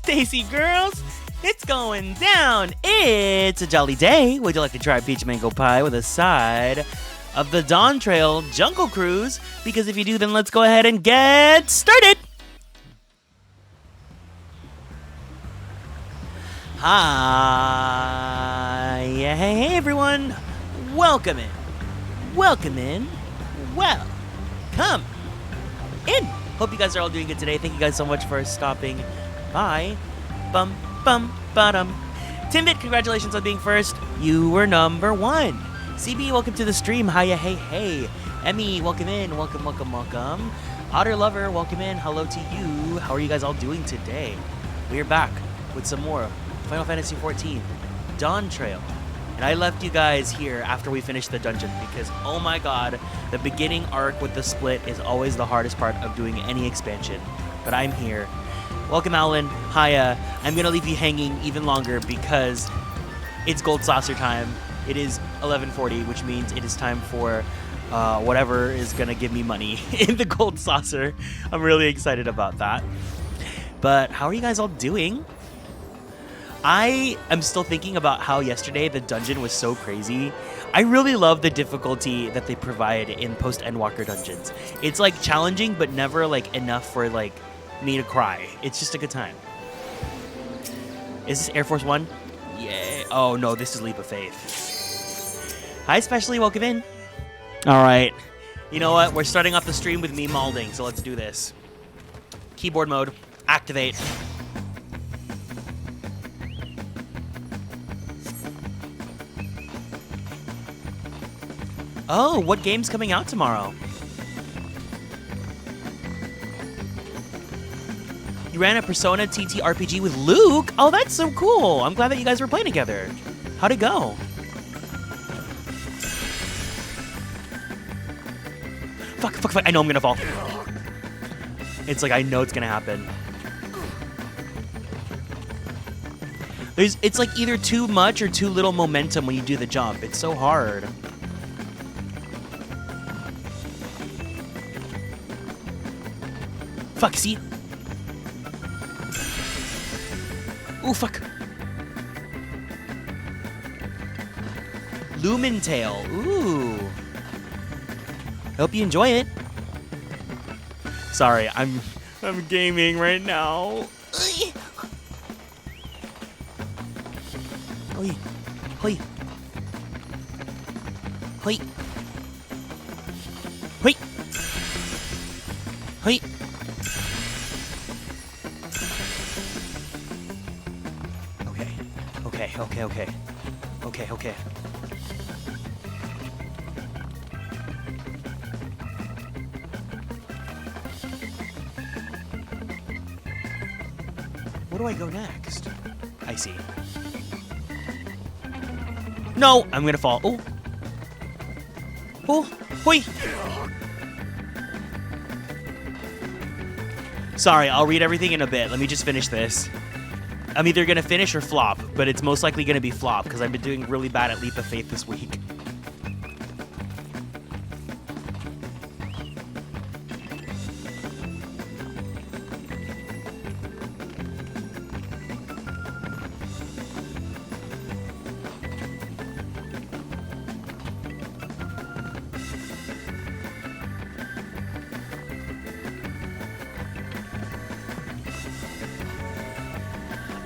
Stacy girls, it's going down. It's a jolly day. Would you like to try peach mango pie with a side of the Dawntrail Jungle Cruise? Because if you do, then let's go ahead and get started. Hi, hey everyone. Welcome in. Welcome in. Welcome in. Hope you guys are all doing good today. Thank you guys so much for stopping by. Bum, bum, ba-dum. Timbit, congratulations on being first. You were number 1. CB, welcome to the stream. Hiya, hey. Emmy, welcome in. Welcome. Otter Lover, welcome in. Hello to you. How are you guys all doing today? We are back with some more Final Fantasy XIV Dawntrail. And I left you guys here after we finished the dungeon because, oh my god, the beginning arc with the split is always the hardest part of doing any expansion. But I'm here. Welcome, Alan. Hiya. I'm going to leave you hanging even longer because it's Gold Saucer time. It is 11:40, which means it is time for whatever is going to give me money in the Gold Saucer. I'm really excited about that. But how are you guys all doing? I am still thinking about how yesterday the dungeon was so crazy. I really love the difficulty that they provide in post-Endwalker dungeons. It's like challenging, but never like enough for like me to cry. It's just a good time. Is this Air Force One? Yeah. Oh no, this is Leap of Faith. Hi, Specially. Welcome in. All right. You know what? We're starting off the stream with me malding, so let's do this. Keyboard mode. Activate. Oh, what game's coming out tomorrow? You ran a Persona TTRPG with Luke? Oh, that's so cool. I'm glad that you guys were playing together. How'd it go? Fuck, fuck, fuck. I know I'm gonna fall. It's like, I know it's gonna happen. It's like either too much or too little momentum when you do the jump. It's so hard. Fuck, see? Ooh, fuck. Lumen Tail. Ooh. Hope you enjoy it. Sorry, I'm gaming right now. Hoi. Hoi. Hoi. Hoi. Hoi. Okay. Okay. Where do I go next? I see. No, I'm gonna fall. Oh. Oh, hoi. Sorry, I'll read everything in a bit. Let me just finish this. I'm either gonna finish or flop, but it's most likely gonna be flop because I've been doing really bad at Leap of Faith this week.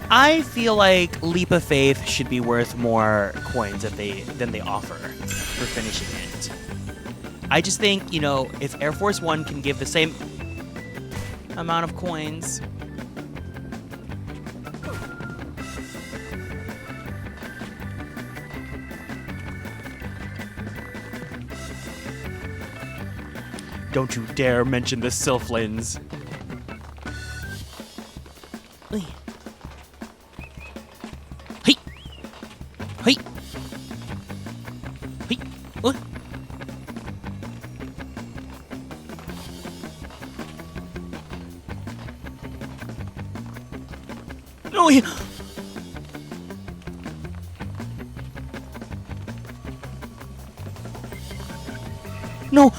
I feel like Leap of Faith should be worth more coins than they offer for finishing it. I just think, you know, if Air Force One can give the same amount of coins. Don't you dare mention the Sylphlins.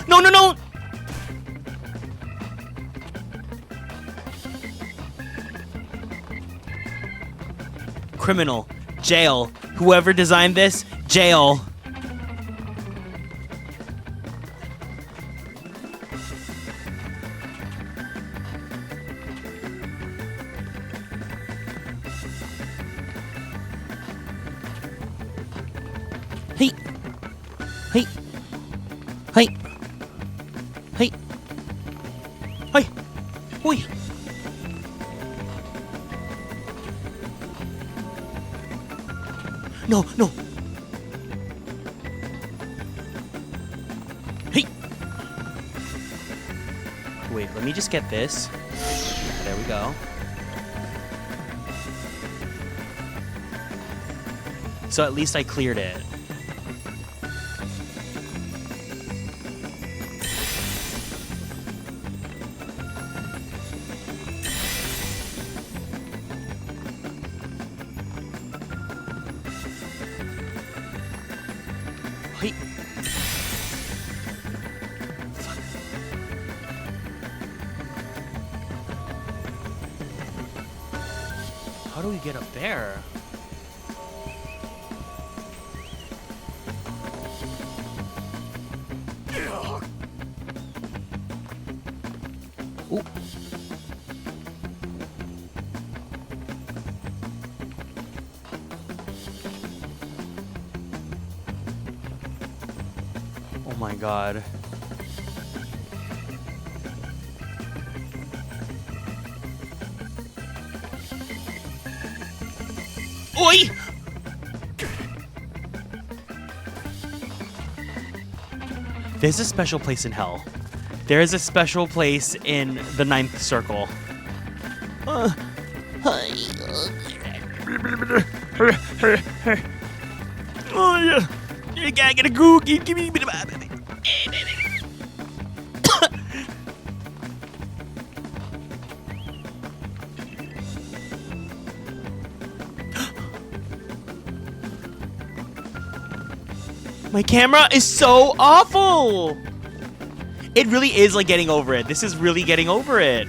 No, no! Criminal. Jail. Whoever designed this, jail. Hey. Hey. Hey. Hey. Hey. Oi. No. Hey. Wait, let me just get this. There we go. So at least I cleared it. Hey. Fuck. How do we get up there? Ooh. Oh my god. Oi! There's a special place in hell. There is a special place in the 9th circle. Oh yeah. You gotta get a goo. Give me a bit of. My camera is so awful. It really is like getting over it. This is really getting over it.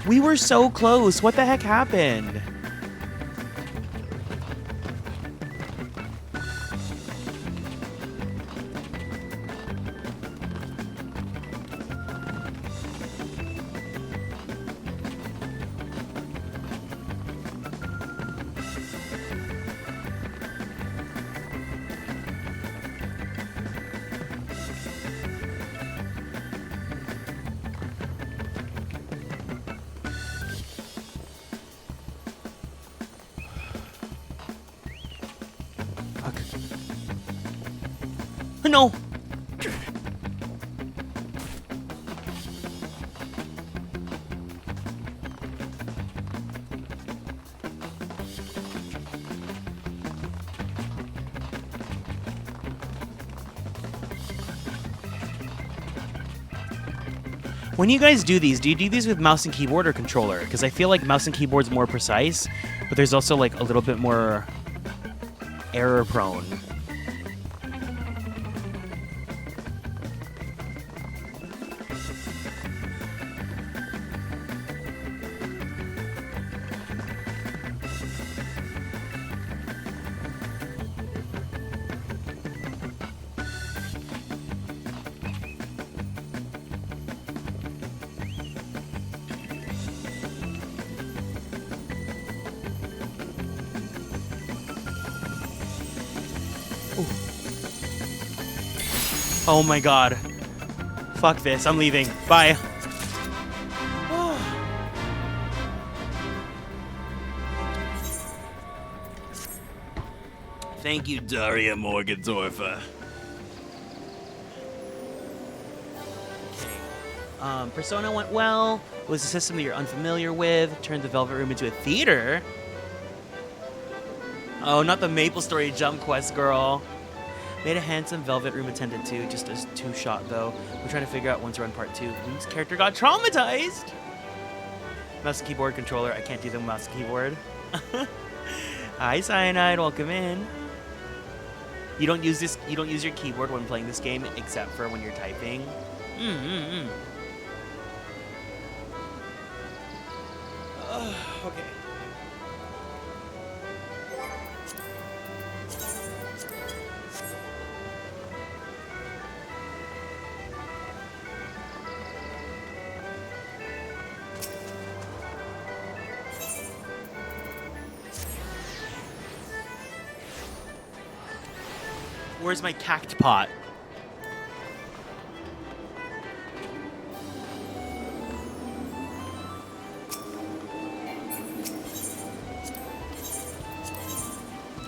We were so close. What the heck happened? No. When you guys do these, do you do these with mouse and keyboard or controller? Because I feel like mouse and keyboard's more precise, but there's also like a little bit more error prone. Oh my god. Fuck this. I'm leaving. Bye. Thank you, Daria Morgendorfer. Okay. Persona went well. It was a system that you're unfamiliar with. Turned the Velvet Room into a theater. Oh, not the MapleStory Jump Quest girl. Made a handsome Velvet Room attendant too, just a 2-shot though. We're trying to figure out when to run part 2. Whose character got traumatized? Mouse and keyboard controller. I can't do the mouse and keyboard. Hi, Cyanide. Welcome in. You don't use this. You don't use your keyboard when playing this game, except for when you're typing. Okay. Where's my cact pot?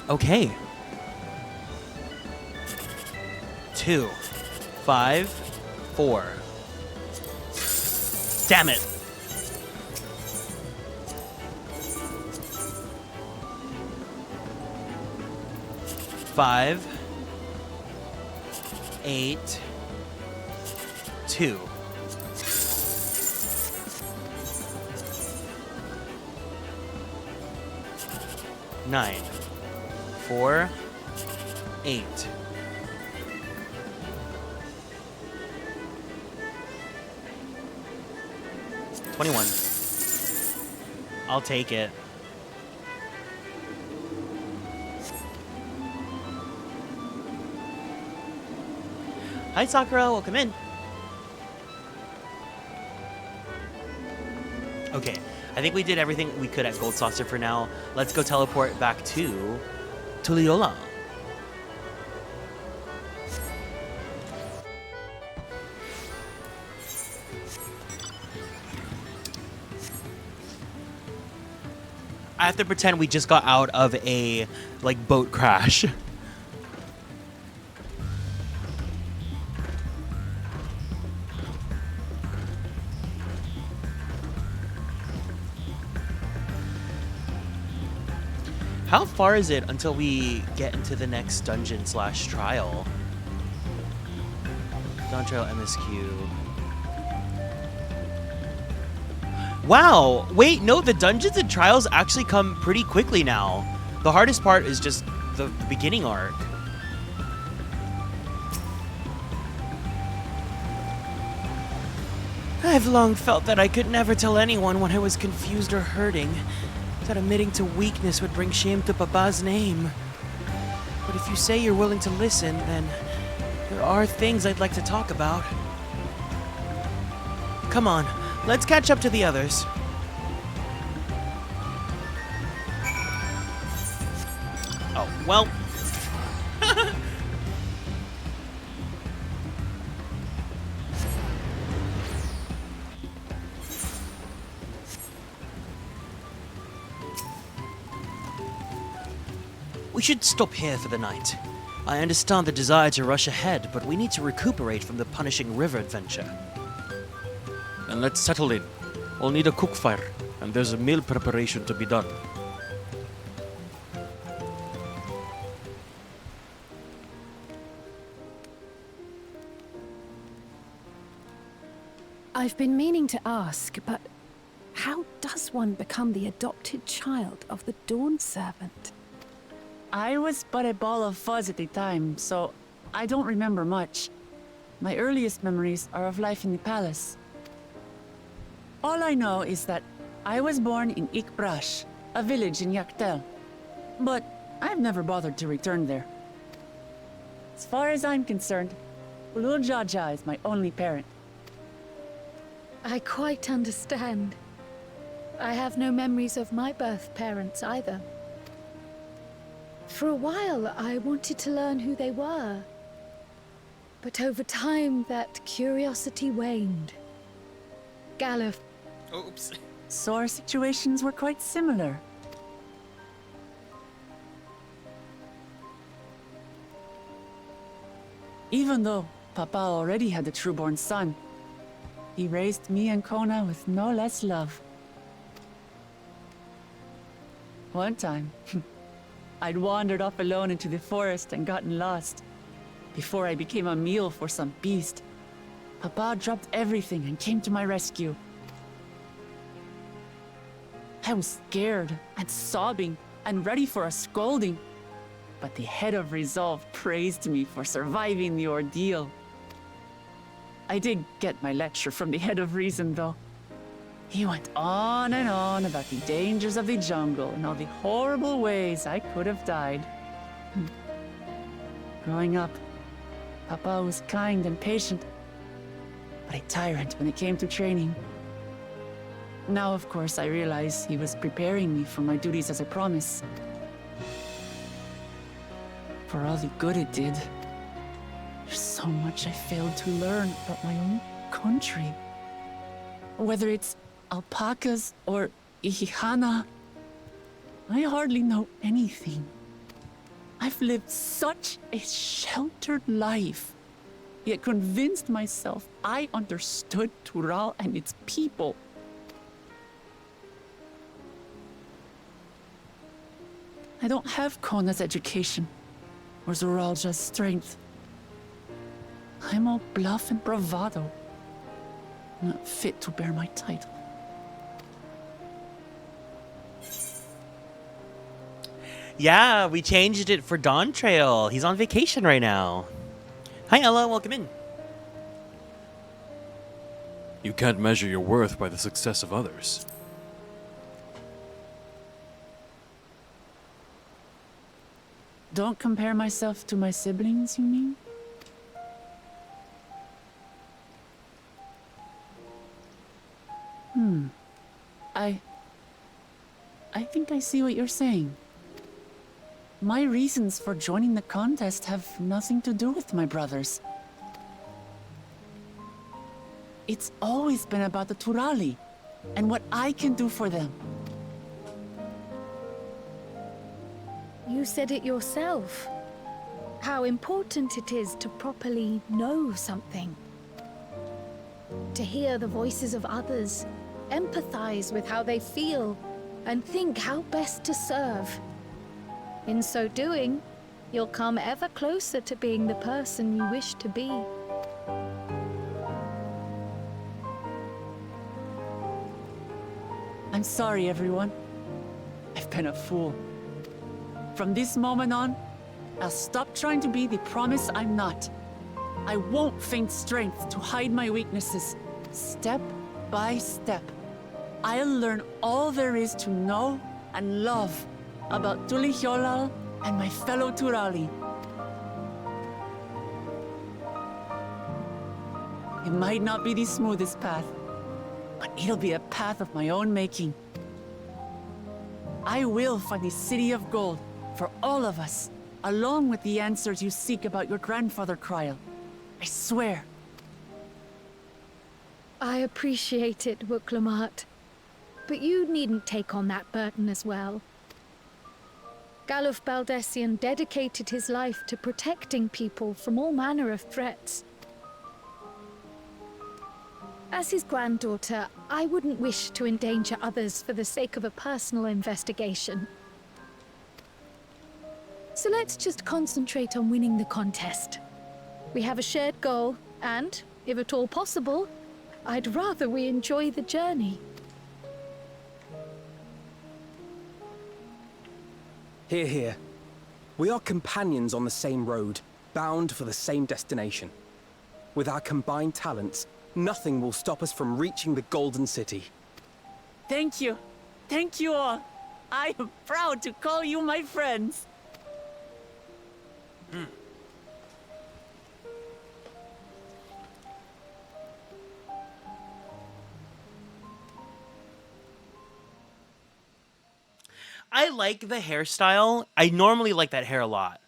Okay. 2, 5, 4. Damn it. Five, 8, 2. Nine, 4, 8. $21. I'll take it. Hi, Sakura. Welcome in. Okay. I think we did everything we could at Gold Saucer for now. Let's go teleport back to Tuliyollal. I have to pretend we just got out of a, like, boat crash. How far is it until we get into the next dungeon / trial? Dawntrail MSQ. Wow! Wait, no, the dungeons and trials actually come pretty quickly now. The hardest part is just the beginning arc. I've long felt that I could never tell anyone when I was confused or hurting, that admitting to weakness would bring shame to Papa's name. But if you say you're willing to listen, then there are things I'd like to talk about. Come on, let's catch up to the others. Oh, well. We should stop here for the night. I understand the desire to rush ahead, but we need to recuperate from the punishing river adventure. Then let's settle in. We'll need a cook fire, and there's a meal preparation to be done. I've been meaning to ask, but how does one become the adopted child of the Dawn Servant? I was but a ball of fuzz at the time, so I don't remember much. My earliest memories are of life in the palace. All I know is that I was born in XIV, a village in XIV. But I've never bothered to return there. As far as I'm concerned, Lul Jaja is my only parent. I quite understand. I have no memories of my birth parents either. For a while, I wanted to learn who they were. But over time, that curiosity waned. Galuf. Oops. So our situations were quite similar. Even though Papa already had a trueborn son, he raised me and Kona with no less love. One time, I'd wandered off alone into the forest and gotten lost. Before I became a meal for some beast, Papa dropped everything and came to my rescue. I was scared and sobbing and ready for a scolding, but the head of resolve praised me for surviving the ordeal. I did get my lecture from the head of reason, though. He went on and on about the dangers of the jungle and all the horrible ways I could have died. Growing up, Papa was kind and patient, but a tyrant when it came to training. Now, of course, I realize he was preparing me for my duties as a promise. For all the good it did, there's so much I failed to learn about my own country. Whether it's alpacas or ihihana, I hardly know anything. I've lived such a sheltered life, yet convinced myself I understood Tural and its people. I don't have Kona's education, or Zoralja's strength. I'm all bluff and bravado, not fit to bear my title. Yeah, we changed it for Dawntrail. He's on vacation right now. Hi, Ella. Welcome in. You can't measure your worth by the success of others. Don't compare myself to my siblings, you mean? I think I see what you're saying. My reasons for joining the contest have nothing to do with my brothers. It's always been about the Turali and what I can do for them. You said it yourself. How important it is to properly know something. To hear the voices of others, empathize with how they feel, and think how best to serve. In so doing, you'll come ever closer to being the person you wish to be. I'm sorry, everyone. I've been a fool. From this moment on, I'll stop trying to be the promise I'm not. I won't feign strength to hide my weaknesses. Step by step, I'll learn all there is to know and love about Tuliyollal and my fellow Turali. It might not be the smoothest path, but it'll be a path of my own making. I will find the city of gold for all of us, along with the answers you seek about your grandfather, Kryl. I swear. I appreciate it, Wuklamart. But you needn't take on that burden as well. Galuf Baldessian dedicated his life to protecting people from all manner of threats. As his granddaughter, I wouldn't wish to endanger others for the sake of a personal investigation. So let's just concentrate on winning the contest. We have a shared goal, and, if at all possible, I'd rather we enjoy the journey. Hear, hear. We are companions on the same road, bound for the same destination. With our combined talents, nothing will stop us from reaching the Golden City. Thank you. Thank you all. I am proud to call you my friends. I like the hairstyle. I normally like that hair a lot.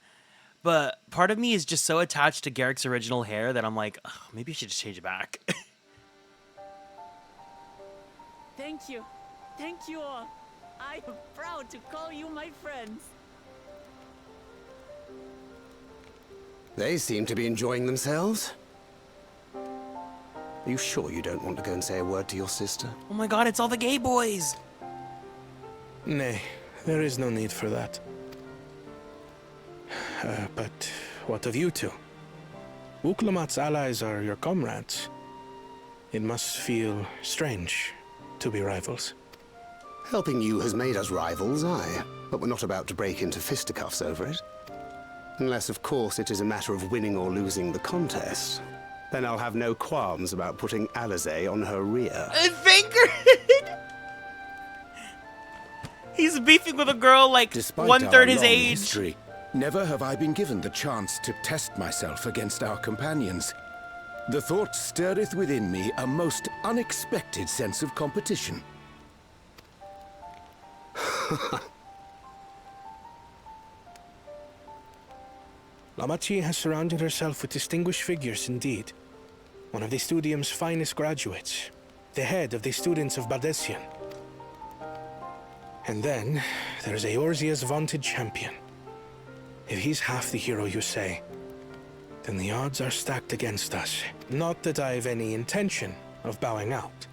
But part of me is just so attached to Garrick's original hair that I'm like, oh, maybe I should just change it back. Thank you. Thank you all. I am proud to call you my friends. They seem to be enjoying themselves. Are you sure you don't want to go and say a word to your sister? Oh my god, it's all the gay boys. Nay, there is no need for that. But what of you two? Wuklamot's allies are your comrades. It must feel strange to be rivals. Helping you has made us rivals, aye. But we're not about to break into fisticuffs over it. Unless, of course, it is a matter of winning or losing the contest. Then I'll have no qualms about putting Alize on her rear. Finger! He's beefing with a girl like Despite one-third our his long age. history, never have I been given the chance to test myself against our companions. The thought stirreth within me a most unexpected sense of competition. Lamaty'i has surrounded herself with distinguished figures indeed. One of the Studium's finest graduates, the head of the students of Baldessian. And then, there's Eorzea's vaunted champion. If he's half the hero you say, then the odds are stacked against us. Not that I have any intention of bowing out.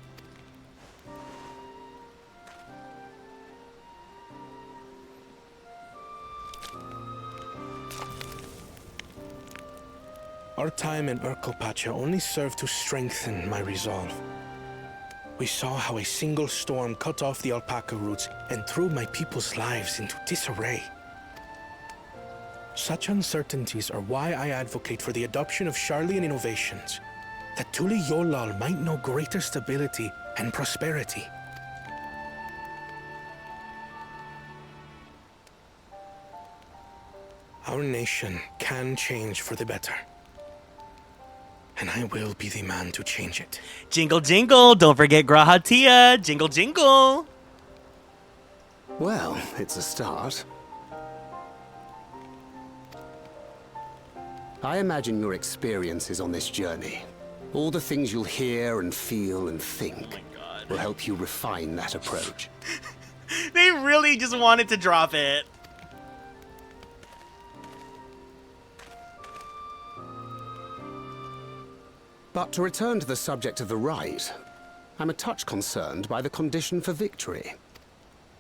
Our time in Urkelpacha only served to strengthen my resolve. We saw how a single storm cut off the alpaca roots and threw my people's lives into disarray. Such uncertainties are why I advocate for the adoption of Sharlayan innovations, that Tuliyollal might know greater stability and prosperity. Our nation can change for the better. And I will be the man to change it. Jingle, jingle. Don't forget Grahatia. Jingle, jingle. Well, it's a start. I imagine your experiences on this journey, all the things you'll hear and feel and think, will help you refine that approach. They really just wanted to drop it. But to return to the subject of the rite, I'm a touch concerned by the condition for victory.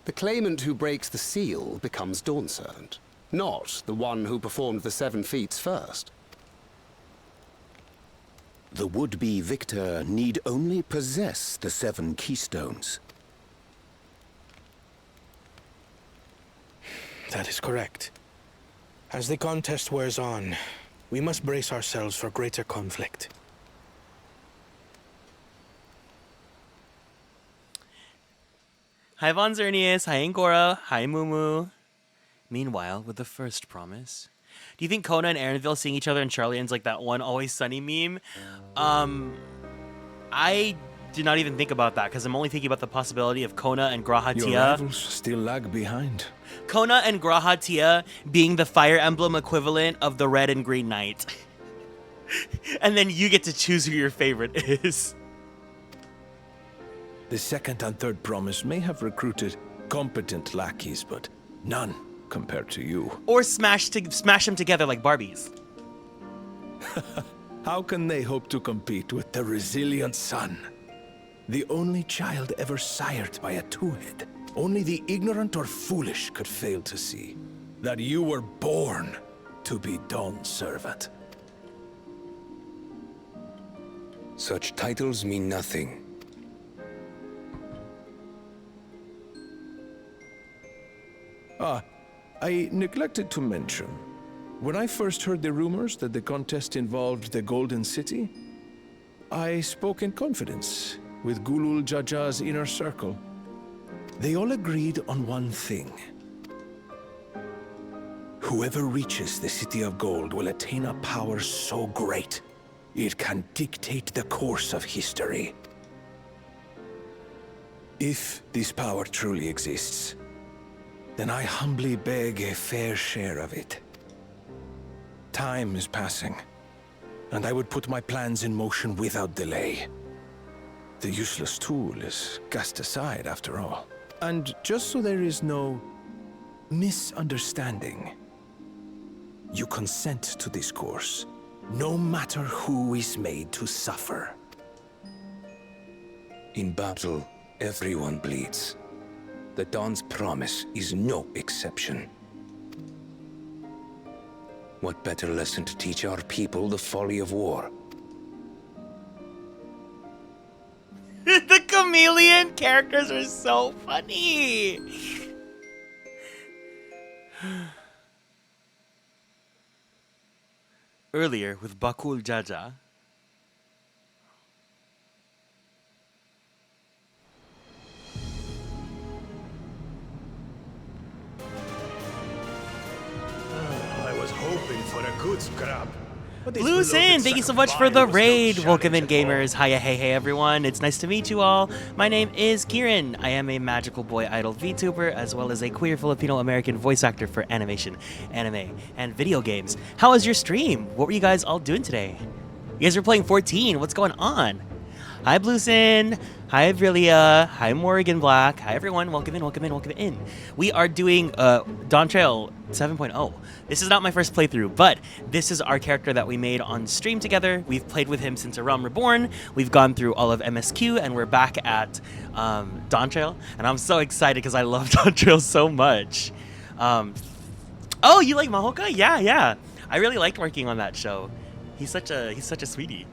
The claimant who breaks the seal becomes Dawn Servant. not the one who performed the 7 feats first. The would-be victor need only possess the 7 keystones. That is correct. As the contest wears on, we must brace ourselves for greater conflict. Hi Von Zernius, hi Angora, hi Mumu. Meanwhile, with the first promise. Do you think Kona and Aaronville seeing each other in Charlian's like that one Always Sunny meme? I did not even think about that because I'm only thinking about the possibility of Kona and Grahatia. Your rivals still lag behind. Kona and Grahatia being the Fire Emblem equivalent of the Red and Green Knight. And then you get to choose who your favorite is. The second and third promise may have recruited competent lackeys, but none compared to you. Or smash them together like Barbies. How can they hope to compete with the resilient sun? The only child ever sired by a two-head. Only the ignorant or foolish could fail to see that you were born to be Dawn's servant. Such titles mean nothing. I neglected to mention. When I first heard the rumors that the contest involved the Golden City, I spoke in confidence with Gulul Jaja's inner circle. They all agreed on one thing. Whoever reaches the City of Gold will attain a power so great, it can dictate the course of history. If this power truly exists, then I humbly beg a fair share of it. Time is passing, and I would put my plans in motion without delay. The useless tool is cast aside after all. And just so there is no misunderstanding, you consent to this course, no matter who is made to suffer. In battle, everyone bleeds. The Dawn's promise is no exception. What better lesson to teach our people the folly of war? The chameleon characters are so funny. Earlier with Bakul Jaja. I was hoping for a good scrap. Blue Sin, thank you so much for the raid. Welcome in, gamers. Hiya, hey, everyone. It's nice to meet you all. My name is Kieran. I am a magical boy idol VTuber, as well as a queer Filipino-American voice actor for animation, anime, and video games. How was your stream? What were you guys all doing today? You guys were playing 14. What's going on? Hi, Blue Sin. Hi, Vrilia. Hi, Morgan Black. Hi, everyone. Welcome in, welcome in, welcome in. We are doing Dawntrail 7.0. This is not my first playthrough, but this is our character that we made on stream together. We've played with him since A Realm Reborn. We've gone through all of MSQ, and we're back at Dawntrail. And I'm so excited because I love Dawntrail so much. Oh, you like Mahoka? Yeah. I really liked working on that show. He's such a sweetie.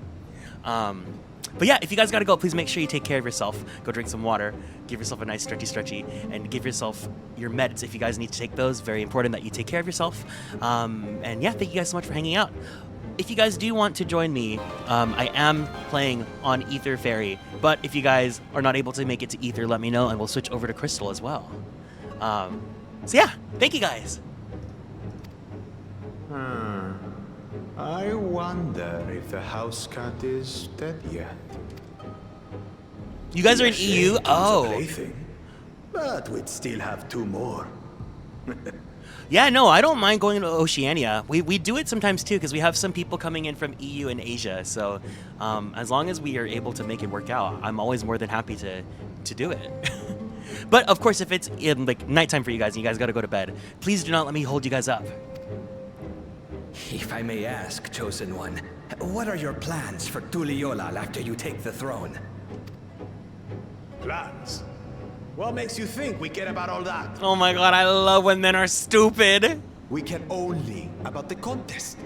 But yeah, if you guys gotta go, please make sure you take care of yourself. Go drink some water, give yourself a nice stretchy, and give yourself your meds if you guys need to take those. Very important that you take care of yourself. And yeah, thank you guys so much for hanging out. If you guys do want to join me, I am playing on Ether Fairy, but if you guys are not able to make it to Ether, let me know, and we'll switch over to Crystal as well. So yeah, thank you guys. I wonder if the house cat is dead yet. You guys are in EU? Oh. Plaything, but we'd still have 2 more. Yeah, no, I don't mind going to Oceania. We do it sometimes too, because we have some people coming in from EU and Asia. So as long as we are able to make it work out, I'm always more than happy to do it. But of course, if it's in like nighttime for you guys and you guys got to go to bed, please do not let me hold you guys up. If I may ask, Chosen One, what are your plans for Tuliyollal after you take the throne? Plans? What makes you think we care about all that? Oh my god, I love when men are stupid. We care only about the contest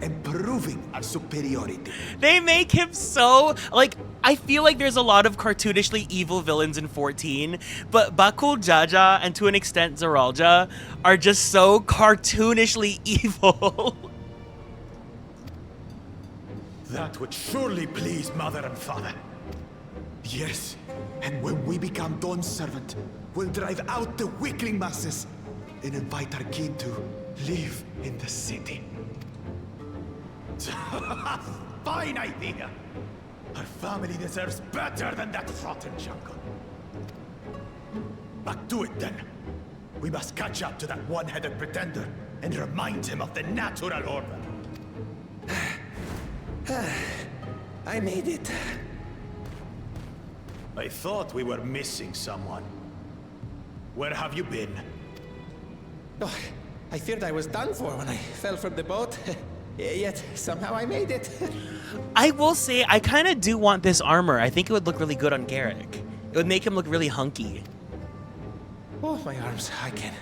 and proving our superiority. They make him so, like, I feel like there's a lot of cartoonishly evil villains in 14, but Bakul Jaja and to an extent Zeralja are just so cartoonishly evil. That would surely please Mother and Father. Yes, and when we become Dawn's servant, we'll drive out the weakling masses and invite our kin to live in the city. Fine idea! Our family deserves better than that rotten jungle. Back to it then. We must catch up to that one-headed pretender and remind him of the natural order. I made it. I thought we were missing someone. Where have you been? Oh, I feared I was done for when I fell from the boat. Yet, somehow I made it. I will say, I kind of do want this armor. I think it would look really good on Garrick. It would make him look really hunky. Oh, my arms, I can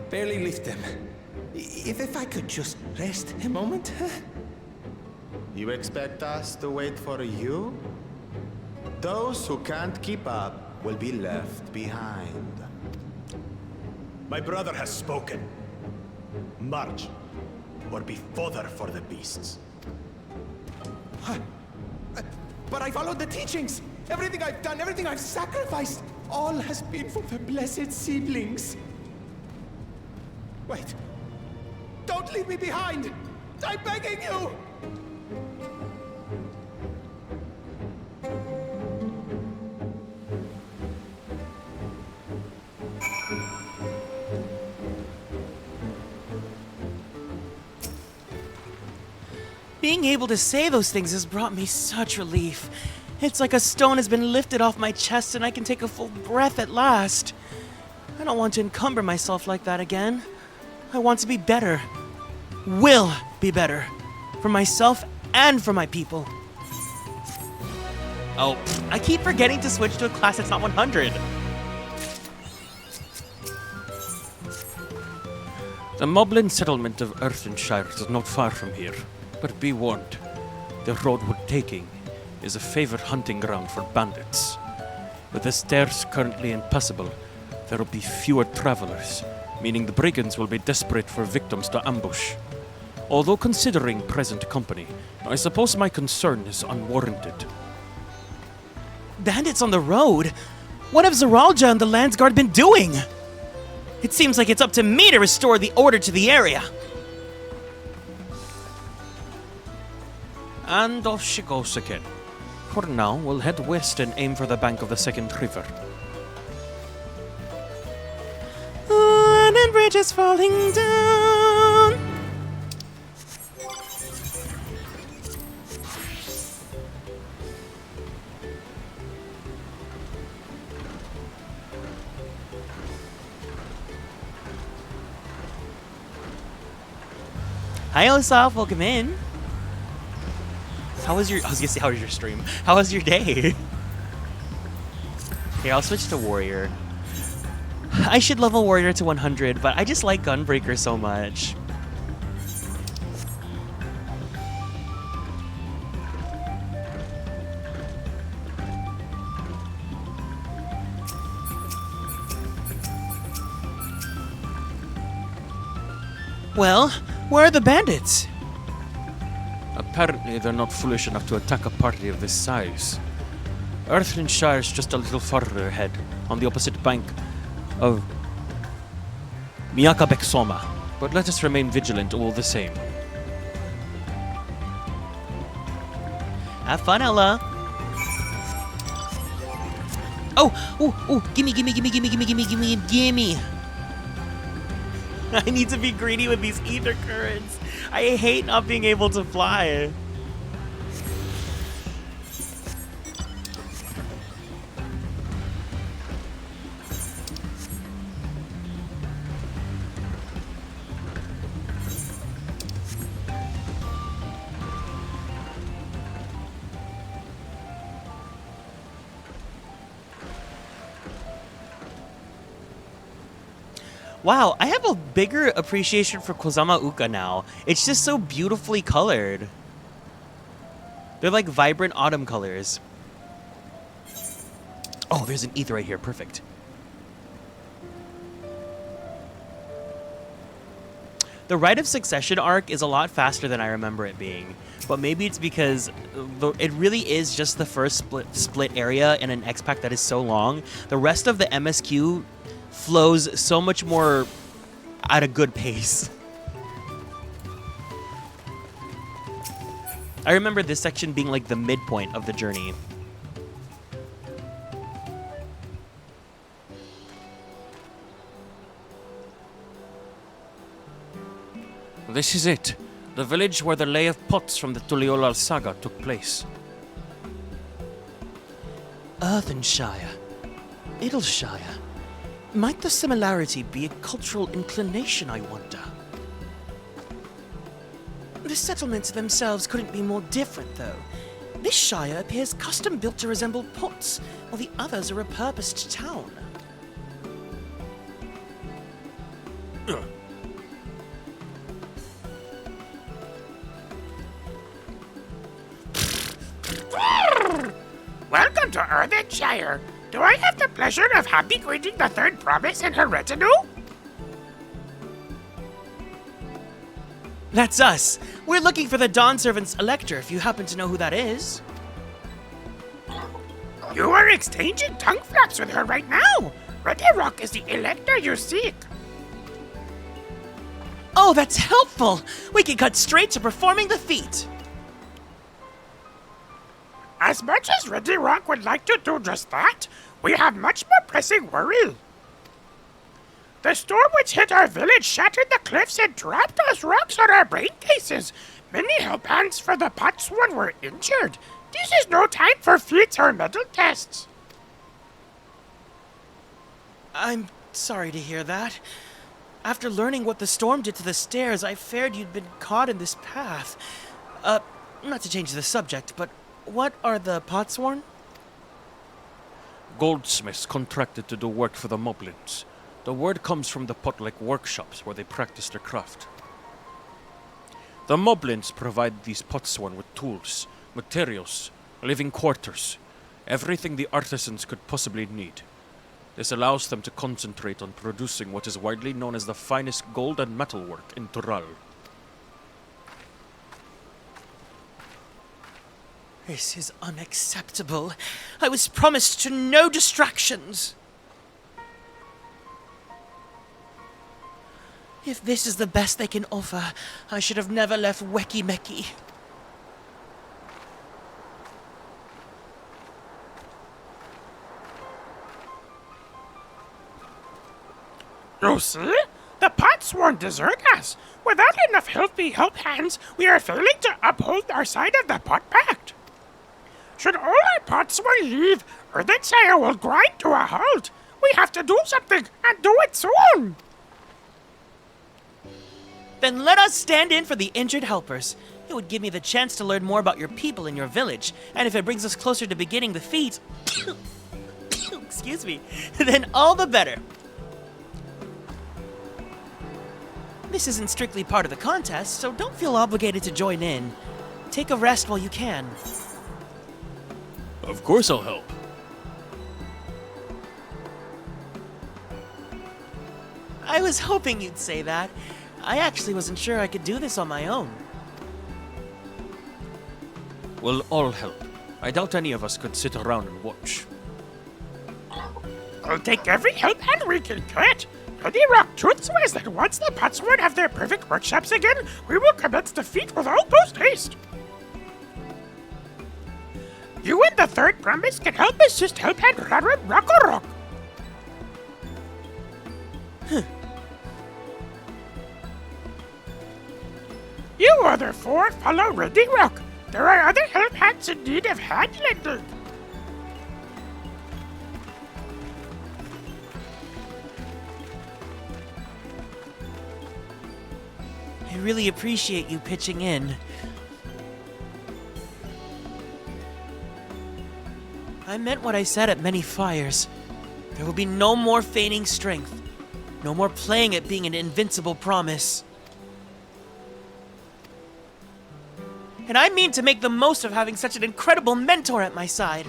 barely lift them. If I could just rest a moment. You expect us to wait for you? Those who can't keep up will be left behind. My brother has spoken. March, or be fodder for the beasts. But I followed the teachings. Everything I've done, everything I've sacrificed, all has been for the blessed seedlings. Wait. Don't leave me behind! I'm begging you! Being able to say those things has brought me such relief. It's like a stone has been lifted off my chest and I can take a full breath at last. I don't want to encumber myself like that again. I want to be better. Will be better. For myself and for my people. Oh, I keep forgetting to switch to a class that's not 100. The Moblin settlement of Earthenshire is not far from here, but be warned, the road we're taking is a favored hunting ground for bandits. With the stairs currently impassable, there will be fewer travelers, meaning the brigands will be desperate for victims to ambush. Although considering present company, I suppose my concern is unwarranted. Bandits on the road? What have Zeralja and the Landsguard been doing? It seems like it's up to me to restore the order to the area. And off she goes again. For now, we'll head west and aim for the bank of the second river. And bridges falling down. Hi, Osaf. Welcome in. How was your... I was gonna say, how was your stream? How was your day? Okay, I'll switch to Warrior. I should level Warrior to 100, but I just like Gunbreaker so much. Well, where are the bandits? Apparently, they're not foolish enough to attack a party of this size. Earthenshire's just a little further ahead, on the opposite bank of Miyakabeksoma, but let us remain vigilant all the same. Have fun, Ella. Oh, gimme. I need to be greedy with these ether currents. I hate not being able to fly. Wow, I have a bigger appreciation for Kozama Uka now. It's just so beautifully colored. They're like vibrant autumn colors. Oh, there's an ether right here. Perfect. The Rite of Succession arc is a lot faster than I remember it being. But maybe it's because it really is just the first split area in an X-Pack that is so long. The rest of the MSQ flows so much more at a good pace. I remember this section being like the midpoint of the journey. This is it. The village where the Lay of Pots from the Tuliyollal saga took place. Earthenshire. Idleshire. Might the similarity be a cultural inclination, I wonder? The settlements themselves couldn't be more different, though. This shire appears custom-built to resemble Potts, while the others are a repurposed town. Welcome to Earthenshire. Do I have the pleasure of happy greeting the third promise and her retinue? That's us. We're looking for the Dawn Servant's Elector, if you happen to know who that is. You are exchanging tongue flaps with her right now. Ready Rock is the Elector you seek. Oh, that's helpful. We can cut straight to performing the feat. As much as Ready Rock would like to do just that, we have much more pressing worry. The storm which hit our village shattered the cliffs and dropped us rocks on our brain cases. Many help hands for the Potsworn were injured. This is no time for feats or medal tests. I'm sorry to hear that. After learning what the storm did to the stairs, I feared you'd been caught in this path. Not to change the subject, but what are the Potsworn? Goldsmiths contracted to do work for the moblins. The word comes from the pot-like workshops where they practice their craft. The moblins provide these Potsworn with tools, materials, living quarters, everything the artisans could possibly need. This allows them to concentrate on producing what is widely known as the finest gold and metalwork in Tural. This is unacceptable. I was promised to no distractions. If this is the best they can offer, I should have never left Weki Meki. You see? The Potsworn desert us. Without enough healthy help hands, we are failing to uphold our side of the pot pact. Should all our Potsworn leave, Earthenshire will grind to a halt. We have to do something, and do it soon. Then let us stand in for the injured helpers. It would give me the chance to learn more about your people in your village, and if it brings us closer to beginning the feat, excuse me, then all the better. This isn't strictly part of the contest, so don't feel obligated to join in. Take a rest while you can. Of course I'll help. I was hoping you'd say that. I actually wasn't sure I could do this on my own. We'll all help. I doubt any of us could sit around and watch. I'll take every help hand we can get. Ready Rock truth swears that once the Potsworn have their perfect workshops again, we will commence the feat with all post haste. You and the third promise can help assist help hand Raran Rock. You other four follow Ready Rock. There are other help hands in need of hand lending. I really appreciate you pitching in. I meant what I said at many fires. There will be no more feigning strength. No more playing at being an invincible promise. And I mean to make the most of having such an incredible mentor at my side.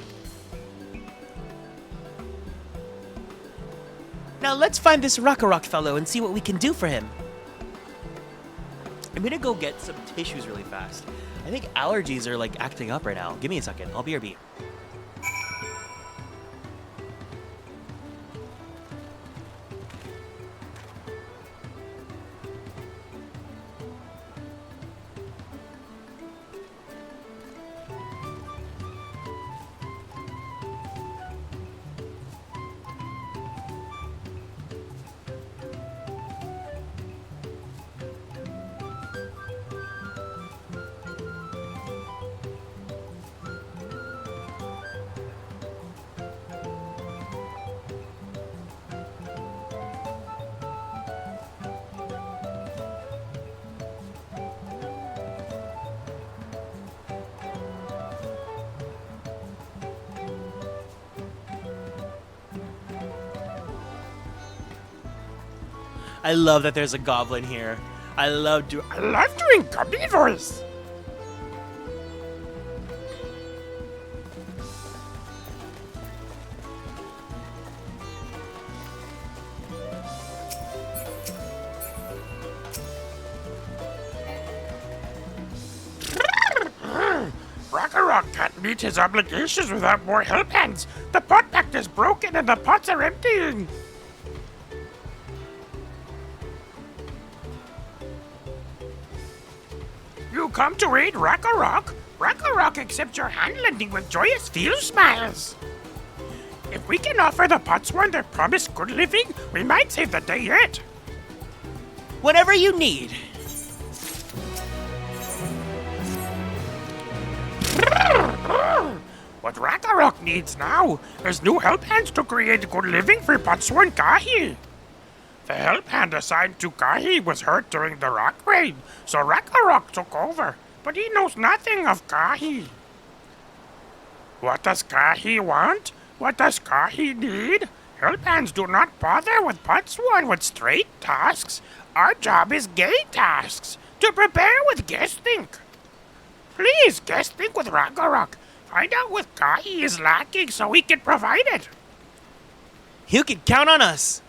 Now let's find this Rakarok fellow and see what we can do for him. I'm gonna go get some tissues really fast. I think allergies are like acting up right now. Give me a second, I'll be your beat. I love that there's a goblin here. I love doing gummy voice. Rakarok can't meet his obligations without more help hands. The pot pact is broken and the pots are emptying. You come to aid Rakarok? Rakarok accepts your hand-lending with joyous field smiles. If we can offer the Potsworn their promised good living, we might save the day yet. whatever you need. What Rakarok needs now is new help hands to create good living for Potsworn Kahi. The help hand assigned to Kahi was hurt during the rock raid, so Rakarok took over, but he knows nothing of Kahi. What does Kahi want? What does Kahi need? Help hands do not bother with Potsworn with straight tasks. Our job is gay tasks, to prepare with guest think. Please guest think with Rakarok. Find out what Kahi is lacking so we can provide it. You can count on us.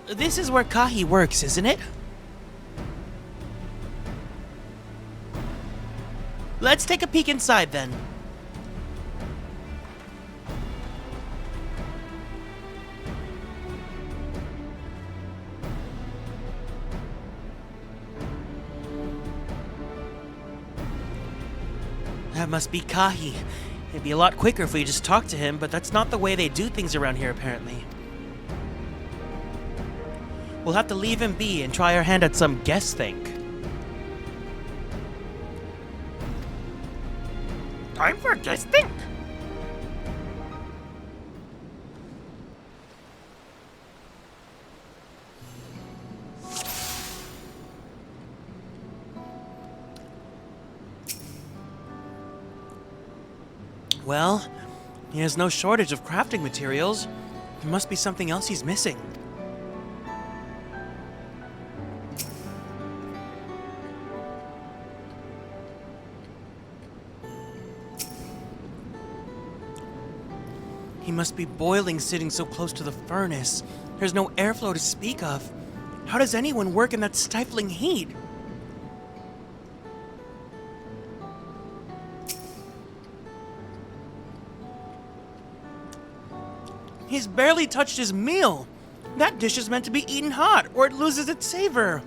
This is where Kahi works, isn't it? Let's take a peek inside then. That must be Kahi. It'd be a lot quicker if we just talked to him, but that's not the way they do things around here, apparently. We'll have to leave him be and try our hand at some guest think. Time for guest think. Well, he has no shortage of crafting materials. There must be something else he's missing. He must be boiling sitting so close to the furnace. There's no airflow to speak of. How does anyone work in that stifling heat? He's barely touched his meal. That dish is meant to be eaten hot, or it loses its savor.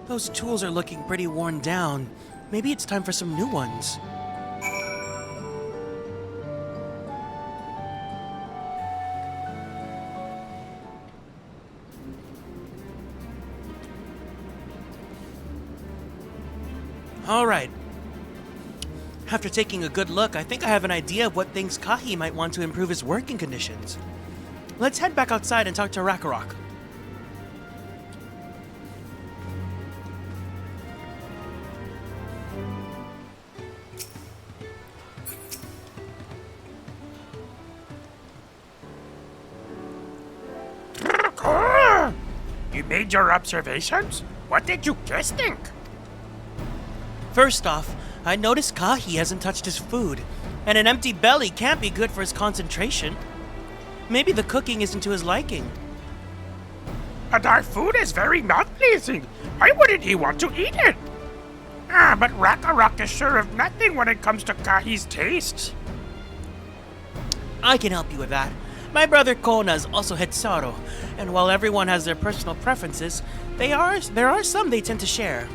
Those tools are looking pretty worn down. Maybe it's time for some new ones. All right. After taking a good look, I think I have an idea of what things Kahi might want to improve his working conditions. Let's head back outside and talk to Rakarok. You made your observations? What did you guys think? First off, I noticed Kahi hasn't touched his food, and an empty belly can't be good for his concentration. Maybe the cooking isn't to his liking. And our food is very mouth-pleasing. Why wouldn't he want to eat it? But Rakarok is sure of nothing when it comes to Kahi's taste. I can help you with that. My brother Kona's also Hetsaro, and while everyone has their personal preferences, there are some they tend to share.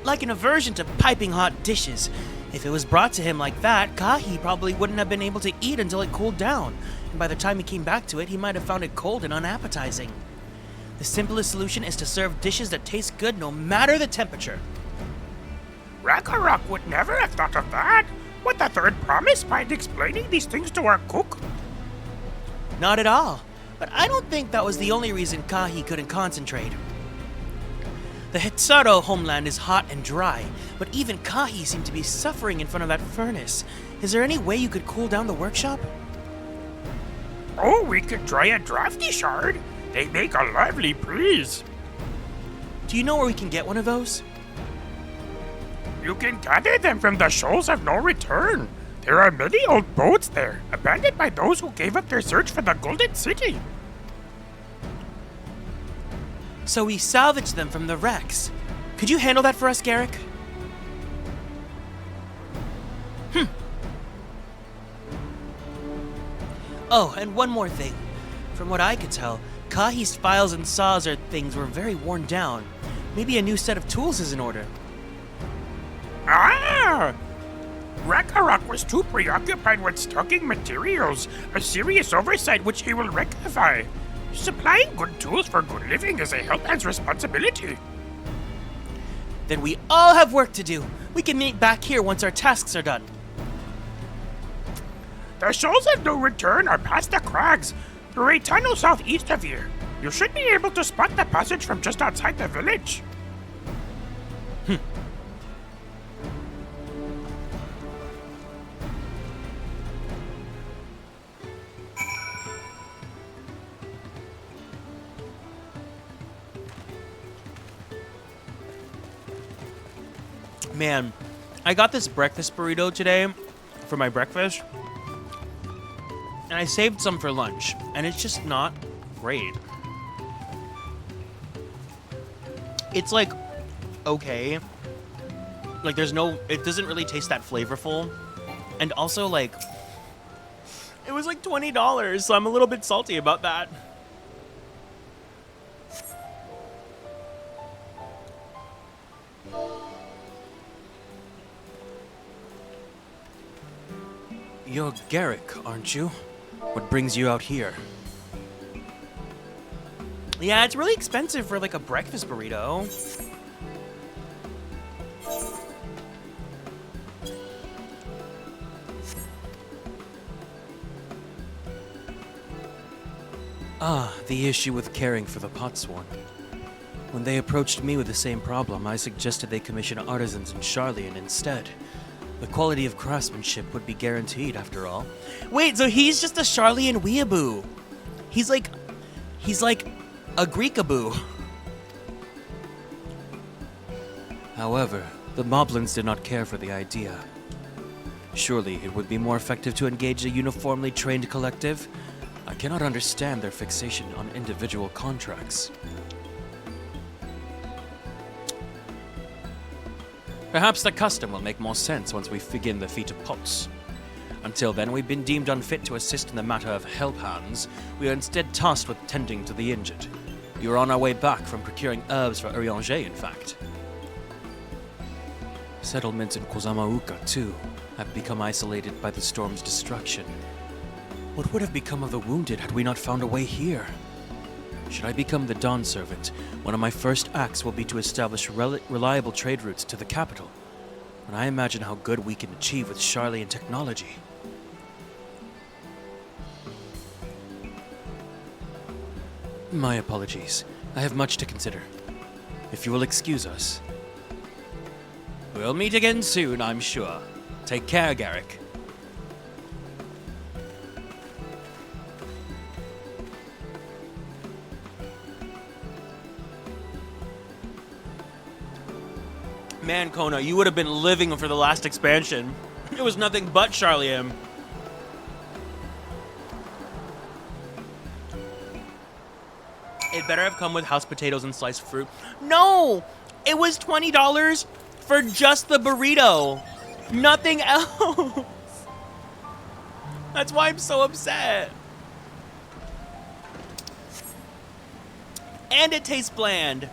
Like an aversion to piping hot dishes. If it was brought to him like that, Kahi probably wouldn't have been able to eat until it cooled down, and by the time he came back to it, he might have found it cold and unappetizing. The simplest solution is to serve dishes that taste good no matter the temperature. Rakarok would never have thought of that. Would the third promise mind explaining these things to our cook? Not at all. But I don't think that was the only reason Kahi couldn't concentrate. The Hetsaro homeland is hot and dry, but even Kahi seemed to be suffering in front of that furnace. Is there any way you could cool down the workshop? Oh, we could try a drafty shard. They make a lovely breeze. Do you know where we can get one of those? You can gather them from the shoals of no return. There are many old boats there, abandoned by those who gave up their search for the Golden City. So we salvaged them from the wrecks. Could you handle that for us, Garrick? Oh, and one more thing. From what I could tell, Kahi's files and saws or things were very worn down. Maybe a new set of tools is in order. Rakarok was too preoccupied with stocking materials, a serious oversight which he will rectify. Supplying good tools for good living is a helphand's responsibility. Then we all have work to do. We can meet back here once our tasks are done. The shoals of no return are past the crags, through a tunnel southeast of here. You should be able to spot the passage from just outside the village. Man, I got this breakfast burrito today for my breakfast, and I saved some for lunch, and it's just not great. It's like, okay. Like it doesn't really taste that flavorful. And also like, it was like $20, so I'm a little bit salty about that. You're Garrick, aren't you? What brings you out here? Yeah, it's really expensive for like a breakfast burrito. The issue with caring for the Potsworn. When they approached me with the same problem, I suggested they commission artisans in Charlian instead. The quality of craftsmanship would be guaranteed, after all. Wait, so he's just a Charlian weeaboo. He's like a Greekaboo. However, the Moblins did not care for the idea. Surely it would be more effective to engage a uniformly trained collective? I cannot understand their fixation on individual contracts. Perhaps the custom will make more sense once we begin the feat of pots. Until then, we've been deemed unfit to assist in the matter of help hands. We are instead tasked with tending to the injured. We are on our way back from procuring herbs for Urianger, in fact. Settlements in Kozamauka, too, have become isolated by the storm's destruction. What would have become of the wounded had we not found a way here? Should I become the Dawn Servant, one of my first acts will be to establish reliable trade routes to the capital. when I imagine how good we can achieve with Charlian technology. My apologies. I have much to consider. If you will excuse us. We'll meet again soon, I'm sure. Take care, Garrick. Man, Kona, you would have been living for the last expansion. It was nothing but Charlian. It better have come with house potatoes and sliced fruit. No! It was $20 for just the burrito. Nothing else. That's why I'm so upset. And it tastes bland.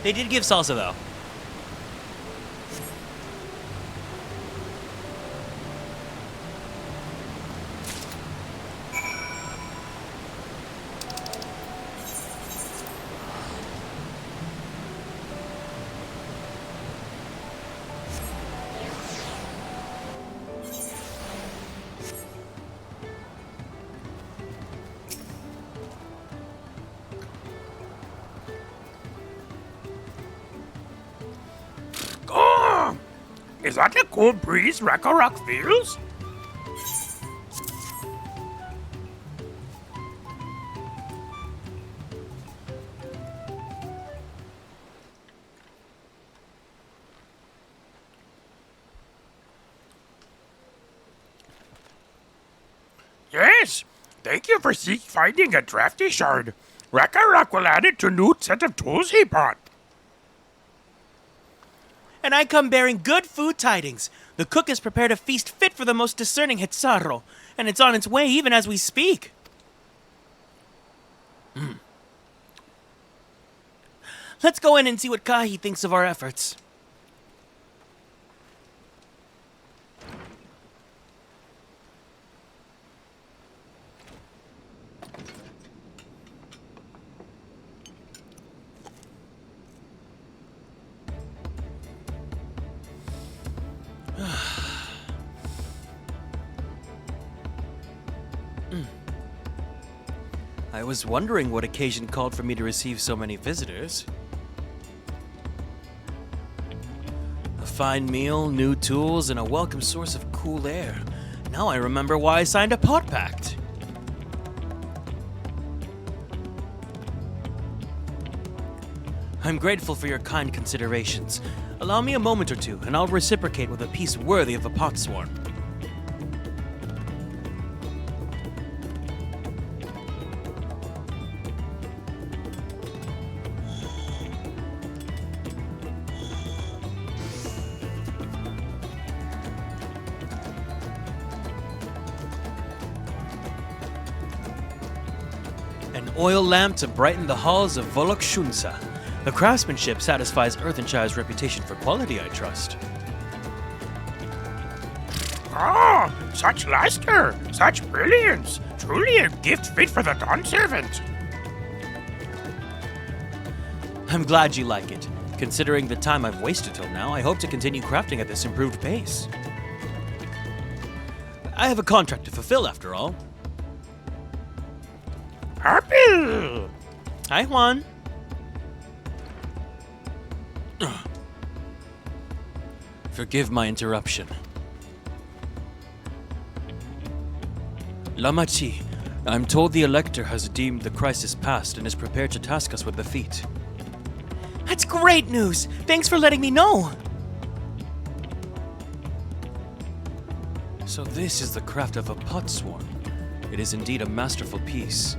They did give salsa, though. Is that a cool breeze Ragnarok feels? Yes, thank you for finding a drafty shard. Ragnarok will add it to new set of tools he bought. And I come bearing good food tidings. The cook has prepared a feast fit for the most discerning Hitsaro, and it's on its way even as we speak. Let's go in and see what Kahi thinks of our efforts. I was wondering what occasion called for me to receive so many visitors. A fine meal, new tools, and a welcome source of cool air. Now I remember why I signed a pot pact. I'm grateful for your kind considerations. Allow me a moment or two, and I'll reciprocate with a piece worthy of a potsworn. An oil lamp to brighten the halls of Volokshunsa. The craftsmanship satisfies Earthenshire's reputation for quality, I trust. Ah, such luster, such brilliance. Truly a gift fit for the dawn servant. I'm glad you like it. Considering the time I've wasted till now, I hope to continue crafting at this improved pace. I have a contract to fulfill, after all. Purple! Hi, Juan. Forgive my interruption. Lamaty'i, I'm told the Elector has deemed the crisis past and is prepared to task us with the feat. That's great news! Thanks for letting me know! So this is the craft of a potsworn. It is indeed a masterful piece.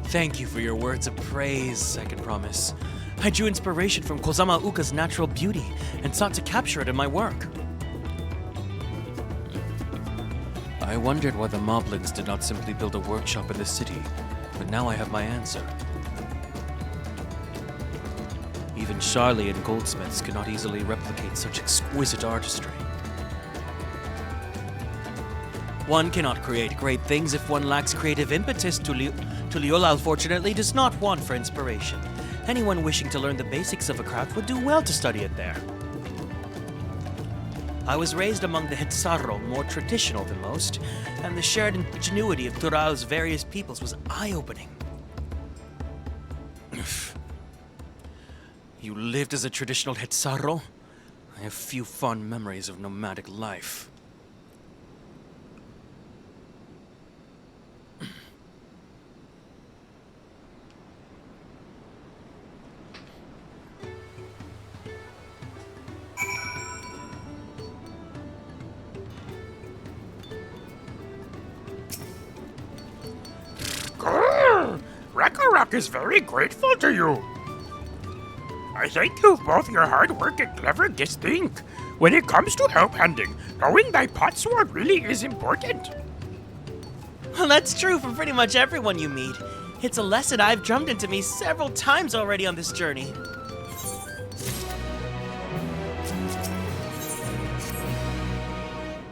Thank you for your words of praise, I can promise. I drew inspiration from Kozama Uka's natural beauty and sought to capture it in my work. I wondered why the Moblins did not simply build a workshop in the city, but now I have my answer. Even Charlie goldsmiths cannot easily replicate such exquisite artistry. One cannot create great things if one lacks creative impetus. Tuliyollal, fortunately, does not want for inspiration. Anyone wishing to learn the basics of a craft would do well to study it there. I was raised among the Hetsarro, more traditional than most, and the shared ingenuity of Tural's various peoples was eye-opening. You lived as a traditional Hetsarro? I have few fond memories of nomadic life. Rakarok is very grateful to you. I thank you both your hard work and clever distinct. When it comes to help handing, knowing thy potsword really is important. Well, that's true for pretty much everyone you meet. It's a lesson I've drummed into me several times already on this journey.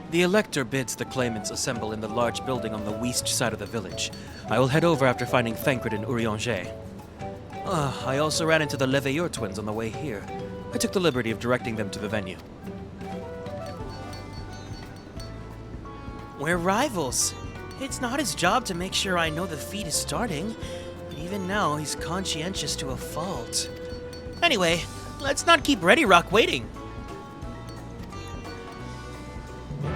The Elector bids the claimants assemble in the large building on the west side of the village. I will head over after finding Thancred and Urianger. I also ran into the Leveilleur twins on the way here. I took the liberty of directing them to the venue. We're rivals. It's not his job to make sure I know the feat is starting, but even now he's conscientious to a fault. Anyway, let's not keep Ready Rock waiting.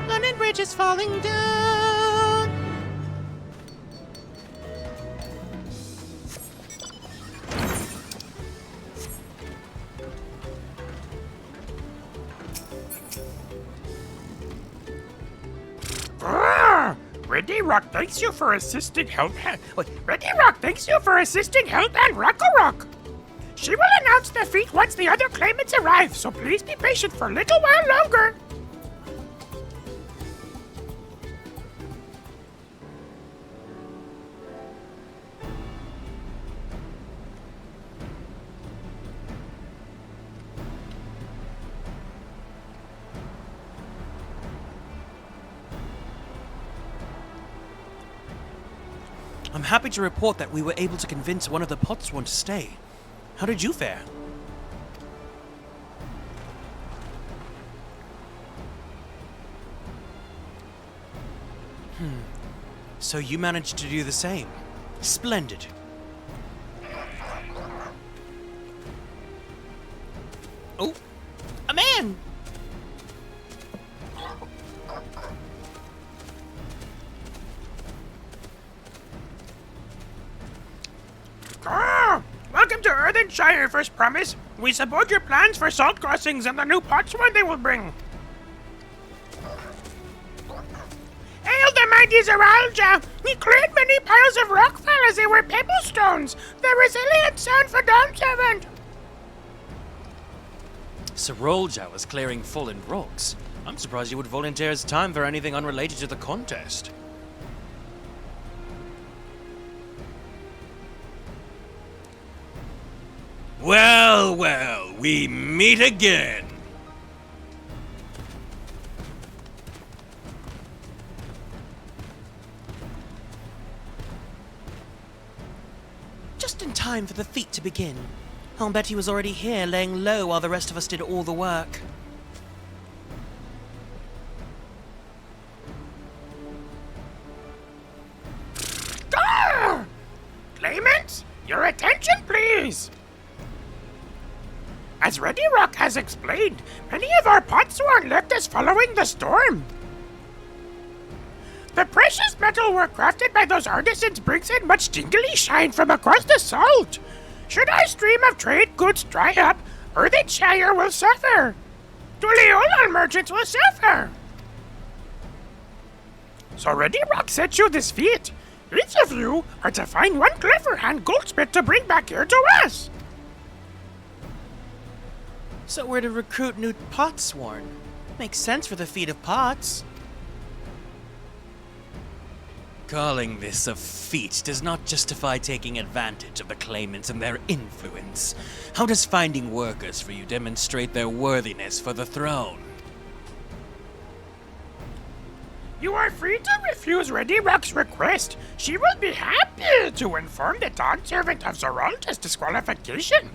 London Bridge is falling down. Ready Rock thanks you for assisting Ready Rock thanks you for assisting Helpman Rakarok. She will announce the feat once the other claimants arrive, so please be patient for a little while longer. I'm happy to report that we were able to convince one of the potsworn to stay. How did you fare? So you managed to do the same. Splendid. Oh, a man! Welcome to Earthenshire, First Promise. We support your plans for salt crossings and the new potsword they will bring. Hail the mighty Zeralja! We cleared many piles of rockfall as they were pebble stones. The resilient sound for Dawn Servant. Zeralja was clearing fallen rocks. I'm surprised you would volunteer his time for anything unrelated to the contest. Well, well, we meet again. Just in time for the feat to begin. I'll bet he was already here, laying low while the rest of us did all the work. Claimants, your attention, please. As Ready Rock has explained, many of our potsworn left us following the storm. The precious metal work crafted by those artisans brings in much tingly shine from across the salt. Should our stream of trade goods dry up, Earthenshire will suffer. Tuliyollal merchants will suffer. So Ready Rock sent you this feat. Each of you are to find one clever hand goldsmith to bring back here to us. So we're to recruit new potsworn. Makes sense for the feat of pots. Calling this a feat does not justify taking advantage of the claimants and their influence. How does finding workers for you demonstrate their worthiness for the throne? You are free to refuse Ready Rock's request. She will be happy to inform the Dawn servant of Zeralda's disqualification.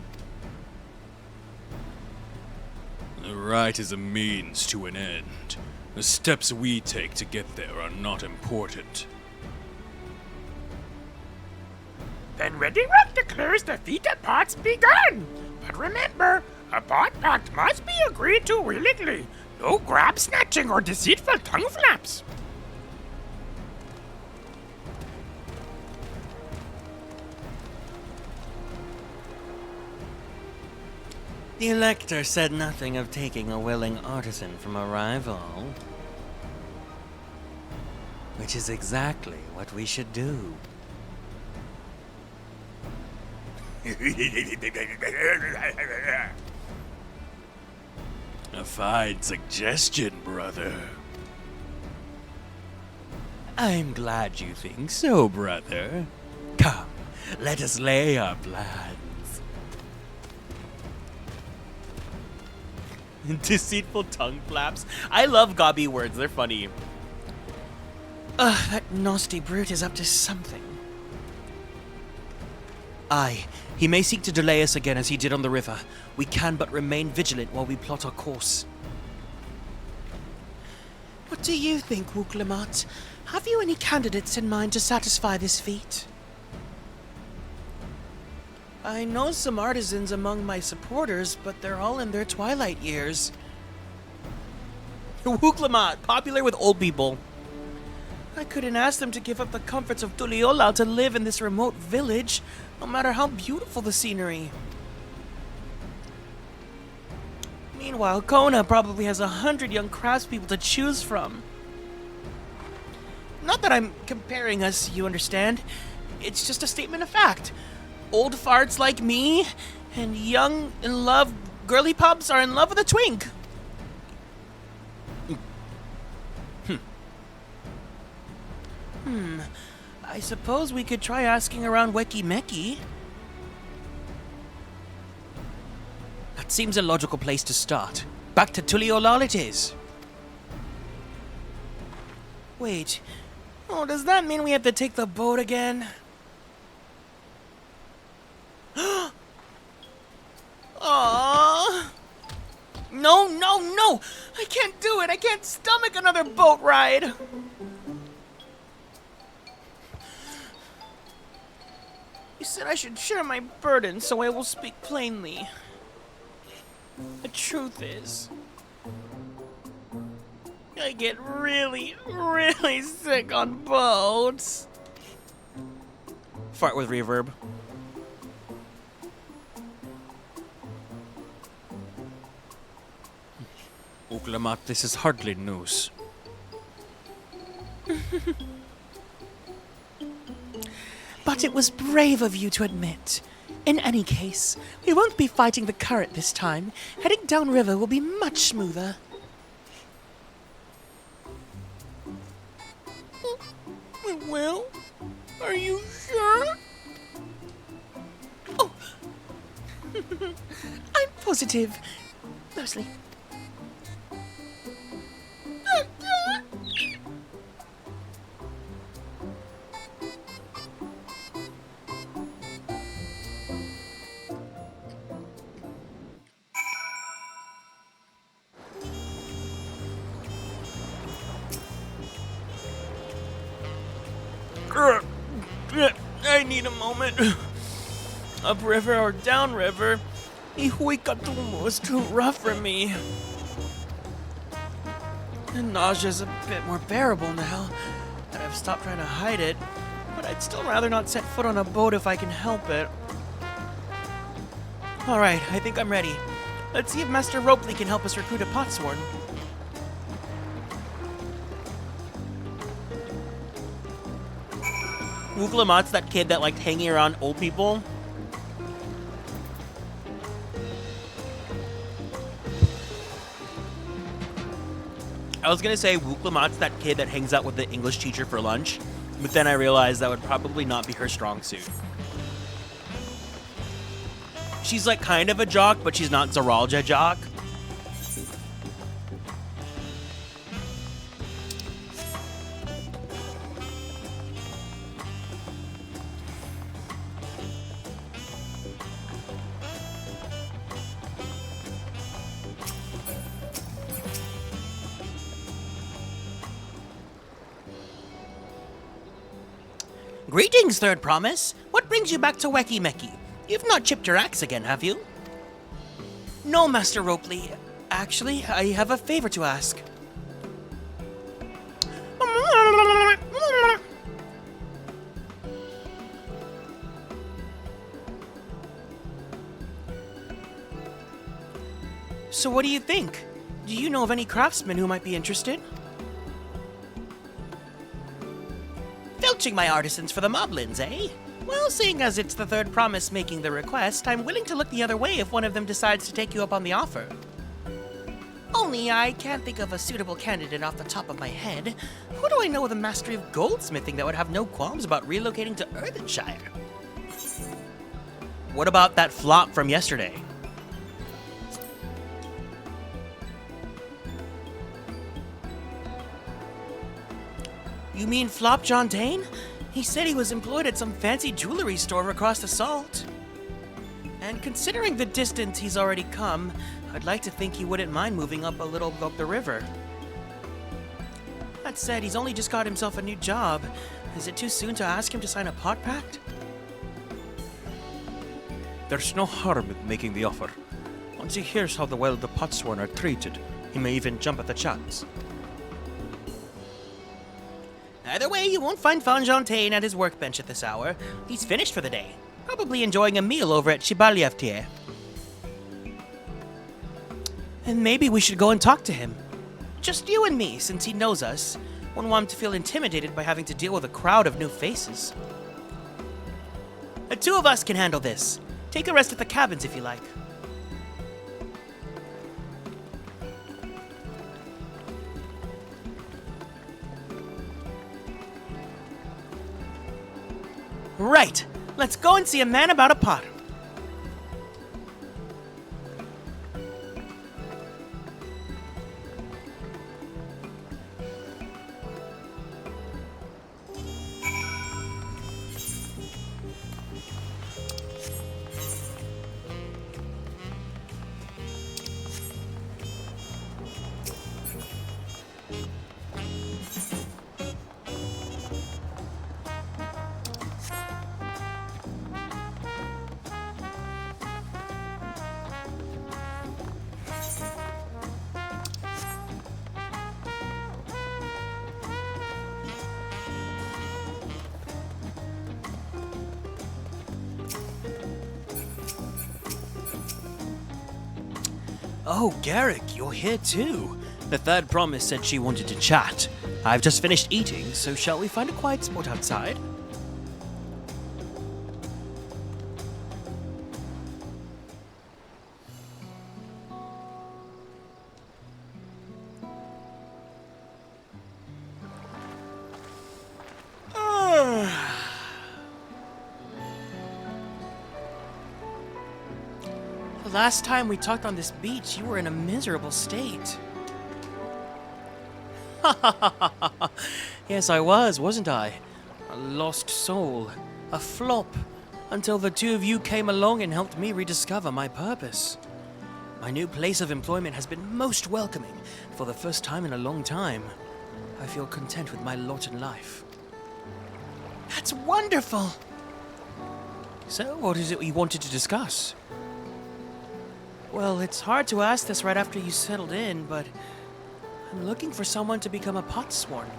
The right is a means to an end. The steps we take to get there are not important. Then Ready Rock declares the feat of pots begun. But remember, a pot pact must be agreed to willingly. No grab snatching or deceitful tongue flaps. The Elector said nothing of taking a willing artisan from a rival. Which is exactly what we should do. A fine suggestion, brother. I'm glad you think so, brother. Come, let us lay our plans. Deceitful tongue flaps. I love gobby words, they're funny. Ugh, that nasty brute is up to something. Aye, he may seek to delay us again as he did on the river. We can but remain vigilant while we plot our course. What do you think, Wooklamat? Have you any candidates in mind to satisfy this feat? I know some artisans among my supporters, but they're all in their twilight years. Wooklamat, popular with old people. I couldn't ask them to give up the comforts of Tuliyollal to live in this remote village, no matter how beautiful the scenery. Meanwhile, Kona probably has 100 young craftspeople to choose from. Not that I'm comparing us, you understand. It's just a statement of fact. Old farts like me and young in love girly pups are in love with a twink. I suppose we could try asking around Weki Meki. That seems a logical place to start. Back to Tuliyollal it is. Wait. Oh, does that mean we have to take the boat again? Aww. No, no, no! I can't do it! I can't stomach another boat ride! You said I should share my burden, so I will speak plainly. The truth is, I get really, really sick on boats. Fart with reverb. Wooklamat, this is hardly news. But it was brave of you to admit. In any case, we won't be fighting the current this time. Heading downriver will be much smoother. We will? Are you sure? Oh! I'm positive. Mostly. I need a moment. Upriver or downriver, Ihuikatumu was too rough for me. The nausea's a bit more bearable now. and I've stopped trying to hide it, but I'd still rather not set foot on a boat if I can help it. Alright, I think I'm ready. Let's see if Master Ropely can help us recruit a potsworn. Wuklamat's that kid that liked hanging around old people. I was gonna say Wuklamat's that kid that hangs out with the English teacher for lunch, but then I realized that would probably not be her strong suit. She's like kind of a jock, but she's not Zeralja jock. Greetings, Third Promise. What brings you back to Weki Meki? You've not chipped your axe again, have you? No, Master Ropely. Actually, I have a favor to ask. So what do you think? Do you know of any craftsmen who might be interested? Filching my artisans for the moblins, eh? Well, seeing as it's the Third Promise making the request, I'm willing to look the other way if one of them decides to take you up on the offer. Only I can't think of a suitable candidate off the top of my head. Who do I know with a mastery of goldsmithing that would have no qualms about relocating to Earthenshire? What about that flop from yesterday? You mean Flop John Dane? He said he was employed at some fancy jewelry store across the salt. And considering the distance he's already come, I'd like to think he wouldn't mind moving up a little up the river. That said, he's only just got himself a new job. Is it too soon to ask him to sign a pot pact? There's no harm in making the offer. Once he hears how well the potsworn are treated, he may even jump at the chance. Either way, you won't find Fonjontaine at his workbench at this hour. He's finished for the day. Probably enjoying a meal over at Shibalyevtier. And maybe we should go and talk to him. Just you and me, since he knows us. Wouldn't want him to feel intimidated by having to deal with a crowd of new faces. The two of us can handle this. Take a rest at the cabins if you like. Right, let's go and see a man about a pot. Oh, Garrick, you're here too. The Third Promise said she wanted to chat. I've just finished eating, so shall we find a quiet spot outside? The last time we talked on this beach, you were in a miserable state. Yes, I was, wasn't I? A lost soul. A flop. Until the two of you came along and helped me rediscover my purpose. My new place of employment has been most welcoming for the first time in a long time. I feel content with my lot in life. That's wonderful! So, what is it you wanted to discuss? Well, it's hard to ask this right after you settled in, but I'm looking for someone to become a potsworn.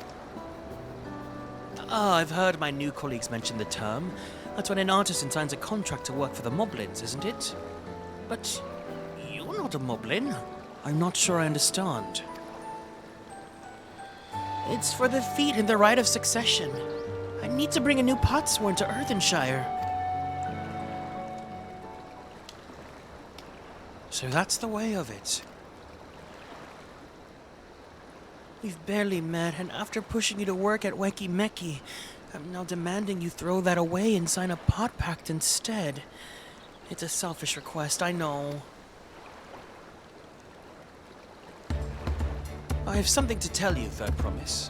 Oh, I've heard my new colleagues mention the term. That's when an artisan signs a contract to work for the moblins, isn't it? But you're not a moblin. I'm not sure I understand. It's for the feat and the right of succession. I need to bring a new potsworn to Earthenshire. So that's the way of it. We've barely met, and after pushing you to work at Weki Meki, I'm now demanding you throw that away and sign a pot pact instead. It's a selfish request, I know. I have something to tell you, Third Promise.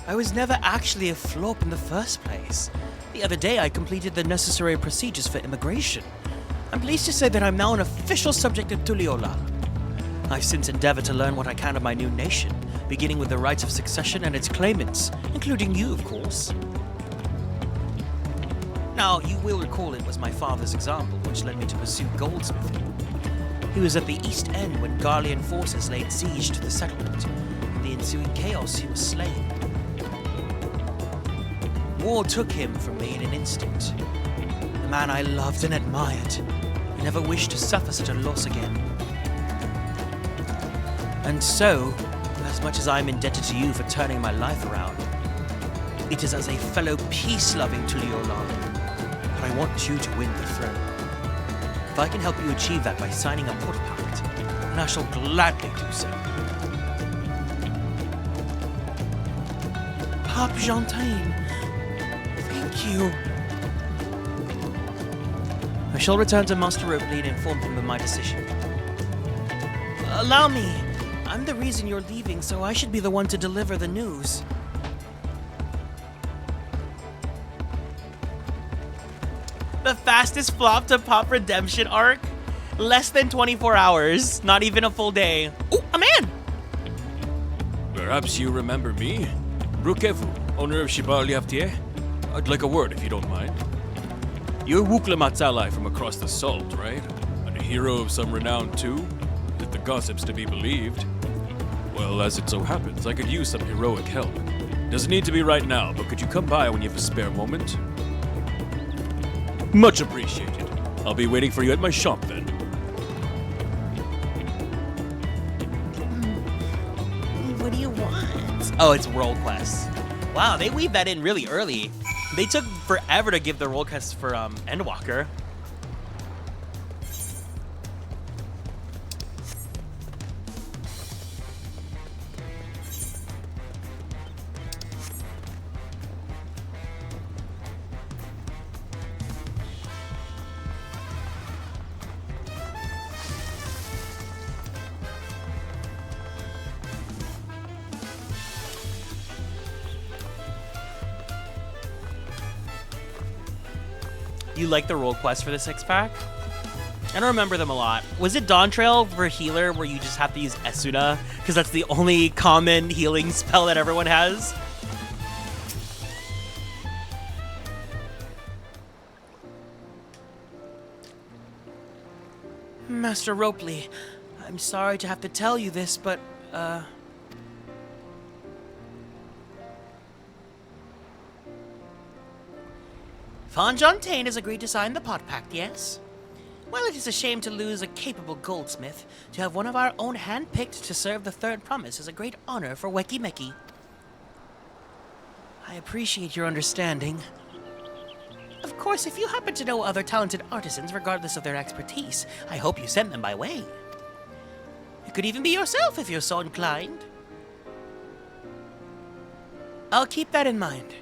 I was never actually a flop in the first place. The other day I completed the necessary procedures for immigration. I'm pleased to say that I'm now an official subject of Tuliyollal. I've since endeavored to learn what I can of my new nation, beginning with the rights of succession and its claimants, including you, of course. Now, you will recall it was my father's example which led me to pursue goldsmithing. He was at the East End when Garlean forces laid siege to the settlement. In the ensuing chaos, he was slain. War took him from me in an instant. The man I loved and admired. I never wished to suffer such a loss again. And so, as much as I'm indebted to you for turning my life around, it is as a fellow peace-loving Tuliyollal that I want you to win the throne. If I can help you achieve that by signing a pot pact, then I shall gladly do so. Pape Gentain, thank you. I shall return to Master Ropley and inform him of my decision. Allow me. I'm the reason you're leaving, so I should be the one to deliver the news. The fastest flop to pop redemption arc? Less than 24 hours. Not even a full day. Ooh, a man! Perhaps you remember me? Rukevu, owner of Shibar Liaftier? I'd like a word if you don't mind. You're Wuklamat's ally from across the salt, right? And a hero of some renown too? If the gossips to be believed. Well, as it so happens, I could use some heroic help. Doesn't need to be right now, but could you come by when you have a spare moment? Much appreciated. I'll be waiting for you at my shop then. What do you want? Oh, it's World Quest. Wow, they weaved that in really early. They took forever to give the World Quest for Endwalker. You like the role quest for the 6-pack? I don't remember them a lot. Was it Dawntrail for healer where you just have to use Esuna? Because that's the only common healing spell that everyone has? Master Ropley, I'm sorry to have to tell you this, but, Von Jontain has agreed to sign the pot pact, yes? Well, it is a shame to lose a capable goldsmith. To have one of our own handpicked to serve the Third Promise is a great honor for Weki Meki. I appreciate your understanding. Of course, if you happen to know other talented artisans, regardless of their expertise, I hope you send them my way. It could even be yourself if you're so inclined. I'll keep that in mind.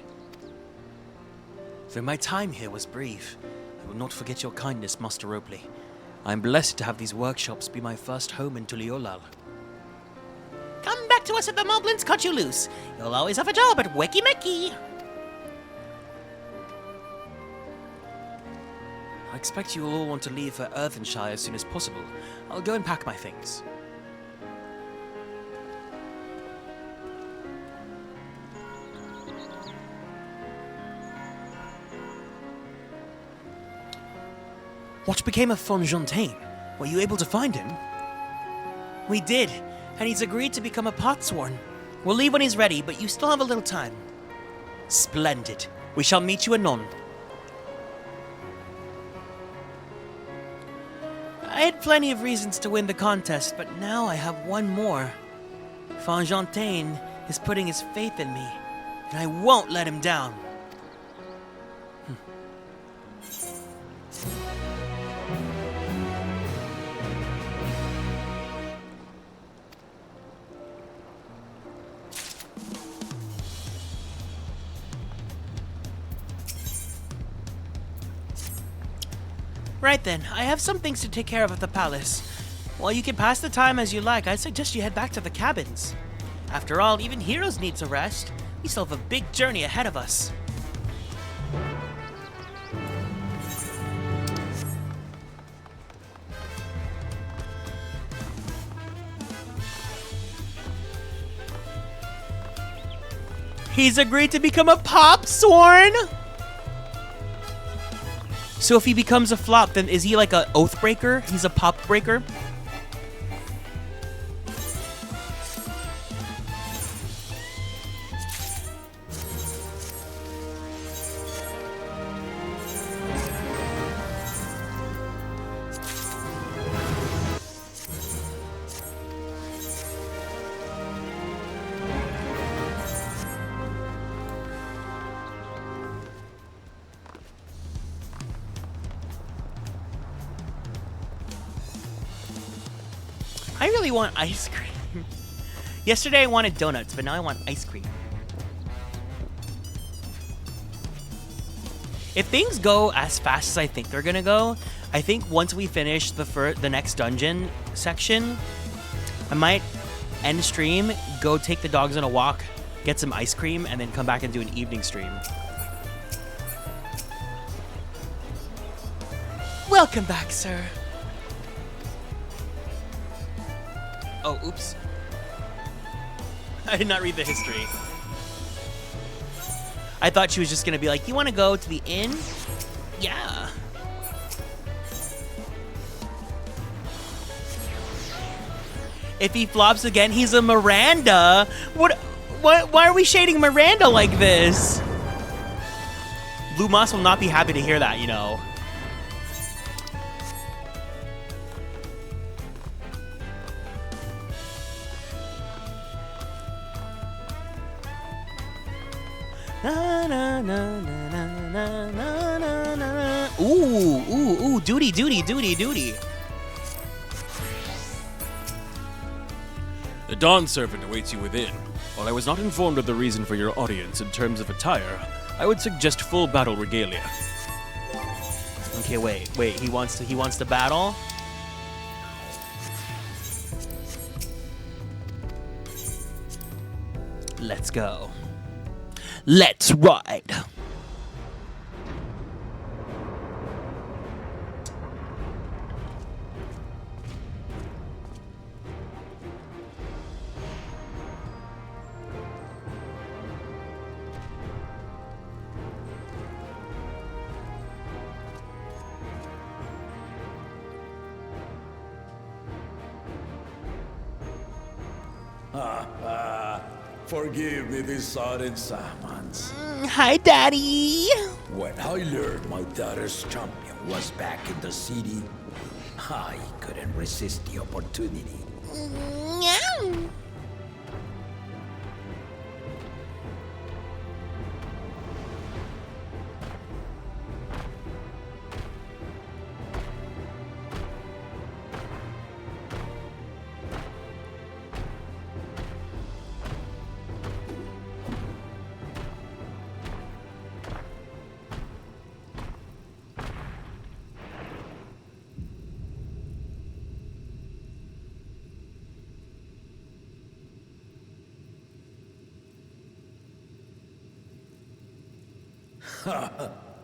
Though my time here was brief, I will not forget your kindness, Master Ropley. I am blessed to have these workshops be my first home in Tuliyollal. Come back to us if the moblins cut you loose. You'll always have a job at Weki Meki. I expect you will all want to leave for Earthenshire as soon as possible. I'll go and pack my things. What became of Von Jontain? Were you able to find him? We did. and he's agreed to become a potsworn. We'll leave when he's ready, but you still have a little time. Splendid. We shall meet you anon. I had plenty of reasons to win the contest, but now I have one more. Fontaine is putting his faith in me, and I won't let him down. Right then, I have some things to take care of at the palace. While you can pass the time as you like, I suggest you head back to the cabins. After all, even heroes need to rest. We still have a big journey ahead of us. He's agreed to become a popsworn! So if he becomes a flop, then is he like a oath breaker? He's a pop breaker? I really want ice cream. Yesterday I wanted donuts, but now I want ice cream. If things go as fast as I think they're gonna go, I think once we finish the next dungeon section, I might end stream, go take the dogs on a walk, get some ice cream, and then come back and do an evening stream. Welcome back, sir. Oh, oops. I did not read the history. I thought she was just gonna be like, you wanna go to the inn? Yeah. If he flops again, he's a Miranda. Why are we shading Miranda like this? Blue Moss will not be happy to hear that, you know. Na na na na na na na na. Ooh, duty. The Dawn servant awaits you within. While I was not informed of the reason for your audience in terms of attire, I would suggest full battle regalia. Okay, wait. He wants to battle. Let's go. Let's ride. Forgive me these sudden summons. Hi, Daddy. When I learned my daughter's champion was back in the city, I couldn't resist the opportunity. Meow.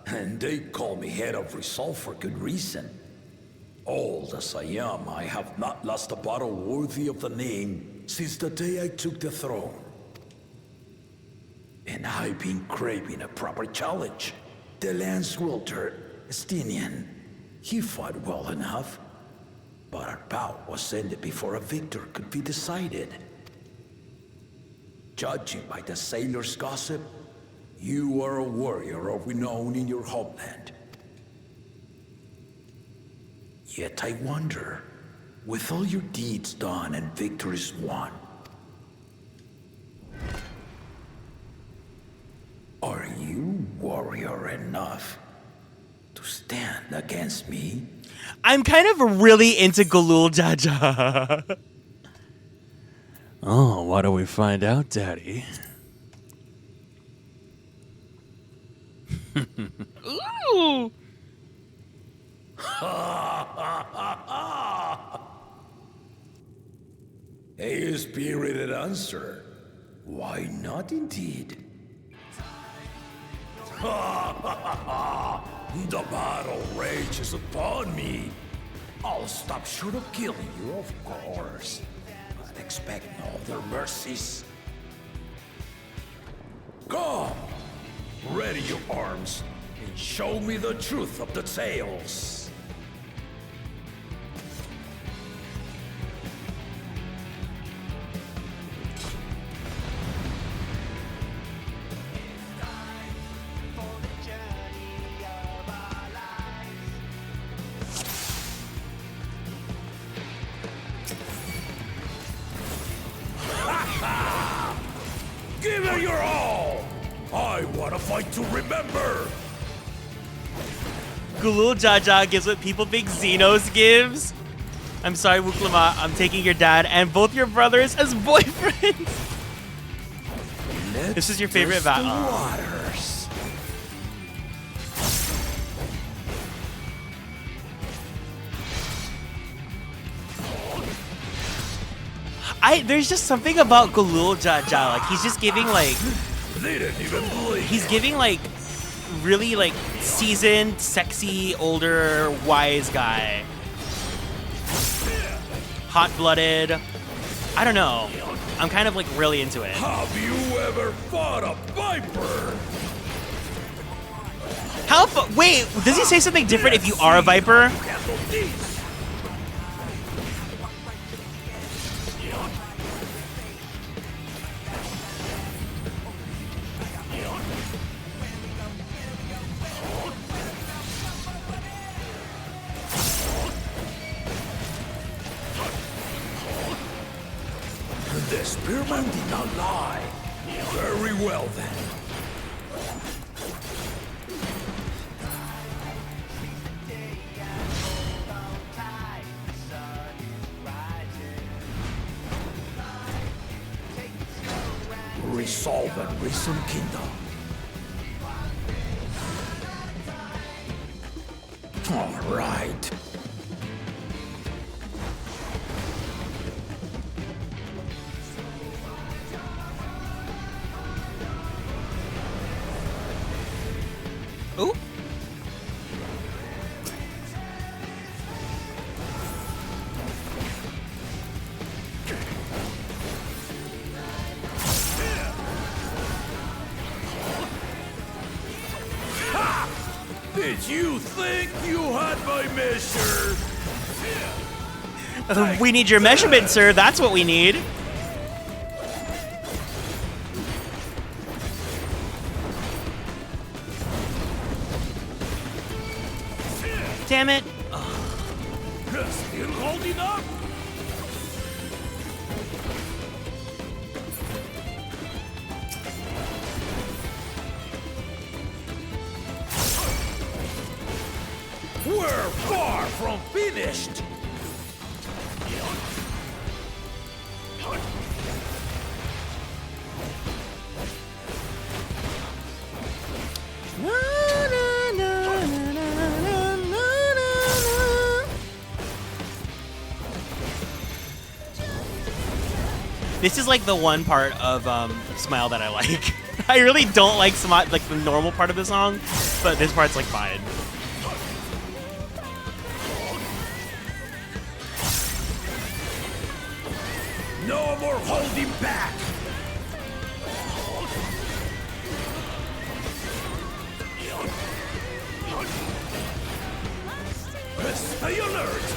And they call me head of resolve for good reason. Old as I am, I have not lost a battle worthy of the name since the day I took the throne. And I've been craving a proper challenge. The Lance Wielder, Estinian, he fought well enough. But our bout was ended before a victor could be decided. Judging by the sailors' gossip, you are a warrior of renown in your homeland. Yet I wonder, with all your deeds done and victories won, are you warrior enough to stand against me? I'm kind of really into Galul Jaja. Oh, why don't we find out, Daddy? Ooh! A spirited answer. Why not, indeed? The battle rages upon me. I'll stop short of killing you, of course. But expect no other mercies. Come! Ready your arms and show me the truth of the tales. Give it your all! I want to fight to remember! Galul Jaja gives what people think Xenos gives. I'm sorry, Wuklama. I'm taking your dad and both your brothers as boyfriends. This is your favorite battle. Waters. There's just something about Galul Jaja. Like, he's just giving, like... They didn't even blink. He's giving, like, really, like, seasoned, sexy, older, wise guy. Hot-blooded. I don't know. I'm kind of, like, really into it. Have you ever fought a viper? Wait, does he say something different if you are a viper? The spearman did not lie. Very well, then. Resolve and reason, kingdom. All right. Ooh. Did you think you had my measure? We need your measurement, sir. That's what we need. Damn it. Still holding up? We're far from finished. This is like the one part of Smile that I like. I really don't like like the normal part of the song, but this part's like fine. No more holding back. Stay alert.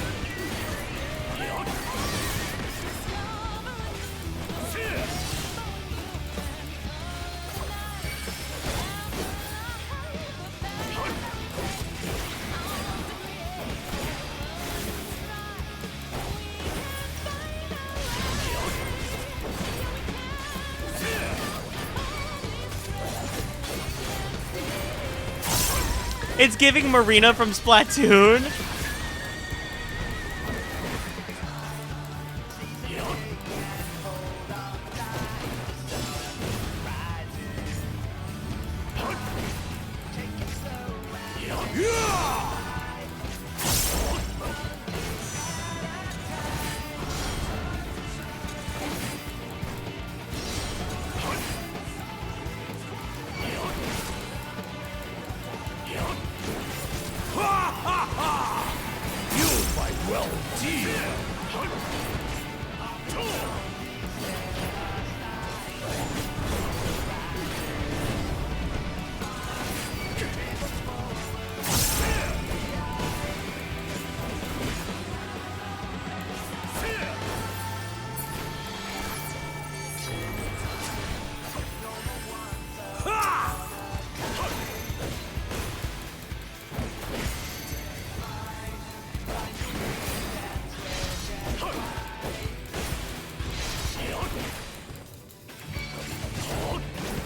It's giving Marina from Splatoon.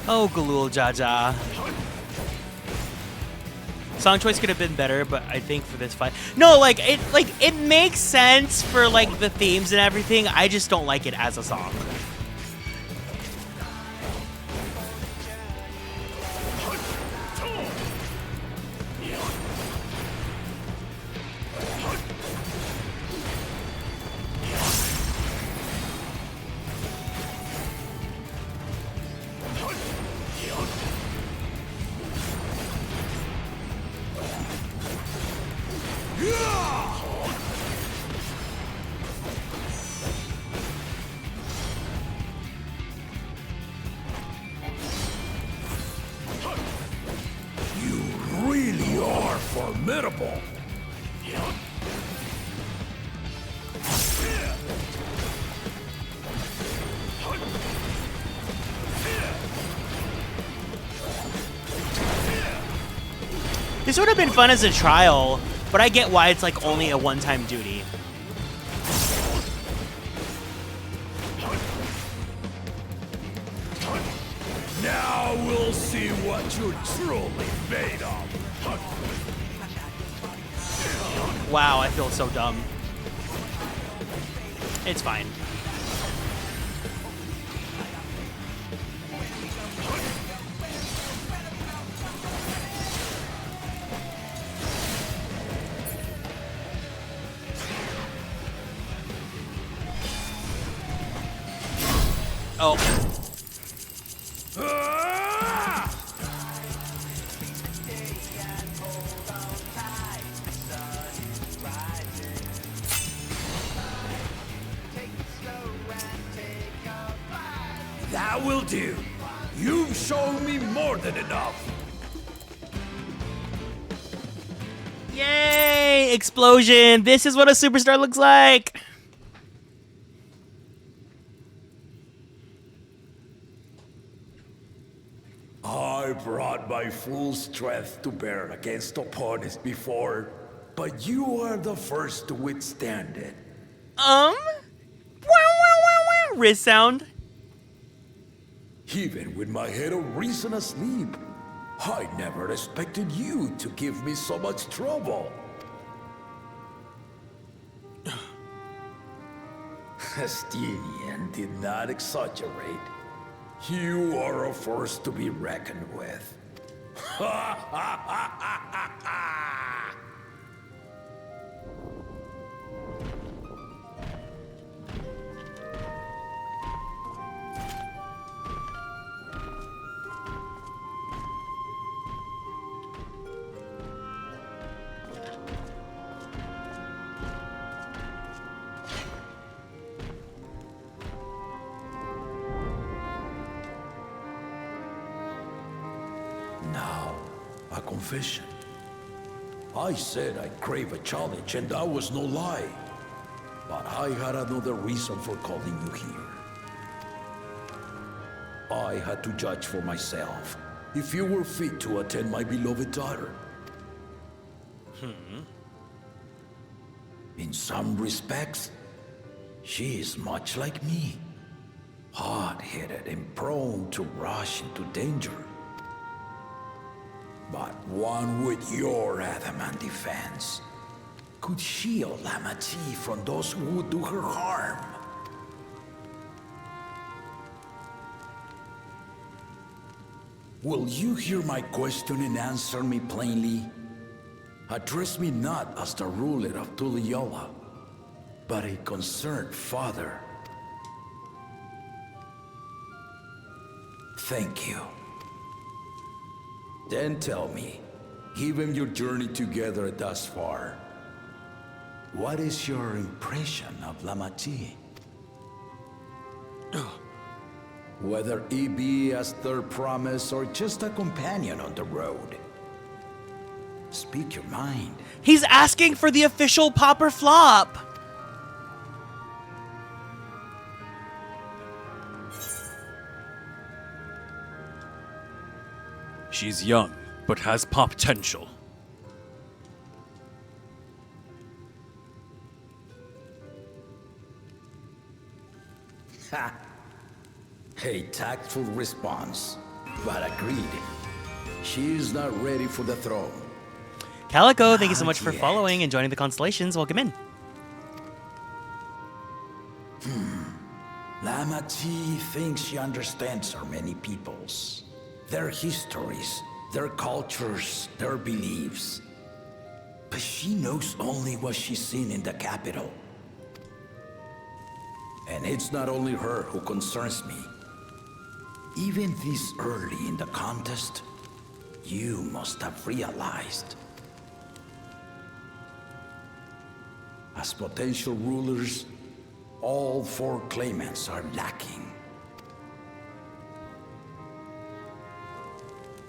Oh, Galul Jaja. Song choice could have been better, but I think for this fight, no, it makes sense for like the themes and everything. I just don't like it as a song. Formidable. This would have been fun as a trial, but I get why it's like only a one-time duty. Now we'll see what you're truly made of. Wow, I feel so dumb. It's fine. Oh. That will do. You've shown me more than enough. Yay! Explosion! This is what a superstar looks like! I brought my full strength to bear against opponents before, but you are the first to withstand it. Wow, wow, wow, wow. Wrist sound. Even with my head of reason asleep, I never expected you to give me so much trouble. Estinian did not exaggerate. You are a force to be reckoned with. Now, a confession. I said I crave a challenge, and that was no lie. But I had another reason for calling you here. I had to judge for myself if you were fit to attend my beloved daughter. In some respects, she is much like me. Hot-headed and prone to rush into danger. but one with your adamant defense could shield lamaty'i from those who would do her harm. Will you hear my question and answer me plainly? Address me not as the ruler of Tuliyollal, but a concerned father. Thank you. Then tell me, given your journey together thus far, what is your impression of lamaty'i? Whether it be as their promise or just a companion on the road. Speak your mind. He's asking for the official pop or flop. She's young, but has potential. Ha! A tactful response, but agreed. She is not ready for the throne. Calico, thank you so much for yet. following and joining the Constellations. Welcome in. lamaty'i thinks she understands her many peoples. Their histories, their cultures, their beliefs. But she knows only what she's seen in the capital. And it's not only her who concerns me. Even this early in the contest, you must have realized. As potential rulers, all four claimants are lacking.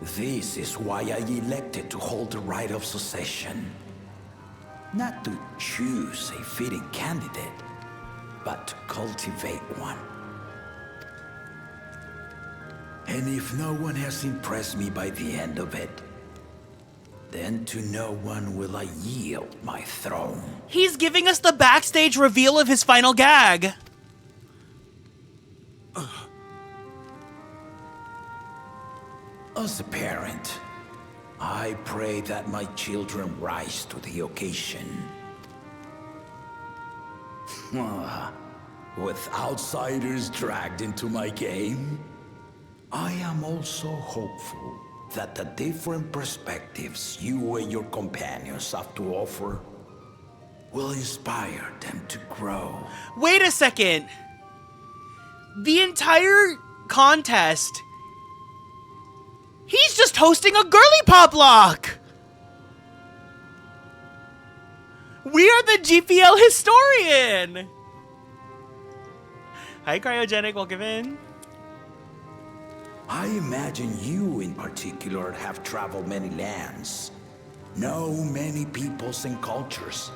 This is why I elected to hold the right of succession. Not to choose a fitting candidate, but to cultivate one. And if no one has impressed me by the end of it, then to no one will I yield my throne. He's giving us the backstage reveal of his final gag. As a parent, I pray that my children rise to the occasion. With outsiders dragged into my game, I am also hopeful that the different perspectives you and your companions have to offer will inspire them to grow. Wait a second. The entire contest, he's just hosting a girly pop lock. We are the GPL historian. Hi, Cryogenic. Welcome in. I imagine you in particular have traveled many lands, know many peoples and cultures,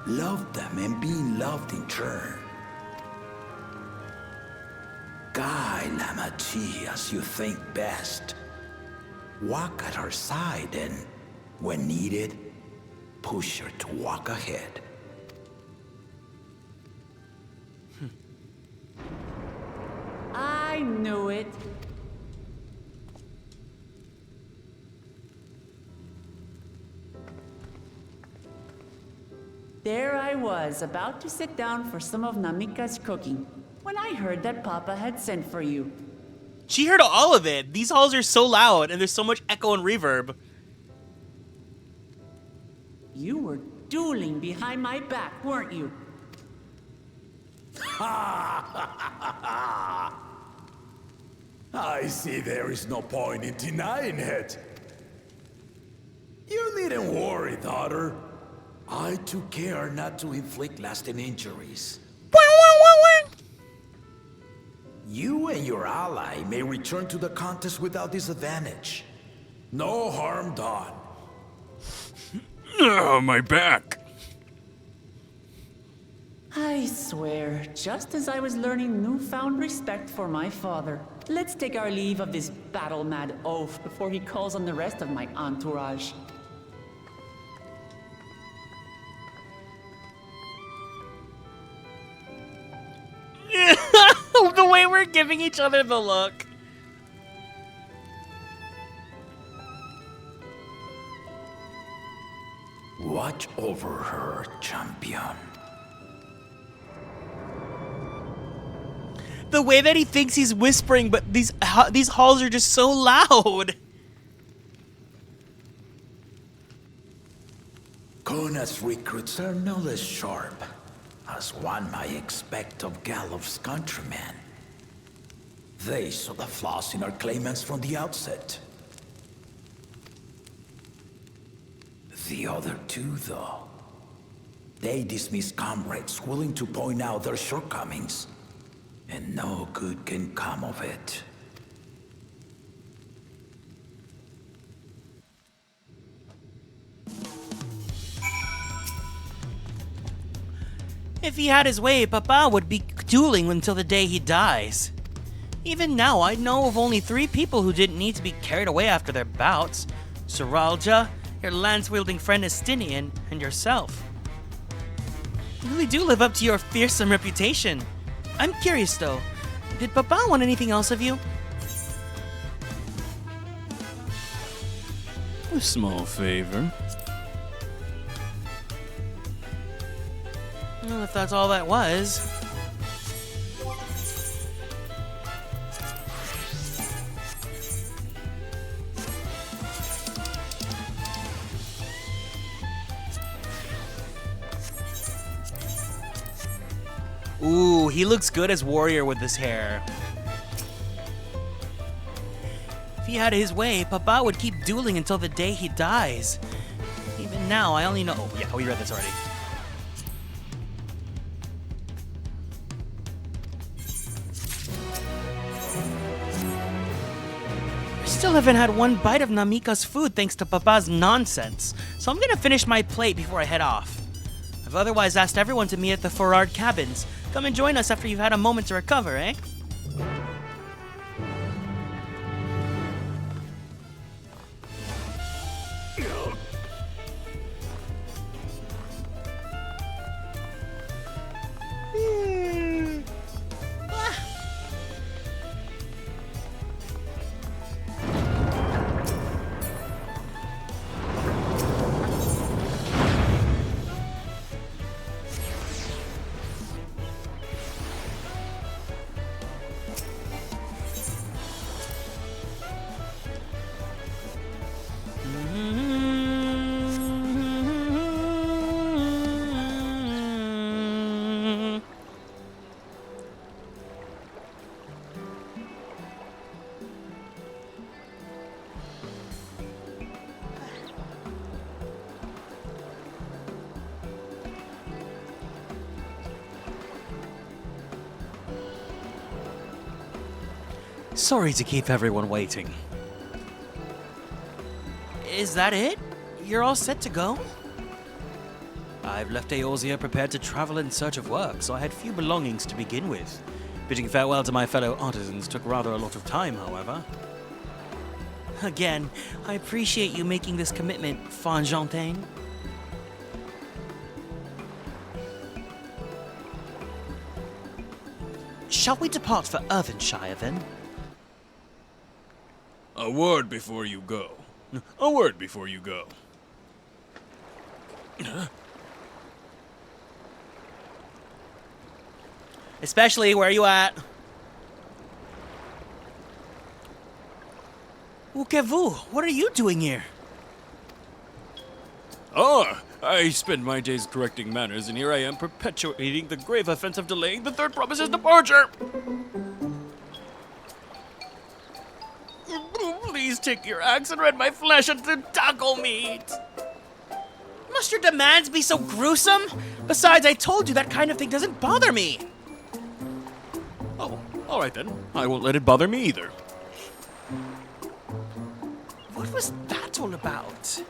loved them and been loved in turn. Guide lamaty'i as you think best. Walk at her side and, when needed, push her to walk ahead. I knew it. There I was, about to sit down for some of Namika's cooking, when I heard that Papa had sent for you. She heard all of it. These halls are so loud, and there's so much echo and reverb. You were dueling behind my back, weren't you? I see there is no point in denying it. You needn't worry, daughter. I took care not to inflict lasting injuries. You and your ally may return to the contest without disadvantage. No harm done. Oh, my back. I swear, just as I was learning newfound respect for my father. Let's take our leave of this battle-mad oaf before he calls on the rest of my entourage. The way we're giving each other the look. Watch over her, champion. The way that he thinks he's whispering, but these halls are just so loud. Kona's recruits are no less sharp, as one might expect of Galuf's countrymen. They saw the flaws in our claimants from the outset. The other two, though, they dismiss comrades willing to point out their shortcomings, and no good can come of it. If he had his way, Papa would be dueling until the day he dies. Even now, I know of only 3 people who didn't need to be carried away after their bouts. Seralja, your lance-wielding friend Estinian, and yourself. You really do live up to your fearsome reputation. I'm curious though, did Papa want anything else of you? A small favor. Well, if that's all that was. Ooh, he looks good as warrior with this hair. If he had his way, Papa would keep dueling until the day he dies. Even now, I only know... Oh, yeah, we read this already. I still haven't had one bite of Namika's food thanks to Papa's nonsense, so I'm gonna finish my plate before I head off. I've otherwise asked everyone to meet at the Forard cabins. Come and join us after you've had a moment to recover, eh? Sorry to keep everyone waiting. Is that it? You're all set to go? I've left Eorzea prepared to travel in search of work, so I had few belongings to begin with. Bidding farewell to my fellow artisans took rather a lot of time, however. Again, I appreciate you making this commitment, Fongentain. Shall we depart for Irvinshire, then? A word before you go. A word before you go. Especially where you at? Ukevu, what are you doing here? Ah, I spend my days correcting manners, and here I am perpetuating the grave offense of delaying the third promise's departure. Please take your axe and rend my flesh into taco meat. Must your demands be so gruesome? Besides, I told you that kind of thing doesn't bother me. Oh, all right then. I won't let it bother me either. What was that all about?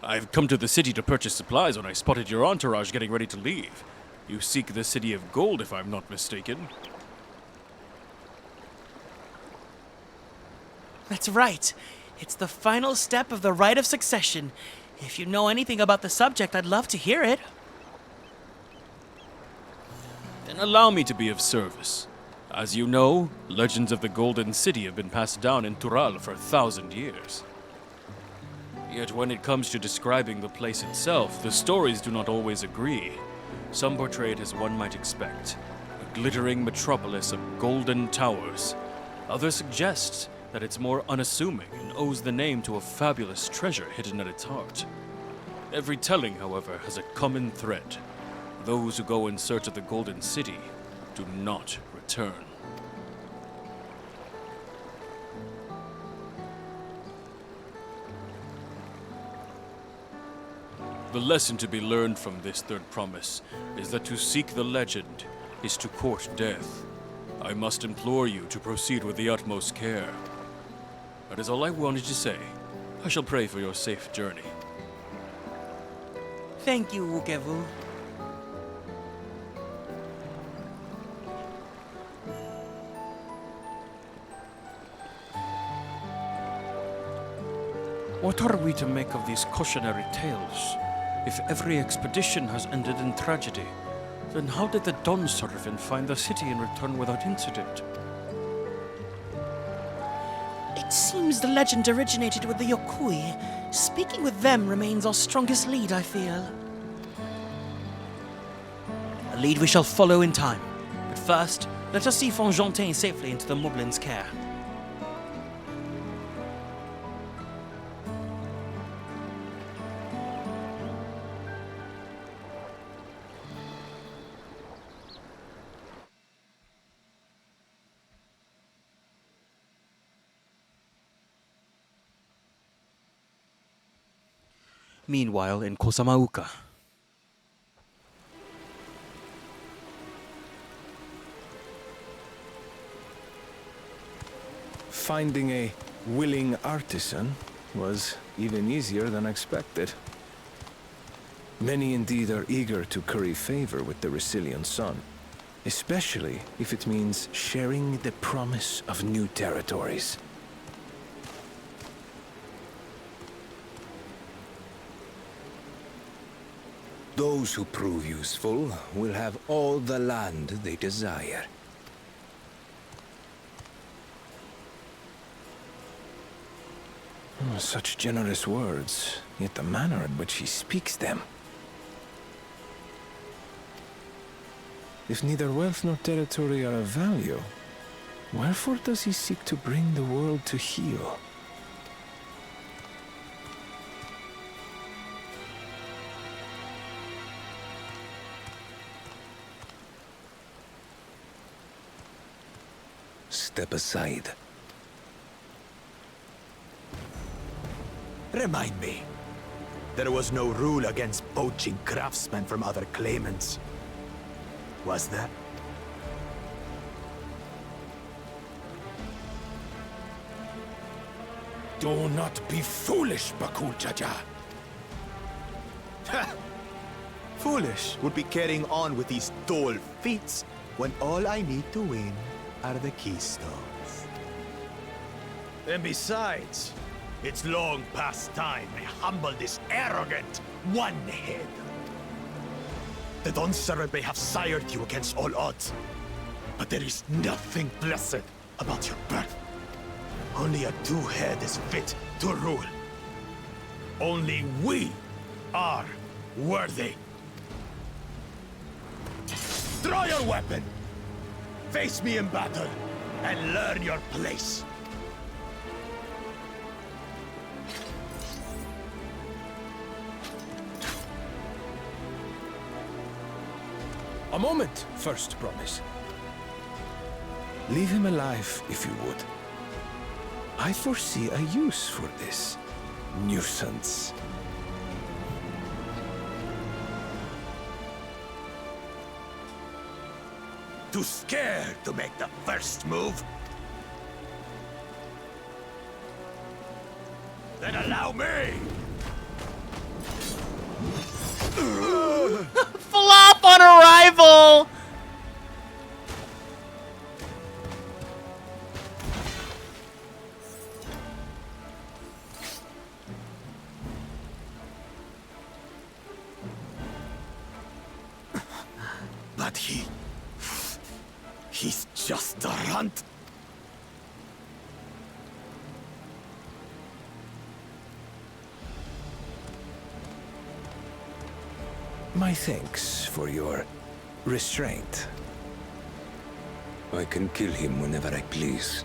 I've come to the city to purchase supplies when I spotted your entourage getting ready to leave. You seek the city of gold, if I'm not mistaken. That's right. It's the final step of the rite of succession. If you know anything about the subject, I'd love to hear it. Then allow me to be of service. As you know, legends of the Golden City have been passed down in Tural for 1,000 years. Yet when it comes to describing the place itself, the stories do not always agree. Some portray it as one might expect, a glittering metropolis of golden towers. Others suggest that it's more unassuming and owes the name to a fabulous treasure hidden at its heart. Every telling, however, has a common thread. Those who go in search of the Golden City do not return. The lesson to be learned from this third promise is that to seek the legend is to court death. I must implore you to proceed with the utmost care. That is all I wanted to say. I shall pray for your safe journey. Thank you, Ukevu. What are we to make of these cautionary tales? If every expedition has ended in tragedy, then how did the Dawntrail find the city and return without incident? It seems the legend originated with the Yokui. Speaking with them remains our strongest lead, I feel. A lead we shall follow in time. But first, let us see Fongentin safely into the Moblin's care. Meanwhile, in Kosamauka. Finding a willing artisan was even easier than expected. Many indeed are eager to curry favor with the resilient sun, especially if it means sharing the promise of new territories. Those who prove useful will have all the land they desire. Such generous words, yet the manner in which he speaks them. If neither wealth nor territory are of value, wherefore does he seek to bring the world to heel? Step aside. Remind me. There was no rule against poaching craftsmen from other claimants. Was there? Do not be foolish, Bakujaja. Foolish would be carrying on with these dull feats when all I need to win are the keystones. And besides, it's long past time I humble this arrogant one-head. The Dawntrail may have sired you against all odds, but there is nothing blessed about your birth. Only a two-head is fit to rule. Only we are worthy. Draw your weapon! Face me in battle, and learn your place. A moment, first promise. Leave him alive, if you would. I foresee a use for this nuisance. Too scared to make the first move? Then allow me! Flop on arrival! But he's just a runt. My thanks for your restraint. I can kill him whenever I please.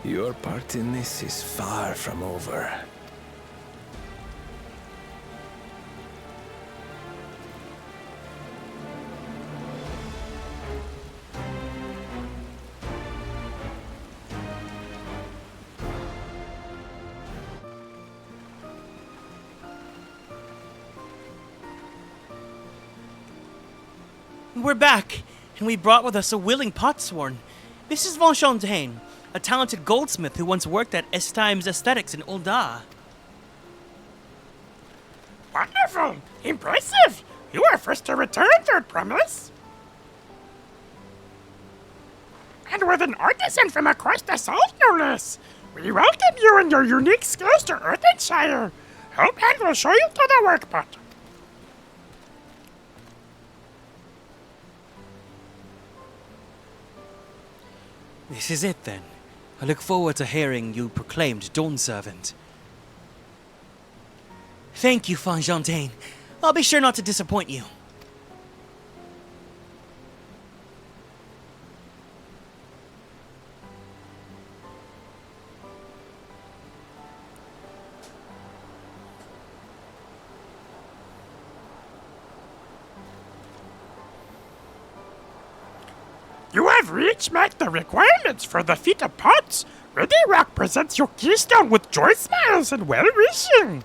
Your part in this is far from over. We're back, and we brought with us a willing potsworn. This is Von Fontaine, a talented goldsmith who once worked at Estime's Aesthetics in Ulda. Wonderful! Impressive! You are first to return, Third Promise! And with an artisan from across the salt, no less! We welcome you and your unique skills to Earthenshire! Helphand will show you to the workpot. This is it, then. I look forward to hearing you proclaimed Dawn Servant. Thank you, Von Fontaine. I'll be sure not to disappoint you. You have met the requirements for the feat of pots. Ready Rock presents your keystone with joy smiles and well-wishing.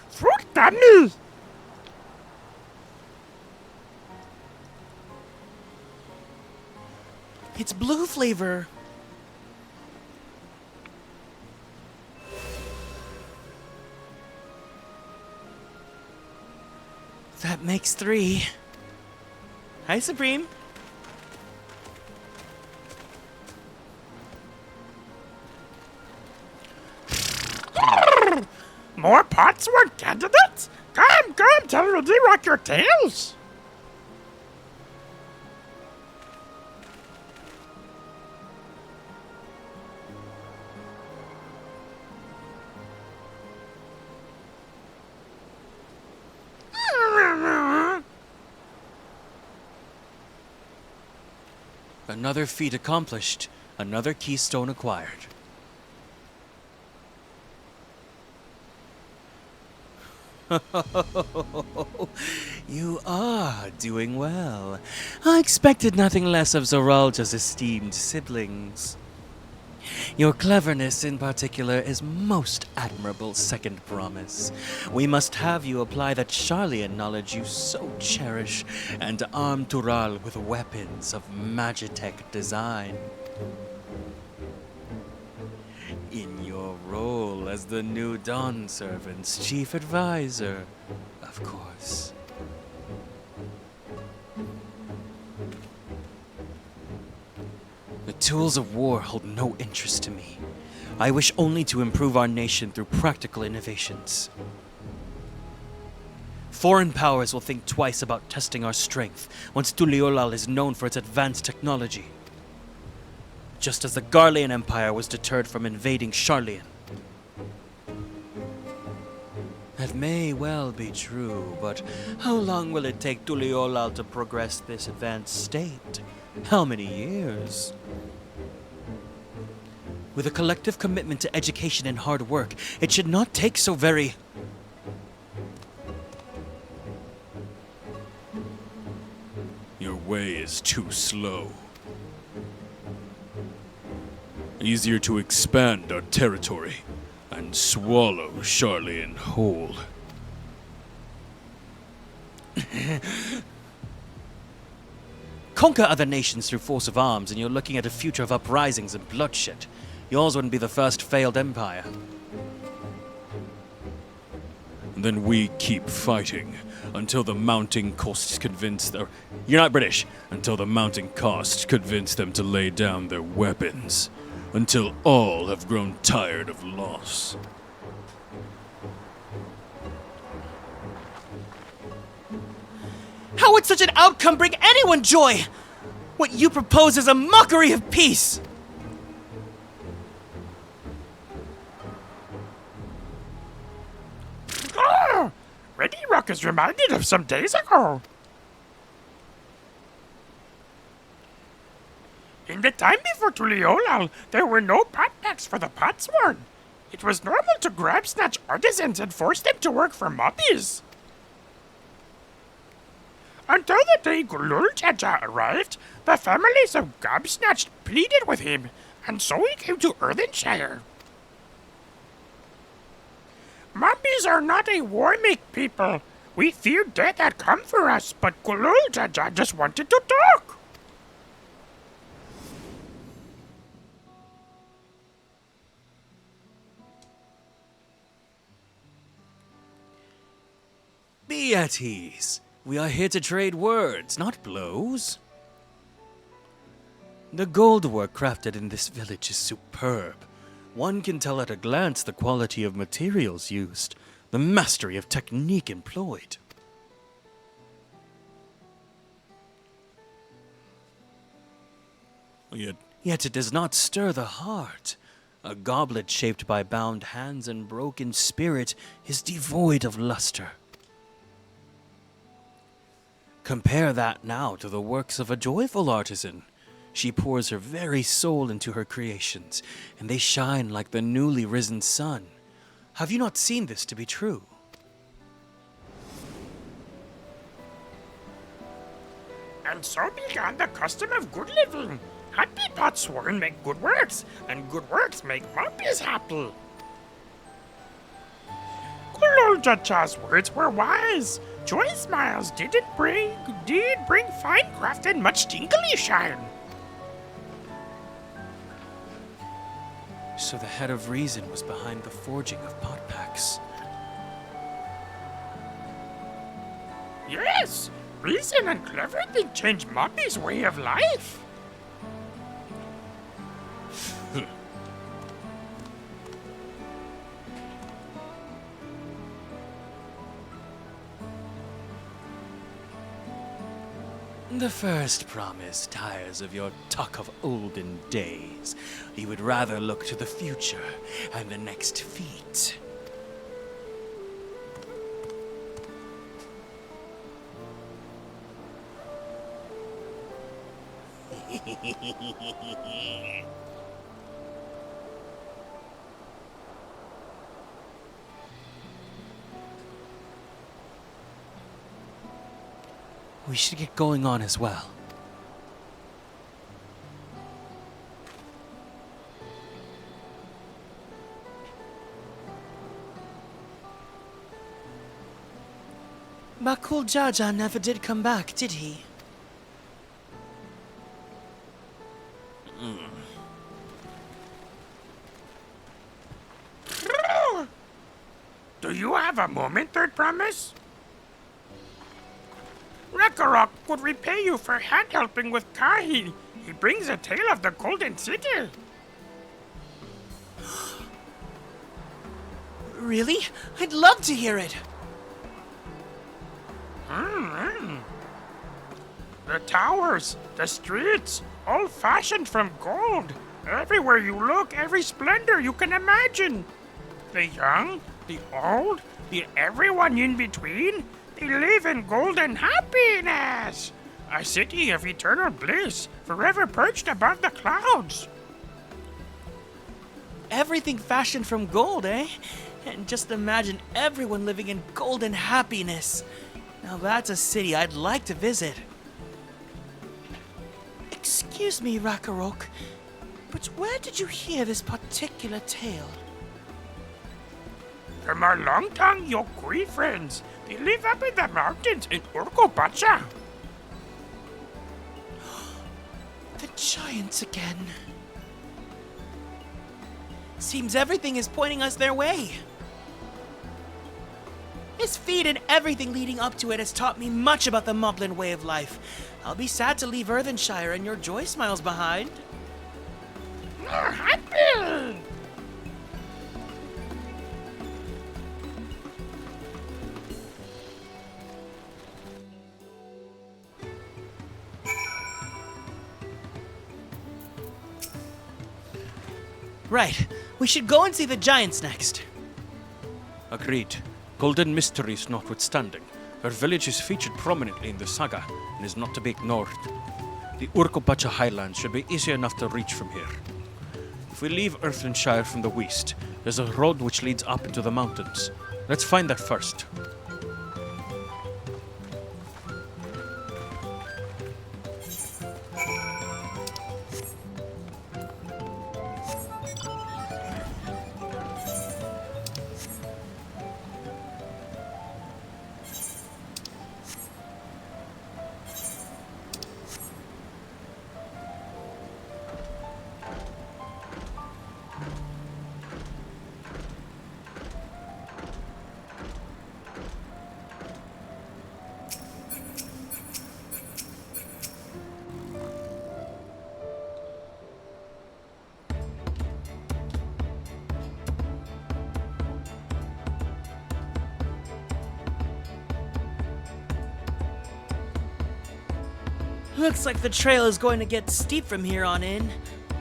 Fruit dummy! It's blue flavor. That makes 3. Hi, Supreme. More potsworn candidates? Come, tell Ready Rock your tales. Another feat accomplished, another keystone acquired. You are doing well. I expected nothing less of Zoralja's esteemed siblings. Your cleverness in particular is most admirable, Second Promise. We must have you apply that Sharlayan knowledge you so cherish and arm Tural with weapons of Magitech design. In your role as the new Dawn Servant's chief advisor, of course. The tools of war hold no interest to me. I wish only to improve our nation through practical innovations. Foreign powers will think twice about testing our strength once Tuliyollal is known for its advanced technology. Just as the Garlean Empire was deterred from invading Sharlayan. That may well be true, but how long will it take Tuliyollal to progress this advanced state? How many years? With a collective commitment to education and hard work, it should not take so very... Your way is too slow. Easier to expand our territory and swallow Sharlayan whole. Conquer other nations through force of arms, and you're looking at a future of uprisings and bloodshed. Yours wouldn't be the first failed empire. Then we keep fighting until the mounting costs convince their... You're not British. Until the mounting costs convince them to lay down their weapons. Until all have grown tired of loss. How would such an outcome bring anyone joy? What you propose is a mockery of peace. Oh, Ready Rock is reminded of some days ago. In the time before Tuliyollal, there were no pot packs for the potsworn. It was normal to grab snatch artisans and force them to work for mobbies. Until the day Gulul Jaja arrived, the families of Gobsnatched pleaded with him, and so he came to Earthenshire. Mobbies are not a war-make people. We feared death had come for us, but Gulul Jaja just wanted to talk. Be at ease. We are here to trade words, not blows. The gold work crafted in this village is superb. One can tell at a glance the quality of materials used, the mastery of technique employed. Yet it does not stir the heart. A goblet shaped by bound hands and broken spirit is devoid of luster. Compare that now to the works of a joyful artisan. She pours her very soul into her creations, and they shine like the newly risen sun. Have you not seen this to be true? And so began the custom of good living. Happy potsworn make good works, and good works make mobbies happy. Gulul Jaja's words were wise. Joy smiles did bring fine craft and much tinkly shine. So the head of reason was behind the forging of pot packs. Yes, reason and clever thing change mobbies' way of life. The first promise tires of your talk of olden days. You would rather look to the future and the next feat. We should get going on as well. Makul Jaja never did come back, did he? Do you have a moment, Third Promise? Rakarok would repay you for hand-helping with Kahi. He brings a tale of the Golden City. Really? I'd love to hear it. The towers, the streets, all fashioned from gold. Everywhere you look, every splendor you can imagine. The young, the old, the everyone in between, they live in golden happiness. A city of eternal bliss, forever perched above the clouds. Everything fashioned from gold, eh? And just imagine everyone living in golden happiness. Now that's a city I'd like to visit. Excuse me, Rakarok, but where did you hear this particular tale? From our long-tongue Yokui friends. They live up in the mountains in Urkopacha. The giants again. Seems everything is pointing us their way. This feat and everything leading up to it has taught me much about the Moblin way of life. I'll be sad to leave Earthenshire and your joy smiles behind. Happy! Right, we should go and see the giants next. Agreed. Golden mysteries notwithstanding, her village is featured prominently in the saga and is not to be ignored. The Urkopacha highlands should be easy enough to reach from here. If we leave Earthlandshire from the west, there's a road which leads up into the mountains. Let's find that first. Looks like the trail is going to get steep from here on in.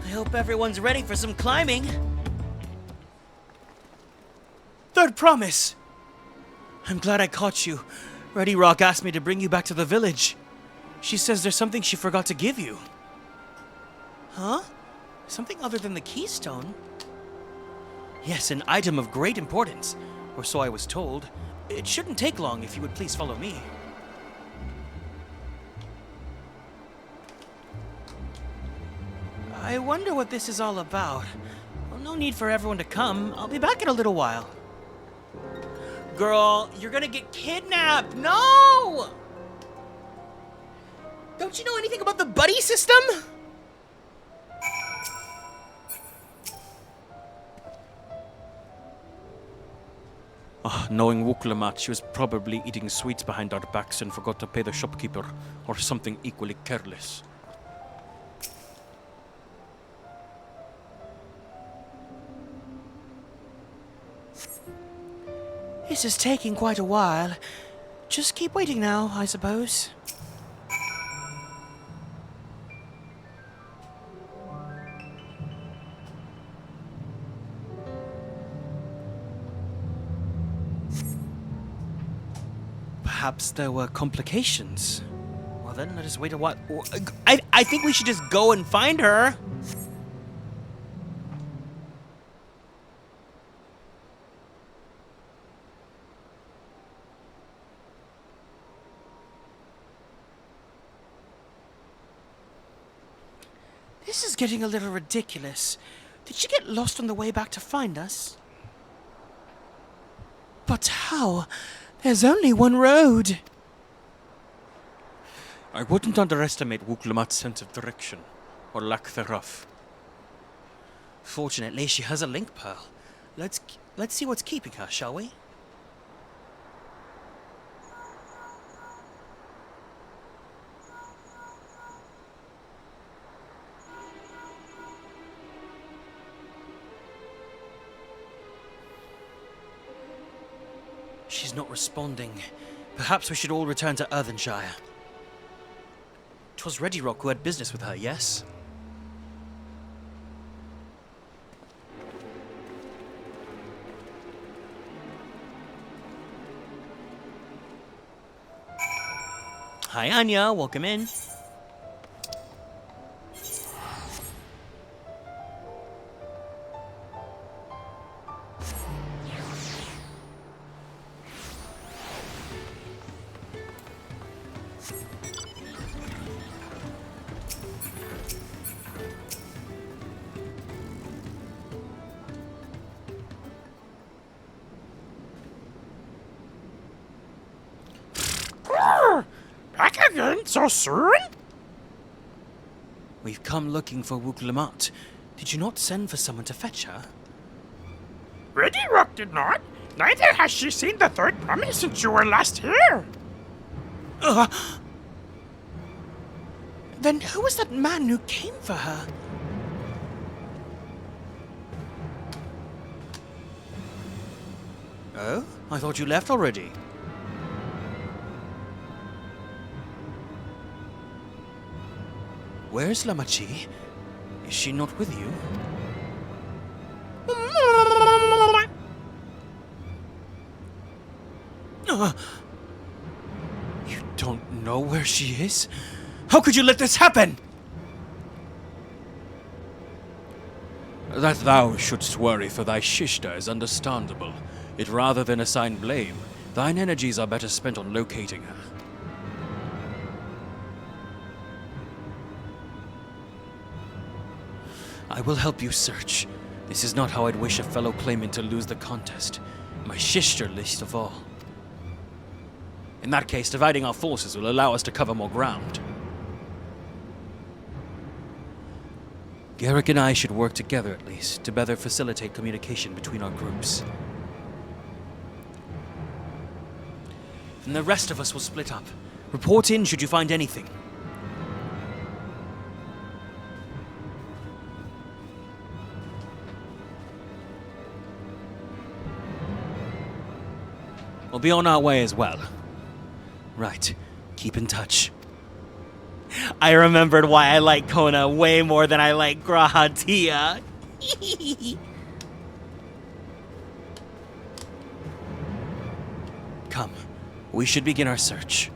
I hope everyone's ready for some climbing. Third promise! I'm glad I caught you. Ready Rock asked me to bring you back to the village. She says there's something she forgot to give you. Huh? Something other than the keystone? Yes, an item of great importance, or so I was told. It shouldn't take long if you would please follow me. I wonder what this is all about. Well, no need for everyone to come. I'll be back in a little while. Girl, you're gonna get kidnapped! No! Don't you know anything about the buddy system? Knowing Wuklamat, she was probably eating sweets behind our backs and forgot to pay the shopkeeper, or something equally careless. This is taking quite a while. Just keep waiting now, I suppose. Perhaps there were complications. Well then, let us wait a while. I think we should just go and find her. This is getting a little ridiculous. Did she get lost on the way back to find us? But how? There's only one road. I wouldn't underestimate Wuklamat's sense of direction, or lack thereof. Fortunately, she has a link pearl. Let's see what's keeping her, shall we? She's not responding. Perhaps we should all return to Earthenshire. 'Twas Ready Rock who had business with her, yes? Hi, Anya. Welcome in. Back again so soon? We've come looking for Wuklamat. Did you not send for someone to fetch her? Ready Rock did not. Neither has she seen the third promise since you were last here. Then who was that man who came for her? Oh? I thought you left already. Where's lamaty'i? Is she not with you? You don't know where she is? How could you let this happen? That thou shouldst worry for thy sister is understandable. Yet rather than assign blame, thine energies are better spent on locating her. I will help you search. This is not how I'd wish a fellow claimant to lose the contest. My sister least of all. In that case, dividing our forces will allow us to cover more ground. Garrick and I should work together at least, to better facilitate communication between our groups. And the rest of us will split up. Report in should you find anything. We'll be on our way as well. Right. Keep in touch. I remembered why I like Kona way more than I like Grahatia. Come. We should begin our search.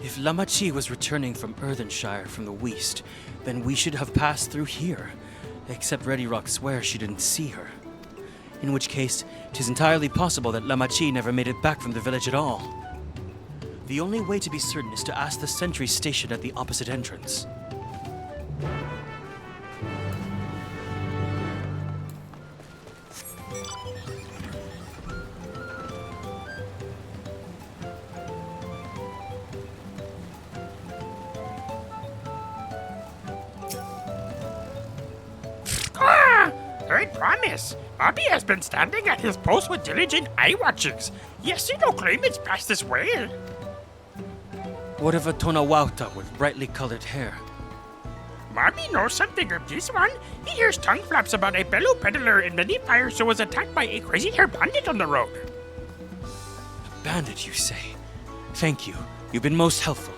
If lamaty'i was returning from Earthenshire from the west, then we should have passed through here. Except Ready Rock swears she didn't see her. In which case, 'tis entirely possible that lamaty'i never made it back from the village at all. The only way to be certain is to ask the sentry stationed at the opposite entrance. I promise. Bobby has been standing at his post with diligent eye watchings. Yes, he no claim it's past this way. What of a Tonawauta with brightly colored hair? Mommy knows something of this one. He hears tongue flaps about a fellow peddler in many fires who was attacked by a crazy-haired bandit on the road. A bandit, you say? Thank you. You've been most helpful.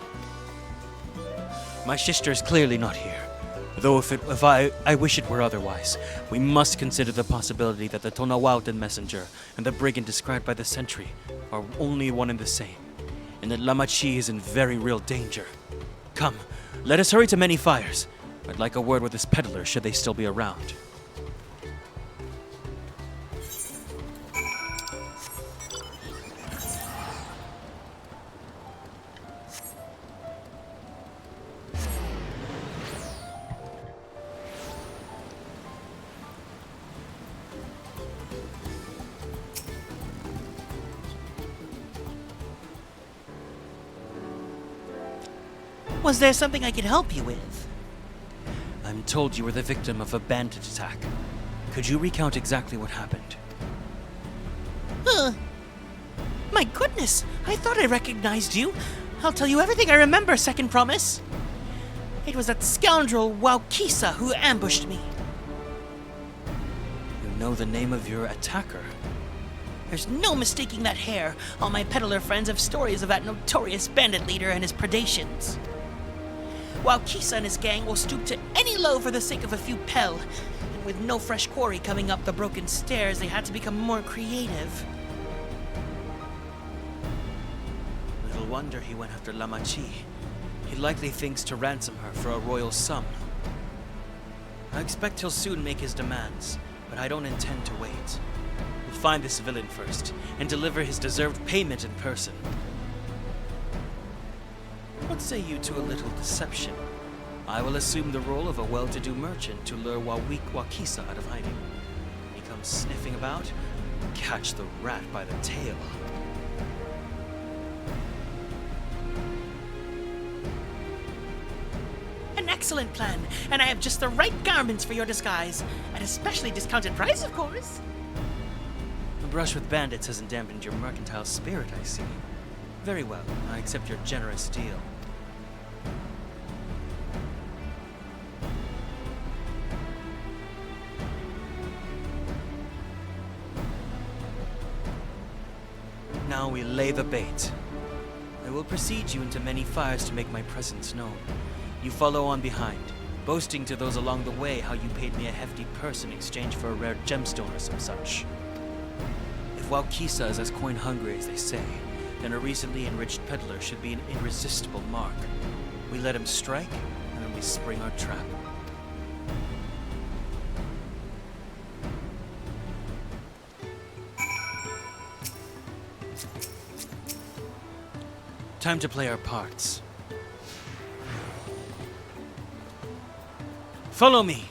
My sister is clearly not here. Though if I wish it were otherwise, we must consider the possibility that the Tonawautan messenger and the brigand described by the sentry are only one and the same, and that lamaty'i is in very real danger. Come, let us hurry to Many Fires. I'd like a word with this peddler should they still be around. Was there something I could help you with? I'm told you were the victim of a bandit attack. Could you recount exactly what happened? My goodness, I thought I recognized you. I'll tell you everything I remember, second promise. It was that scoundrel Waukisa who ambushed me. You know the name of your attacker? There's no mistaking that hair. All my peddler friends have stories of that notorious bandit leader and his predations. Waukisa and his gang will stoop to any low for the sake of a few pel, and with no fresh quarry coming up the broken stairs, they had to become more creative. Little wonder he went after lamaty'i. He likely thinks to ransom her for a royal sum. I expect he'll soon make his demands, but I don't intend to wait. We'll find this villain first, and deliver his deserved payment in person. What say you to a little deception? I will assume the role of a well-to-do merchant to lure Waukisa out of hiding. When he comes sniffing about, catch the rat by the tail. An excellent plan, and I have just the right garments for your disguise. At a specially discounted price, of course. A brush with bandits hasn't dampened your mercantile spirit, I see. Very well, I accept your generous deal. Now we lay the bait. I will precede you into many fires to make my presence known. You follow on behind, boasting to those along the way how you paid me a hefty purse in exchange for a rare gemstone or some such. If Waukeesa is as coin-hungry as they say, then a recently enriched peddler should be an irresistible mark. We let him strike, and then we spring our trap. Time to play our parts. Follow me!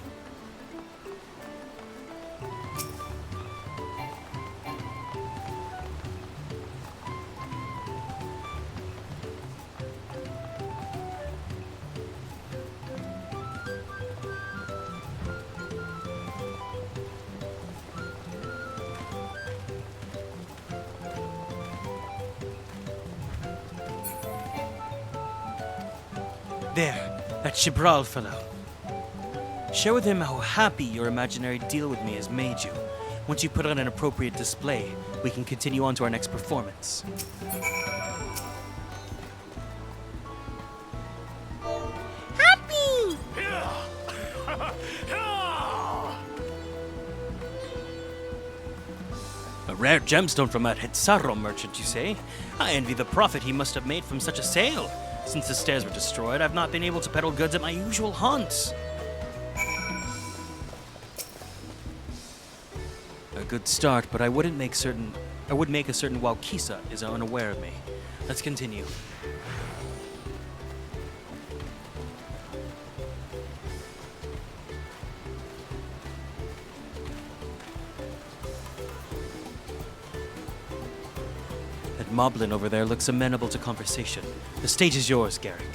There, that Chibral fellow. Share with him how happy your imaginary deal with me has made you. Once you put on an appropriate display, we can continue on to our next performance. Happy! A rare gemstone from a Hitsaro merchant, you say? I envy the profit he must have made from such a sale. Since the stairs were destroyed, I've not been able to peddle goods at my usual haunts. A good start, but I would make a certain Waukeesa is unaware of me. Let's continue. That moblin over there looks amenable to conversation. The stage is yours, Garrick.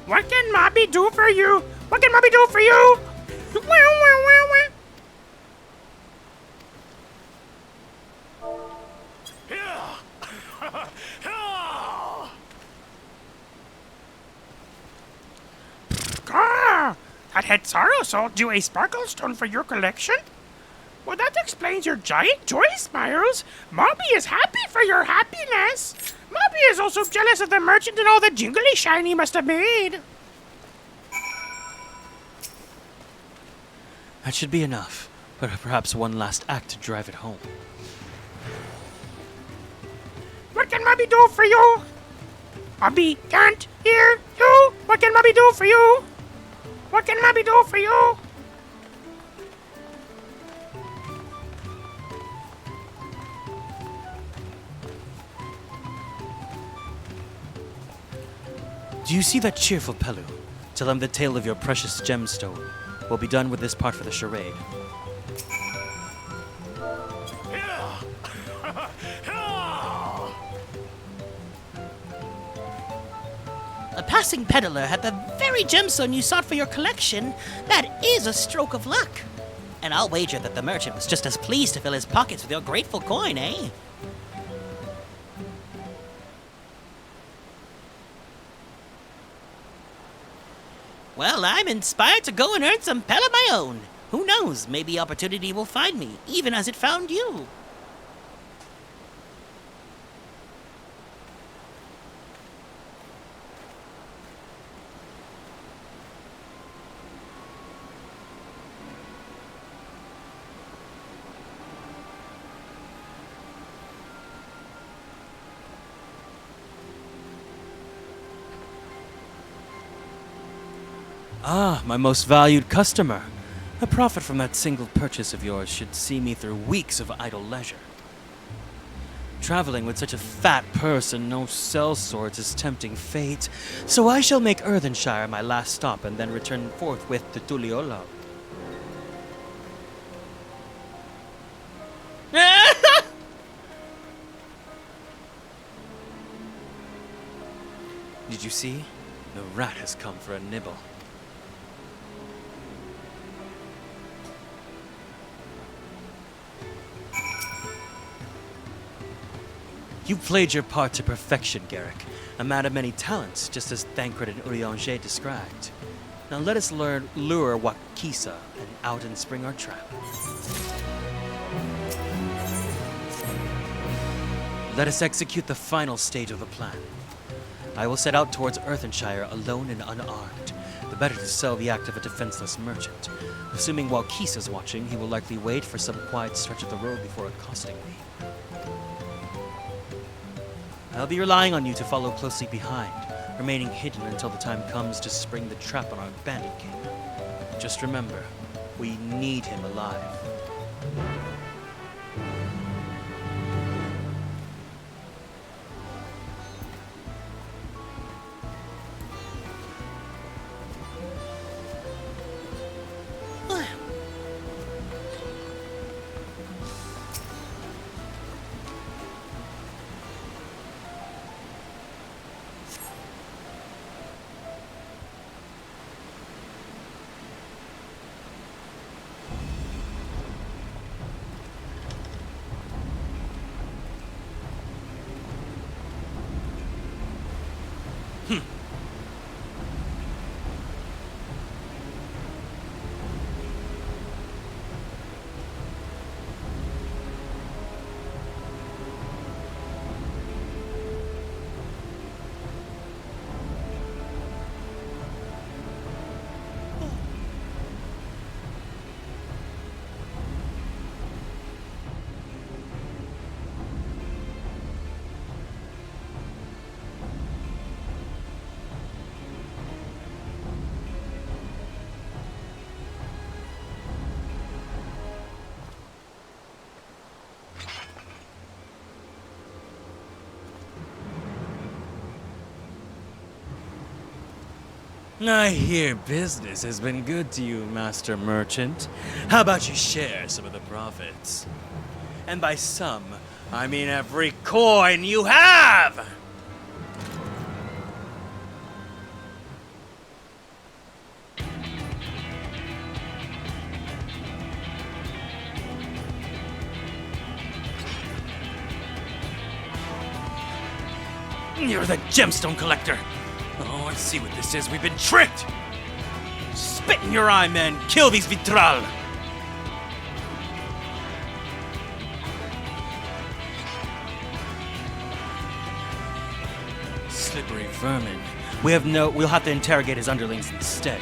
What can Mobby do for you? What can Mobby do for you? Wow, wow, wow, wow. That Hitsaro sold you a sparkle stone for your collection? Well, that explains your giant joy smiles. Mobby is happy for your happiness. Mobby is also jealous of the merchant and all the jingly shine he must have made. That should be enough, but perhaps one last act to drive it home. What can Mobby do for you? Mobby can't hear you. What can Mobby do for you? What can Mobby do for you? Do you see that cheerful Pelu? Tell him the tale of your precious gemstone. We'll be done with this part for the charade. A passing peddler had the very gemstone you sought for your collection. That is a stroke of luck. And I'll wager that the merchant was just as pleased to fill his pockets with your grateful coin, eh? Well, I'm inspired to go and earn some pel of my own. Who knows, maybe opportunity will find me, even as it found you. Ah, my most valued customer. A profit from that single purchase of yours should see me through weeks of idle leisure. Traveling with such a fat purse and no sell swords is tempting fate, so I shall make Earthenshire my last stop and then return forthwith to Tuliyollal. Did you see? The rat has come for a nibble. You played your part to perfection, Garrick. A man of many talents, just as Thancred and Urianger described. Now let us lure Wakisa and out and spring our trap. Let us execute the final stage of the plan. I will set out towards Earthenshire alone and unarmed, the better to sell the act of a defenseless merchant. Assuming while Kisa's watching, he will likely wait for some quiet stretch of the road before accosting me. I'll be relying on you to follow closely behind, remaining hidden until the time comes to spring the trap on our bandit king. Just remember, we need him alive. I hear business has been good to you, Master Merchant. How about you share some of the profits? And by some, I mean every coin you have! You're the gemstone collector! Oh, I see what this is. We've been tricked! Spit in your eye, man! Kill these vitral! Slippery vermin. We'll have to interrogate his underlings instead.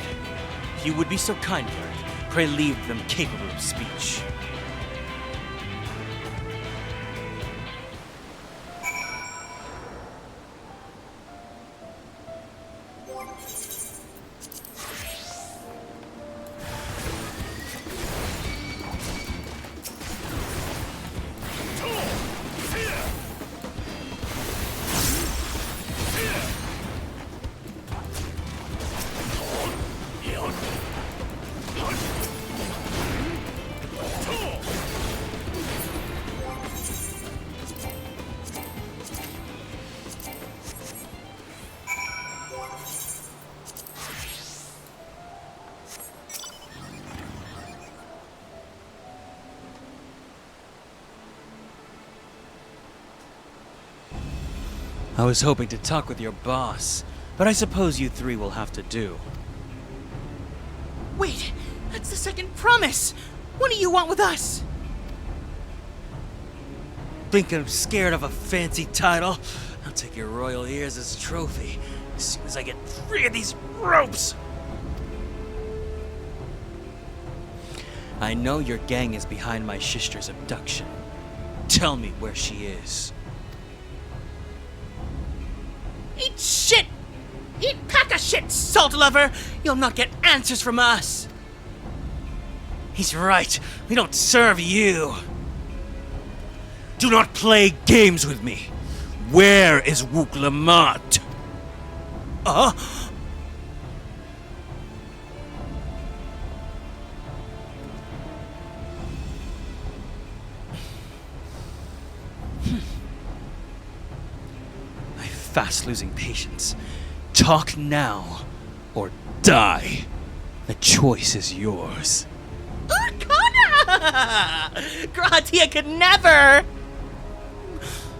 If you would be so kind, Kieran, pray leave them capable of speech. I was hoping to talk with your boss, but I suppose you three will have to do. Wait, that's the second promise! What do you want with us? Think I'm scared of a fancy title? I'll take your royal ears as trophy as soon as I get free of these ropes! I know your gang is behind my sister's abduction. Tell me where she is. Eat shit! Eat pack of shit, salt lover! You'll not get answers from us! He's right. We don't serve you. Do not play games with me. Where is Wook Lamont? I'm fast losing patience. Talk now, or die. The choice is yours. Gratia could never!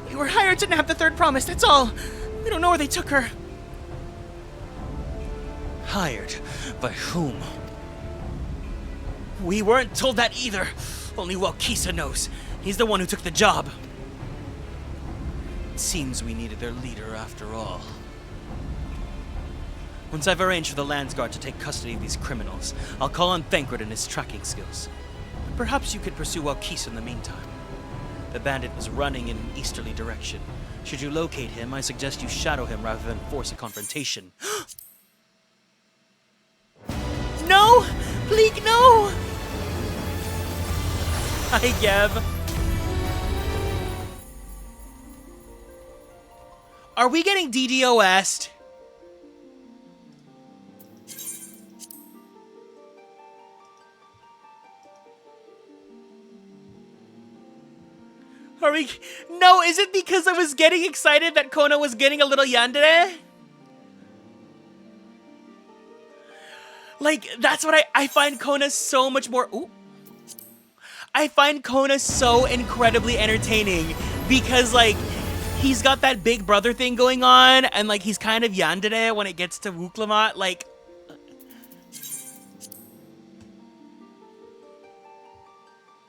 We were hired to nab the third promise, that's all. We don't know where they took her. Hired? By whom? We weren't told that either. Only Walkisa knows. He's the one who took the job. It seems we needed their leader after all. Once I've arranged for the Landsguard to take custody of these criminals, I'll call on Thancred and his tracking skills. Perhaps you could pursue Walkisa in the meantime. The bandit was running in an easterly direction. Should you locate him, I suggest you shadow him rather than force a confrontation. No! Please, no! Hi, Geb. Are we getting DDoS'd? Are we? No, is it because I was getting excited that Kona was getting a little yandere? Like, that's what I find Kona so much more... Ooh. I find Kona so incredibly entertaining because, like, he's got that big brother thing going on and, like, he's kind of yandere when it gets to Wuklamat. Like...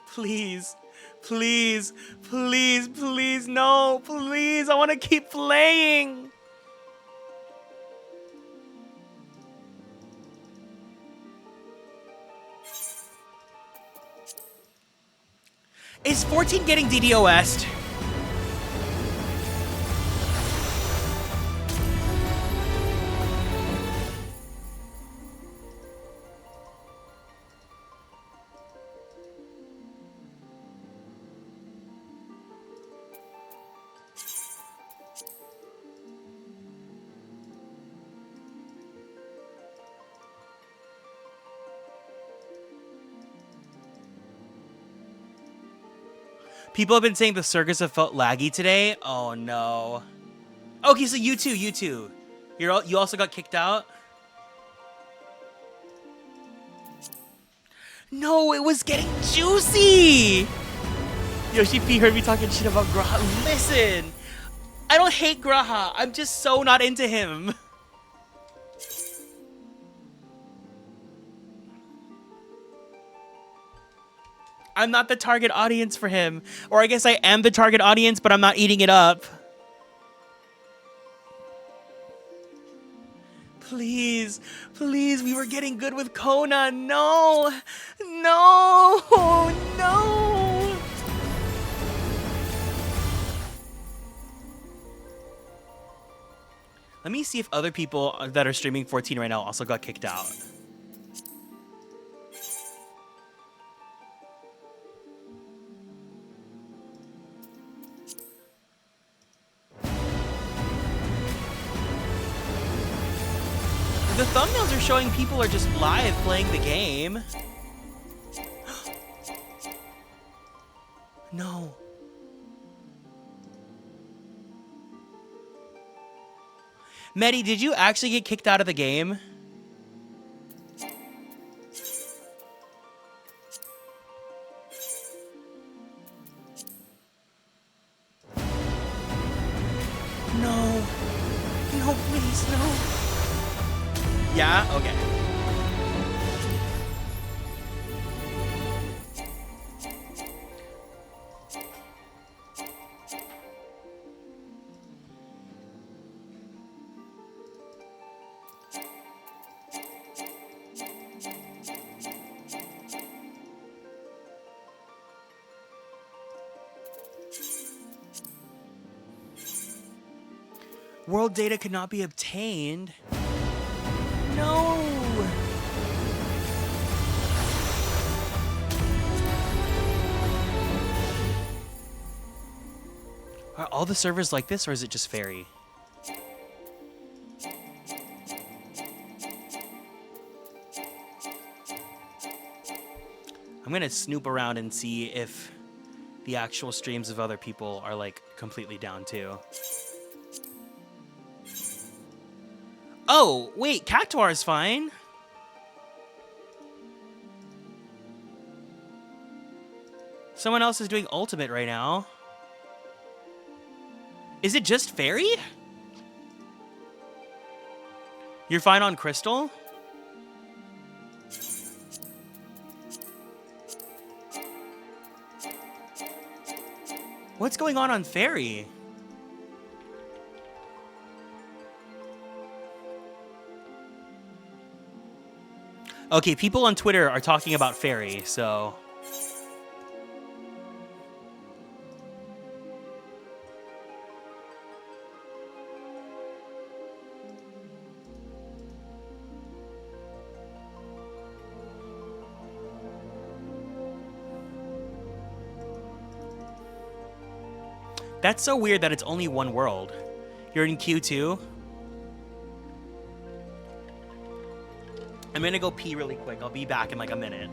Please. Please, please, please, no, please, I want to keep playing. Is 14 getting DDoS'd? People have been saying the circus have felt laggy today. Oh no. Okay, so you too. You also got kicked out? No, it was getting juicy! Yoshi P heard me talking shit about Graha. Listen! I don't hate Graha. I'm just so not into him. I'm not the target audience for him. Or I guess I am the target audience, but I'm not eating it up. Please, please, we were getting good with Kona. No, no, no. Let me see if other people that are streaming 14 right now also got kicked out. The thumbnails are showing people are just live playing the game. No. Medi, did you actually get kicked out of the game? No. No, please, no. Yeah? Okay. World data could not be obtained. No! Are all the servers like this, or is it just Fairy? I'm gonna snoop around and see if the actual streams of other people are, like, completely down, too. Oh, wait, Cactuar is fine. Someone else is doing ultimate right now. Is it just Fairy? You're fine on Crystal? What's going on Fairy? Okay, people on Twitter are talking about Fairy, so... That's so weird that it's only one world. You're in Q2? I'm gonna go pee really quick. I'll be back in like a minute.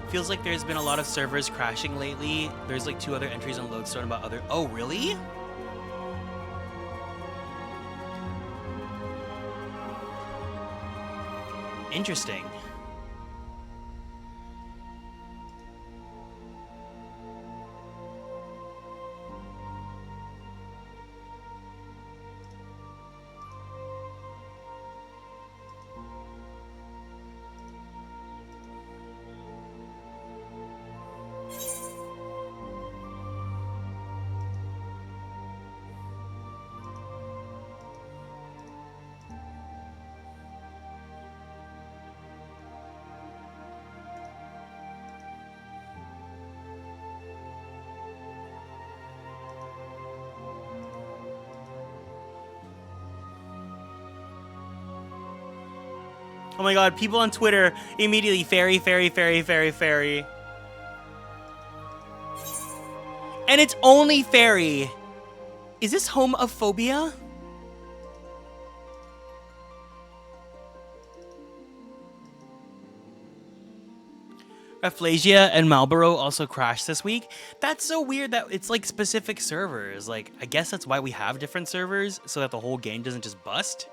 Feels like there's been a lot of servers crashing lately. There's like 2 other entries on Lodestone about other... Oh, really? Interesting. Oh my god, people on Twitter immediately fairy, fairy, fairy, fairy, fairy. And it's only fairy. Is this homophobia? Rafflesia and Marlboro also crashed this week. That's so weird that it's like specific servers. Like, I guess that's why we have different servers, so that the whole game doesn't just bust.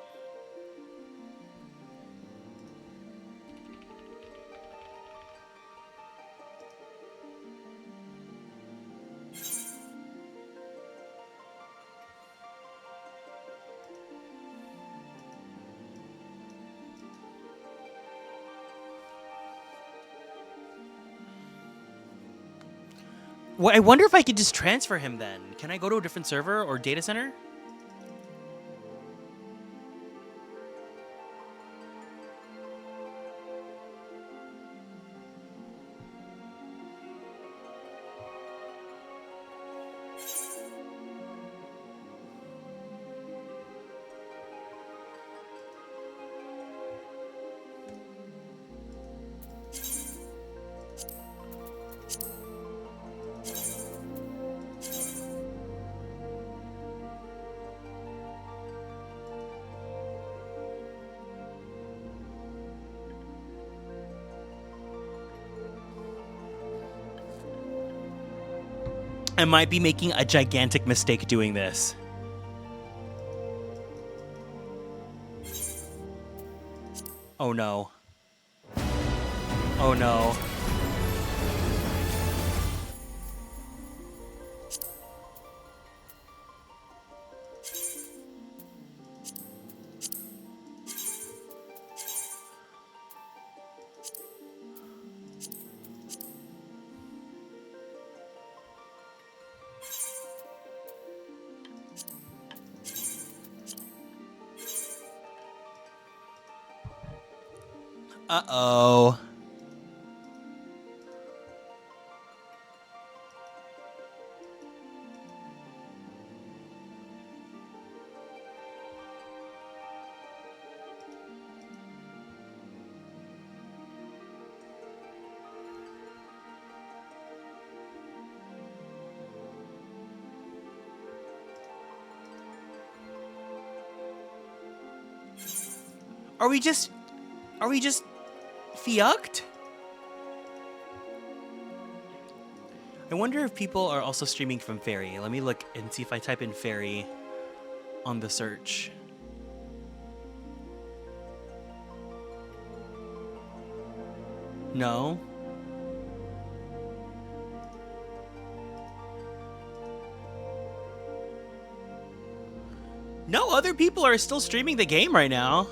Well, I wonder if I could just transfer him then. Can I go to a different server or data center? I might be making a gigantic mistake doing this. Oh no. Oh no. Uh-oh. Are we just fucked? I wonder if people are also streaming from Fairy. Let me look and see if I type in Fairy on the search. No. No, other people are still streaming the game right now.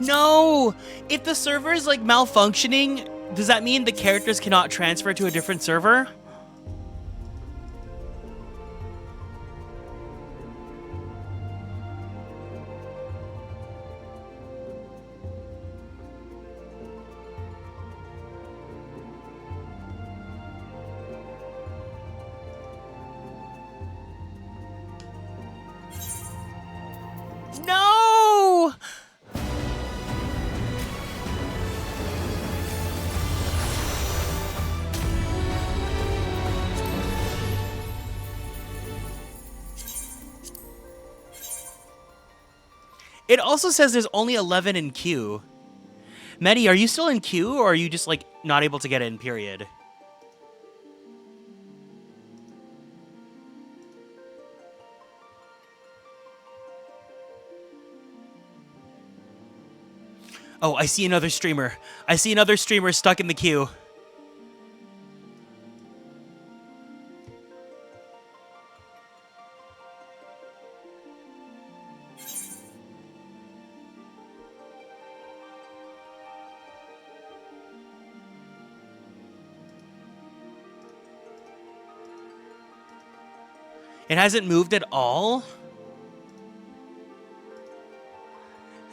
No! If the server is like malfunctioning, does that mean the characters cannot transfer to a different server? No! It also says there's only 11 in queue. Medi, are you still in queue, or are you just, like, not able to get in, period? Oh, I see another streamer. I see another streamer stuck in the queue. It hasn't moved at all?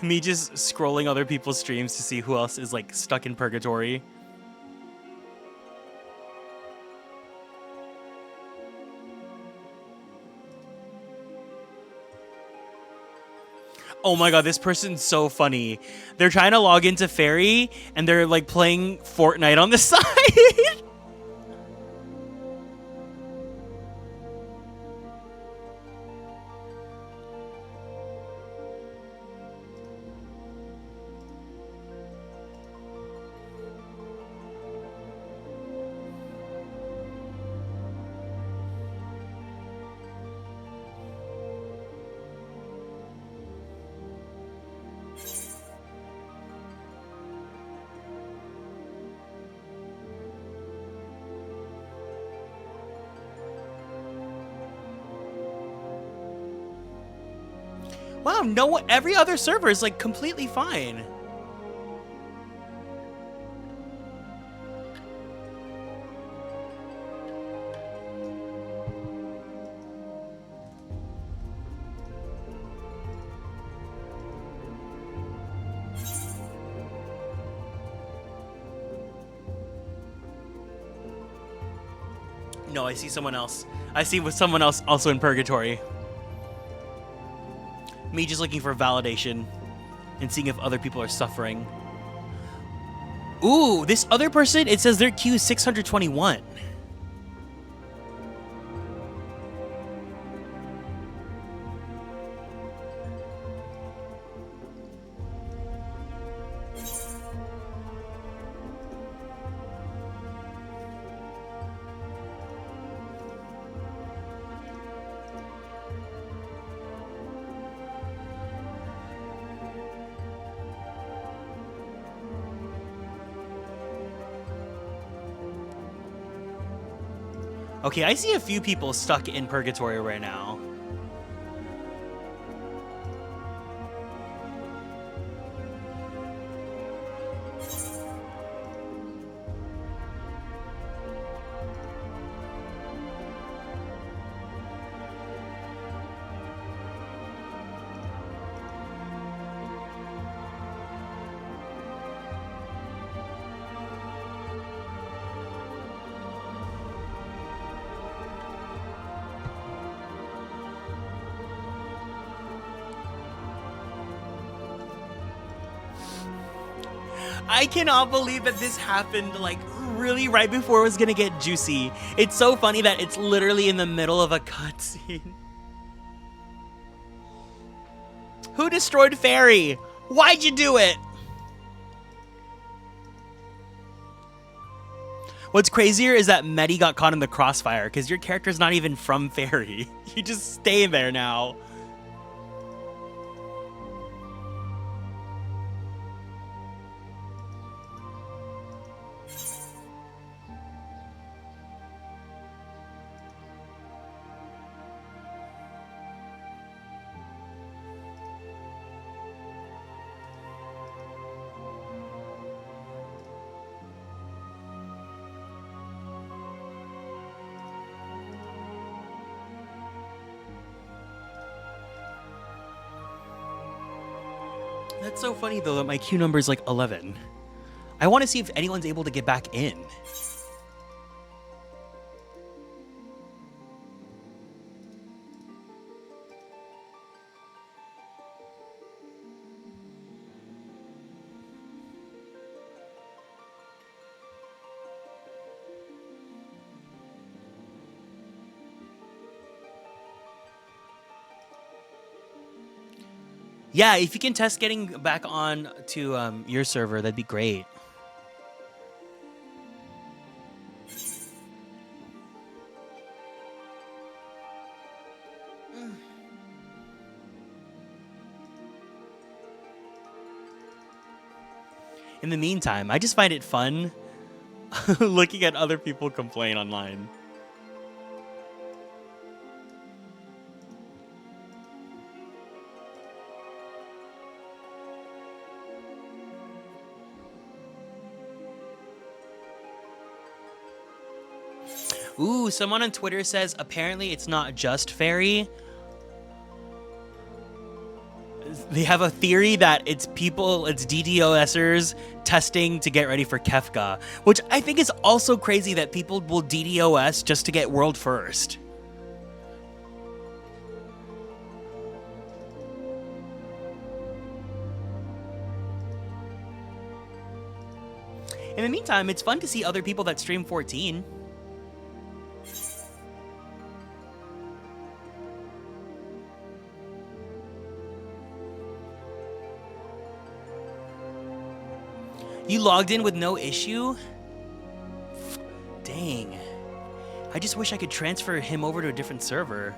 Me just scrolling other people's streams to see who else is, like, stuck in purgatory. Oh my god, this person's so funny. They're trying to log into Fairy, and they're, like, playing Fortnite on the side. Wow, no, every other server is, like, completely fine. No, I see someone else. I see with someone else also in purgatory. Me just looking for validation and seeing if other people are suffering. Ooh, this other person, it says their queue is 621. Okay, I see a few people stuck in purgatory right now. I cannot believe that this happened, like, really right before it was gonna get juicy. It's so funny that it's literally in the middle of a cutscene. Who destroyed Fairy? Why'd you do it? What's crazier is that Medi got caught in the crossfire, because your character's not even from Fairy. You just stay there now. That's so funny, though, that my queue number is like 11. I want to see if anyone's able to get back in. Yeah, if you can test getting back on to your server, that'd be great. In the meantime, I just find it fun looking at other people complain online. Ooh, someone on Twitter says apparently it's not just Fairy. They have a theory that it's DDoSers testing to get ready for Kefka, which I think is also crazy that people will DDoS just to get world first. In the meantime, it's fun to see other people that stream 14. You logged in with no issue? Dang. I just wish I could transfer him over to a different server.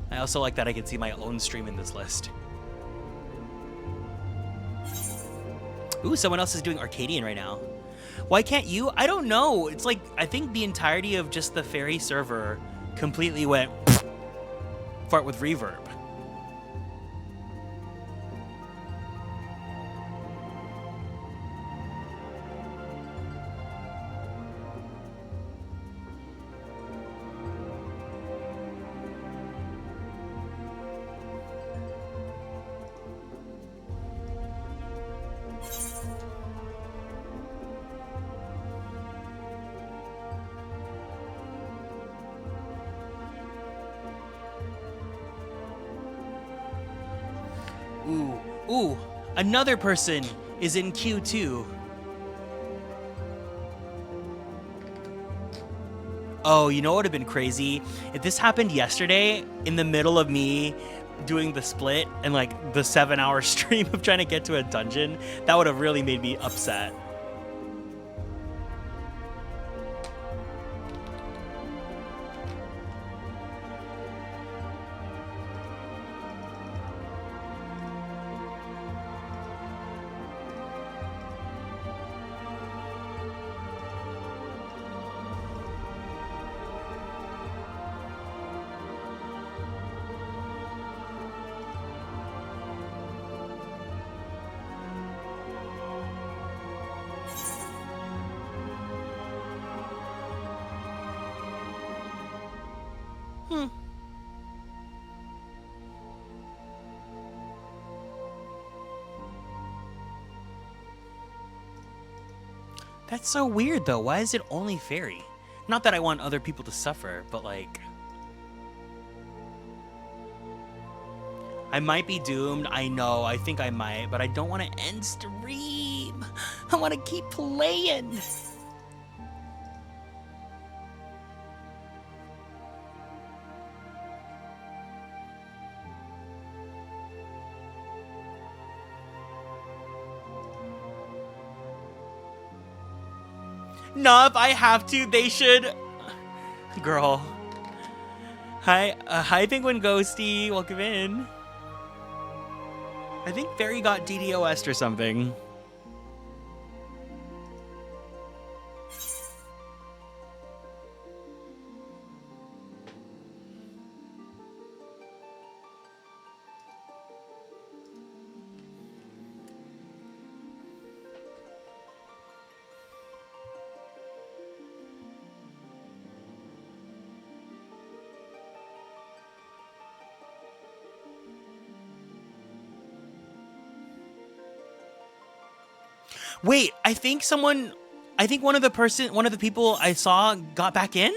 I also like that I can see my own stream in this list. Ooh, someone else is doing Arcadian right now. Why can't you? I don't know. It's like, I think the entirety of just the Fairy server completely went fart with reverb. Ooh, another person is in queue too. Oh, you know what would have been crazy? If this happened yesterday in the middle of me doing the split and like the 7-hour stream of trying to get to a dungeon, that would have really made me upset. That's so weird, though. Why is it only fairy? Not that I want other people to suffer, but like... I might be doomed. I know. I think I might, but I don't want to end stream. I want to keep playing. No, if I have to, they should. Girl. Hi, Penguin Ghosty. Welcome in. I think Fairy got DDoS'd or something. Wait, I think one of the people I saw got back in?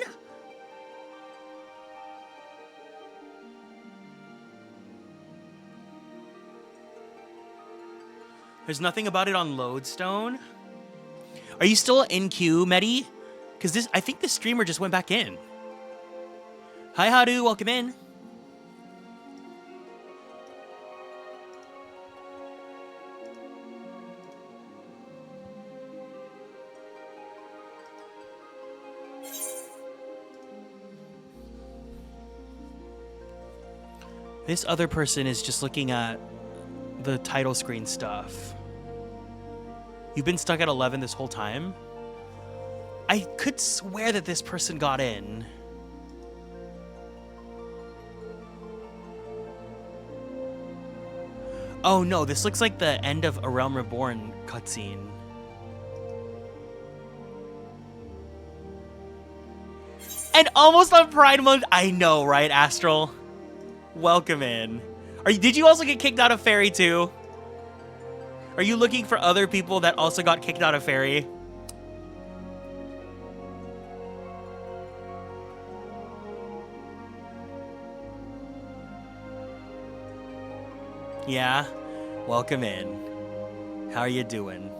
There's nothing about it on Lodestone. Are you still in queue, Medi? Because I think this streamer just went back in. Hi, Hadu, welcome in. This other person is just looking at the title screen stuff. You've been stuck at 11 this whole time? I could swear that this person got in. Oh no, this looks like the end of A Realm Reborn cutscene. And almost on Pride Month. I know, right, Astral? Welcome in. Did you also get kicked out of Fairy too? Are you looking for other people that also got kicked out of Fairy? Yeah? Welcome in. How are you doing?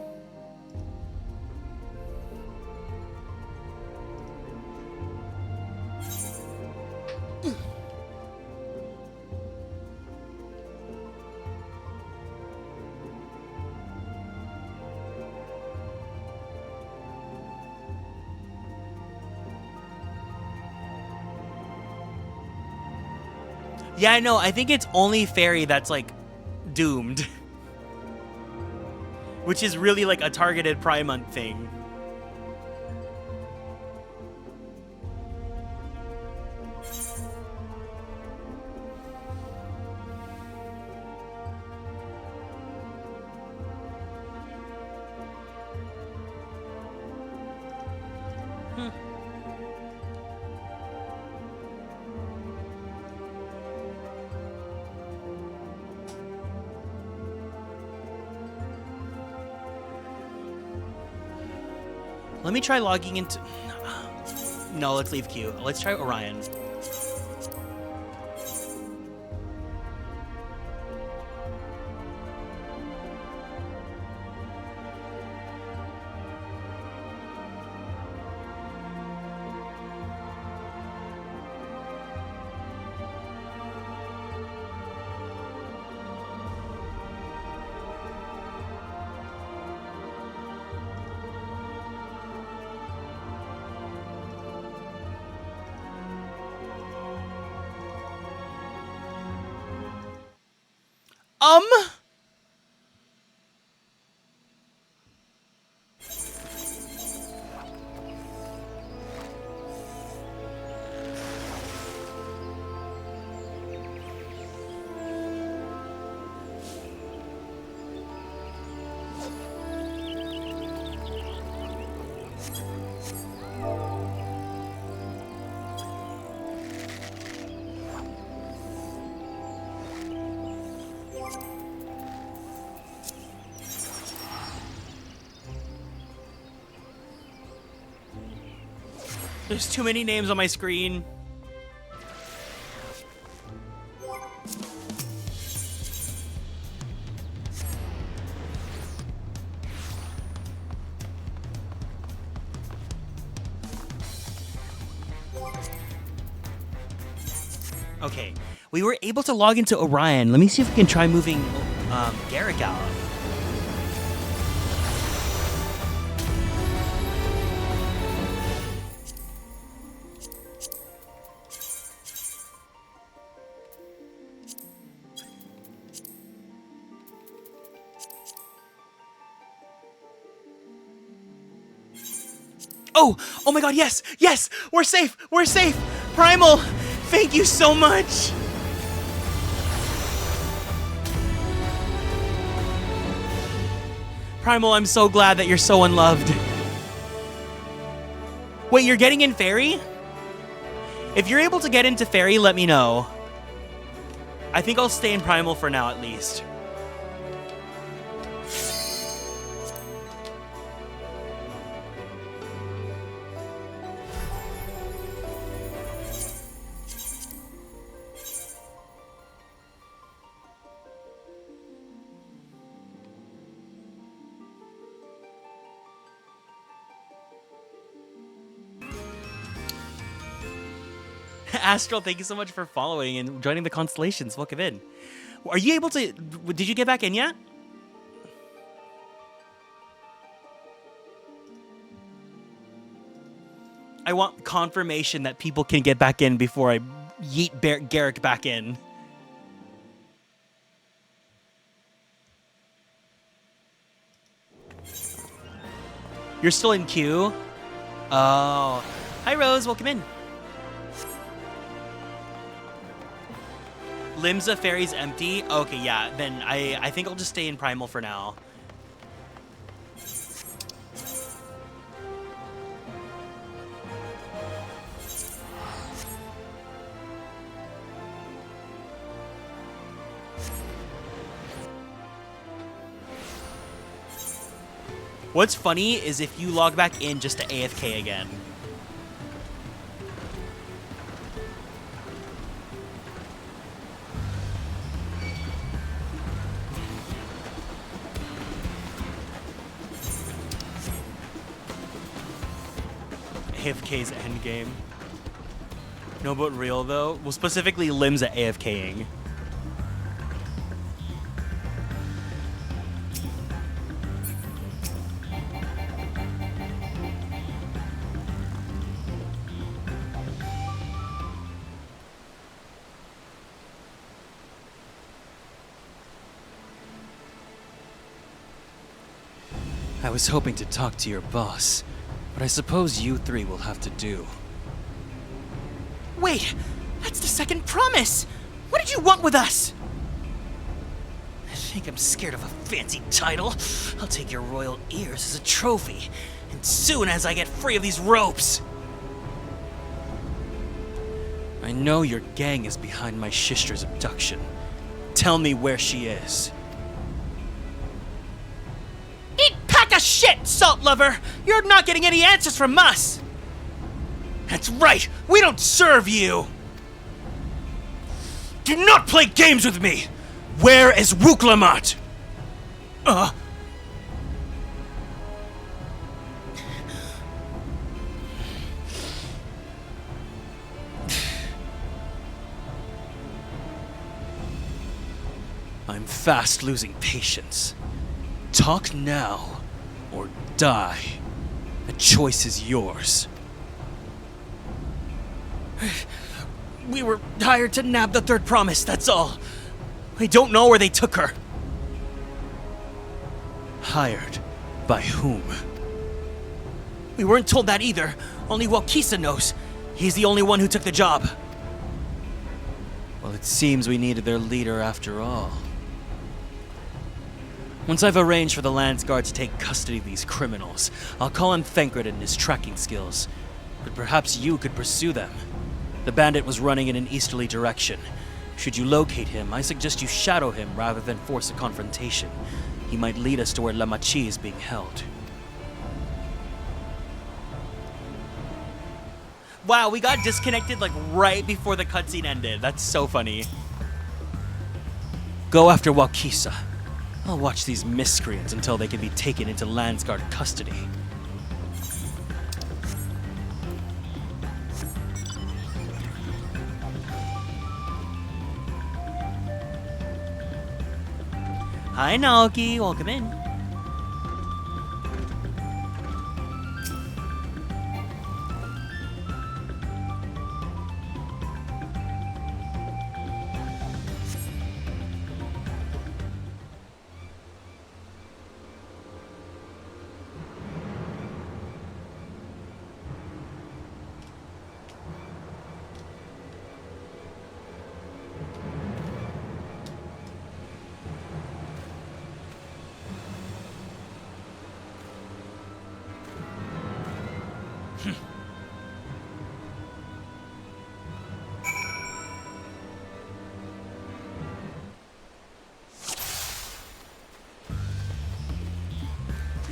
Yeah, I know. I think it's only Fairy that's, like, doomed. Which is really, like, a targeted Pride Month thing. Let me try logging into... No, let's leave queue. Let's try Orion. There's too many names on my screen. Okay, we were able to log into Orion. Let me see if we can try moving Garrick out. Oh my god, yes, yes, we're safe, Primal, thank you so much. Primal, I'm so glad that you're so unloved. Wait, you're getting in Fairy? If you're able to get into Fairy, let me know. I think I'll stay in Primal for now, at least. Astral, thank you so much for following and joining the Konstellations. Welcome in. Are you able to... Did you get back in yet? I want confirmation that people can get back in before I yeet Garrick back in. You're still in queue? Oh. Hi, Rose. Welcome in. Limsa Fairy's empty? Okay, yeah. Then I think I'll just stay in Primal for now. What's funny is if you log back in just to AFK again. AFK's endgame. No, but real though. Well, specifically Limbs at AFKing. I was hoping to talk to your boss, but I suppose you three will have to do. Wait! That's the second promise! What did you want with us? I think I'm scared of a fancy title. I'll take your royal ears as a trophy, and soon as I get free of these ropes. I know your gang is behind my sister's abduction. Tell me where she is. Eat pack of shit, salt lover! You're not getting any answers from us! That's right! We don't serve you! Do not play games with me! Where is Wuklamat? I'm fast losing patience. Talk now, or die. The choice is yours. We were hired to nab the third promise, that's all. I don't know where they took her. Hired by whom? We weren't told that either. Only Walkisa knows. He's the only one who took the job. Well, it seems we needed their leader after all. Once I've arranged for the Lance Guard to take custody of these criminals, I'll call on Thancred and his tracking skills. But perhaps you could pursue them. The bandit was running in an easterly direction. Should you locate him, I suggest you shadow him rather than force a confrontation. He might lead us to where lamaty'i is being held. Wow, we got disconnected like right before the cutscene ended. That's so funny. Go after Walkisa. I'll watch these miscreants until they can be taken into Lance Guard custody. Hi, Naoki. Welcome in.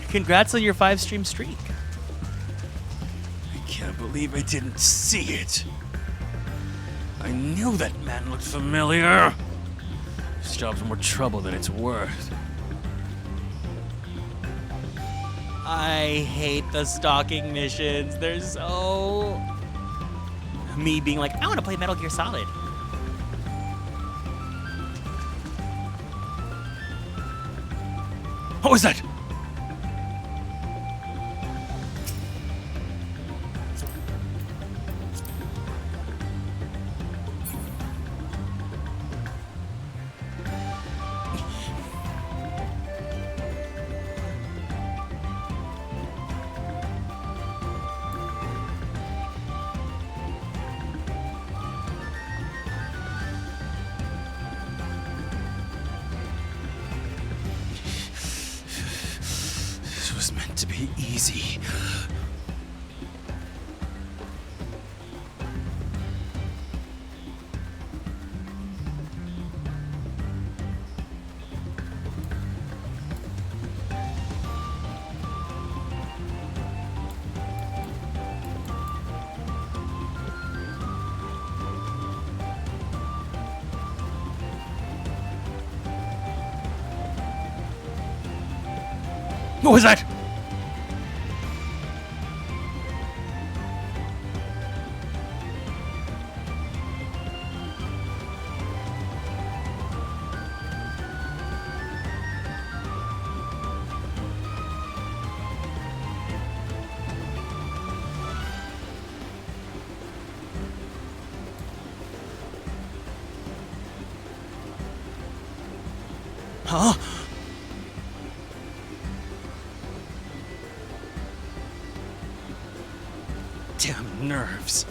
Congrats on your 5-stream streak. I can't believe I didn't see it. I knew that man looked familiar. This job's more trouble than it's worth. I hate the stalking missions. They're so... Me being like, I want to play Metal Gear Solid. What was that? To be easy. What was that? Huh? Damn nerves.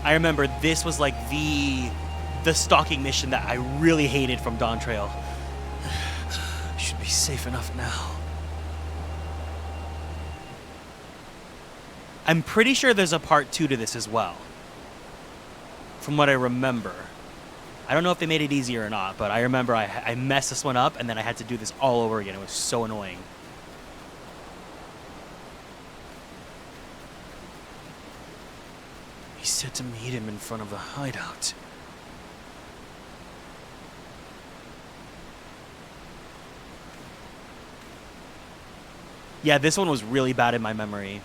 I remember this was like the stalking mission that I really hated from Dawntrail. Should be safe enough now. I'm pretty sure there's a part 2 to this as well. From what I remember. I don't know if they made it easier or not, but I remember I messed this one up and then I had to do this all over again. It was so annoying. He said to meet him in front of the hideout. Yeah, this one was really bad in my memory.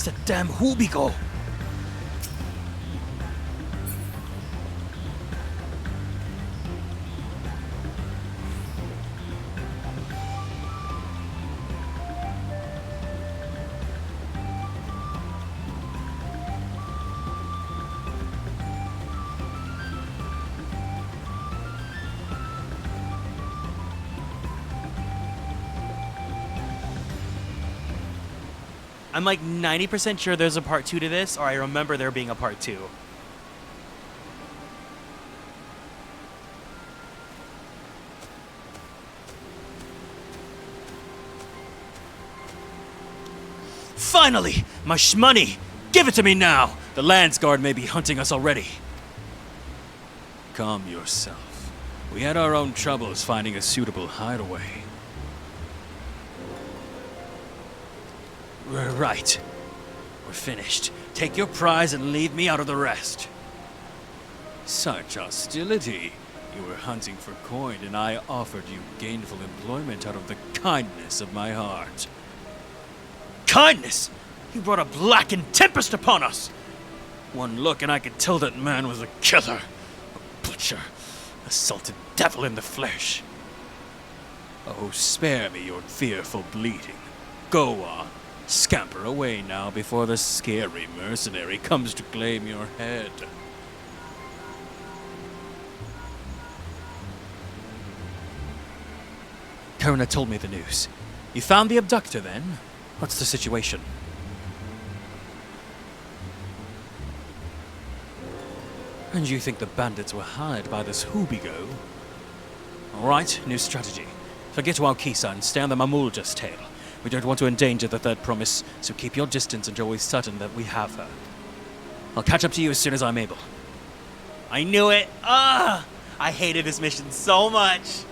It's that damn Hubigo. I'm like 90% sure there's a part 2 to this, or I remember there being a part 2. Finally! My shmoney! Give it to me now! The Landsguard may be hunting us already. Calm yourself. We had our own troubles finding a suitable hideaway. Right. We're finished. Take your prize and leave me out of the rest. Such hostility. You were hunting for coin, and I offered you gainful employment out of the kindness of my heart. Kindness? You brought a blackened tempest upon us! One look and I could tell that man was a killer, a butcher, a salted devil in the flesh. Oh, spare me your fearful bleating. Go on. Scamper away now before the scary mercenary comes to claim your head. Kieran told me the news. You found the abductor then? What's the situation? And you think the bandits were hired by this Hubigo? Alright, new strategy. Forget Waukisa and stay on the Mamulja's tail. We don't want to endanger the third promise, so keep your distance until we're certain that we have her. I'll catch up to you as soon as I'm able. I knew it! Ah! I hated this mission so much!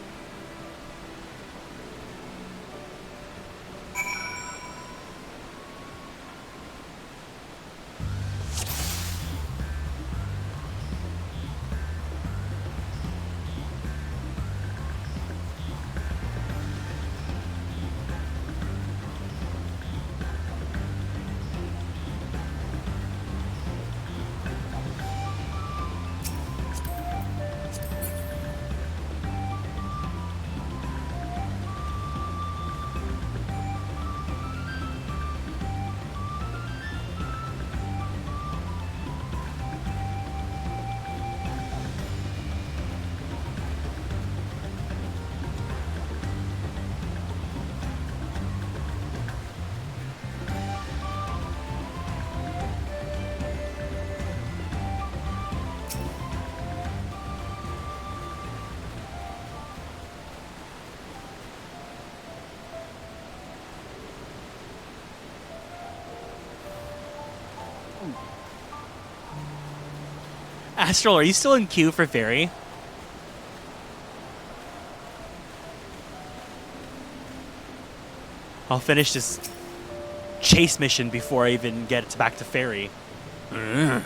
Astral, are you still in queue for Fairy? I'll finish this chase mission before I even get back to Fairy. I'm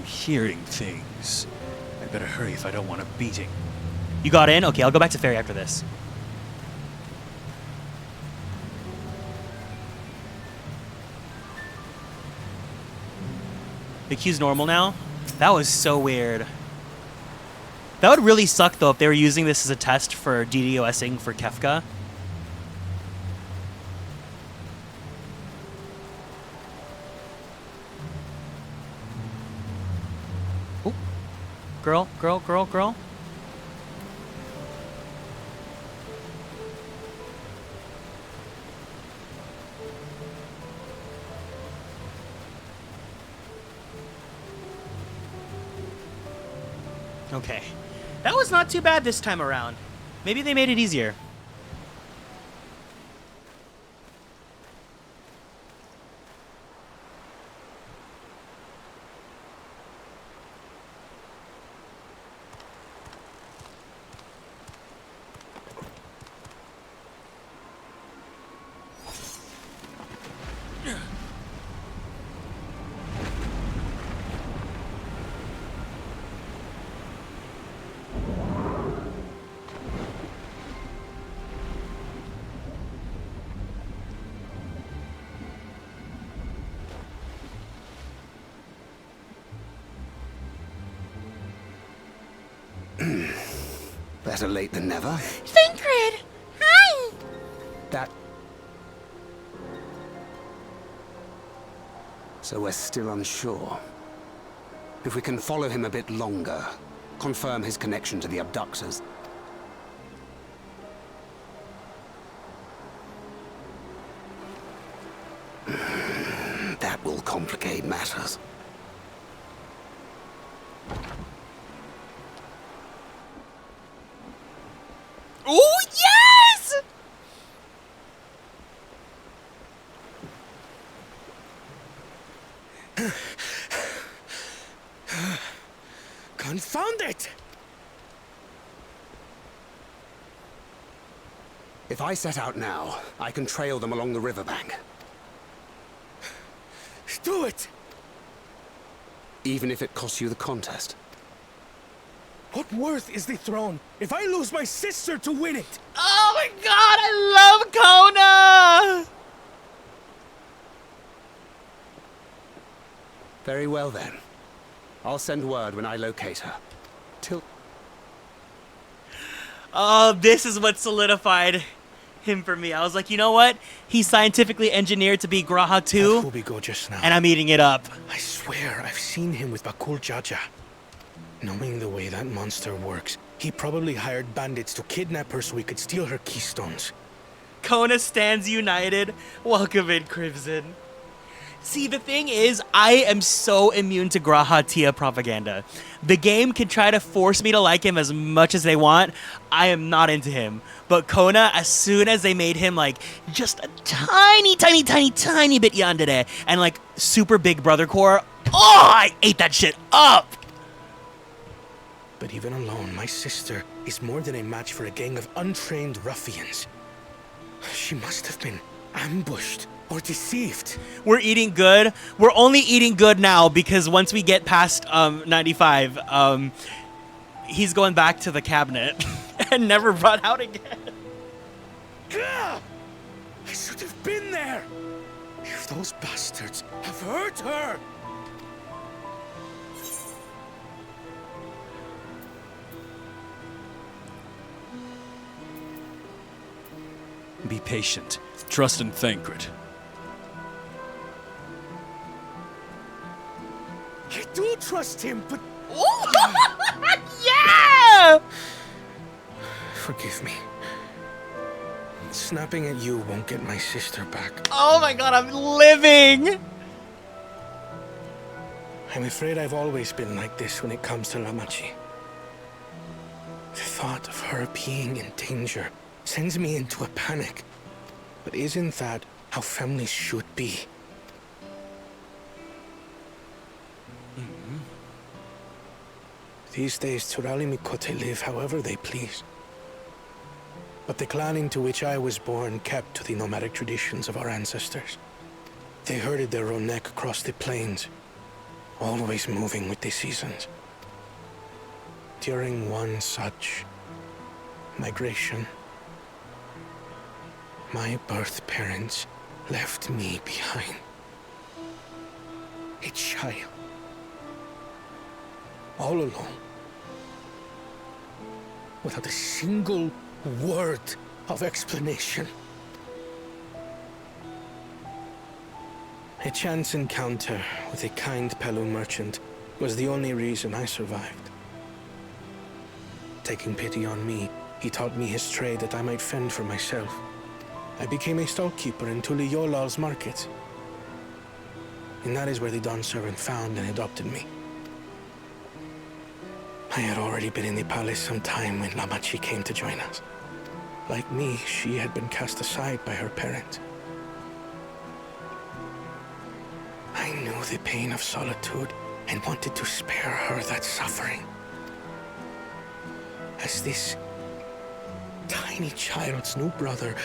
hearing things. I better hurry if I don't want a beating. You got in? Okay, I'll go back to Fairy after this. The queue's normal now? That was so weird. That would really suck, though, if they were using this as a test for DDoSing for Kefka. Oh. Girl, girl, girl, girl. Okay. That was not too bad this time around. Maybe they made it easier. Better late than never. Thancred! Hi! That... So we're still unsure. If we can follow him a bit longer, confirm his connection to the abductors. That will complicate matters. Oh, yes! Confound it! If I set out now, I can trail them along the riverbank. Do it! Even if it costs you the contest. What worth is the throne if I lose my sister to win it? Oh my god, I love Kona! Very well then. I'll send word when I locate her. Oh, this is what solidified him for me. I was like, you know what? He's scientifically engineered to be Graha too. Who we go just now? And I'm eating it up. I swear I've seen him with Bakul Jaja. Knowing the way that monster works, he probably hired bandits to kidnap her so he could steal her keystones. Kona stands united. Welcome in, Crimson. See, the thing is, I am so immune to Graha Tia propaganda. The game can try to force me to like him as much as they want. I am not into him. But Kona, as soon as they made him like just a tiny bit yandere and like super big brother core, oh, I ate that shit up. But even alone, my sister is more than a match for a gang of untrained ruffians. She must have been ambushed or deceived. We're eating good. We're only eating good now because once we get past 95, he's going back to the cabinet and never brought out again. I should have been there. If those bastards have hurt her. Be patient. Trust in Thancred. I do trust him, but... Yeah! Forgive me. Snapping at you won't get my sister back. Oh my god, I'm living! I'm afraid I've always been like this when it comes to lamaty'i. The thought of her being in danger sends me into a panic. But isn't that how families should be? These days, Turali Mikote live however they please. But the clan into which I was born kept to the nomadic traditions of our ancestors. They herded their own neck across the plains, always moving with the seasons. During one such migration, my birth parents left me behind. A child. All alone. Without a single word of explanation. A chance encounter with a kind Pelu merchant was the only reason I survived. Taking pity on me, he taught me his trade that I might fend for myself. I became a stallkeeper in Tuliyollal's market. And that is where the Dawn servant found and adopted me. I had already been in the palace some time when lamaty'i came to join us. Like me, she had been cast aside by her parents. I knew the pain of solitude and wanted to spare her that suffering. As this tiny child's new brother,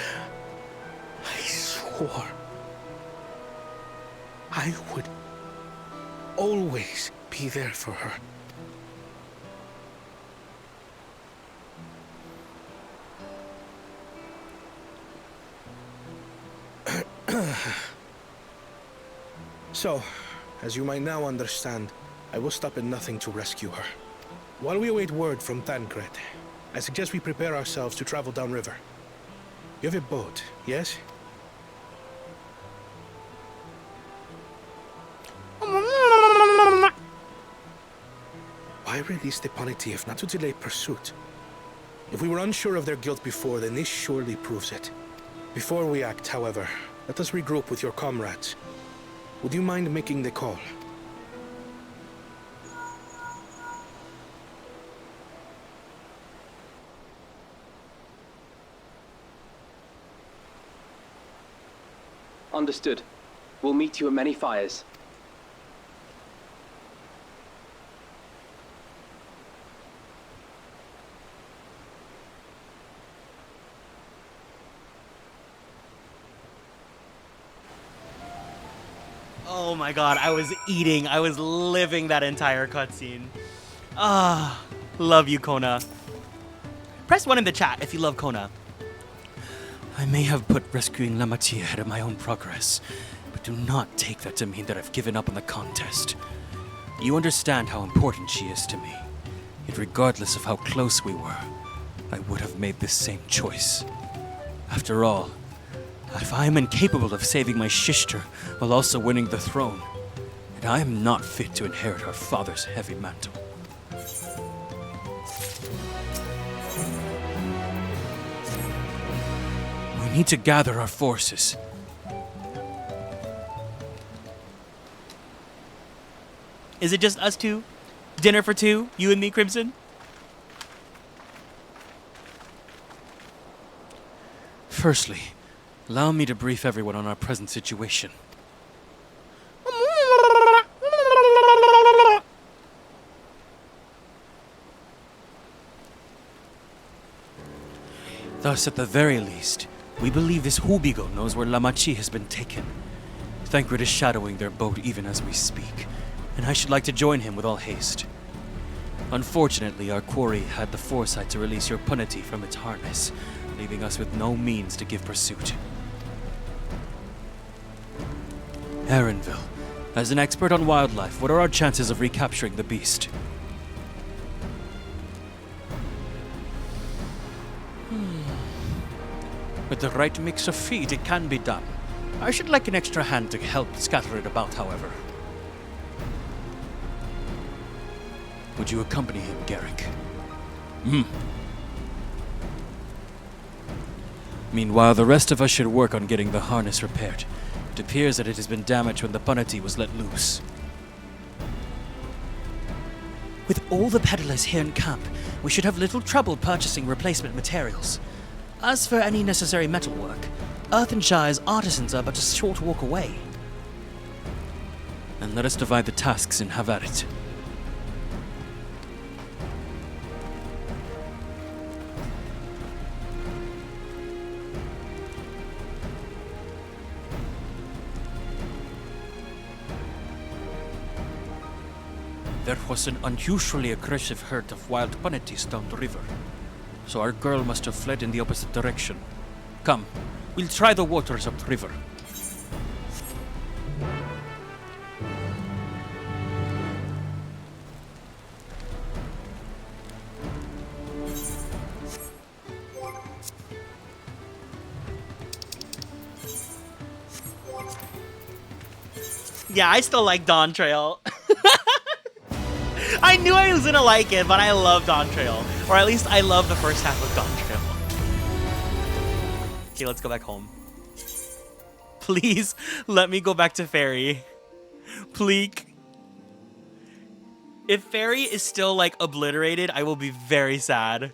I swore I would always be there for her. So, as you might now understand, I will stop at nothing to rescue her. While we await word from Thancred, I suggest we prepare ourselves to travel downriver. You have a boat, yes? Why release the lamaty'i if not to delay pursuit? If we were unsure of their guilt before, then this surely proves it. Before we act, however, let us regroup with your comrades. Would you mind making the call? Understood. We'll meet you at many fires. Oh my god, I was living that entire cutscene. Ah, love you, Kona. Press 1 in the chat if you love Kona. I may have put rescuing lamaty'i ahead of my own progress, but do not take that to mean that I've given up on the contest. You understand how important she is to me, yet regardless of how close we were, I would have made this same choice. After all, if I am incapable of saving my sister while also winning the throne, then I am not fit to inherit her father's heavy mantle. We need to gather our forces. Is it just us two? Dinner for two? You and me, Crimson? Firstly, allow me to brief everyone on our present situation. Thus, at the very least, we believe this Hubigo knows where lamaty'i has been taken. Thancred is shadowing their boat even as we speak, and I should like to join him with all haste. Unfortunately, our quarry had the foresight to release your punity from its harness, leaving us with no means to give pursuit. Aaronville, as an expert on wildlife, what are our chances of recapturing the beast? With the right mix of feed, it can be done. I should like an extra hand to help scatter it about, however. Would you accompany him, Garrick? Meanwhile, the rest of us should work on getting the harness repaired. It appears that it has been damaged when the lamaty'i was let loose. With all the peddlers here in camp, we should have little trouble purchasing replacement materials. As for any necessary metalwork, Earthenshire's artisans are but a short walk away. And let us divide the tasks and have at it. There was an unusually aggressive herd of wild lamaty'is down the river, so our girl must have fled in the opposite direction. Come, we'll try the waters up the river. Yeah, I still like Dawntrail. I knew I was gonna like it, but I love Dawntrail. Or at least I love the first half of Dawntrail. Okay, let's go back home. Please, let me go back to Fairy. Please. If Fairy is still, like, obliterated, I will be very sad.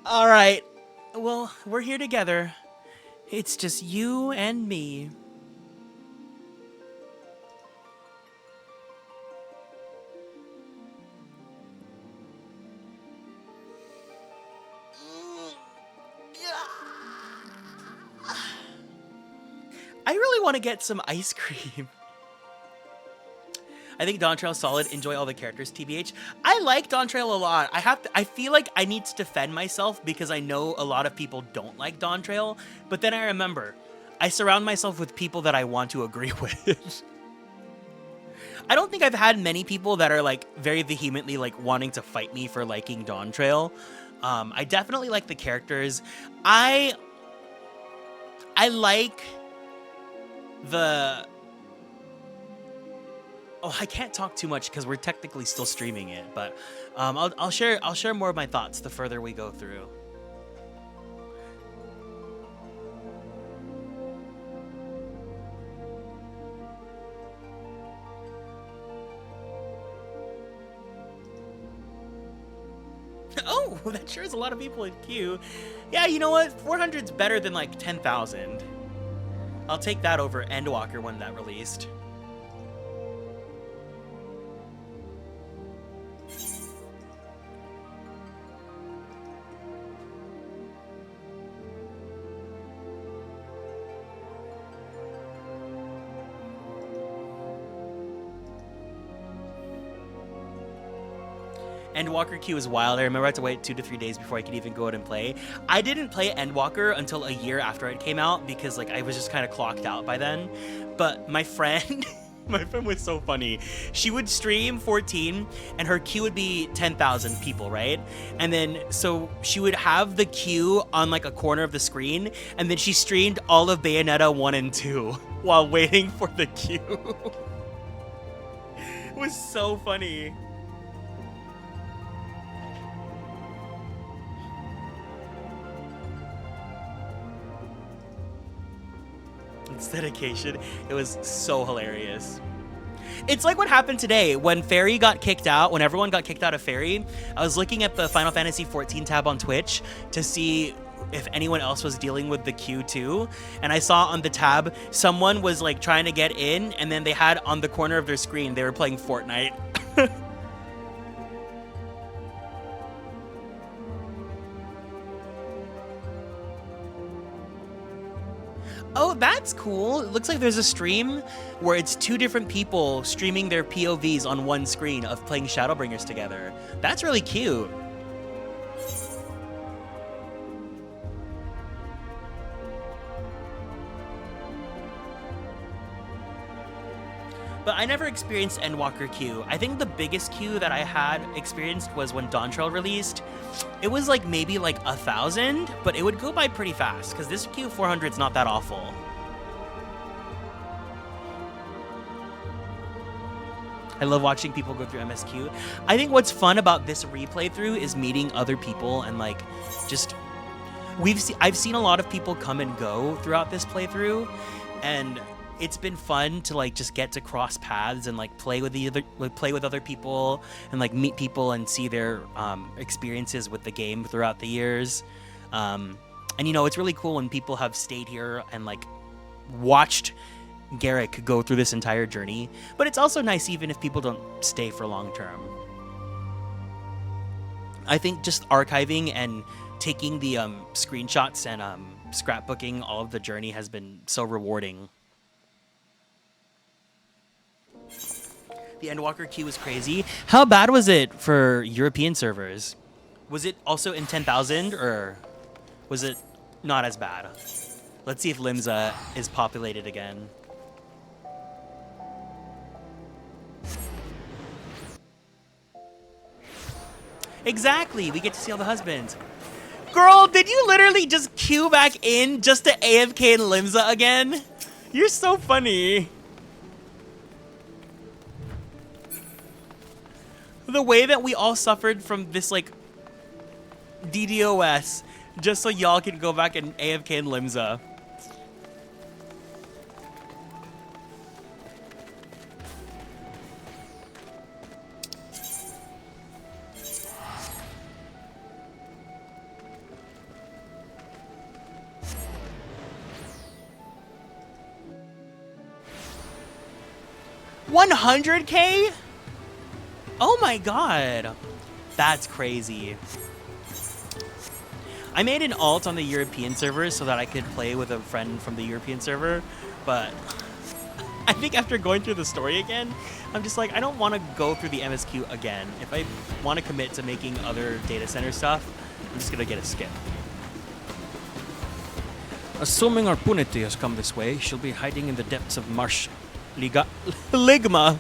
Alright, well, we're here together. It's just you and me. I really want to get some ice cream. I think Dawntrail's solid. Enjoy all the characters, TBH. I like Dawntrail a lot. I feel like I need to defend myself because I know a lot of people don't like Dawntrail, but then I remember I surround myself with people that I want to agree with. I don't think I've had many people that are like very vehemently like wanting to fight me for liking Dawntrail. I definitely like the characters. I like the... Oh, I can't talk too much because we're technically still streaming it, but I'll share more of my thoughts the further we go through. Oh, that sure is a lot of people in queue. Yeah, you know what? 400's better than like 10,000. I'll take that over Endwalker when that released. Endwalker queue is wild. I remember I had to wait 2 to 3 days before I could even go out and play. I didn't play Endwalker until a year after it came out because like I was just kind of clocked out by then. But my friend, my friend was so funny. She would stream 14 and her queue would be 10,000 people, right? And then so she would have the queue on like a corner of the screen and then she streamed all of Bayonetta 1 and 2 while waiting for the queue. It was so funny. It's dedication. It was so hilarious. It's like what happened today when Fairy got kicked out, when everyone got kicked out of Fairy. I was looking at the Final Fantasy XIV tab on Twitch to see if anyone else was dealing with the queue too. And I saw on the tab, someone was like trying to get in and then they had on the corner of their screen, they were playing Fortnite. Oh, that's cool. It looks like there's a stream where it's 2 different people streaming their POVs on one screen of playing Shadowbringers together. That's really cute. But I never experienced Endwalker queue. I think the biggest queue that I had experienced was when Dawntrail released. It was like maybe like 1,000, but it would go by pretty fast because this queue 400 is not that awful. I love watching people go through MSQ. I think what's fun about this replay through is meeting other people and like just I've seen a lot of people come and go throughout this playthrough, and it's been fun to like just get to cross paths and like play with other people and like meet people and see their experiences with the game throughout the years. And you know, it's really cool when people have stayed here and like watched Garrick go through this entire journey. But it's also nice even if people don't stay for long term. I think just archiving and taking the screenshots and scrapbooking all of the journey has been so rewarding. The Endwalker queue was crazy. How bad was it for European servers? Was it also in 10,000 or was it not as bad? Let's see if Limsa is populated again. Exactly, we get to see all the husbands. Girl, did you literally just queue back in just to AFK and Limsa again? You're so funny. The way that we all suffered from this, like, DDoS, just so y'all can go back and AFK and Limsa. $100K? Oh my god. That's crazy. I made an alt on the European server so that I could play with a friend from the European server. But I think after going through the story again, I'm just like, I don't want to go through the MSQ again. If I want to commit to making other data center stuff, I'm just going to get a skip. Assuming our punity has come this way, she'll be hiding in the depths of marsh Ligma.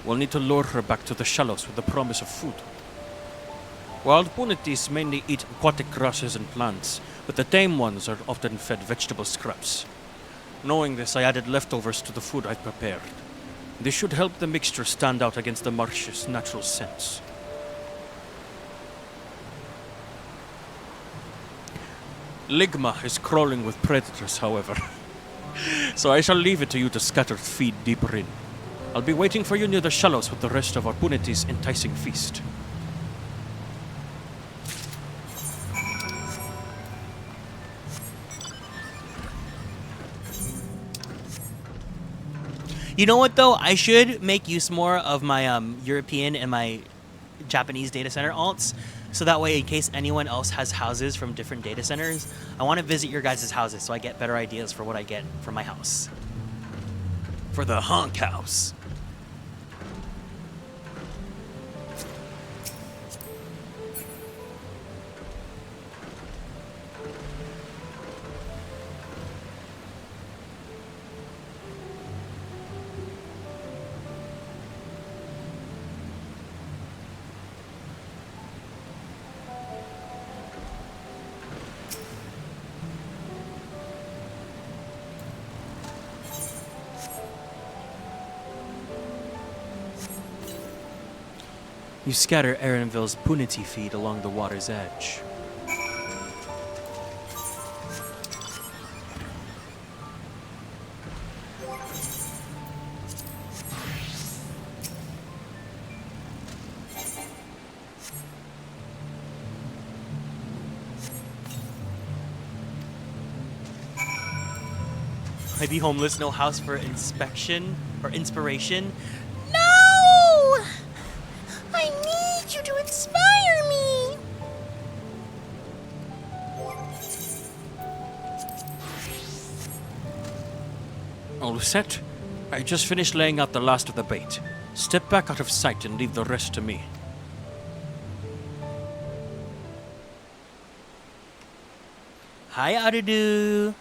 We'll need to lure her back to the shallows with the promise of food. Wild punities mainly eat aquatic grasses and plants, but the tame ones are often fed vegetable scraps. Knowing this, I added leftovers to the food I've prepared. This should help the mixture stand out against the marsh's natural scents. Ligma is crawling with predators, however. So I shall leave it to you to scatter feed deeper in. I'll be waiting for you near the shallows with the rest of our punity's enticing feast. You know what, though? I should make use more of my European and my Japanese data center alts, so that way, in case anyone else has houses from different data centers, I want to visit your guys' houses so I get better ideas for what I get from my house. For the honk house. You scatter Aaronville's punity feed along the water's edge. I be homeless, no house for inspection or inspiration. No! I need you to inspire me! All set? I just finished laying out the last of the bait. Step back out of sight and leave the rest to me. Hi, Arudu.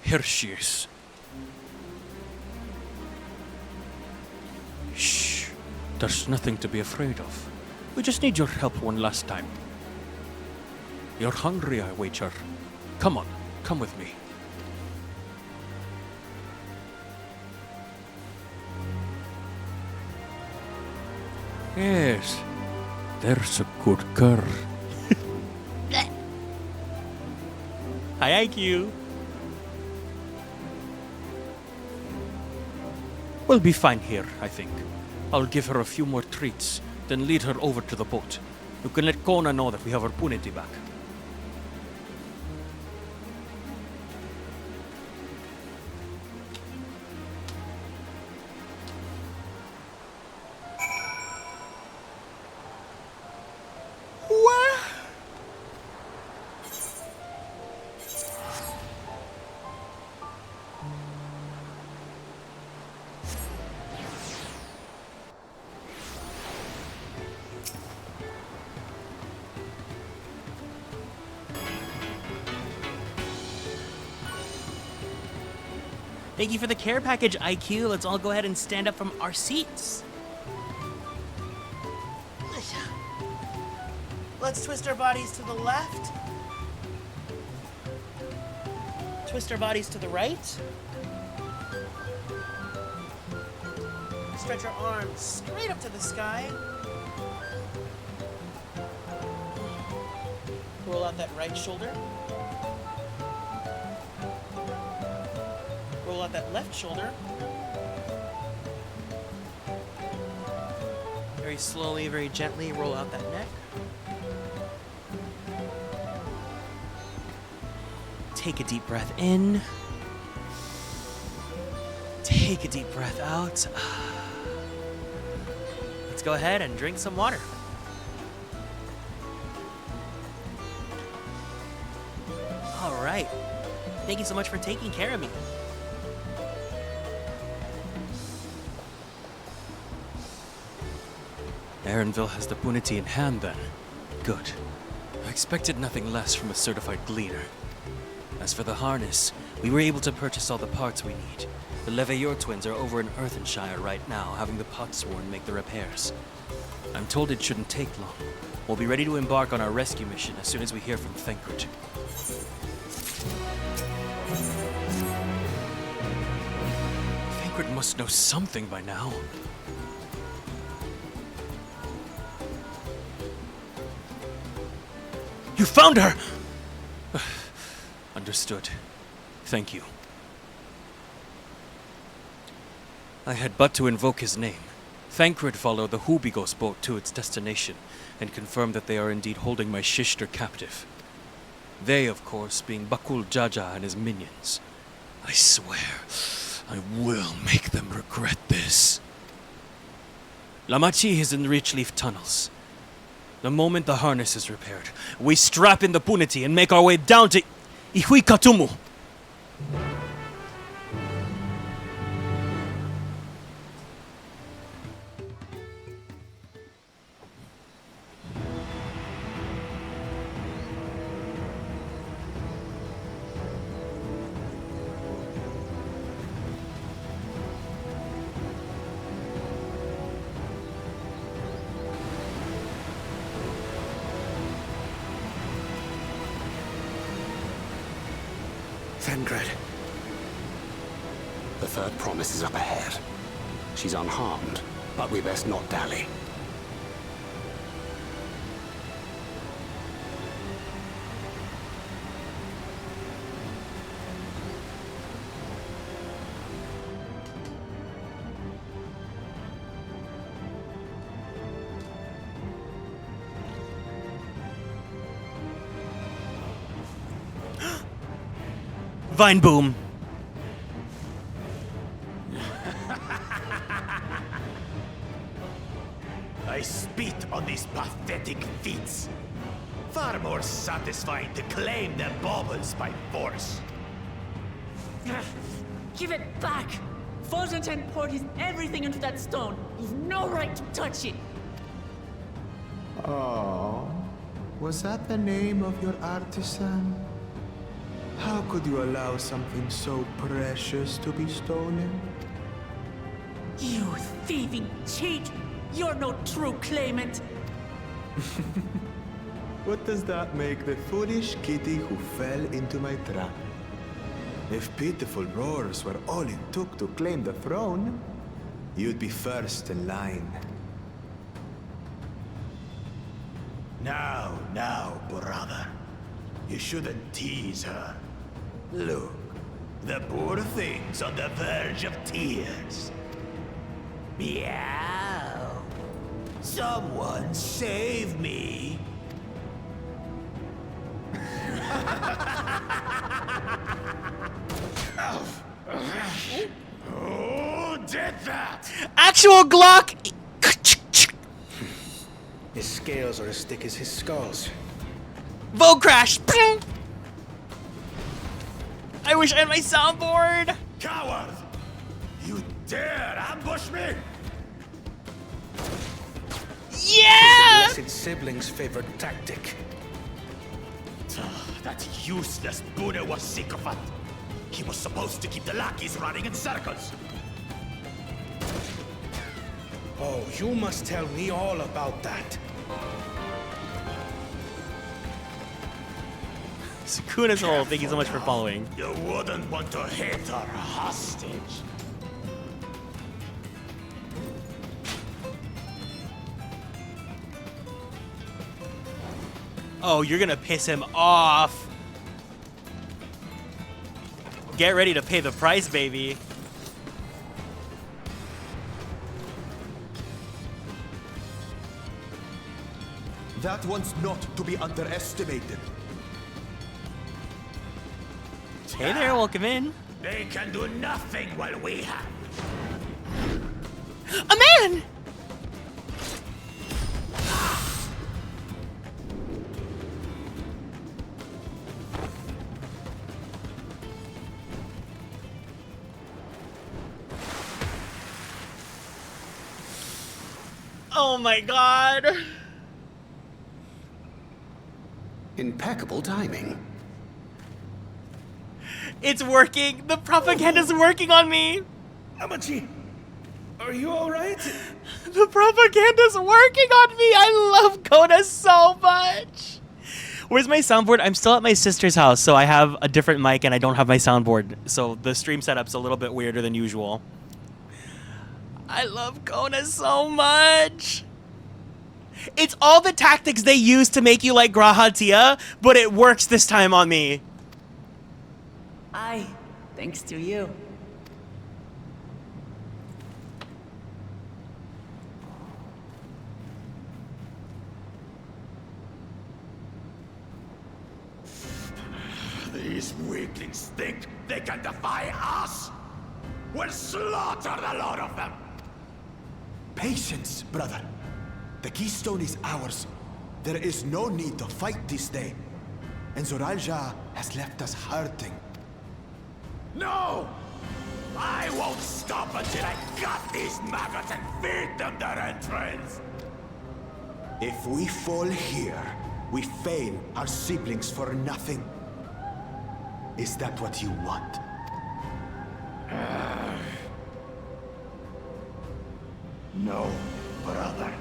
Here she is. Shh. There's nothing to be afraid of. We just need your help one last time. You're hungry, I wager. Come on, come with me. Yes, there's a good girl. Hi, IQ. We'll be fine here, I think. I'll give her a few more treats, then lead her over to the boat. You can let Kona know that we have our punity back. Thank you for the care package, IQ. Let's all go ahead and stand up from our seats. Let's twist our bodies to the left. Twist our bodies to the right. Stretch our arms straight up to the sky. Roll out that right shoulder. Roll out that left shoulder. Very slowly, very gently roll out that neck. Take a deep breath in. Take a deep breath out. Let's let's go ahead and drink some water. All right. Thank you so much for taking care of me. Aaronville has the punity in hand, then. Good. I expected nothing less from a certified gleaner. As for the harness, we were able to purchase all the parts we need. The Leveilleur twins are over in Earthenshire right now, having the Potsworn make the repairs. I'm told it shouldn't take long. We'll be ready to embark on our rescue mission as soon as we hear from Thancred. Thancred must know something by now. You found her! Understood. Thank you. I had but to invoke his name. Thancred followed the Hubigos boat to its destination and confirmed that they are indeed holding my Shishter captive. They, of course, being Bakul Jaja and his minions. I swear, I will make them regret this. Lamaty'i is in the Richleaf tunnels. The moment the harness is repaired, we strap in the punity and make our way down to Ihuikatumu. Thancred. The third promise is up ahead. She's unharmed, but we best not dally. Vine boom. I spit on these pathetic feats. Far more satisfying to claim their baubles by force. Give it back! Fosunten poured his everything into that stone. You've no right to touch it. Oh, was that the name of your artisan? How could you allow something so precious to be stolen? You thieving cheat! You're no true claimant! What does that make the foolish kitty who fell into my trap? If pitiful roars were all it took to claim the throne, you'd be first in line. Now, brother. You shouldn't tease her. Look, the poor thing's on the verge of tears. Meow. Someone save me. Who did that? Actual Glock! His scales are as thick as his skulls. Vogue crash! I wish I had my soundboard! Coward! You dare ambush me? Yeah! His blessed sibling's favorite tactic. That useless Buddha was sycophant. He was supposed to keep the lackeys running in circles. Oh, you must tell me all about that. Sukuna's hole, thank you so much for following. You wouldn't want to hit her hostage. Oh, you're gonna piss him off. Get ready to pay the price, baby. That one's not to be underestimated. Hey there, welcome in. They can do nothing while we have. A man! Oh my god. Impeccable timing. It's working. The propaganda's working on me. Lamaty'i, are you alright? The propaganda's working on me. I love Kona so much. Where's my soundboard? I'm still at my sister's house, so I have a different mic and I don't have my soundboard. So the stream setup's a little bit weirder than usual. I love Kona so much. It's all the tactics they use to make you like Grahatia, but it works this time on me. Aye, thanks to you. These weaklings think they can defy us? We'll slaughter the lot of them! Patience, brother. The keystone is ours. There is no need to fight this day. And Zoralja has left us hurting. No! I won't stop until I gut these maggots and feed them their entrails! If we fall here, we fail our siblings for nothing. Is that what you want? No, brother.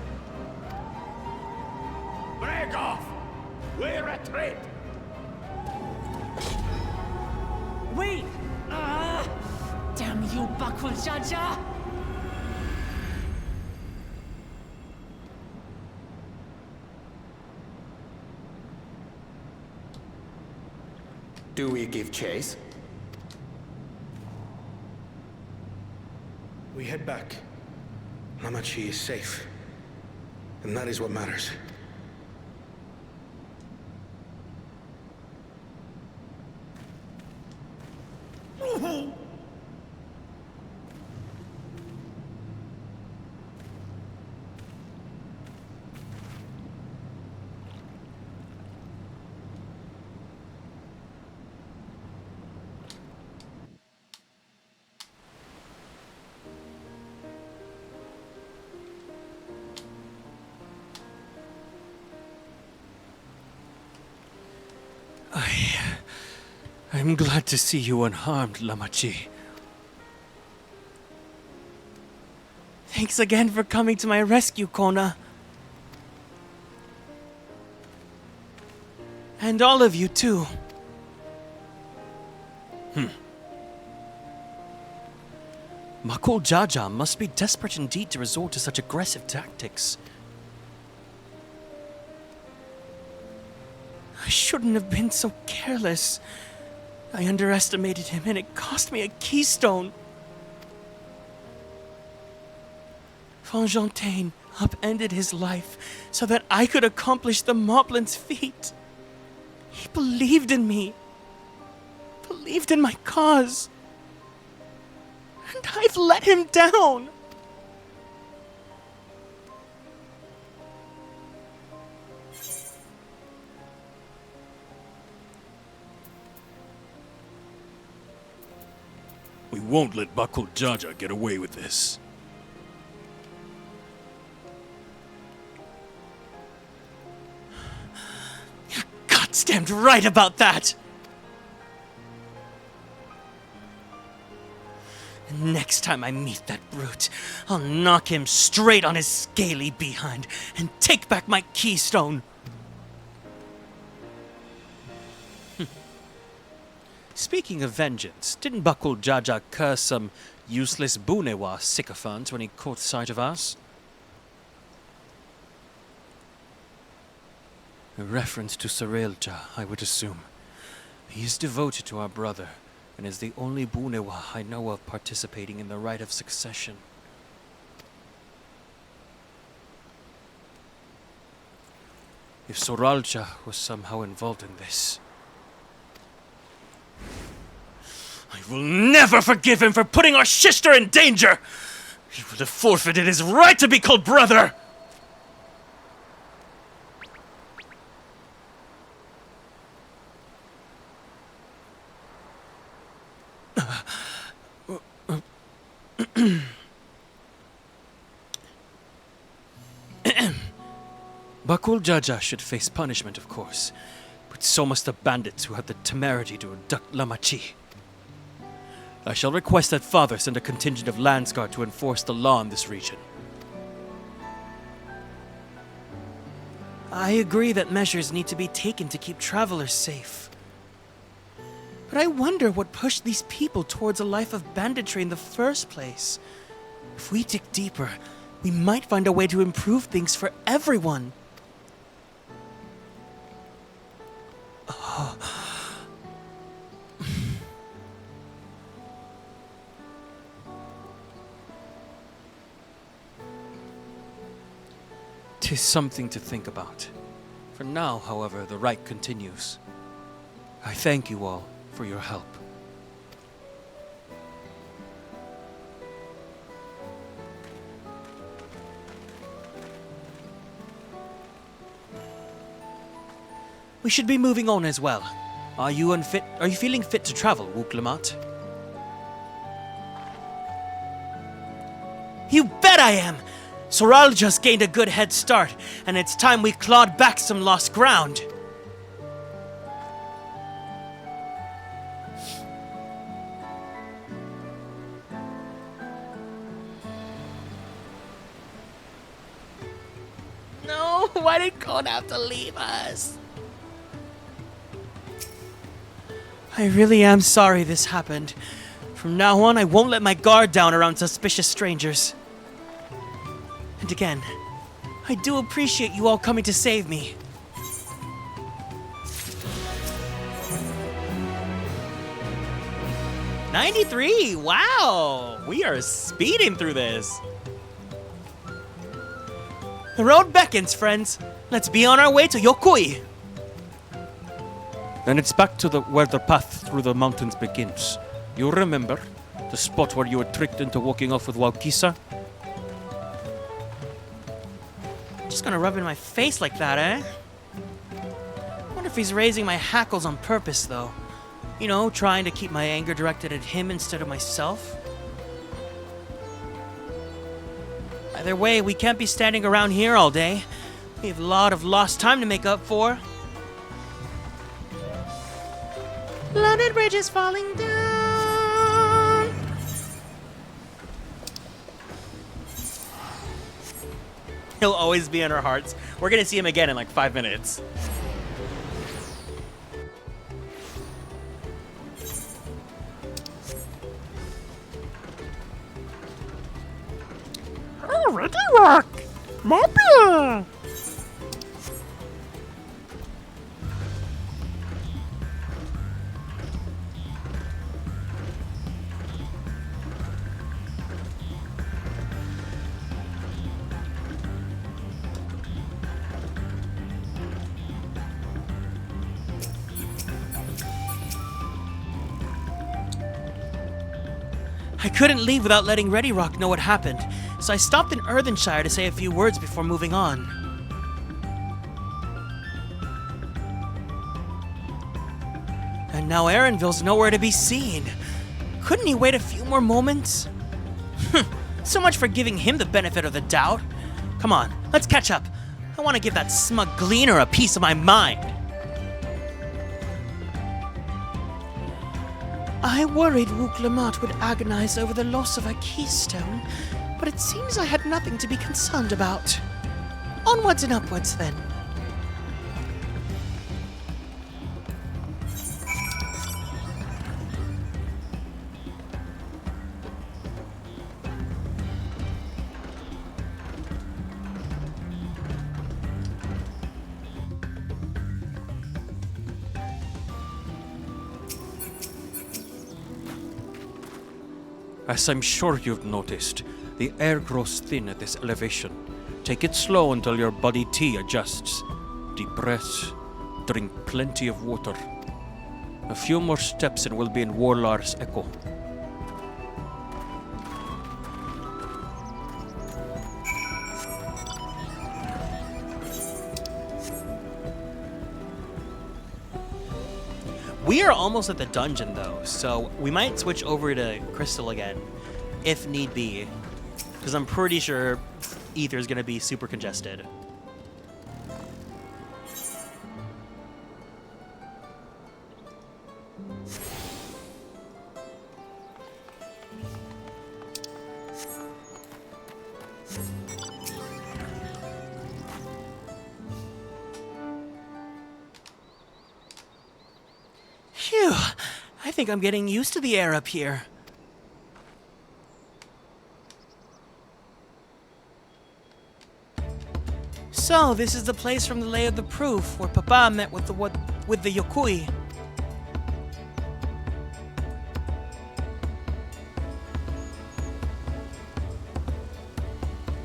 Break off! We retreat! Wait! Damn you, Bakul Jaja! Do we give chase? We head back. Lamaty'i is safe. And that is what matters. I'm glad to see you unharmed, Lamaty'i. Thanks again for coming to my rescue, Kona. And all of you, too. Makul Jaja must be desperate indeed to resort to such aggressive tactics. I shouldn't have been so careless. I underestimated him and it cost me a keystone. Fontaine upended his life so that I could accomplish the Moblin's feat. He believed in me. Believed in my cause. And I've let him down. We won't let Bakul Jaja get away with this. You're goddamned right about that! And next time I meet that brute, I'll knock him straight on his scaly behind and take back my keystone. Speaking of vengeance, didn't Bakul Jaja curse some useless Bunewa sycophant when he caught sight of us? A reference to Sorelja, I would assume. He is devoted to our brother, and is the only Bunewa I know of participating in the rite of succession. If Soralja was somehow involved in this, I will never forgive him for putting our sister in danger! He would have forfeited his right to be called brother! Bakul Jaja should face punishment, of course, but so must the bandits who had the temerity to abduct lamaty'i. I shall request that Father send a contingent of Landsguard to enforce the law in this region. I agree that measures need to be taken to keep travelers safe. But I wonder what pushed these people towards a life of banditry in the first place. If we dig deeper, we might find a way to improve things for everyone. Oh. 'Tis something to think about. For now, however, the rite continues. I thank you all for your help. We should be moving on as well. Are you feeling fit to travel, Wooklamat? You bet I am! Soral just gained a good head start, and it's time we clawed back some lost ground. No, why did Kon have to leave us? I really am sorry this happened. From now on, I won't let my guard down around suspicious strangers. And again, I do appreciate you all coming to save me. "93! Wow! We are speeding through this. The road beckons, friends. Let's be on our way to Yokoi. Then it's back to where the path through the mountains begins. You remember? The spot where you were tricked into walking off with Waukisa? Just gonna rub it in my face like that, eh? Wonder if he's raising my hackles on purpose, though. You know, trying to keep my anger directed at him instead of myself. Either way, we can't be standing around here all day. We have a lot of lost time to make up for. London Bridge is falling down. He'll always be in our hearts. We're gonna see him again in like 5 minutes. Oh, ready rock! Mobile! I couldn't leave without letting Ready Rock know what happened, so I stopped in Earthenshire to say a few words before moving on. And now Aaronville's nowhere to be seen. Couldn't he wait a few more moments? So much for giving him the benefit of the doubt. Come on, let's catch up. I want to give that smug gleaner a piece of my mind. I worried Wooklamat would agonize over the loss of her keystone, but it seems I had nothing to be concerned about. Onwards and upwards, then. As I'm sure you've noticed, the air grows thin at this elevation. Take it slow until your body T adjusts. Deep breaths. Drink plenty of water. A few more steps and we'll be in Warlar's Echo. We are almost at the dungeon, though, so we might switch over to Crystal again, if need be, because I'm pretty sure Ether is going to be super congested. think I'm getting used to the air up here. So, this is the place from the Lay of the Proof, where Papa met with the Yokui.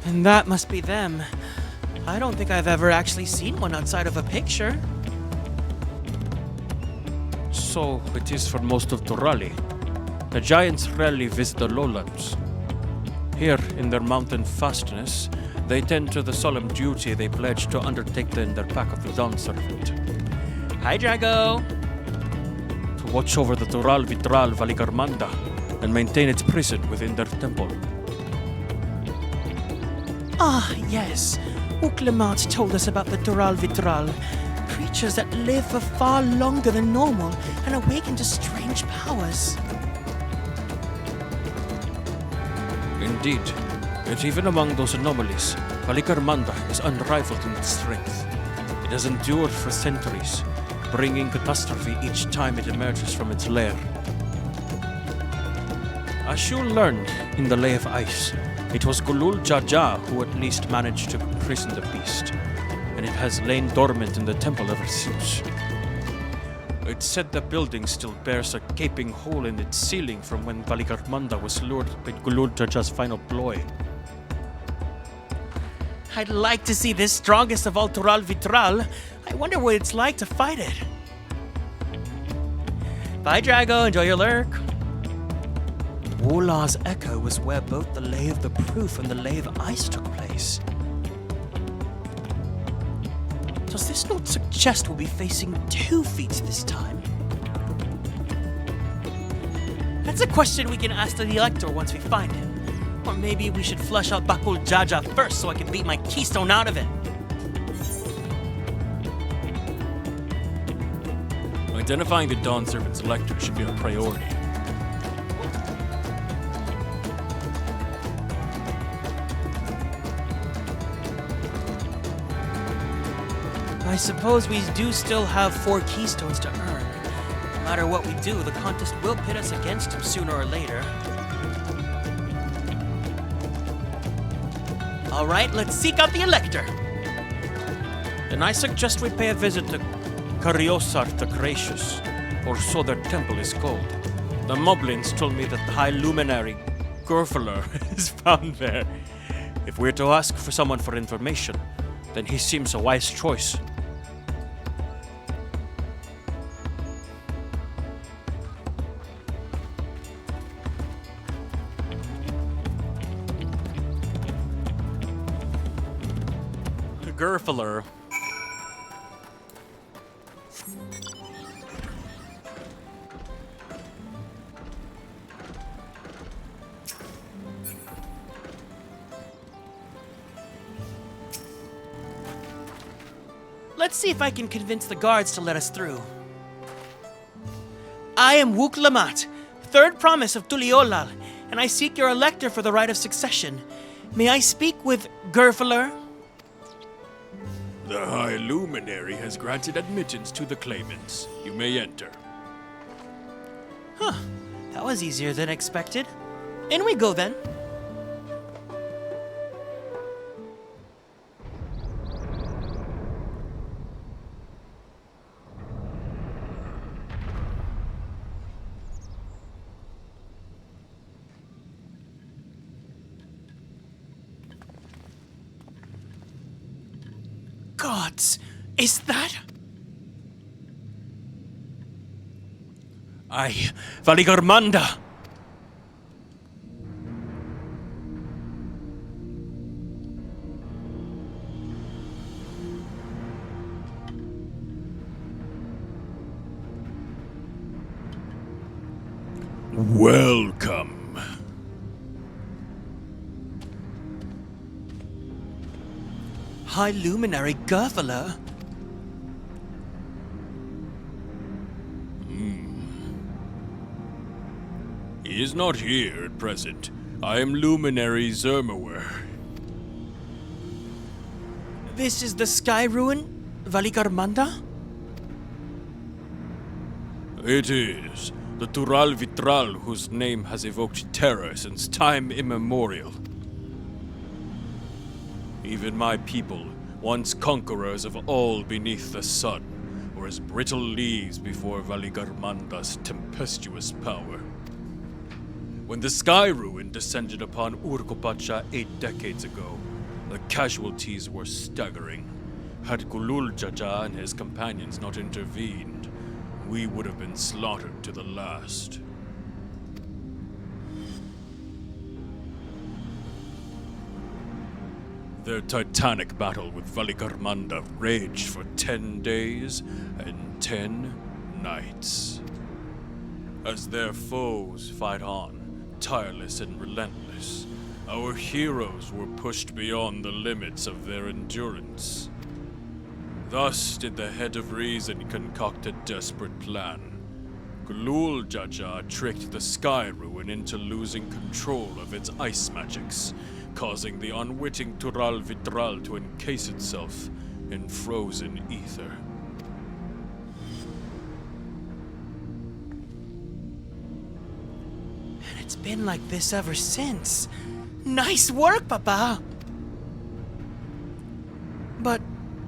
And that must be them. I don't think I've ever actually seen one outside of a picture. So it is for most of Turali. The giants rarely visit the lowlands. Here, in their mountain fastness, they tend to the solemn duty they pledge to undertake in their pack of the Dawn Servant. Hi, Drago! To watch over the Tural Vitral Valigarmanda and maintain its prison within their temple. Ah, yes. Uklamat told us about the Tural Vitral. Creatures that live for far longer than normal and awaken to strange powers. Indeed. Yet even among those anomalies, Valigarmanda is unrivaled in its strength. It has endured for centuries, bringing catastrophe each time it emerges from its lair. As Shul learned in the Lay of Ice, it was Gulul Jaja who at least managed to imprison the beast, and it has lain dormant in the temple ever since. It's said the building still bears a gaping hole in its ceiling from when Valigarmanda was lured by Gulul Jaja's final ploy. I'd like to see this strongest of all Tural Vitral. I wonder what it's like to fight it. Bye, Drago. Enjoy your lurk. Wolaw's Echo was where both the Lay of the Proof and the Lay of Ice took place. Does this not suggest we'll be facing 2 feats this time? That's a question we can ask the Elector once we find him. Or maybe we should flush out Bakul Jaja first so I can beat my keystone out of it. Identifying the Dawn Servant's Elector should be a priority. I suppose we do still have 4 keystones to earn. No matter what we do, the contest will pit us against him sooner or later. Alright, let's seek out the Elector. Then I suggest we pay a visit to Kariosar the Gracious, or so their temple is called. The Moblins told me that the High Luminary Gurfler is found there. If we're to ask for someone for information, then he seems a wise choice. Gurfler. Let's see if I can convince the guards to let us through. I am Wuklamat, 3rd promise of Tuliyollal, and I seek your Elector for the right of succession. May I speak with Gurfler? The High Luminary has granted admittance to the claimants. You may enter. Huh. That was easier than expected. In we go then. Gods, is that? Aye, Valigarmanda! Welcome. High Luminary Gurfler? He is not here at present. I am Luminary Zermower. This is the Sky Ruin, Valigarmanda? It is. The Tuliyollal, whose name has evoked terror since time immemorial. Even my people, once conquerors of all beneath the sun, were as brittle leaves before Valigarmanda's tempestuous power. When the Sky Ruin descended upon Urkopacha 8 decades ago, the casualties were staggering. Had Kululjaja and his companions not intervened, we would have been slaughtered to the last. Their titanic battle with Valigarmanda raged for 10 days and 10 nights. As their foes fight on, tireless and relentless, our heroes were pushed beyond the limits of their endurance. Thus did the head of reason concoct a desperate plan. Kululjaja tricked the Sky Ruin into losing control of its ice magics, causing the unwitting Tuliyollal to encase itself in frozen ether. And it's been like this ever since. Nice work, Papa! But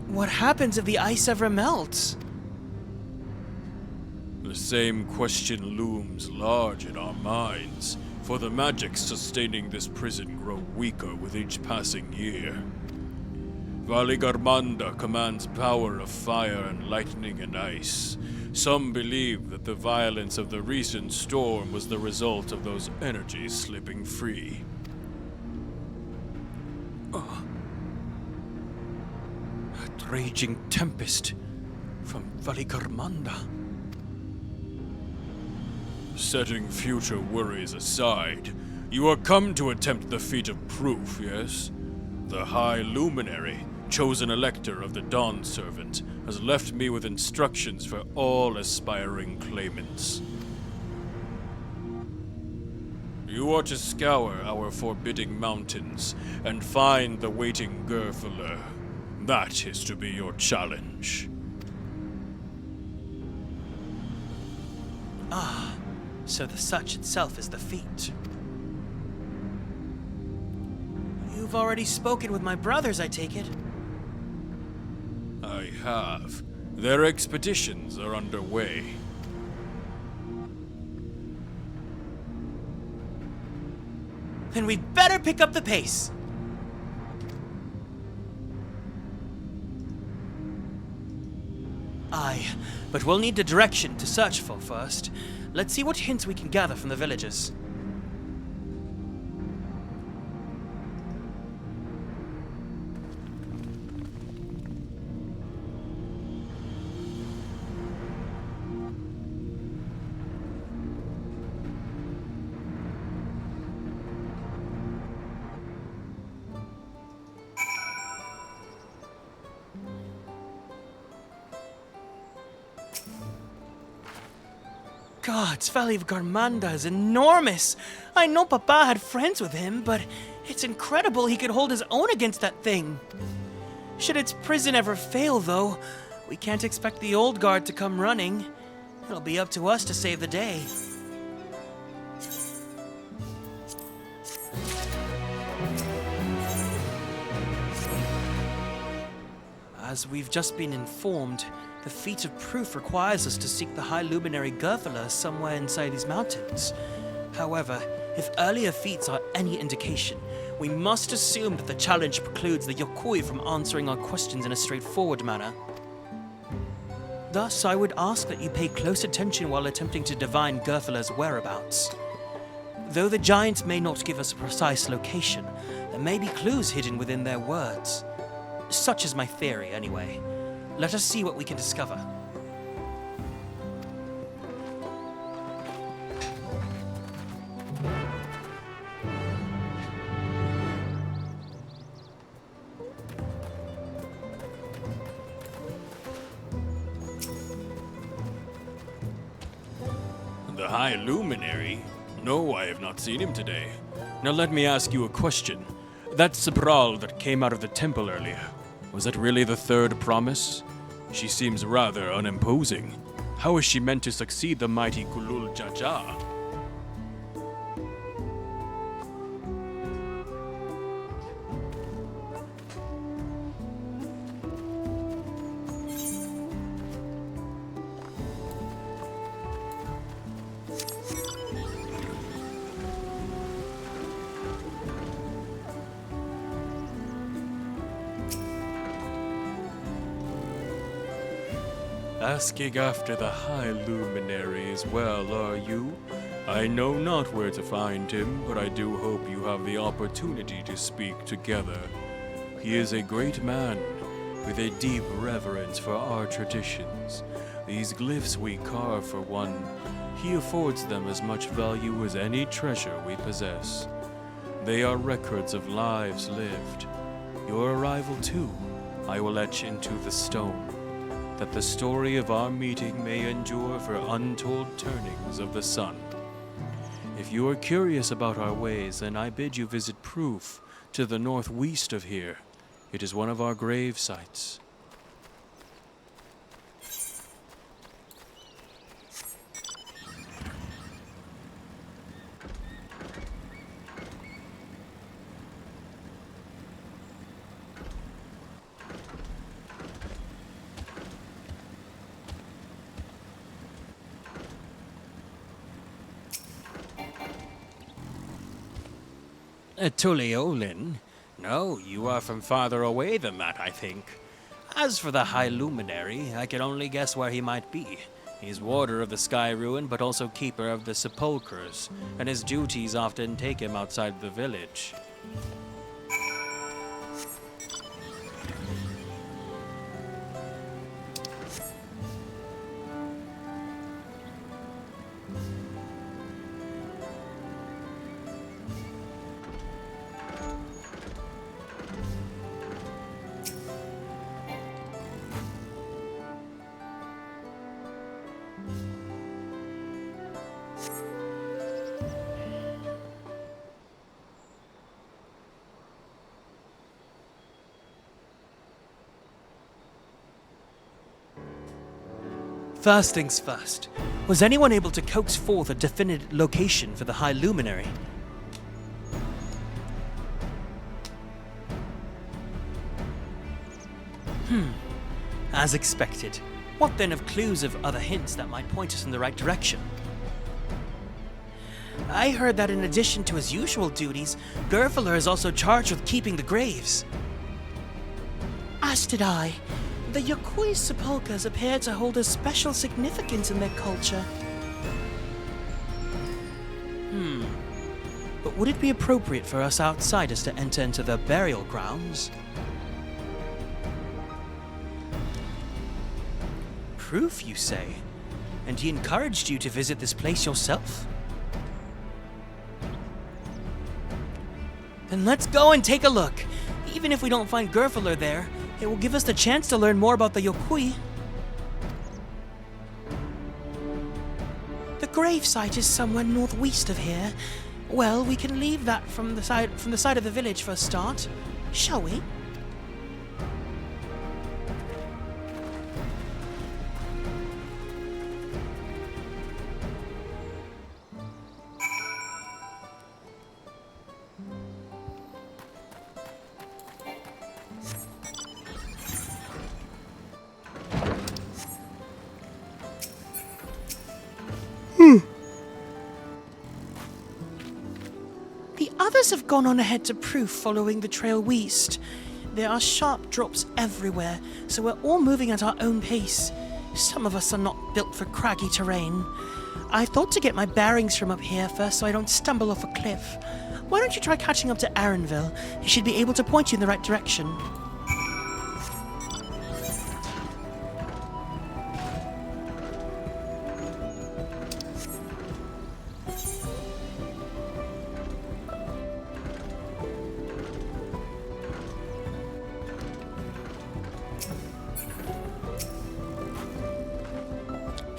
what happens if the ice ever melts? The same question looms large in our minds, for the magics sustaining this prison grow weaker with each passing year. Valigarmanda commands power of fire and lightning and ice. Some believe that the violence of the recent storm was the result of those energies slipping free. A raging tempest from Valigarmanda. Setting future worries aside, you are come to attempt the feat of proof, yes? The High Luminary, chosen elector of the Dawn Servant, has left me with instructions for all aspiring claimants. You are to scour our forbidding mountains and find the waiting Gerfeler. That is to be your challenge. Ah, so the such itself is the feat. You've already spoken with my brothers, I take it? I have. Their expeditions are underway. Then we'd better pick up the pace. Aye, but we'll need the direction to search for first. Let's see what hints we can gather from the villagers. Gods, Valigarmanda is enormous. I know Papa had friends with him, but it's incredible he could hold his own against that thing. Should its prison ever fail, though, we can't expect the old guard to come running. It'll be up to us to save the day. As we've just been informed, the feat of proof requires us to seek the High Luminary Gerfeler somewhere inside these mountains. However, if earlier feats are any indication, we must assume that the challenge precludes the Yokoi from answering our questions in a straightforward manner. Thus, I would ask that you pay close attention while attempting to divine Gerfeler's whereabouts. Though the giants may not give us a precise location, there may be clues hidden within their words. Such is my theory, anyway. Let us see what we can discover. The High Luminary? No, I have not seen him today. Now let me ask you a question. That Sabral that came out of the temple earlier, was that really the third promise? She seems rather unimposing. How is she meant to succeed the mighty Kulul Jaja? Asking after the High Luminary as well, are you? I know not where to find him, but I do hope you have the opportunity to speak together. He is a great man, with a deep reverence for our traditions. These glyphs we carve for one, he affords them as much value as any treasure we possess. They are records of lives lived. Your arrival too, I will etch into the stone, that the story of our meeting may endure for untold turnings of the sun. If you are curious about our ways, then I bid you visit Proof to the northwest of here. It is one of our grave sites. Tuliyollal? No, you are from farther away than that, I think. As for the High Luminary, I can only guess where he might be. He's warder of the Sky Ruin, but also keeper of the sepulchres, and his duties often take him outside the village. First things first, was anyone able to coax forth a definitive location for the High Luminary? As expected. What then of clues of other hints that might point us in the right direction? I heard that in addition to his usual duties, Gerfler is also charged with keeping the graves. As did I. The Yokoi sepulchres appear to hold a special significance in their culture. But would it be appropriate for us outsiders to enter into their burial grounds? Proof, you say? And he encouraged you to visit this place yourself? Then let's go and take a look. Even if we don't find Gerfler there, it will give us the chance to learn more about the Yokoi. The gravesite is somewhere northwest of here. Well, we can leave that from the side of the village for a start, shall we? The others have gone on ahead to Proof following the trail west. There are sharp drops everywhere, so we're all moving at our own pace. Some of us are not built for craggy terrain. I thought to get my bearings from up here first so I don't stumble off a cliff. Why don't you try catching up to Aaronville? He should be able to point you in the right direction.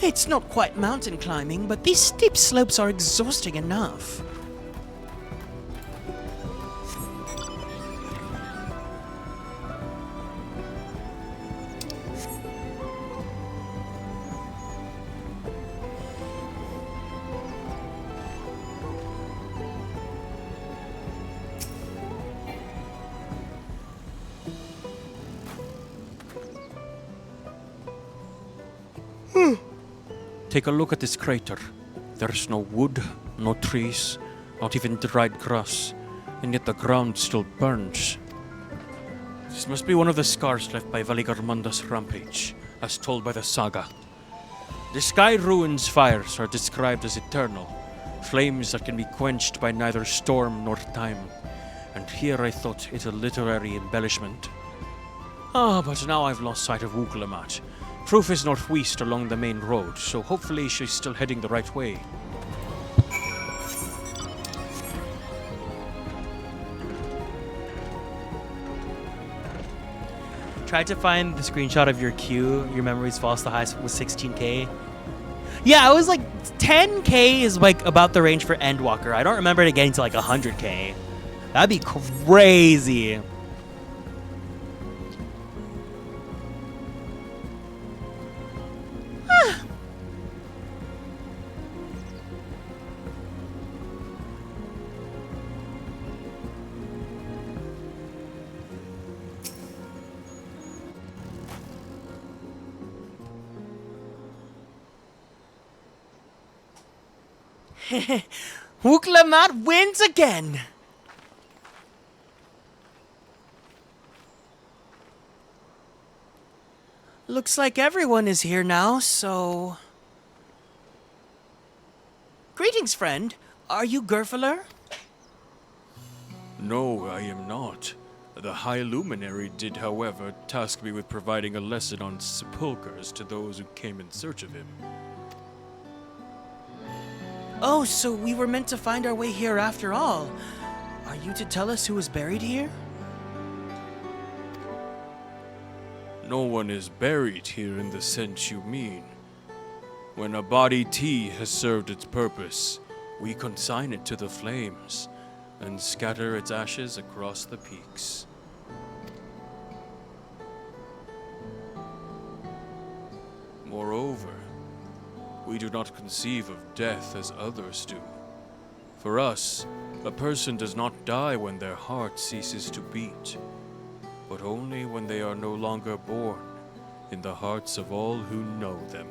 It's not quite mountain climbing, but these steep slopes are exhausting enough. Take a look at this crater. There's no wood, no trees, not even dried grass, and yet the ground still burns. This must be one of the scars left by Valigarmunda's rampage, as told by the saga. The Sky Ruins fires are described as eternal, flames that can be quenched by neither storm nor time. And here I thought it a literary embellishment. But now I've lost sight of Wuklamat. Proof is northwest along the main road, so hopefully she's still heading the right way. Tried to find the screenshot of your queue. Your memory's false. The highest was 16k. Yeah, I was like 10k is like about the range for Endwalker. I don't remember it getting to like 100k. That'd be crazy. Wuklamat wins again! Looks like everyone is here now, so... Greetings, friend. Are you Gerfeler? No, I am not. The High Luminary did, however, task me with providing a lesson on sepulchres to those who came in search of him. Oh, so we were meant to find our way here after all. Are you to tell us who was buried here? No one is buried here in the sense you mean. When a body tea has served its purpose, we consign it to the flames and scatter its ashes across the peaks. Moreover, we do not conceive of death as others do. For us, a person does not die when their heart ceases to beat, but only when they are no longer born in the hearts of all who know them.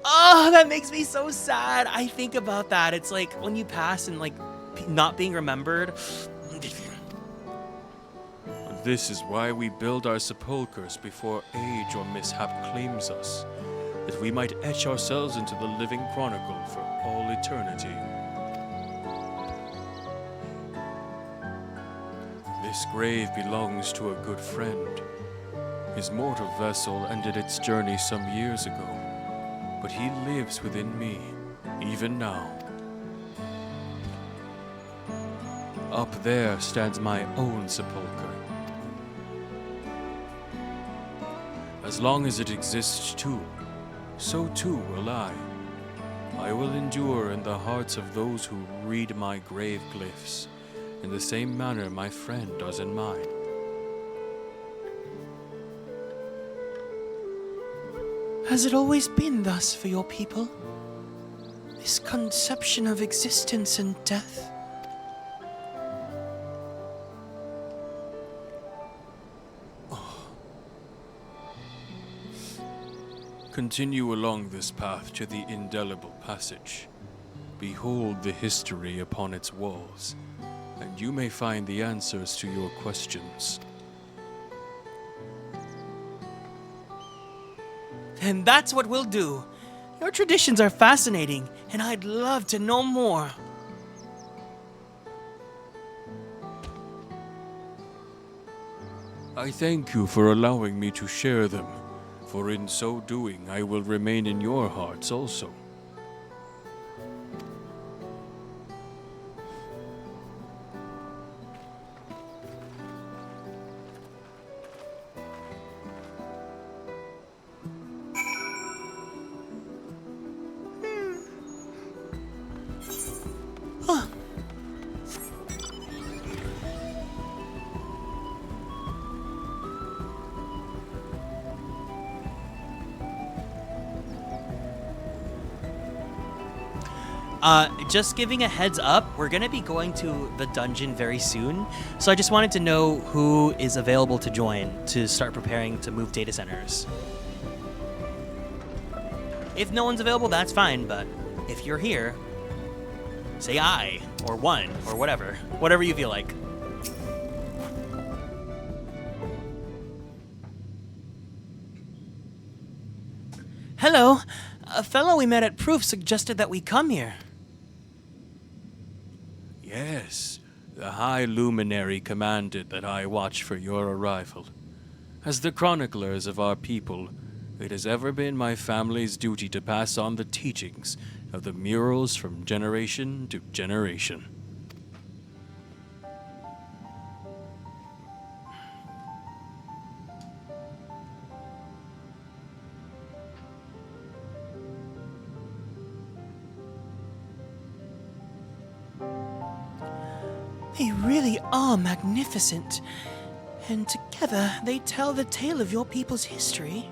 Oh, that makes me so sad. I think about that. It's like when you pass and like not being remembered. This is why we build our sepulchres before age or mishap claims us, that we might etch ourselves into the living chronicle for all eternity. This grave belongs to a good friend. His mortal vessel ended its journey some years ago, but he lives within me, even now. Up there stands my own sepulchre. As long as it exists too, so too will I. I will endure in the hearts of those who read my grave glyphs, in the same manner my friend does in mine. Has it always been thus for your people? This conception of existence and death? Continue along this path to the indelible passage. Behold the history upon its walls, and you may find the answers to your questions. And that's what we'll do. Your traditions are fascinating, and I'd love to know more. I thank you for allowing me to share them, for in so doing I will remain in your hearts also. Just giving a heads up, we're going to be going to the dungeon very soon. So I just wanted to know who is available to join to start preparing to move data centers. If no one's available, that's fine, but if you're here, say I, or one, or whatever. Whatever you feel like. Hello. A fellow we met at Proof suggested that we come here. Yes, the High Luminary commanded that I watch for your arrival. As the chroniclers of our people, it has ever been my family's duty to pass on the teachings of the murals from generation to generation. They really are magnificent, and together they tell the tale of your people's history.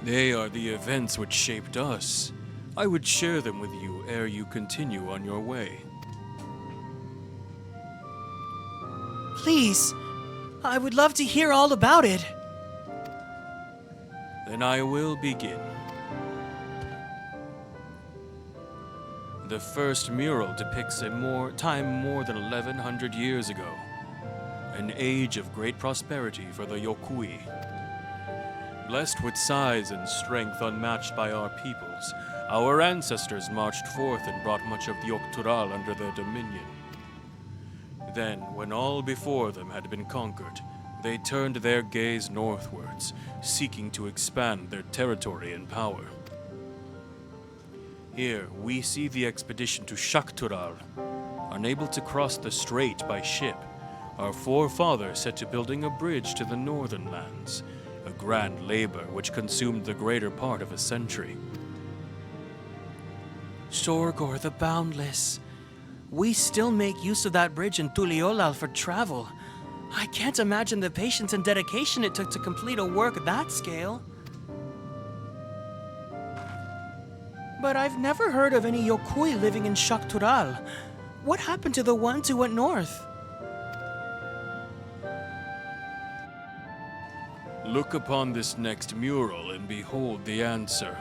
They are the events which shaped us. I would share them with you ere you continue on your way. Please, I would love to hear all about it. Then I will begin. The first mural depicts a time more than 1100 years ago, an age of great prosperity for the Yokui. Blessed with size and strength unmatched by our peoples, our ancestors marched forth and brought much of the Yoktural under their dominion. Then, when all before them had been conquered, they turned their gaze northwards, seeking to expand their territory and power. Here, we see the expedition to Shaktural. Unable to cross the strait by ship, our forefathers set to building a bridge to the northern lands, a grand labor which consumed the greater part of a century. Sorgor the Boundless. We still make use of that bridge in Tuliyollal for travel. I can't imagine the patience and dedication it took to complete a work that scale. But I've never heard of any Yokui living in Shaktural. What happened to the ones who went north? Look upon this next mural and behold the answer.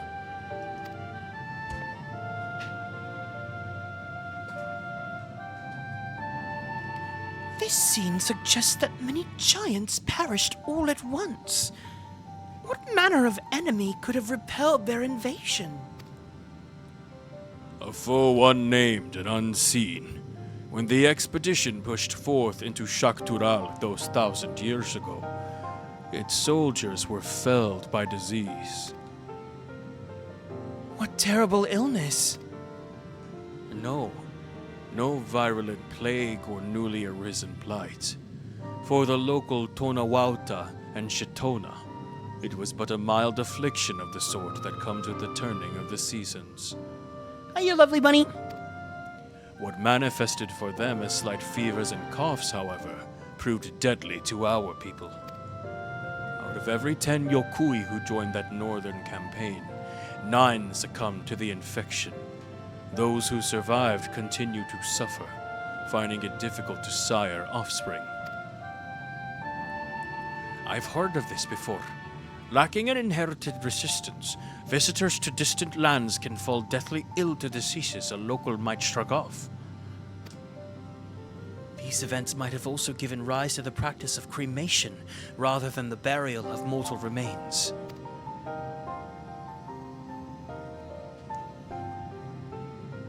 This scene suggests that many giants perished all at once. What manner of enemy could have repelled their invasion? A foe unnamed and unseen. When the expedition pushed forth into Shaktural those 1,000 years ago, its soldiers were felled by disease. What terrible illness! No virulent plague or newly arisen blight. For the local Tonawauta and Shitona, it was but a mild affliction of the sort that comes with the turning of the seasons. Are you lovely, bunny? What manifested for them as slight fevers and coughs, however, proved deadly to our people. Out of every 10 Yokui who joined that northern campaign, 9 succumbed to the infection. Those who survived continue to suffer, finding it difficult to sire offspring. I've heard of this before. Lacking an inherited resistance, visitors to distant lands can fall deathly ill to diseases a local might shrug off. These events might have also given rise to the practice of cremation rather than the burial of mortal remains.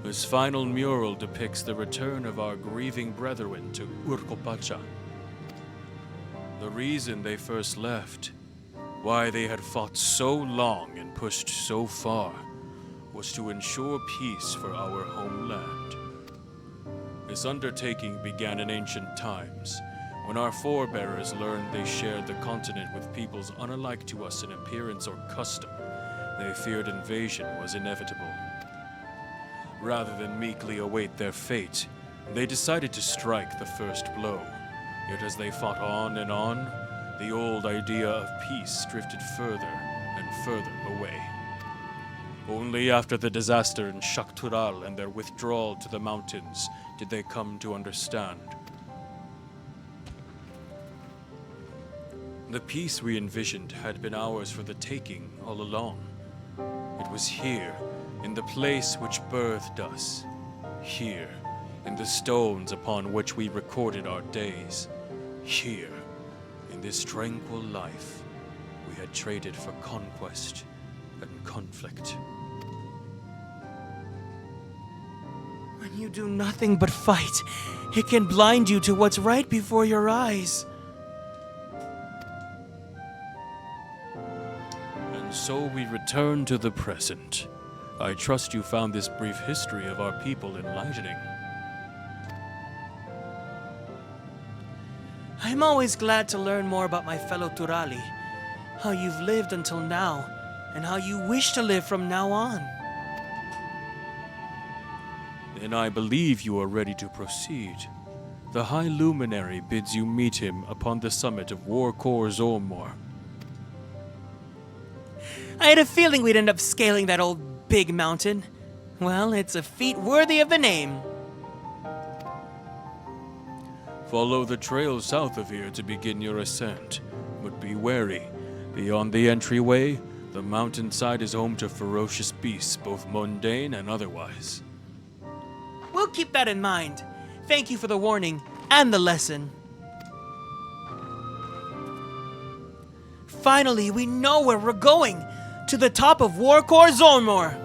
This final mural depicts the return of our grieving brethren to Urkopacha. The reason they first left, why they had fought so long and pushed so far, was to ensure peace for our homeland. This undertaking began in ancient times, when our forebears learned they shared the continent with peoples unalike to us in appearance or custom. They feared invasion was inevitable. Rather than meekly await their fate, they decided to strike the first blow. Yet as they fought on and on, the old idea of peace drifted further and further away. Only after the disaster in Shaktural and their withdrawal to the mountains did they come to understand. The peace we envisioned had been ours for the taking all along. It was here, in the place which birthed us. Here, in the stones upon which we recorded our days. Here, in this tranquil life, we had traded for conquest and conflict. When you do nothing but fight, it can blind you to what's right before your eyes. And so we return to the present. I trust you found this brief history of our people enlightening. I'm always glad to learn more about my fellow Turali, how you've lived until now, and how you wish to live from now on. Then I believe you are ready to proceed. The High Luminary bids you meet him upon the summit of Warkor Zormor. I had a feeling we'd end up scaling that old big mountain. Well, it's a feat worthy of the name. Follow the trail south of here to begin your ascent, but be wary. Beyond the entryway, the mountainside is home to ferocious beasts, both mundane and otherwise. We'll keep that in mind. Thank you for the warning and the lesson. Finally, we know where we're going. To the top of Warkor Zormor.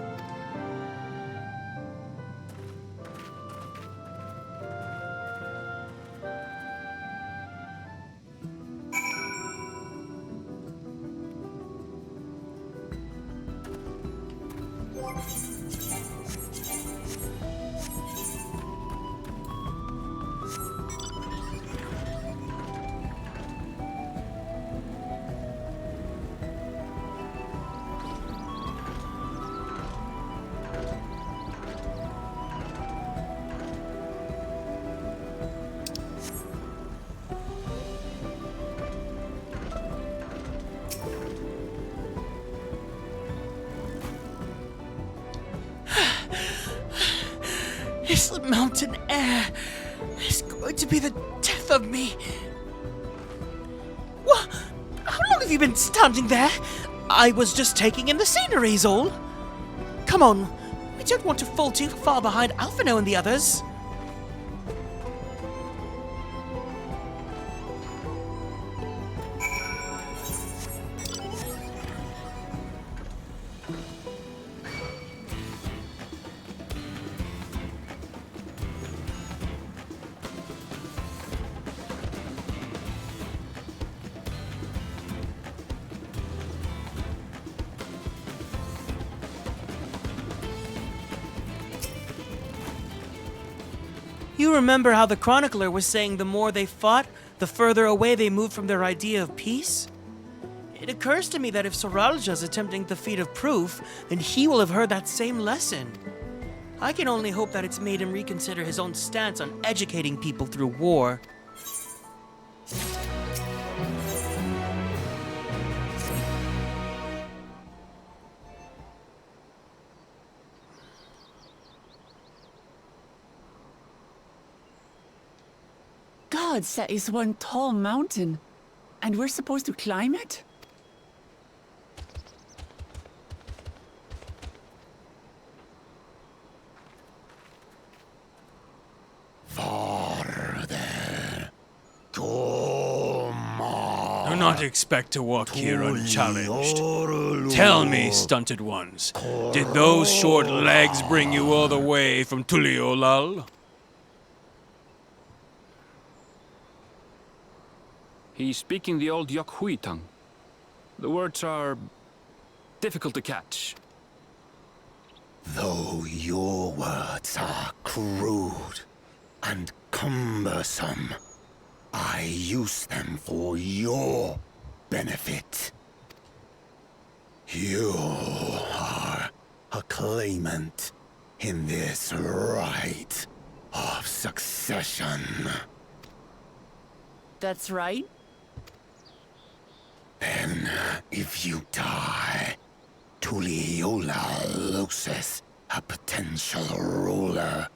This mountain air is going to be the death of me. What? How long have you been standing there? I was just taking in the scenery, Zol. Come on, we don't want to fall too far behind Alphino and the others. You remember how the chronicler was saying the more they fought, the further away they moved from their idea of peace? It occurs to me that if Soralja's attempting the feat of proof, then he will have heard that same lesson. I can only hope that it's made him reconsider his own stance on educating people through war. Gods, that is one tall mountain. And we're supposed to climb it? Farther. Come on. Do not expect to walk here unchallenged. Tell me, stunted ones, did those short legs bring you all the way from Tuliyollal? He's speaking the old Yokhui tongue. The words are difficult to catch. Though your words are crude and cumbersome, I use them for your benefit. You are a claimant in this right of succession. That's right. Then, if you die, Tuliyollal loses a potential ruler.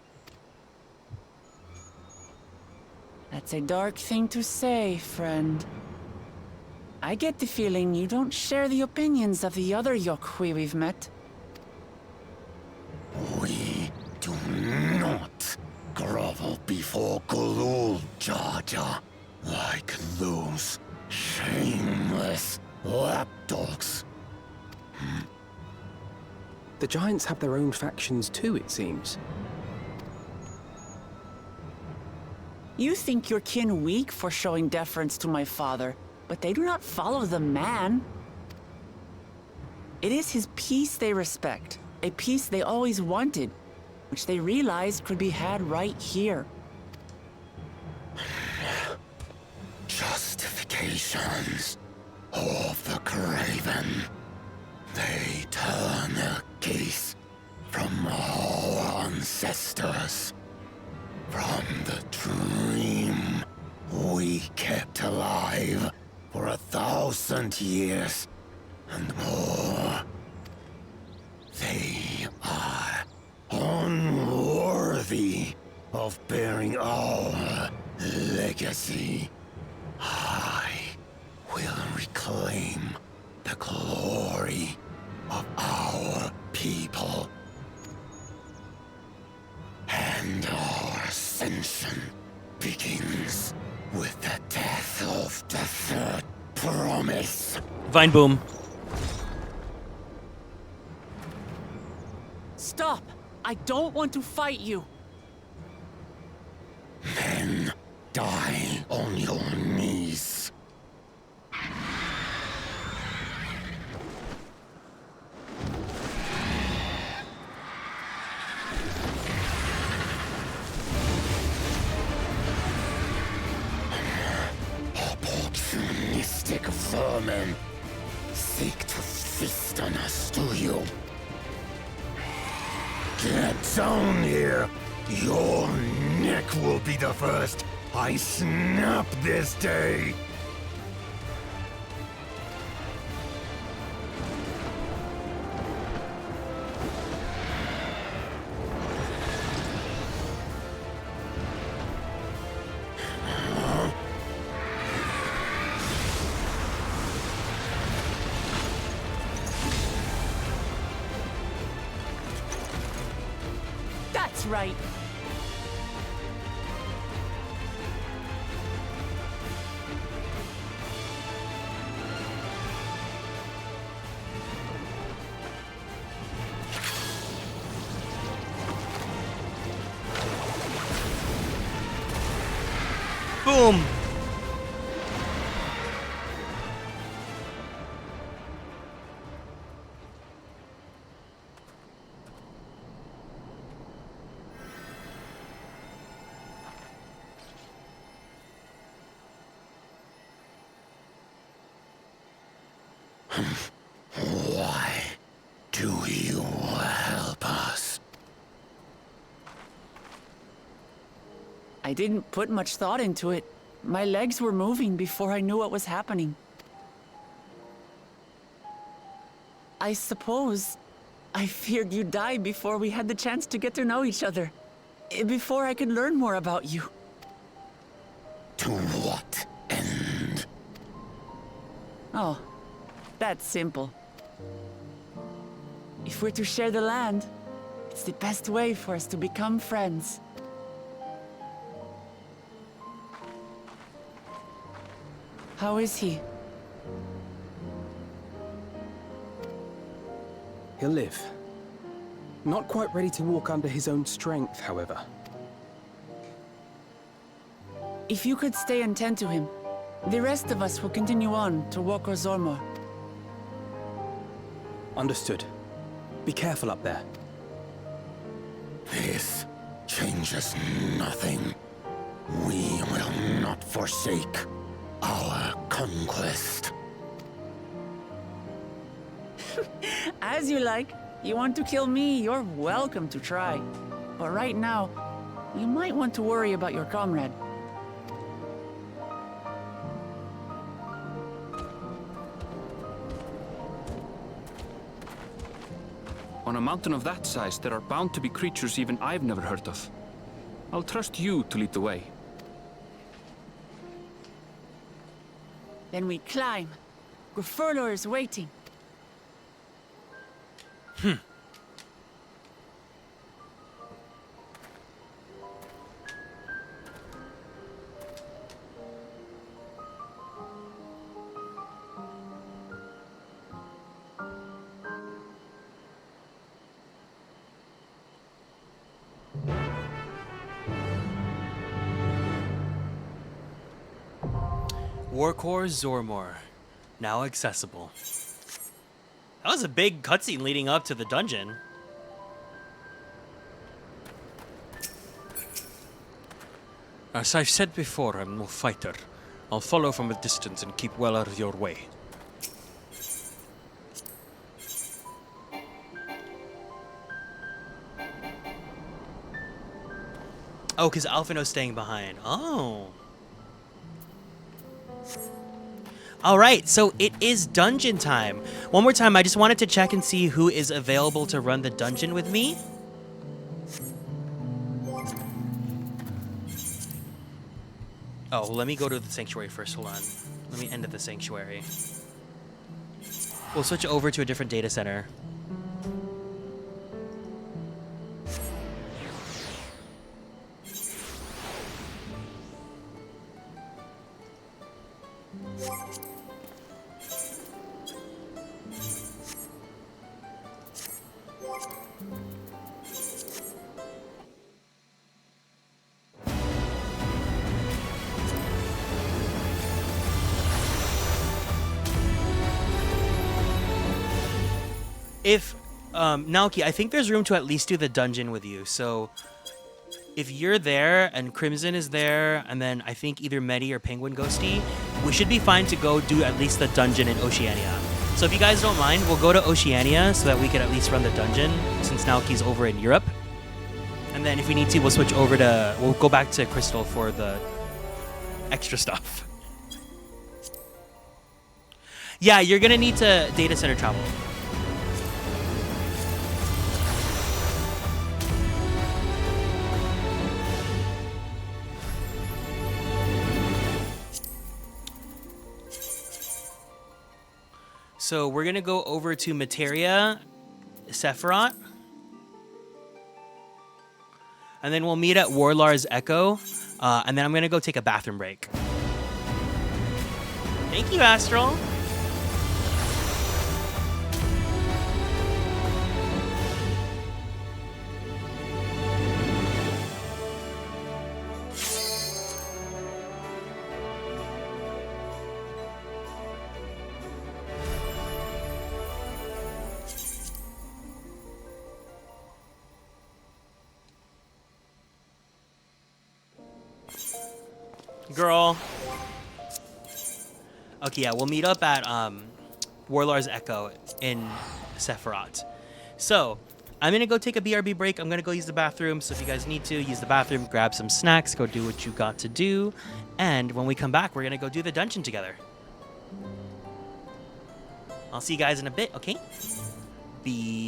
That's a dark thing to say, friend. I get the feeling you don't share the opinions of the other Yokhui we've met. We do not grovel before Galul, Jar Jar, like those shameless lapdogs. The Giants have their own factions too, it seems. You think your kin weak for showing deference to my father, but they do not follow the man. It is his peace they respect, a peace they always wanted, which they realized could be had right here. Justifications of the craven. They turn their gaze from our ancestors, from the dream we kept alive for 1,000 years and more. They are unworthy of bearing our legacy. I will reclaim the glory of our people. And our ascension begins with the death of the third promise. Vine boom. Stop! I don't want to fight you. Then die on your knees. Opportunistic vermin seek to feast on us, do you? Get down here! Your neck will be the first I snap this day! That's right. Boom. Why do you help us? I didn't put much thought into it. My legs were moving before I knew what was happening. I suppose I feared you'd die before we had the chance to get to know each other. Before I could learn more about you. To what end? Oh, that's simple. If we're to share the land, it's the best way for us to become friends. How is he? He'll live. Not quite ready to walk under his own strength, however. If you could stay and tend to him, the rest of us will continue on to Woko Zormor. Understood. Be careful up there. This changes nothing. We will not forsake our conquest. As you like. You want to kill me, you're welcome to try. But right now, you might want to worry about your comrade. On a mountain of that size, there are bound to be creatures even I've never heard of. I'll trust you to lead the way. Then we climb. Grifurler is waiting. Warcore Zormor, now accessible. That was a big cutscene leading up to the dungeon. As I've said before, I'm no fighter. I'll follow from a distance and keep well out of your way. Oh, because Alphino's staying behind. Oh. All right, so it is dungeon time. One more time, I just wanted to check and see who is available to run the dungeon with me. Oh, let me go to the sanctuary first. Hold on. Let me end at the sanctuary. We'll switch over to a different data center. If, Naoki, I think there's room to at least do the dungeon with you. So if you're there and Crimson is there, and then I think either Medi or Penguin Ghosty, we should be fine to go do at least the dungeon in Oceania. So if you guys don't mind, we'll go to Oceania so that we can at least run the dungeon since Naoki's over in Europe. And then if we need to, we'll switch over to, we'll go back to Crystal for the extra stuff. Yeah, you're gonna need to data center travel. So we're gonna go over to Materia, Sephiroth, and then we'll meet at Warlar's Echo, and then I'm gonna go take a bathroom break. Thank you, Astral. Girl. Okay, yeah, we'll meet up at Warlar's Echo in Sephiroth. So, I'm gonna go take a BRB break. I'm gonna go use the bathroom. So if you guys need to, use the bathroom, grab some snacks, go do what you got to do. And when we come back, we're gonna go do the dungeon together. I'll see you guys in a bit, okay? BRB.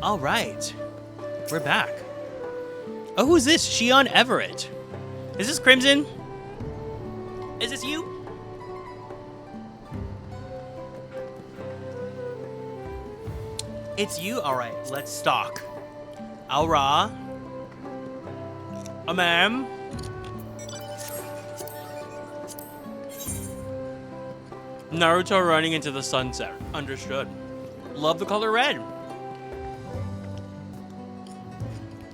All right, we're back. Oh, who's this? Shion Everett. Is this Crimson? Is this you? It's you? All right, let's stalk. Aura. Ma'am? Naruto running into the sunset. Understood. Love the color red.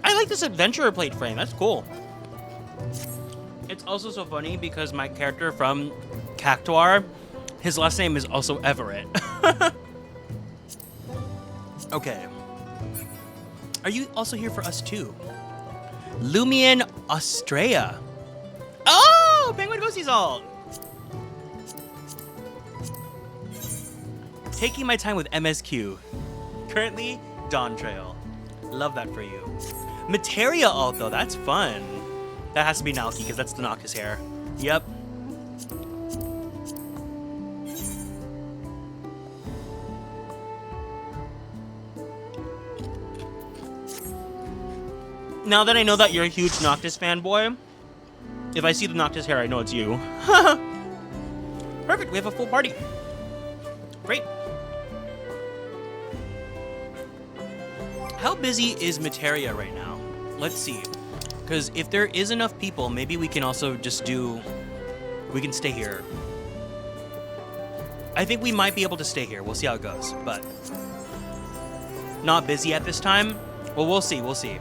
I like this adventurer plate frame. That's cool. It's also so funny because my character from Cactuar, his last name is also Everett. Okay. Are you also here for us too? Lumian Australia. Oh, Penguin Ghosties all. Taking my time with MSQ. Currently, Dawntrail. Love that for you. Materia alt though, that's fun. That has to be Naoki because that's the Noctis hair. Yep. Now that I know that you're a huge Noctis fanboy, if I see the Noctis hair, I know it's you. Perfect, we have a full party. Great. How busy is Materia right now? Let's see. Because if there is enough people, maybe we can also just do... We can stay here. I think we might be able to stay here. We'll see how it goes, but... Not busy at this time? Well, we'll see, we'll see.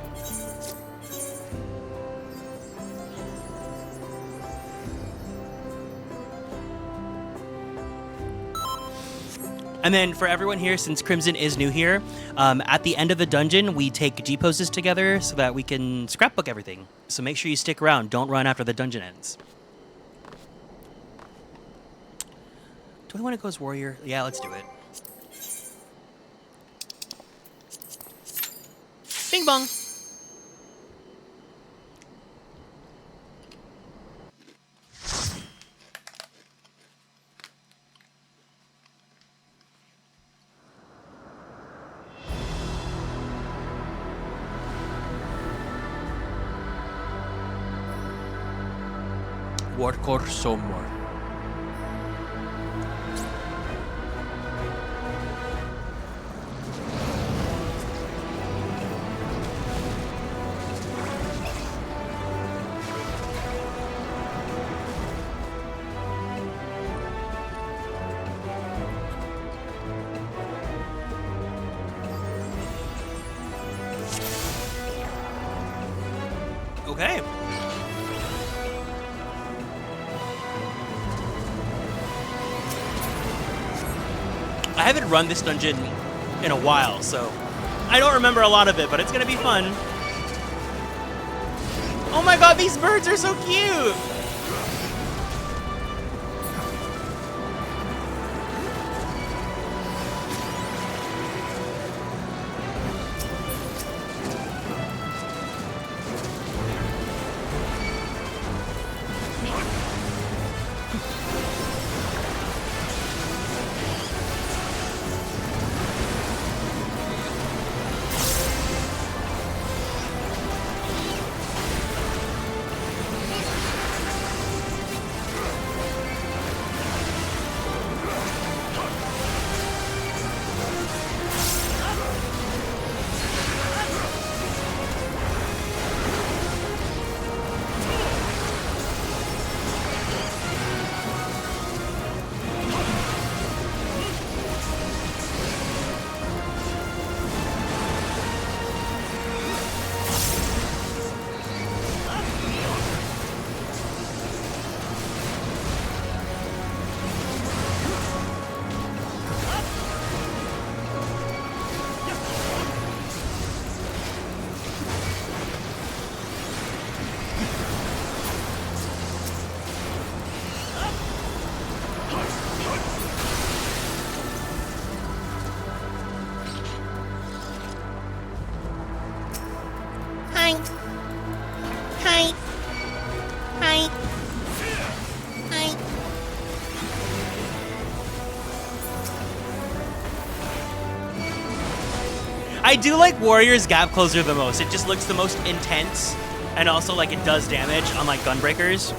And then for everyone here, since Crimson is new here, at the end of the dungeon, we take G-poses together so that we can scrapbook everything. So make sure you stick around. Don't run after the dungeon ends. Do I want to go as warrior? Yeah, let's do it. Bing bong. Warkor Somor. Okay. I haven't run this dungeon in a while, so I don't remember a lot of it, but it's gonna be fun. Oh my god, these birds are so cute! I do like Warrior's Gap Closer the most. It just looks the most intense, and also like it does damage, unlike Gunbreakers.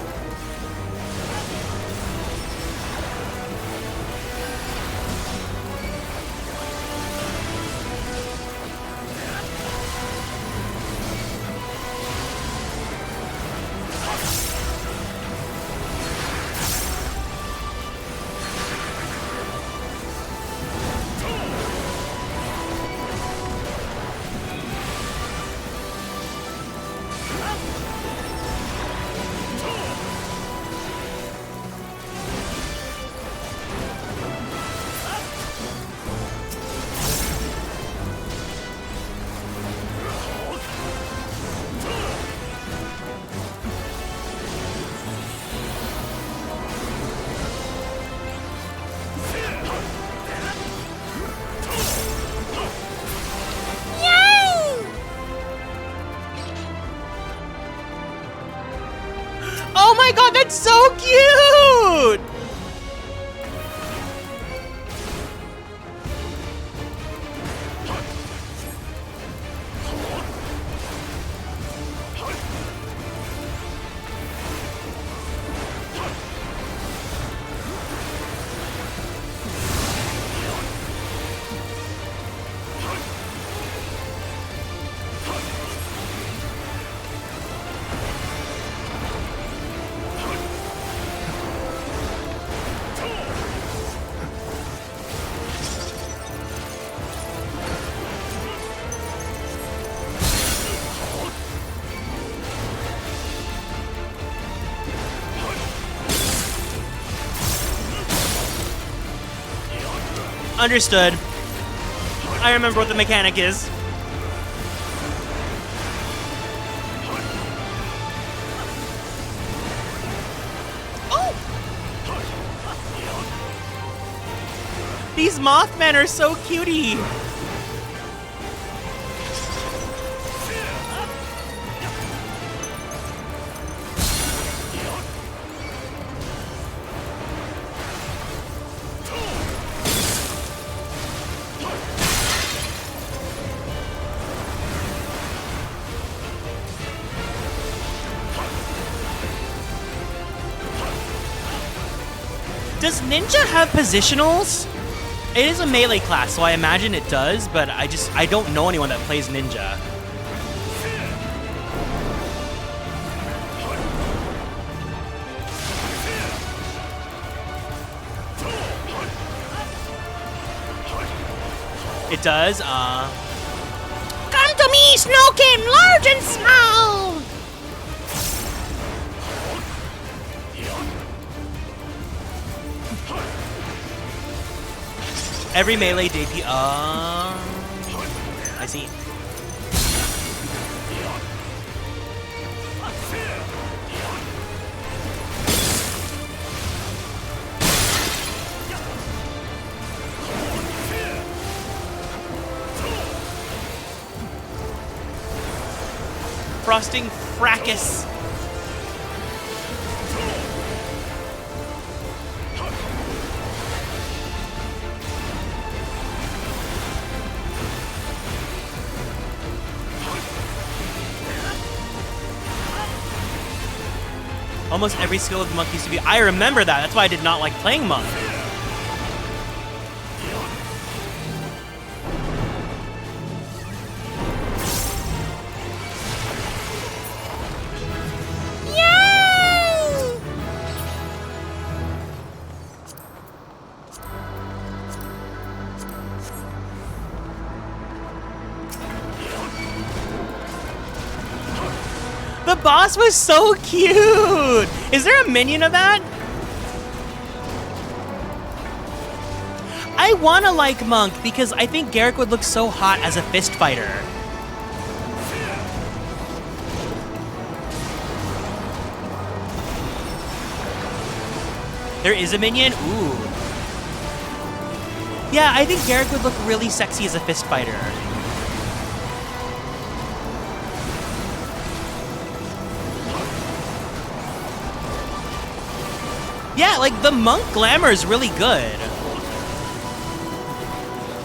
Oh my god, that's so cute! Understood. I remember what the mechanic is. Oh! These Mothmen are so cutie. Does Ninja have positionals? It is a melee class, so I imagine it does, but I don't know anyone that plays Ninja. It does, Come to me, Snowkin, large and small! Every melee DP. I see. Frosting Fracas. Almost every skill of the monk used to be. I remember that. That's why I did not like playing monk. The boss was so cute! Is there a minion of that? I wanna like Monk because I think Garrick would look so hot as a fist fighter. There is a minion? Ooh. Yeah, I think Garrick would look really sexy as a fist fighter. Yeah, like, the monk glamour is really good.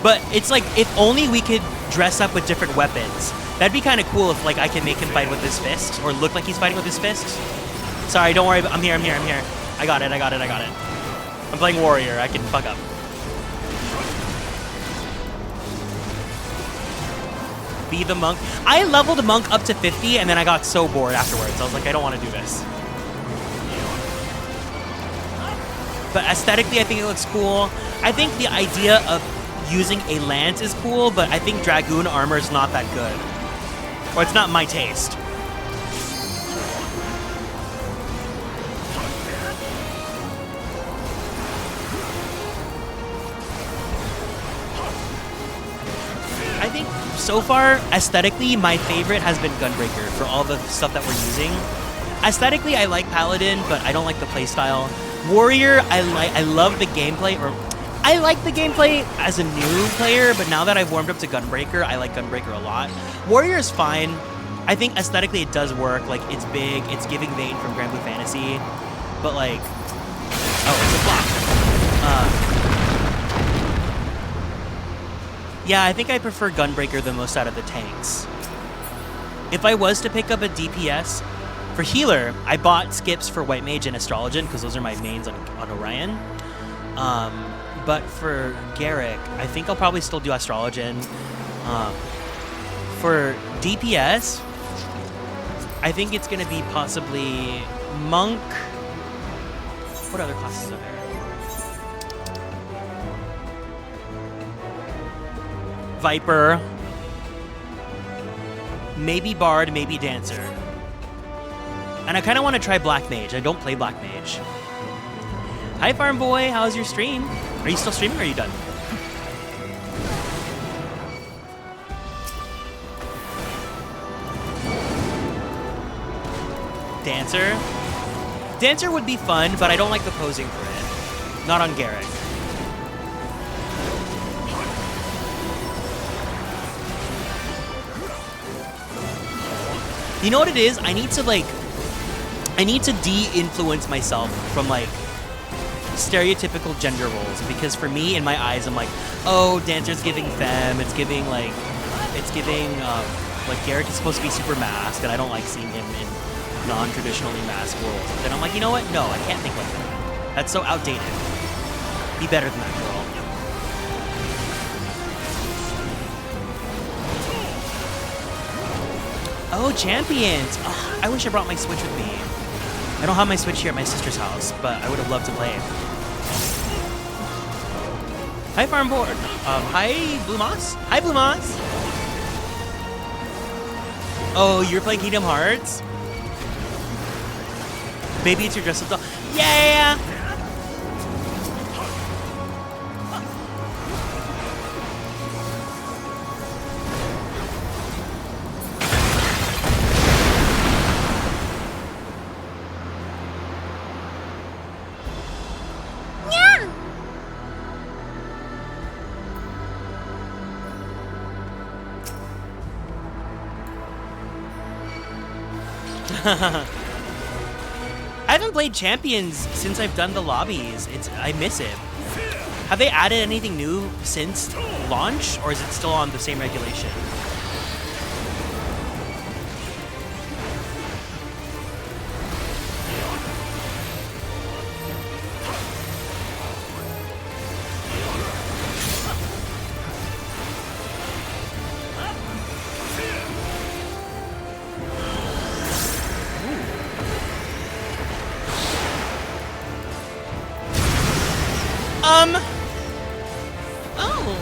But it's like, if only we could dress up with different weapons. That'd be kind of cool if, like, I could make him fight with his fist, or look like he's fighting with his fist. Sorry, don't worry, I'm here. I got it. I'm playing warrior, I can fuck up. Be the monk. I leveled a monk up to 50, and then I got so bored afterwards. I was like, I don't want to do this. But aesthetically, I think it looks cool. I think the idea of using a lance is cool, but I think Dragoon armor is not that good. Or it's not my taste. I think so far, aesthetically, my favorite has been Gunbreaker for all the stuff that we're using. Aesthetically, I like Paladin, but I don't like the playstyle. Warrior, I love the gameplay, or I like the gameplay as a new player, but now that I've warmed up to Gunbreaker, I like Gunbreaker a lot. Warrior is fine. I think aesthetically it does work. Like, it's big, it's giving Vane from Grand Blue Fantasy, but like, oh, it's a block. Yeah, I think I prefer Gunbreaker the most out of the tanks. If I was to pick up a DPS for healer, I bought skips for White Mage and Astrologian because those are my mains on Orion. But for Garrick, I think I'll probably still do Astrologian. For DPS, I think it's going to be possibly Monk. What other classes are there? Viper. Maybe Bard, maybe Dancer. And I kind of want to try Black Mage. I don't play Black Mage. Hi, Farm Boy. How's your stream? Are you still streaming or are you done? Dancer. Dancer would be fun, but I don't like the posing for it. Not on Garrick. You know what it is? I need to de-influence myself from like stereotypical gender roles, because for me, in my eyes, I'm like, oh, Dancer's giving femme, it's giving like Garrick is supposed to be super masked, and I don't like seeing him in non-traditionally masked roles. Then I'm like, you know what? No, I can't think like that. That's so outdated. Be better than that, girl. Oh, champions! Oh, I wish I brought my Switch with me. I don't have my Switch here at my sister's house, but I would have loved to play it. Hi, Farm Board. Hi, Blue Moss. Hi, Blue Moss. Oh, you're playing Kingdom Hearts? Baby, it's your dress-up doll. Yeah! I haven't played Champions since I've done the lobbies. I miss it. Have they added anything new since launch, or is it still on the same regulation? Oh.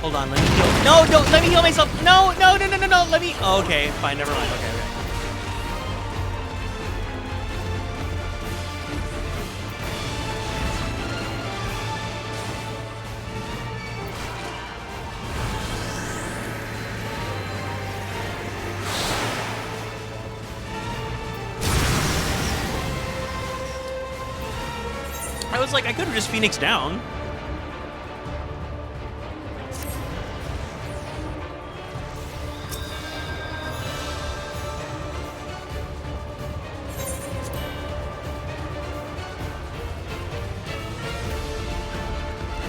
Hold on, let me heal. No, don't let me heal myself. No, let me. Oh, okay, fine, never mind. Okay. I was like, I could have just Phoenix down.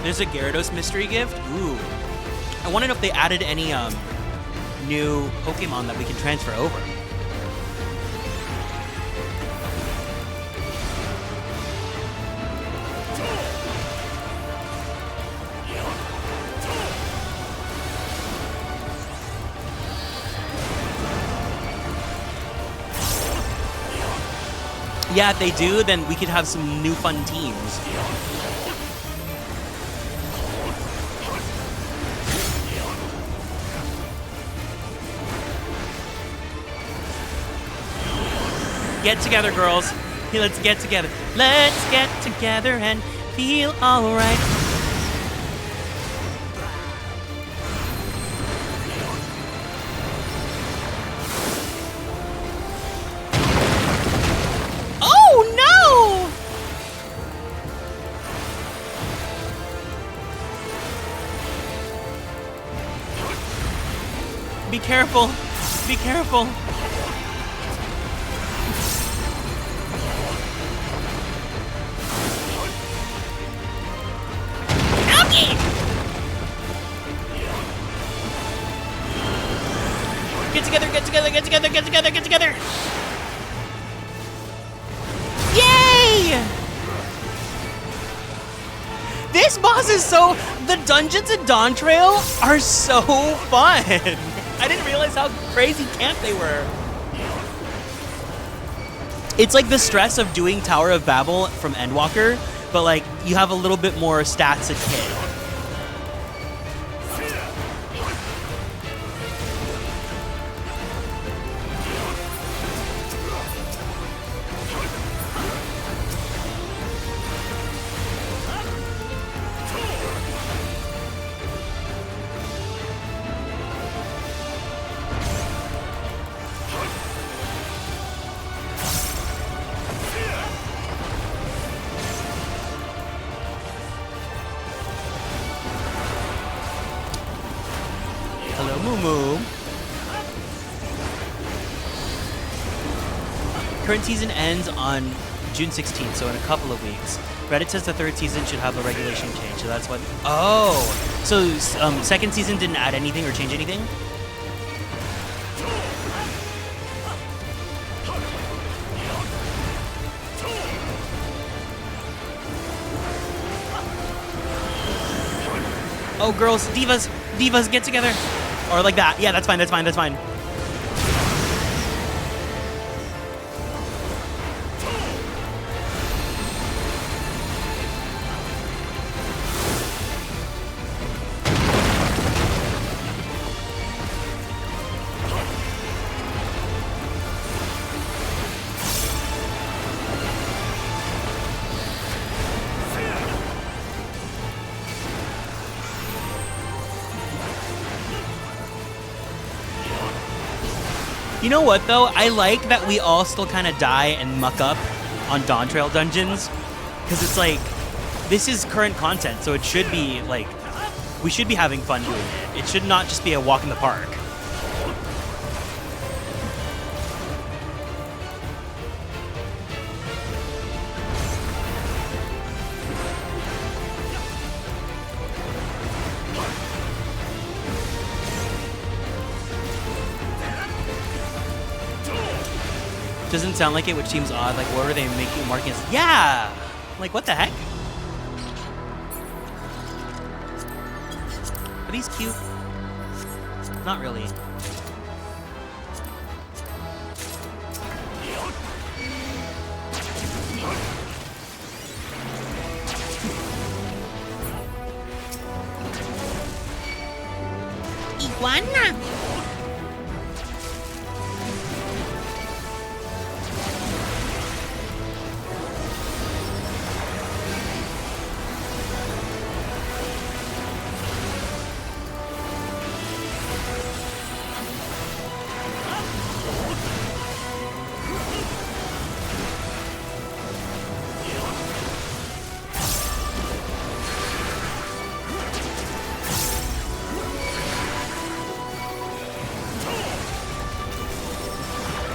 There's a Gyarados mystery gift. Ooh. I want to know if they added any new Pokemon that we can transfer over. Yeah, if they do, then we could have some new fun teams. Get together, girls. Hey, let's get together. Let's get together and feel alright. Be careful. Be careful. Get together, get together, get together, get together, get together. Yay! This boss is so... The dungeons in Dawntrail are so fun. I didn't realize how crazy camp they were. It's like the stress of doing Tower of Babel from Endwalker, but like you have a little bit more stats and hit. Current season ends on June 16th, so in a couple of weeks. Reddit says the third season should have a regulation change, so that's what... Oh! So, second season didn't add anything or change anything? Oh, girls, divas, get together! Or like that. Yeah, that's fine, that's fine, that's fine. You know what, though? I like that we all still kind of die and muck up on Dawntrail dungeons. Because it's like, this is current content, so it should be, like, we should be having fun doing it. It should not just be a walk in the park. Doesn't sound like it, which seems odd. Like, what are they marking as? Yeah! Like, what the heck? Are these cute? Not really. Iguana!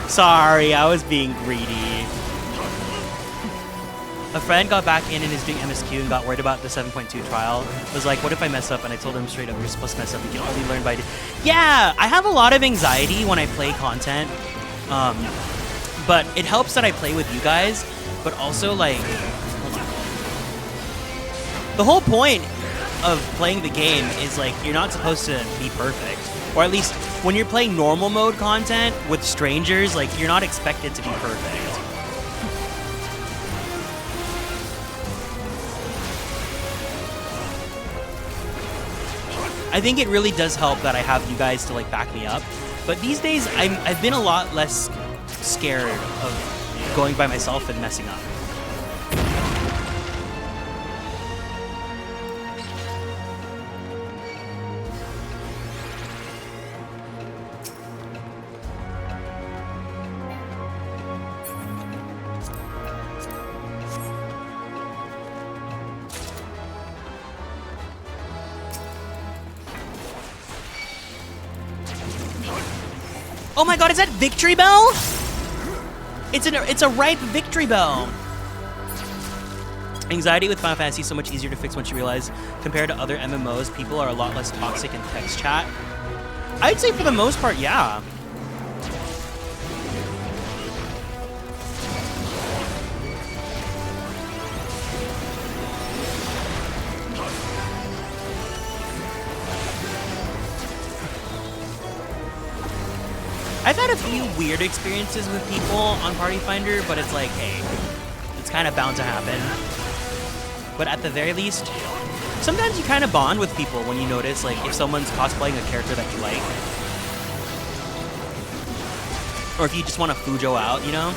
Sorry, I was being greedy. A friend got back in and is doing MSQ and got worried about the 7.2 trial. Was like, what if I mess up? And I told him straight up, you're supposed to mess up. You can only learn by... Yeah, I have a lot of anxiety when I play content. But it helps that I play with you guys. But also, like... The whole point of playing the game is, like, you're not supposed to be perfect. Or at least, when you're playing normal mode content with strangers, like, you're not expected to be perfect. I think it really does help that I have you guys to, like, back me up. But these days, I've been a lot less scared of going by myself and messing up. Oh my god, is that Victory Bell? It's a ripe Victory Bell. Anxiety with Final Fantasy is so much easier to fix once you realize, compared to other MMOs, people are a lot less toxic in text chat. I'd say for the most part, yeah. I've had a few weird experiences with people on Party Finder, but it's like, hey, it's kind of bound to happen. But at the very least, sometimes you kind of bond with people when you notice, like, if someone's cosplaying a character that you like. Or if you just want to Fujo out, you know?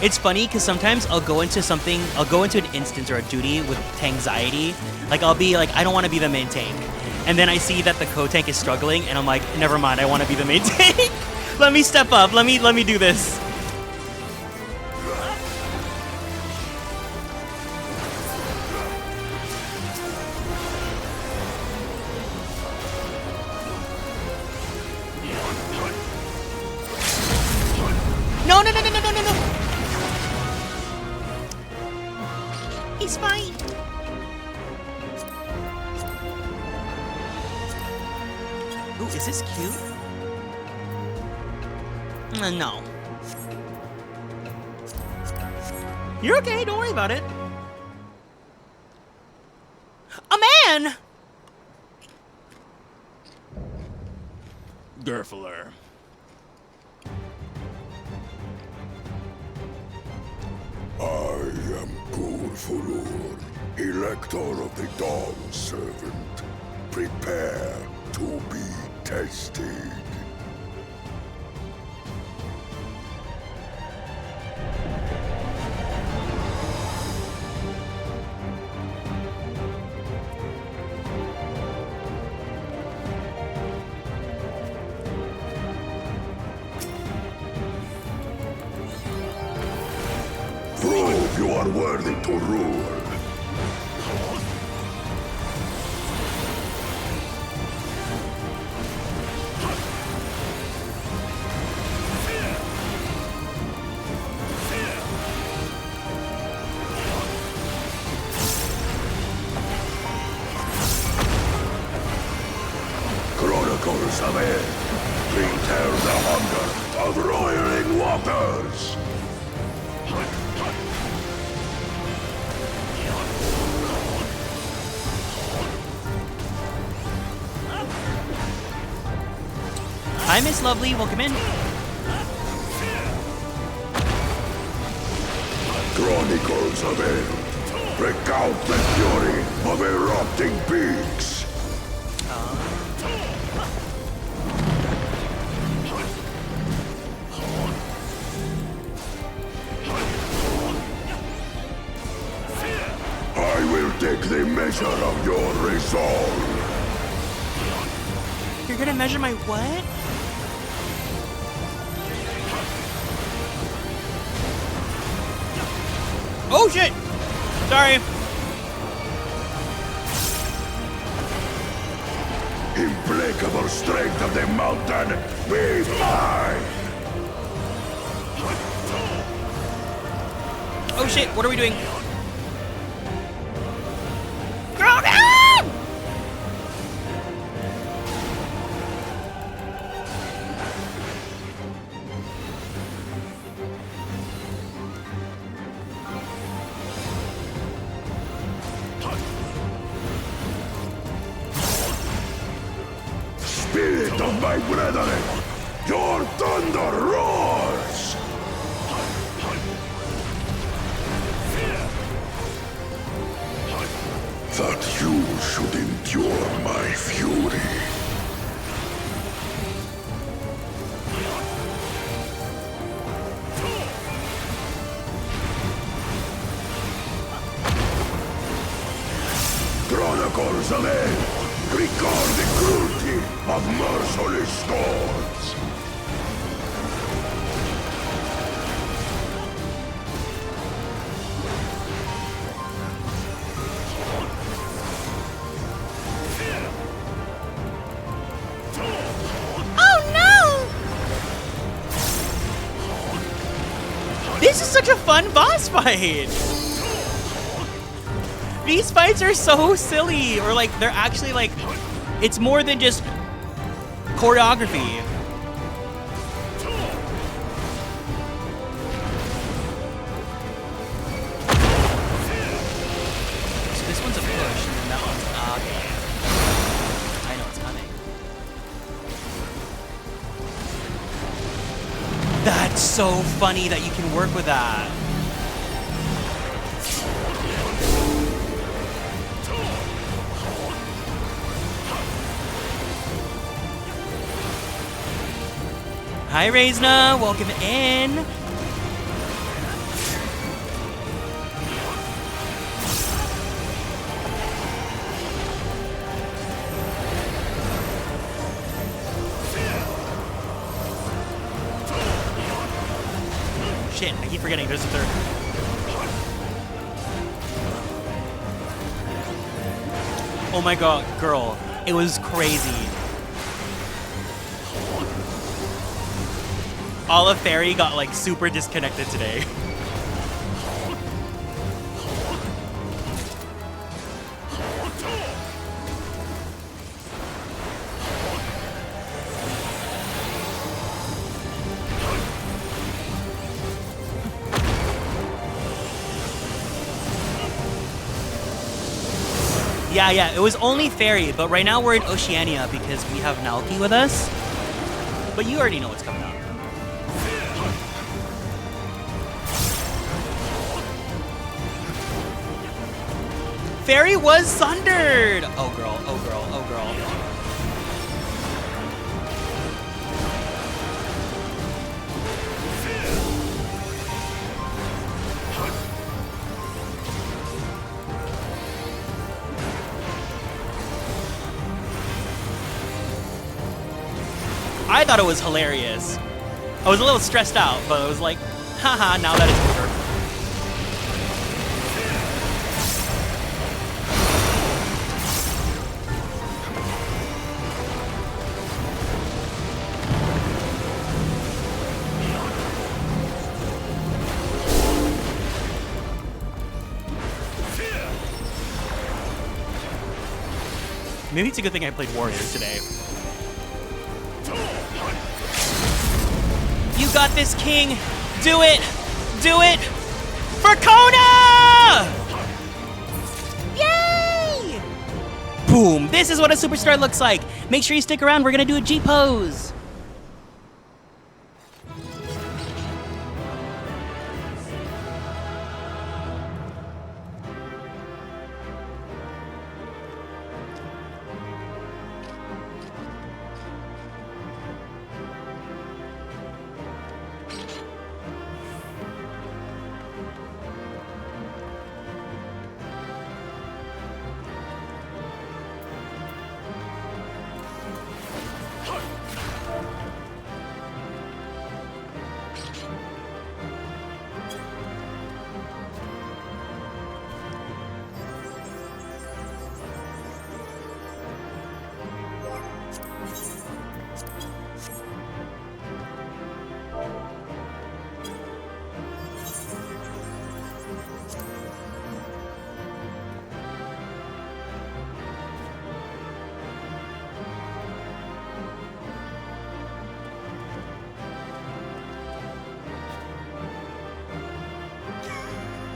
It's funny because sometimes I'll go into an instance or a duty with anxiety. Like I'll be like, I don't want to be the main tank. And then I see that the co-tank is struggling and I'm like, never mind, I want to be the main tank. Let me step up, let me do this. No. He's fine. Ooh, is this cute? No. You're okay, don't worry about it. A man! Gerfler. I am Gulfulur, Elector of the Dawn Servant. Prepare to be tested. Prove you are worthy to rule. Chronicles of Ed, return the hunger of roiling waters. Hi, Miss Lovely. Welcome in. Chronicles of Ed, recount the fury of erupting peaks. I will take the measure of your resolve. You're gonna measure my what? Oh shit! Sorry. Implacable strength of the mountain, be mine! Oh shit, what are we doing? Girl, no! Spirit of my brethren, your thunder roars! That you should endure my fury. manacles of hell record the cruelty of merciless gods. This is such a fun boss fight! These fights are so silly, or like, they're actually like, it's more than just choreography. So this one's a push, and then that one's, okay. I know it's coming. That's so funny that you can work with that. Hi, Reisna. Welcome in. Shit, I keep forgetting there's a third. Oh my god, girl. It was crazy. Olive Fairy got like super disconnected today. Yeah, it was only Fairy, but right now we're in Oceania because we have Nalki with us. But you already know what's coming up. Fairy was sundered! Oh girl, oh girl, oh girl. I thought it was hilarious. I was a little stressed out, but I was like, haha, now that it's over. Maybe it's a good thing I played Warriors today. You got this, King! Do it! Do it! For Kona! Yay! Boom! This is what a superstar looks like! Make sure you stick around, we're gonna do a G-pose!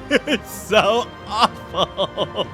It's so awful.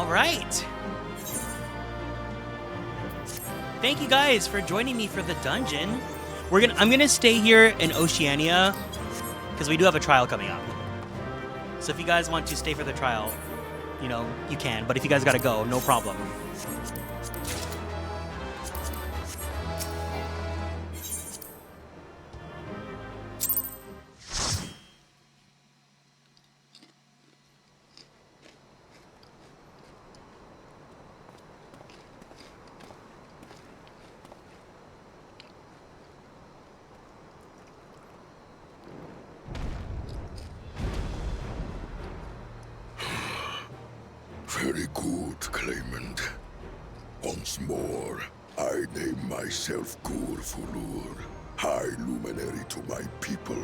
All right. Thank you guys for joining me for the dungeon. I'm gonna stay here in Oceania because we do have a trial coming up. So if you guys want to stay for the trial, you know, you can. But if you guys gotta go, no problem. Very good, claimant. Once more, I name myself Gurfulur, High Luminary to my people,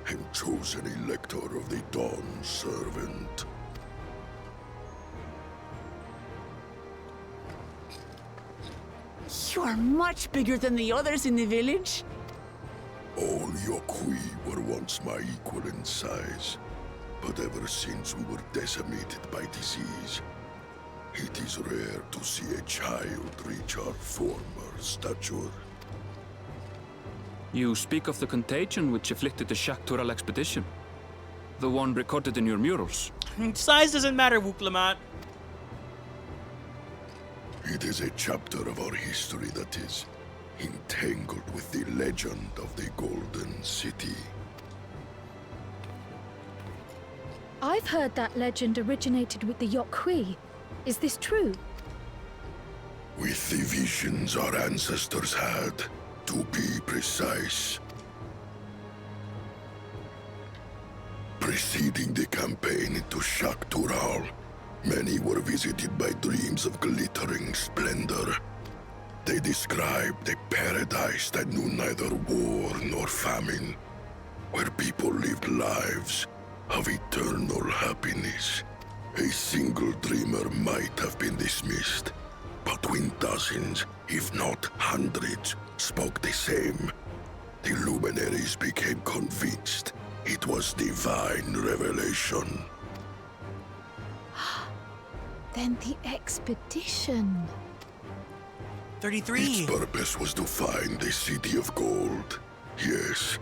and chosen elector of the Dawn Servant. You are much bigger than the others in the village. All Yokhui were once my equal in size, but ever since we were decimated by disease, it is rare to see a child reach our former stature. You speak of the contagion which afflicted the Tuliyollal expedition. The one recorded in your murals. Size doesn't matter, Wuklamat. It is a chapter of our history that is entangled with the legend of the Golden City. I've heard that legend originated with the Yokhui. Is this true? With the visions our ancestors had, to be precise. Preceding the campaign into Tuliyollal, many were visited by dreams of glittering splendor. They described a paradise that knew neither war nor famine, where people lived lives of eternal happiness. A single dreamer might have been dismissed, but when dozens, if not hundreds, spoke the same, the luminaries became convinced it was divine revelation. Then the expedition. 33. Its purpose was to find the City of Gold. Yes,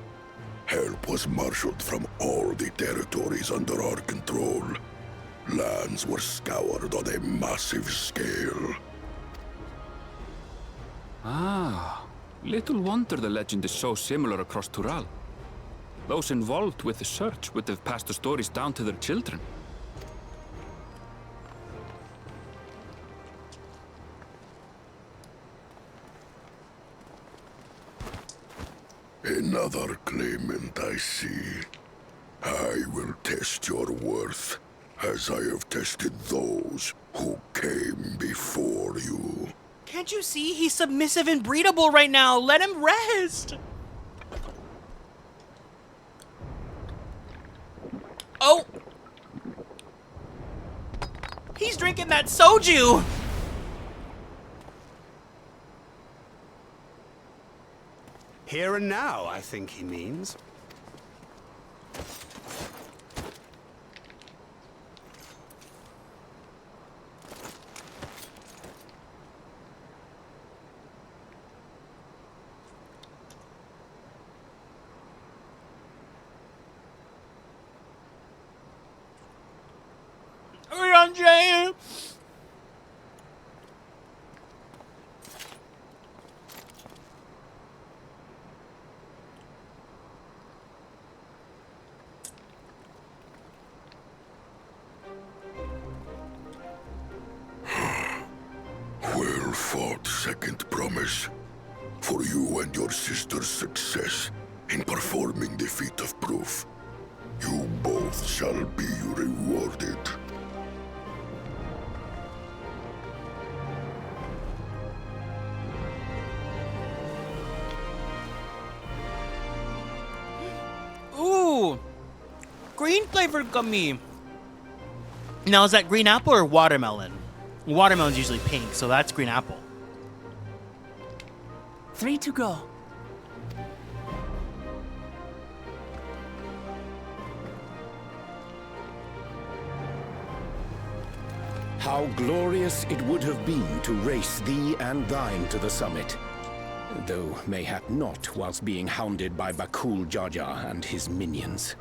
help was marshaled from all the territories under our control. Lands were scoured on a massive scale. Ah, little wonder the legend is so similar across Tural. Those involved with the search would have passed the stories down to their children. Another claimant, I see. I will test your worth, as I have tested those who came before you. Can't you see? He's submissive and breedable right now. Let him rest. Oh! He's drinking that soju! Here and now, I think he means. Jay. Well fought, second promise. For you and your sister's success in performing the feat of proof. You both shall be rewarded. Ooh! Green flavored gummy. Now, is that green apple or watermelon? Watermelon's usually pink, so that's green apple. 3 to go. How glorious it would have been to race thee and thine to the summit. Though mayhap not whilst being hounded by Bakul Jaja and his minions.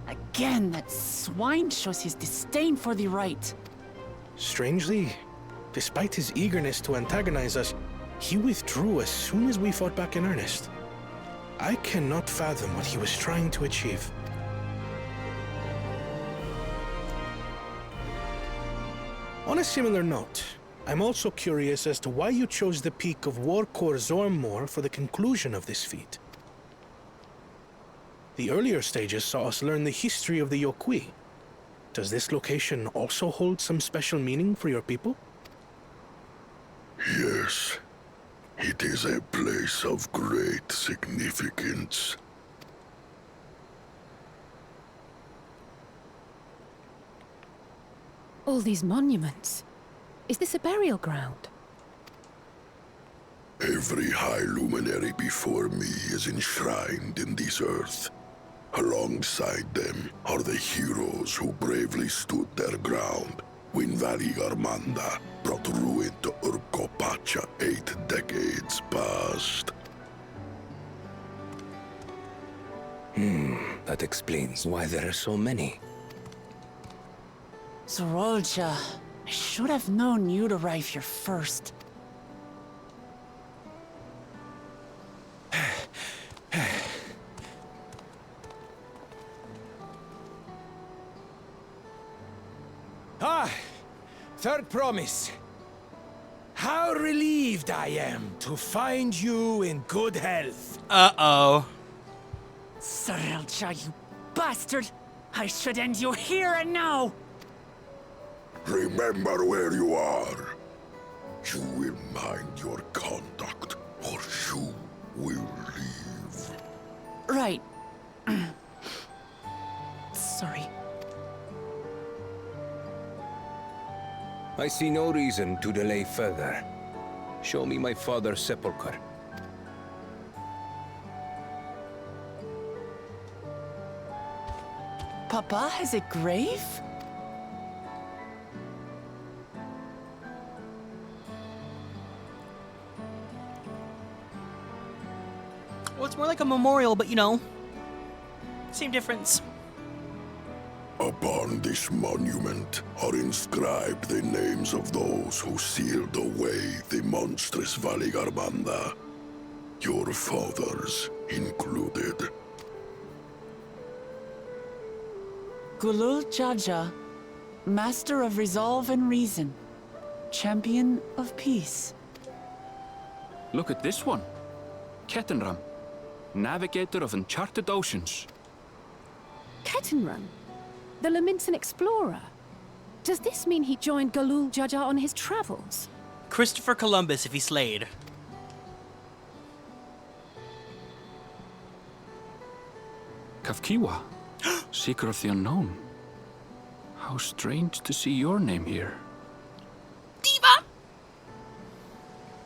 Again, that swine shows his disdain for the right. Strangely, despite his eagerness to antagonize us, he withdrew as soon as we fought back in earnest. I cannot fathom what he was trying to achieve. On a similar note, I'm also curious as to why you chose the peak of Warkor Zormor for the conclusion of this feat. The earlier stages saw us learn the history of the Yokwi. Does this location also hold some special meaning for your people? Yes. It is a place of great significance. All these monuments. Is this a burial ground? Every high luminary before me is enshrined in this earth. Alongside them are the heroes who bravely stood their ground when Valigarmanda brought ruin to Urkopacha 8 decades past. That explains why there are so many. Zorolja, I should have known you'd arrive here first. Ah! Third promise. How relieved I am to find you in good health. Uh-oh. Zorolja, you bastard! I should end you here and now! Remember where you are. You will mind your conduct, or you will leave. Right. Sorry. I see no reason to delay further. Show me my father's sepulchre. Papa has a grave? Well, it's more like a memorial, but you know, same difference. Upon this monument are inscribed the names of those who sealed away the monstrous Valigarmanda, your fathers included. Gulul Jaja, Master of Resolve and Reason, Champion of Peace. Look at this one. Kettenram, Navigator of Uncharted Oceans. Kettenram? The Laminsan explorer? Does this mean he joined Gulul Jaja on his travels? Christopher Columbus if he slayed. Kafkiwa, Seeker of the Unknown. How strange to see your name here.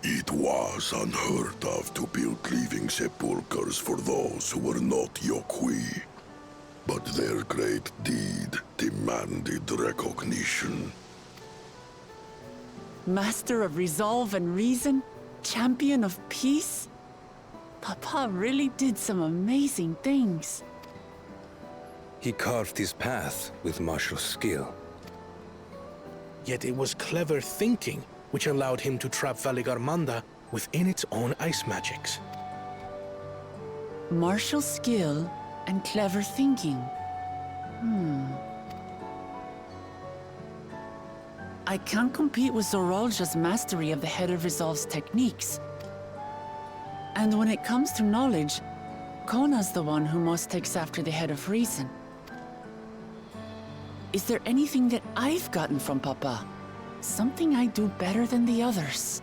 It was unheard of to build living sepulchres for those who were not Yokwi. But their great deed demanded recognition. Master of Resolve and Reason, Champion of Peace? Papa really did some amazing things. He carved his path with martial skill. Yet it was clever thinking which allowed him to trap Valigarmanda within its own ice magics. Martial skill and clever thinking. I can't compete with Zorolja's mastery of the Head of Resolve's techniques. And when it comes to knowledge, Kona's the one who most takes after the Head of Reason. Is there anything that I've gotten from Papa? Something I do better than the others?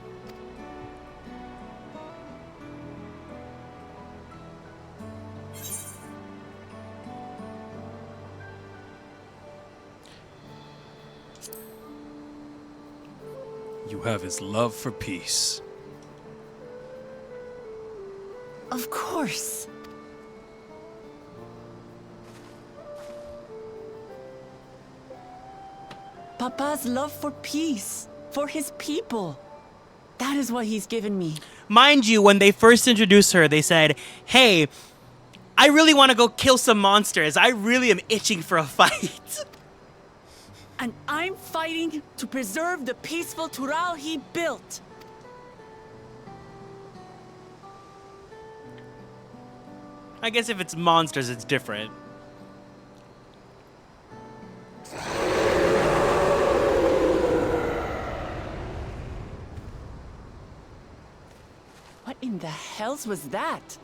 You have his love for peace. Of course. Papa's love for peace, for his people. That is what he's given me. Mind you, when they first introduced her, they said, hey, I really want to go kill some monsters. I really am itching for a fight. And I'm fighting to preserve the peaceful Tural he built. I guess if it's monsters, it's different. What in the hells was that?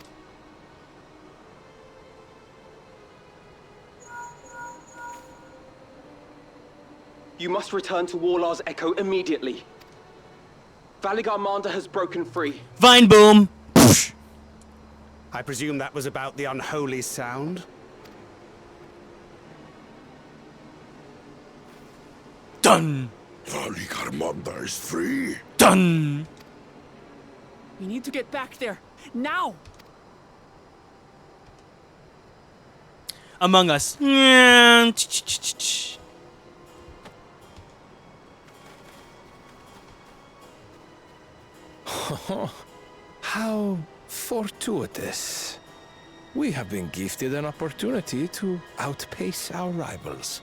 You must return to Warlar's Echo immediately. Valigarmanda has broken free. Vine boom! I presume that was about the unholy sound? Done! Valigarmanda is free. Done! We need to get back there, now! Among Us. How fortuitous. We have been gifted an opportunity to outpace our rivals.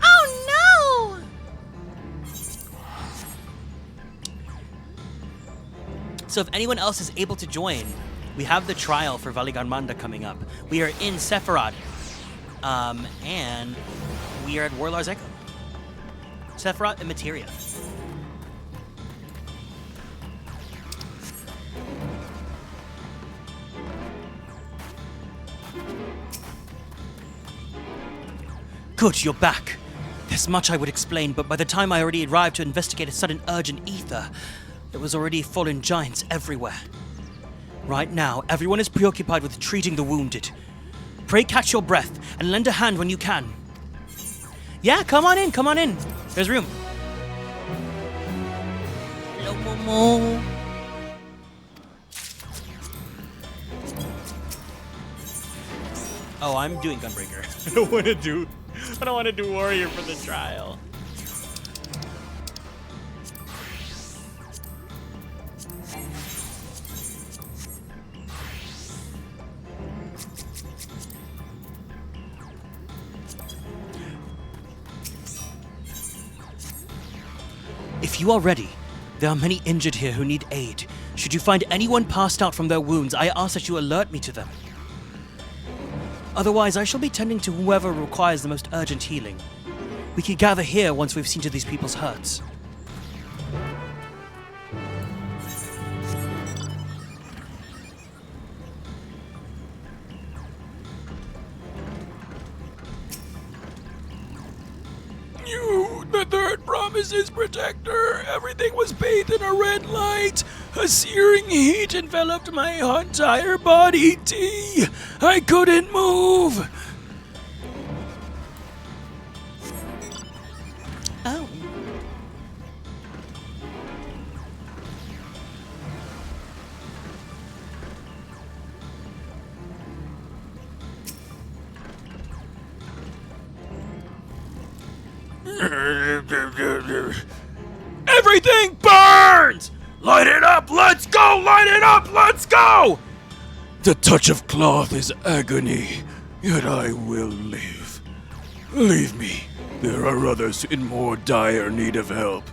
Oh no! So if anyone else is able to join, we have the trial for Valigarmanda coming up. We are in Sephiroth, and we are at Warlar's Echo. Sephiroth and Materia. Good, you're back. There's much I would explain, but by the time I already arrived to investigate a sudden urge in ether, there was already fallen giants everywhere. Right now, everyone is preoccupied with treating the wounded. Pray catch your breath and lend a hand when you can. Yeah, come on in, come on in. There's room. Hello, Momo. Oh, I'm doing Gunbreaker. I don't want to do Warrior for the trial. If you are ready, there are many injured here who need aid. Should you find anyone passed out from their wounds, I ask that you alert me to them. Otherwise, I shall be tending to whoever requires the most urgent healing. We can gather here once we've seen to these people's hurts. You, the third promise's protector. Everything was bathed in a red light. A searing heat enveloped my entire body. I couldn't move. Oh. Everything burns! Light it up, let's go! Light it up, let's go! The touch of cloth is agony, yet I will live. Leave me. There are others in more dire need of help.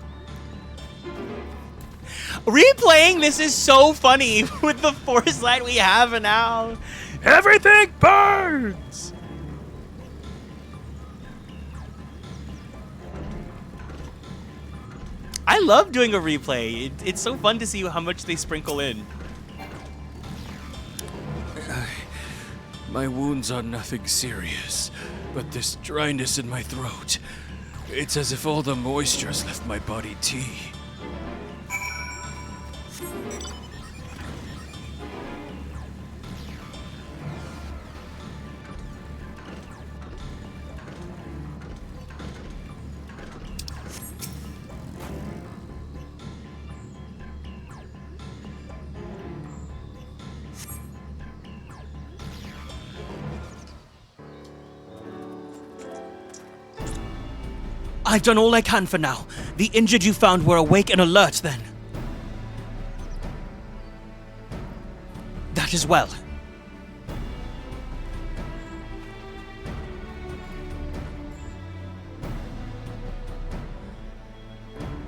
Replaying this is so funny with the foresight we have now. Everything burns! I love doing a replay. It's so fun to see how much they sprinkle in. My wounds are nothing serious, but this dryness in my throat. It's as if all the moisture has left my body. I've done all I can for now. The injured you found were awake and alert then. That is well.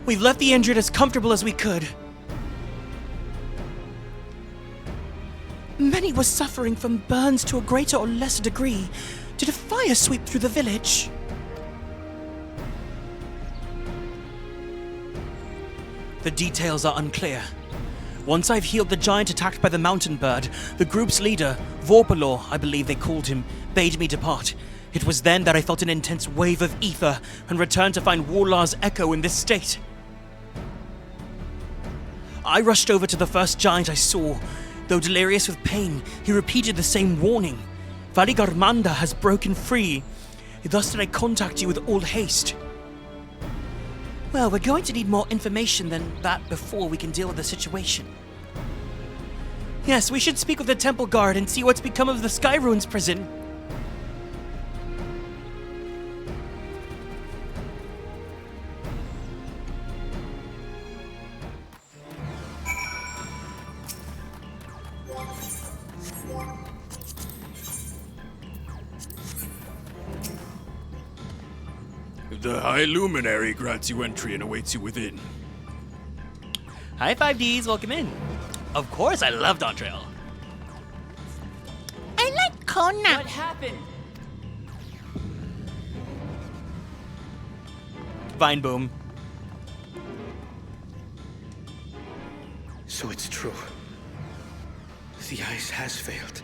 We've left the injured as comfortable as we could. Many were suffering from burns to a greater or lesser degree. Did a fire sweep through the village? The details are unclear. Once I've healed the giant attacked by the mountain bird, the group's leader, Vorpalor, I believe they called him, bade me depart. It was then that I felt an intense wave of ether and returned to find Warlar's echo in this state. I rushed over to the first giant I saw. Though delirious with pain, he repeated the same warning. Varigarmanda has broken free. Thus did I contact you with all haste. Well, we're going to need more information than that before we can deal with the situation. Yes, we should speak with the temple guard and see what's become of the Sky Ruins prison. The High Luminary grants you entry and awaits you within. Hi, 5Ds, welcome in. Of course, I love Dawntrail. I like Kona. What happened? Vine boom. So it's true. The ice has failed.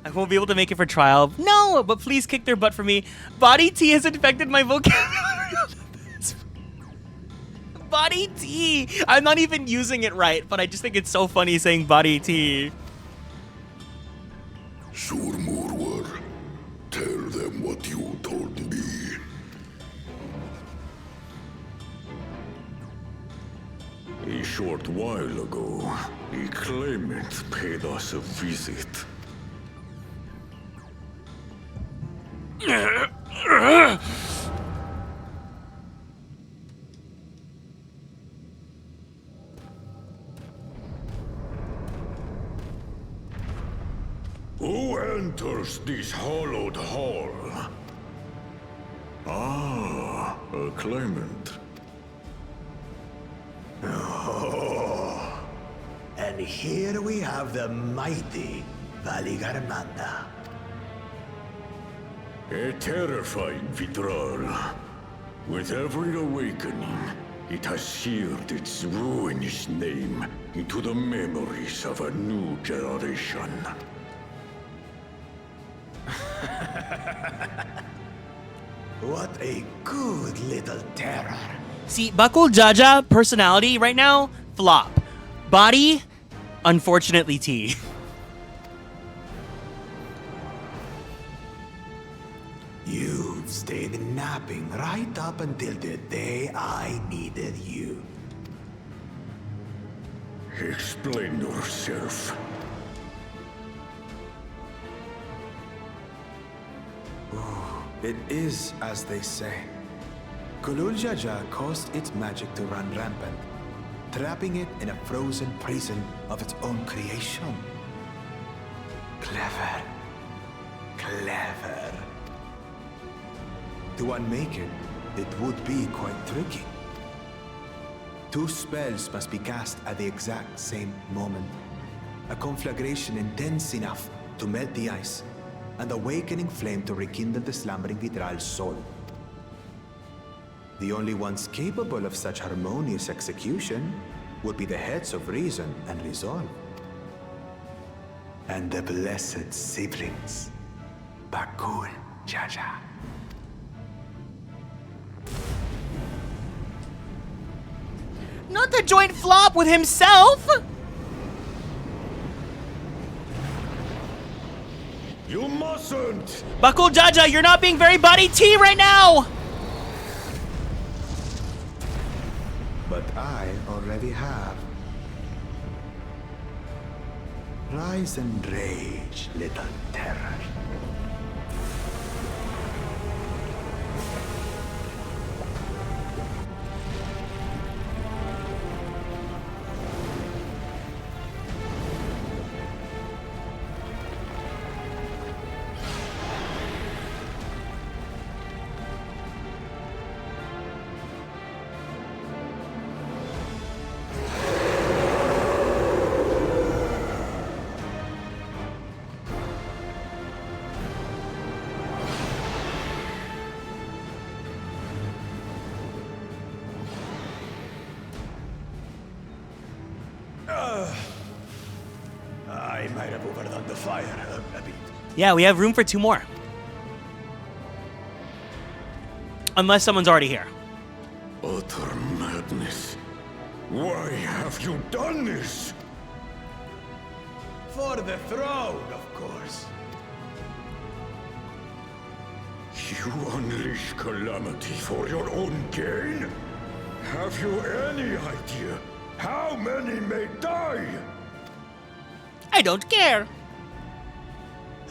I won't be able to make it for trial. No, but please kick their butt for me. Body tea has infected my vocabulary. Body tea. I'm not even using it right, but I just think it's so funny saying body tea. Surmurwar, tell them what you told me. A short while ago, a claimant paid us a visit. Who enters this hallowed hall? Ah, a claimant. Oh. And here we have the mighty Varigarmanda. A terrifying Vitral. With every awakening, it has seared its ruinous name into the memories of a new generation. What a good little terror. See, Bakul Jaja, personality right now, flop. Body, unfortunately T. You've stayed napping right up until the day I needed you. Explain yourself. It is as they say. Kulul Jaja caused its magic to run rampant, trapping it in a frozen prison of its own creation. Clever. Clever. To unmake it, it would be quite tricky. 2 spells must be cast at the exact same moment. A conflagration intense enough to melt the ice, and awakening flame to rekindle the slumbering Vitral's soul. The only ones capable of such harmonious execution would be the heads of reason and resolve. And the blessed siblings, Bakul Jaja. Not the joint flop with himself! You mustn't! Bakul Jaja, you're not being very body T right now! But I already have. Rise and rage, little terror. the fire a bit. Yeah, we have room for 2 more. Unless someone's already here. Utter madness. Why have you done this? For the throne, of course. You unleash calamity for your own gain? Have you any idea how many may die? I don't care.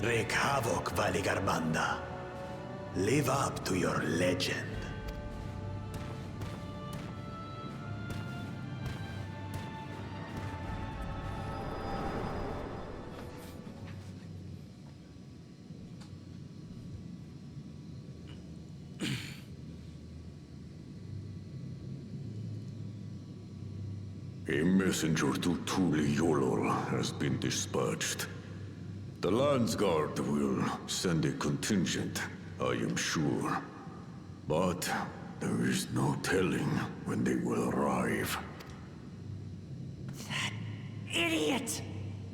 Wreak havoc, Valigarmanda. Live up to your legend. A messenger to Tuliyollal has been dispatched. The Landsguard will send a contingent, I am sure. But there is no telling when they will arrive. Idiot!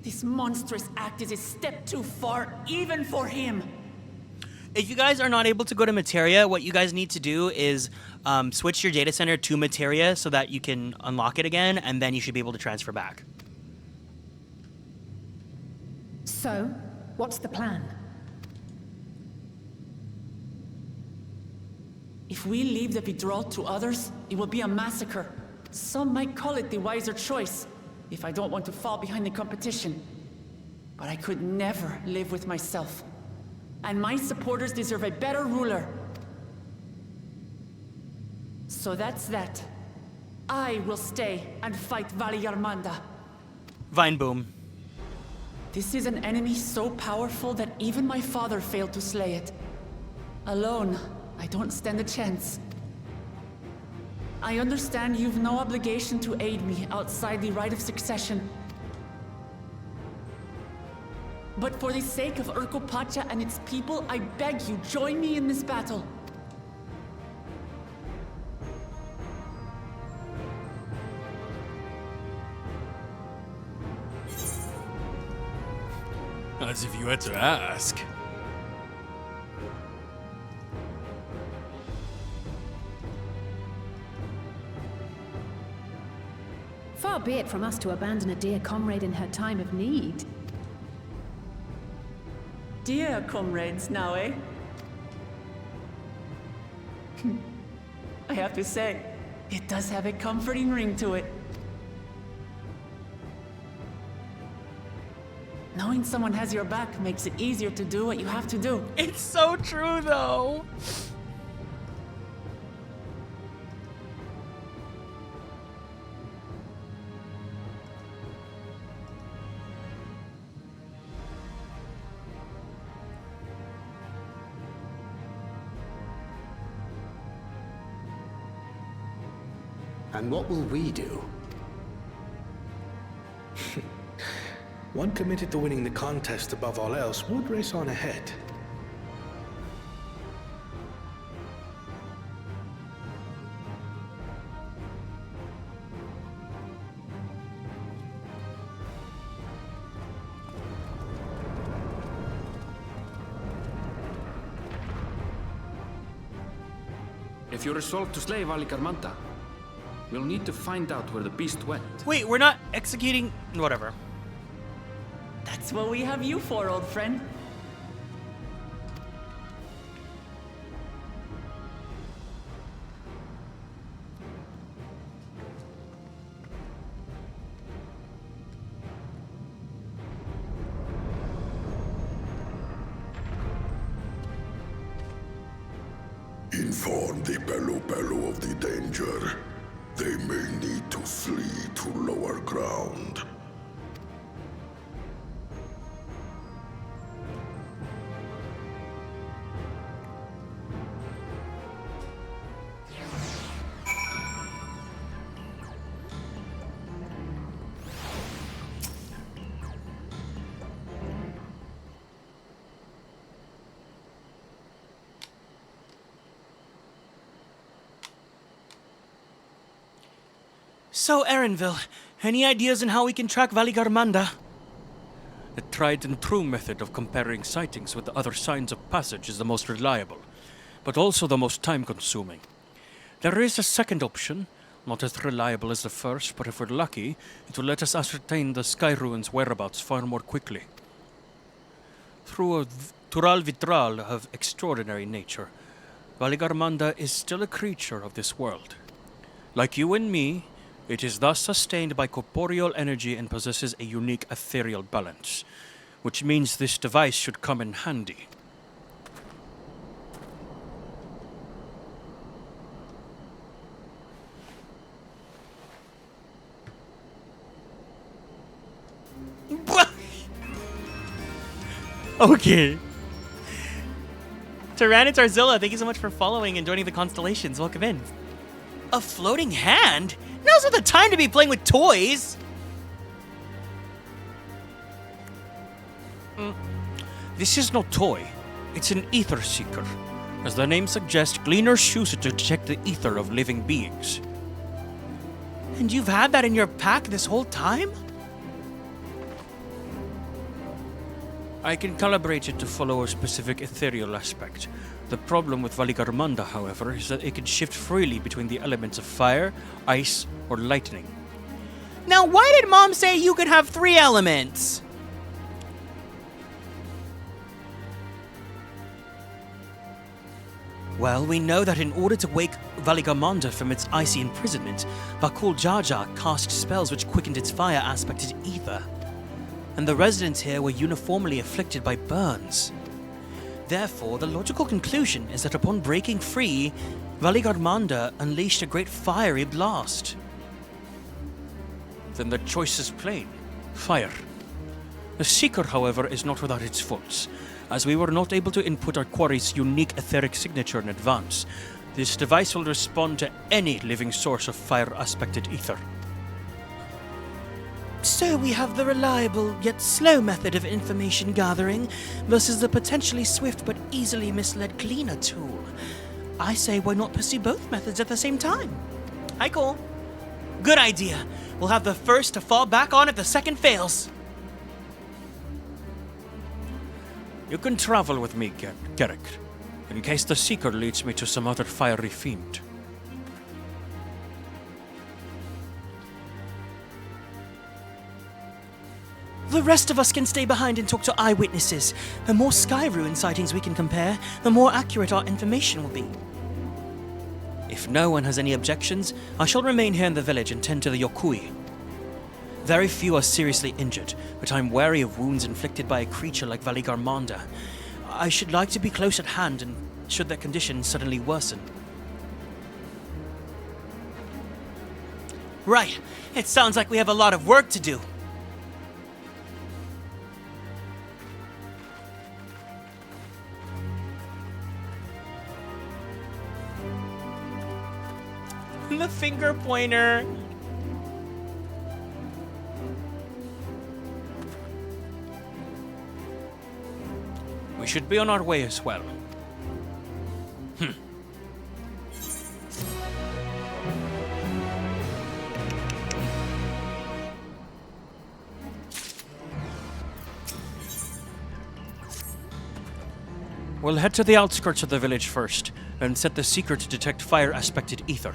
This monstrous act is a step too far, even for him. If you guys are not able to go to Materia, what you guys need to do is switch your data center to Materia so that you can unlock it again, and then you should be able to transfer back. So, what's the plan? If we leave the withdrawal to others, it will be a massacre. Some might call it the wiser choice, if I don't want to fall behind the competition. But I could never live with myself. And my supporters deserve a better ruler. So that's that. I will stay and fight Valigarmanda. Vine boom. This is an enemy so powerful that even my father failed to slay it. Alone, I don't stand a chance. I understand you've no obligation to aid me outside the right of succession. But for the sake of Urkopacha and its people, I beg you, join me in this battle. As if you had to ask. Far be it from us to abandon a dear comrade in her time of need. Dear comrades now, eh? I have to say, it does have a comforting ring to it. Knowing someone has your back makes it easier to do what you have to do. It's so true, though. And what will we do? One committed to winning the contest above all else would race on ahead. If you resolve to slay Valigarmanda, we'll need to find out where the beast went. Wait, we're not executing... Whatever. That's what we have you for, old friend. Inform the Bello of the danger. They may need to flee to lower ground. So, Erenville, any ideas on how we can track Valigarmanda? The tried and true method of comparing sightings with the other signs of passage is the most reliable, but also the most time-consuming. There is a second option, not as reliable as the first, but if we're lucky, it will let us ascertain the Sky Ruins' whereabouts far more quickly. Through a Tural Vitral of extraordinary nature, Valigarmanda is still a creature of this world. Like you and me, it is thus sustained by corporeal energy and possesses a unique ethereal balance, which means this device should come in handy. Okay. Tyranitar Zilla, thank you so much for following and joining the Konstellations. Welcome in. A floating hand? Now's not the time to be playing with toys! This is no toy. It's an ether seeker. As the name suggests, gleaners use it to detect the ether of living beings. And you've had that in your pack this whole time? I can calibrate it to follow a specific ethereal aspect. The problem with Valigarmanda, however, is that it can shift freely between the elements of fire, ice, or lightning. Now, why did Mom say you could have 3 elements? Well, we know that in order to wake Valigarmanda from its icy imprisonment, Bakul Jaja cast spells which quickened its fire-aspected ether. And the residents here were uniformly afflicted by burns. Therefore, the logical conclusion is that upon breaking free, Valigarmanda unleashed a great fiery blast. Then the choice is plain: fire. The Seeker, however, is not without its faults. As we were not able to input our quarry's unique etheric signature in advance, this device will respond to any living source of fire-aspected ether. So we have the reliable yet slow method of information gathering versus the potentially swift but easily misled cleaner tool. I say why not pursue both methods at the same time? Hi, Cole. Good idea. We'll have the first to fall back on if the second fails. You can travel with me, Garrick, in case the Seeker leads me to some other fiery fiend. The rest of us can stay behind and talk to eyewitnesses. The more Sky Ruin sightings we can compare, the more accurate our information will be. If no one has any objections, I shall remain here in the village and tend to the Yokui. Very few are seriously injured, but I'm wary of wounds inflicted by a creature like Valigarmanda. I should like to be close at hand, and should their condition suddenly worsen. Right. It sounds like we have a lot of work to do. The finger pointer. We should be on our way as well. We'll head to the outskirts of the village first, and set the Seeker to detect fire-aspected ether.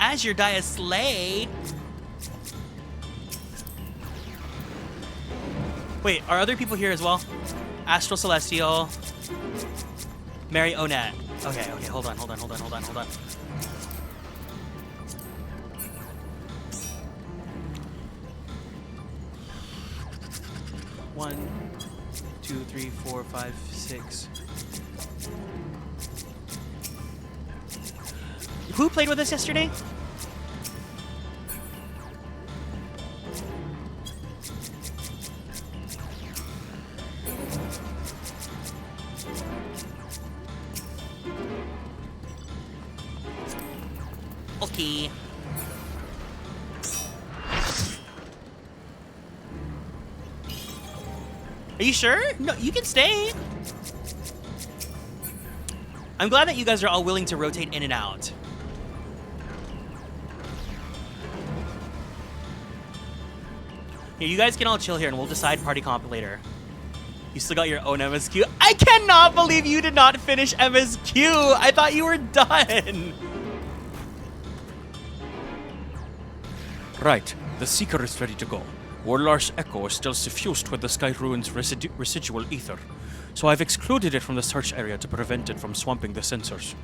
Azure Dia Slay. Wait, are other people here as well? Astral Celestial. Mary Onat. Okay, hold on. 1, 2, 3, 4, 5, 6. Who played with us yesterday? Okay. Are you sure? No, you can stay. I'm glad that you guys are all willing to rotate in and out. Here, you guys can all chill here and we'll decide party comp later. You still got your own MSQ? I cannot believe you did not finish MSQ! I thought you were done! Right, the Seeker is ready to go. Warlar's echo is still suffused with the Sky Ruin's residual ether, so I've excluded it from the search area to prevent it from swamping the sensors.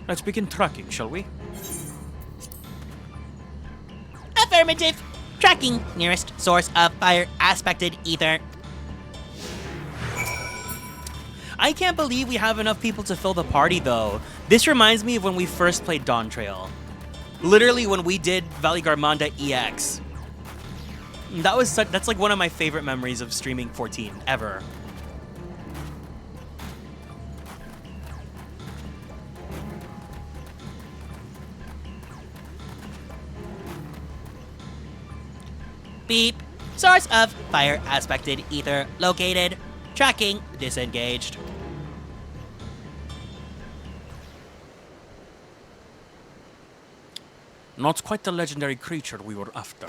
Let's begin tracking, shall we? Affirmative. Tracking nearest source of fire aspected ether. I can't believe we have enough people to fill the party, though. This reminds me of when we first played Dawntrail. Literally when we did Valley Garmanda EX. That's like one of my favorite memories of streaming 14 ever. Beep. Source of fire aspected ether located. Tracking disengaged. Not quite the legendary creature we were after.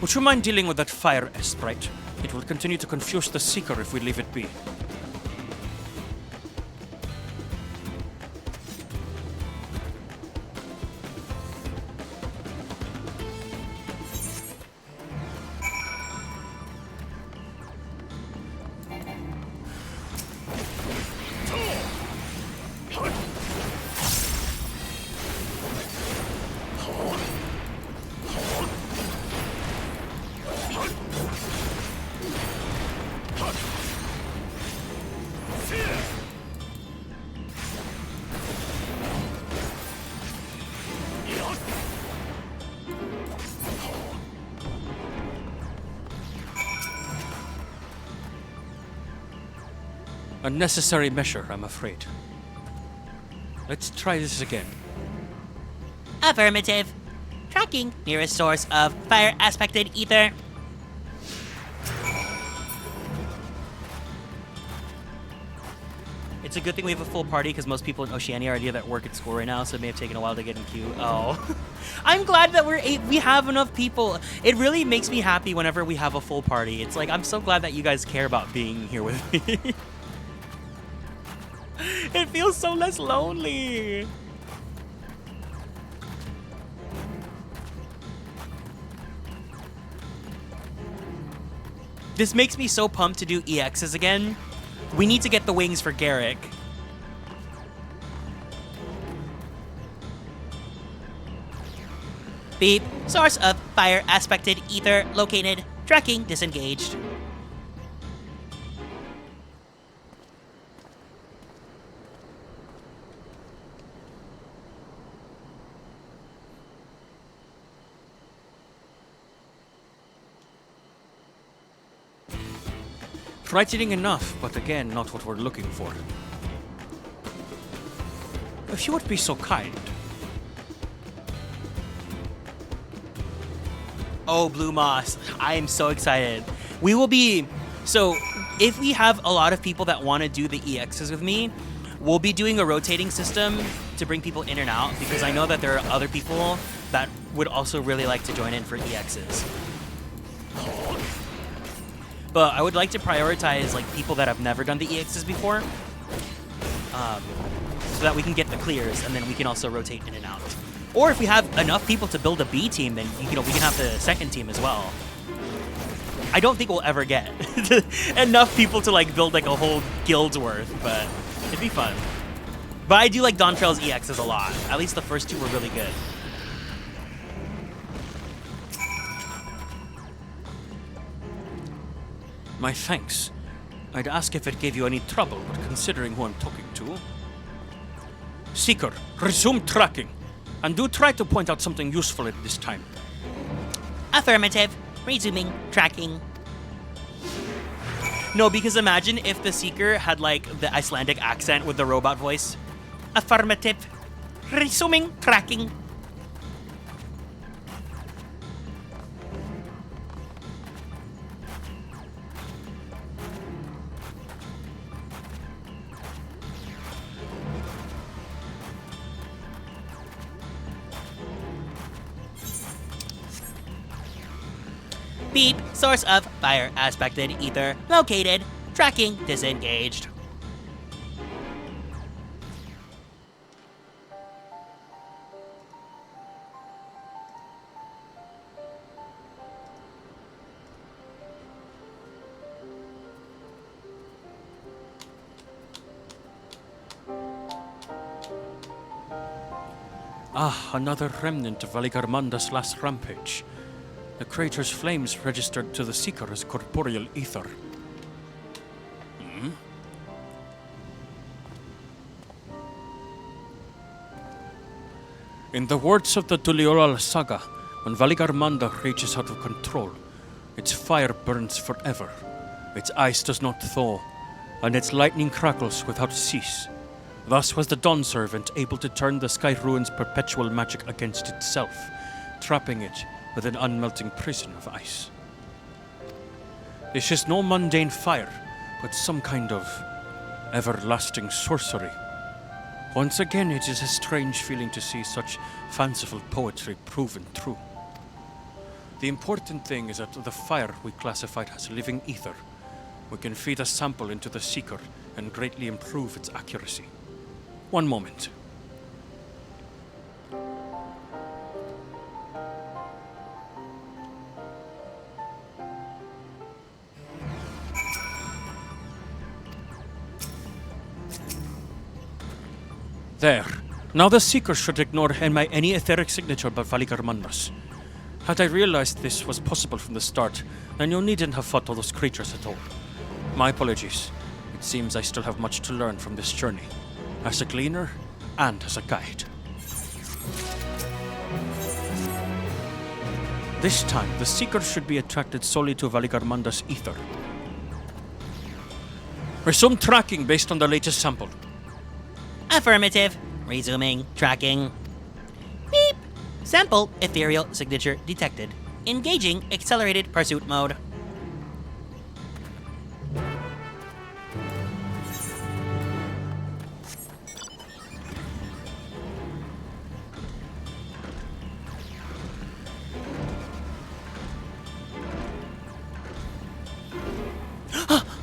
Would you mind dealing with that fire sprite? It will continue to confuse the Seeker if we leave it be. A necessary measure, I'm afraid. Let's try this again. Affirmative. Tracking nearest source of fire aspected ether. It's a good thing we have a full party because most people in Oceania are either at work at school right now, so it may have taken a while to get in queue. Oh. I'm glad that we have enough people. It really makes me happy whenever we have a full party. It's like, I'm so glad that you guys care about being here with me. It feels so less lonely. This makes me so pumped to do EXs again. We need to get the wings for Garrick. Beep. Source of fire aspected ether located. Tracking disengaged. Frightening enough, but again, not what we're looking for. If you would be so kind. Oh, Blue Moss. I am so excited. We will be... So, if we have a lot of people that want to do the EXs with me, we'll be doing a rotating system to bring people in and out, because I know that there are other people that would also really like to join in for EXs. But I would like to prioritize like people that have never done the EXs before, so that we can get the clears, and then we can also rotate in and out. Or if we have enough people to build a B team, then we can have the second team as well. I don't think we'll ever get enough people to like build like a whole guild's worth, but it'd be fun. But I do like Dawntrail's EXs a lot. At least the first two were really good. My thanks. I'd ask if it gave you any trouble, but considering who I'm talking to... Seeker, resume tracking. And do try to point out something useful at this time. Affirmative. Resuming tracking. No, because imagine if the Seeker had like the Icelandic accent with the robot voice. Affirmative. Resuming tracking. Beep, source of fire aspected ether located. Tracking disengaged. Ah, another remnant of Valigarmanda's last rampage. The crater's flames registered to the Seeker as corporeal ether. In the words of the Tuliyollal saga, when Valigarmanda rages out of control, its fire burns forever, its ice does not thaw, and its lightning crackles without cease. Thus was the Dawn Servant able to turn the Sky Ruin's perpetual magic against itself, trapping it with an unmelting prison of ice. This is no mundane fire, but some kind of everlasting sorcery. Once again, it is a strange feeling to see such fanciful poetry proven true. The important thing is that the fire we classified as living ether. We can feed a sample into the Seeker and greatly improve its accuracy. One moment. There. Now the Seeker should ignore any etheric signature but Valigarmanda's. Had I realized this was possible from the start, then you needn't have fought all those creatures at all. My apologies. It seems I still have much to learn from this journey, as a gleaner and as a guide. This time, the Seeker should be attracted solely to Valigarmanda's ether. Resume tracking based on the latest sample. Affirmative. Resuming tracking. Beep. Sample ethereal signature detected. Engaging accelerated pursuit mode.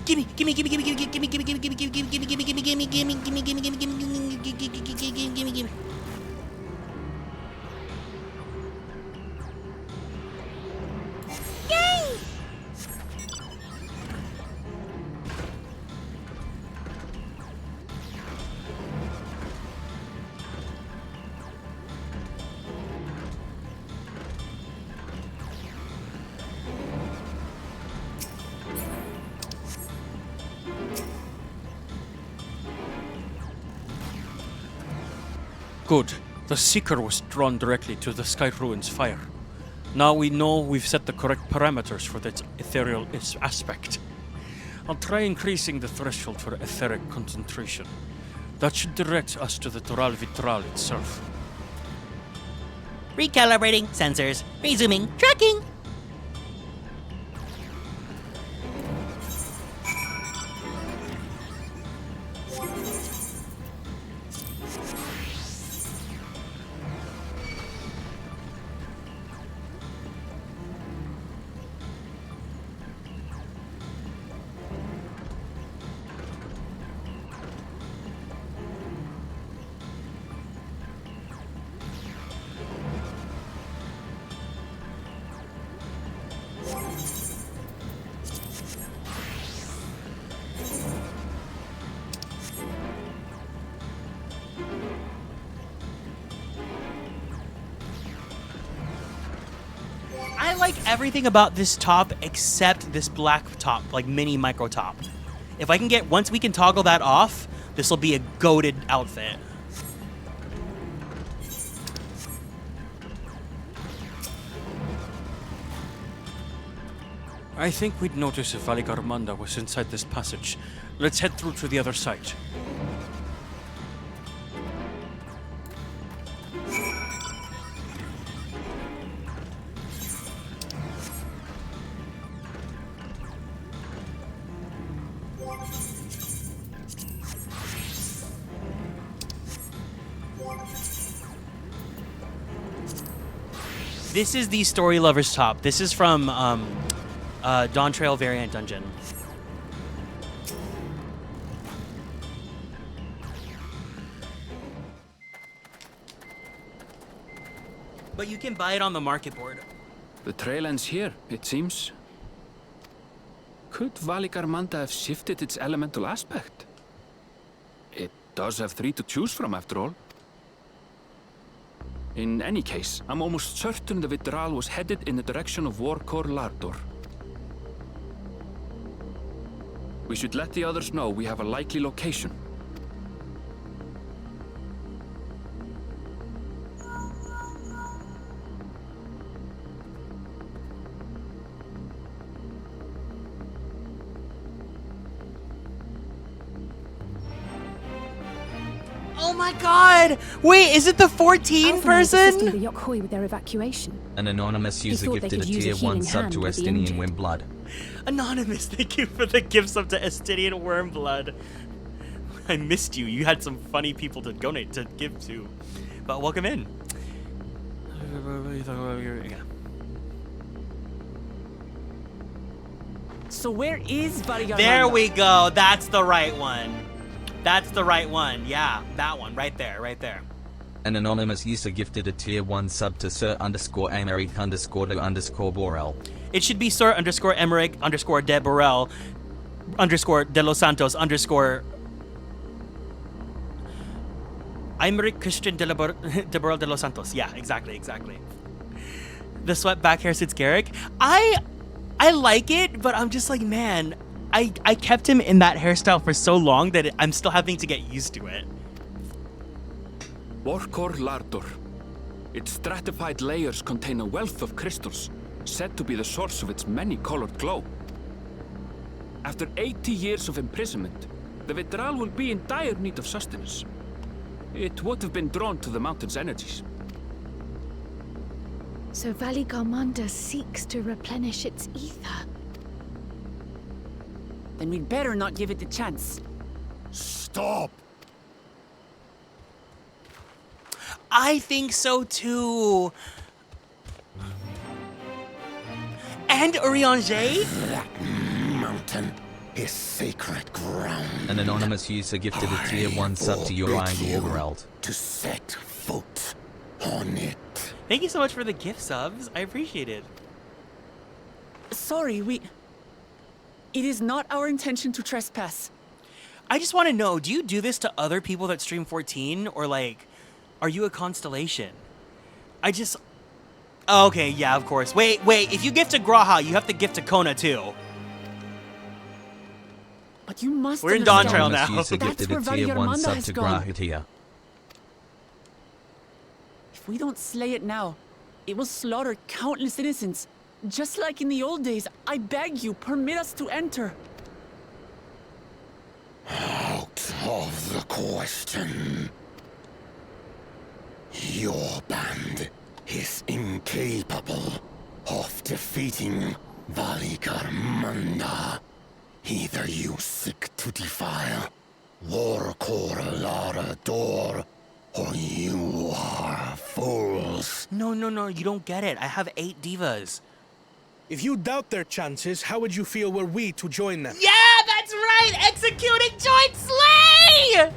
Gimme. Yay! Good. The Seeker was drawn directly to the Sky Ruin's fire. Now we know we've set the correct parameters for its ethereal aspect. I'll try increasing the threshold for etheric concentration. That should direct us to the Toral Vitral itself. Recalibrating sensors. Resuming tracking. I like everything about this top except this black top, like mini micro top. If I can get, once we can toggle that off, this will be a goated outfit. I think we'd notice if Valigarmanda was inside this passage. Let's head through to the other side. This is the Story Lovers top. This is from Dawntrail variant dungeon. But you can buy it on the market board. The trail ends here, it seems. Could Valigarmanda have shifted its elemental aspect? It does have 3 to choose from, after all. In any case, I'm almost certain the Vitral was headed in the direction of Warkor Lardor. We should let the others know we have a likely location. Oh my god! Wait, is it the 14 person? The Yokhoi with their evacuation. An anonymous user thought they gifted a could use a tier 1 healing sub hand to with the Estinian injured. Wimblood. Anonymous, thank you for the gift sub to Estinian Wormblood. I missed you. You had some funny people to donate to give to. But welcome in. So where is Valigarmanda? There we go. That's the right one. That's the right one. Yeah, that one right there, right there. An anonymous user gifted a tier 1 sub to Sir_Americ_de_Borel. It should be Sir_Emerick_de Borel _de Los Santos _ Aymeric Christian de Borel de Los Santos. Yeah, exactly. The swept back hair suits Garrick. I like it, but I'm just like, man, I kept him in that hairstyle for so long that I'm still having to get used to it. Warkor Lardor. Its stratified layers contain a wealth of crystals, said to be the source of its many-colored glow. After 80 years of imprisonment, the Vitral will be in dire need of sustenance. It would have been drawn to the mountain's energies. So Valigarmanda seeks to replenish its ether. Then we'd better not give it the chance. Stop! I think so too. And Urianger? That mountain is sacred ground. An anonymous user gifted a tier 1 sub to Uriah Wargerald. To set foot on it. Thank you so much for the gift subs. I appreciate it. Sorry, it is not our intention to trespass. I just want to know, do you do this to other people that stream 14? Or like, are you a constellation? Oh, okay, yeah, of course. Wait, if you gift to Graha, you have to gift to Kona too. But you must We're in understand. Dawntrail now. User gifted a tier 1 sub to Grahutia. If we don't slay it now, it will slaughter countless innocents. Just like in the old days, I beg you, permit us to enter. Out of the question. Your band is incapable of defeating Valigarmanda. Either you seek to defile Warkor Lardor, or you are fools. No, you don't get it. I have 8 divas. If you doubt their chances, how would you feel were we to join them? Yeah, that's right! Executing joint slay!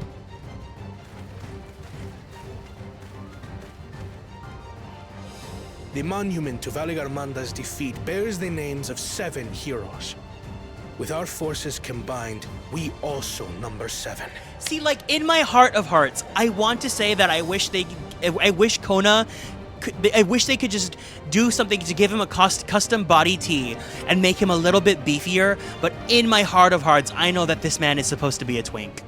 The monument to Valigarmanda's defeat bears the names of 7 heroes. With our forces combined, we also number 7. See, like, in my heart of hearts, I want to say that I wish they could just do something to give him a custom body tee and make him a little bit beefier, but in my heart of hearts, I know that this man is supposed to be a twink.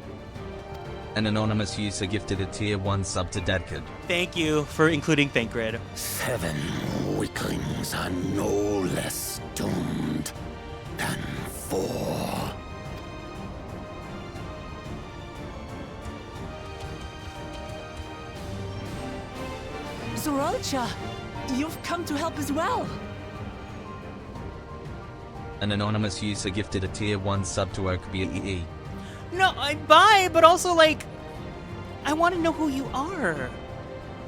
An anonymous user gifted a tier 1 sub to Deadkid. Thank you for including Thancred. 7 weaklings are no less doomed than 4. Zoralcha, you've come to help as well. An anonymous user gifted a tier 1 sub to Oakbee. No, I buy, but also, like, I want to know who you are.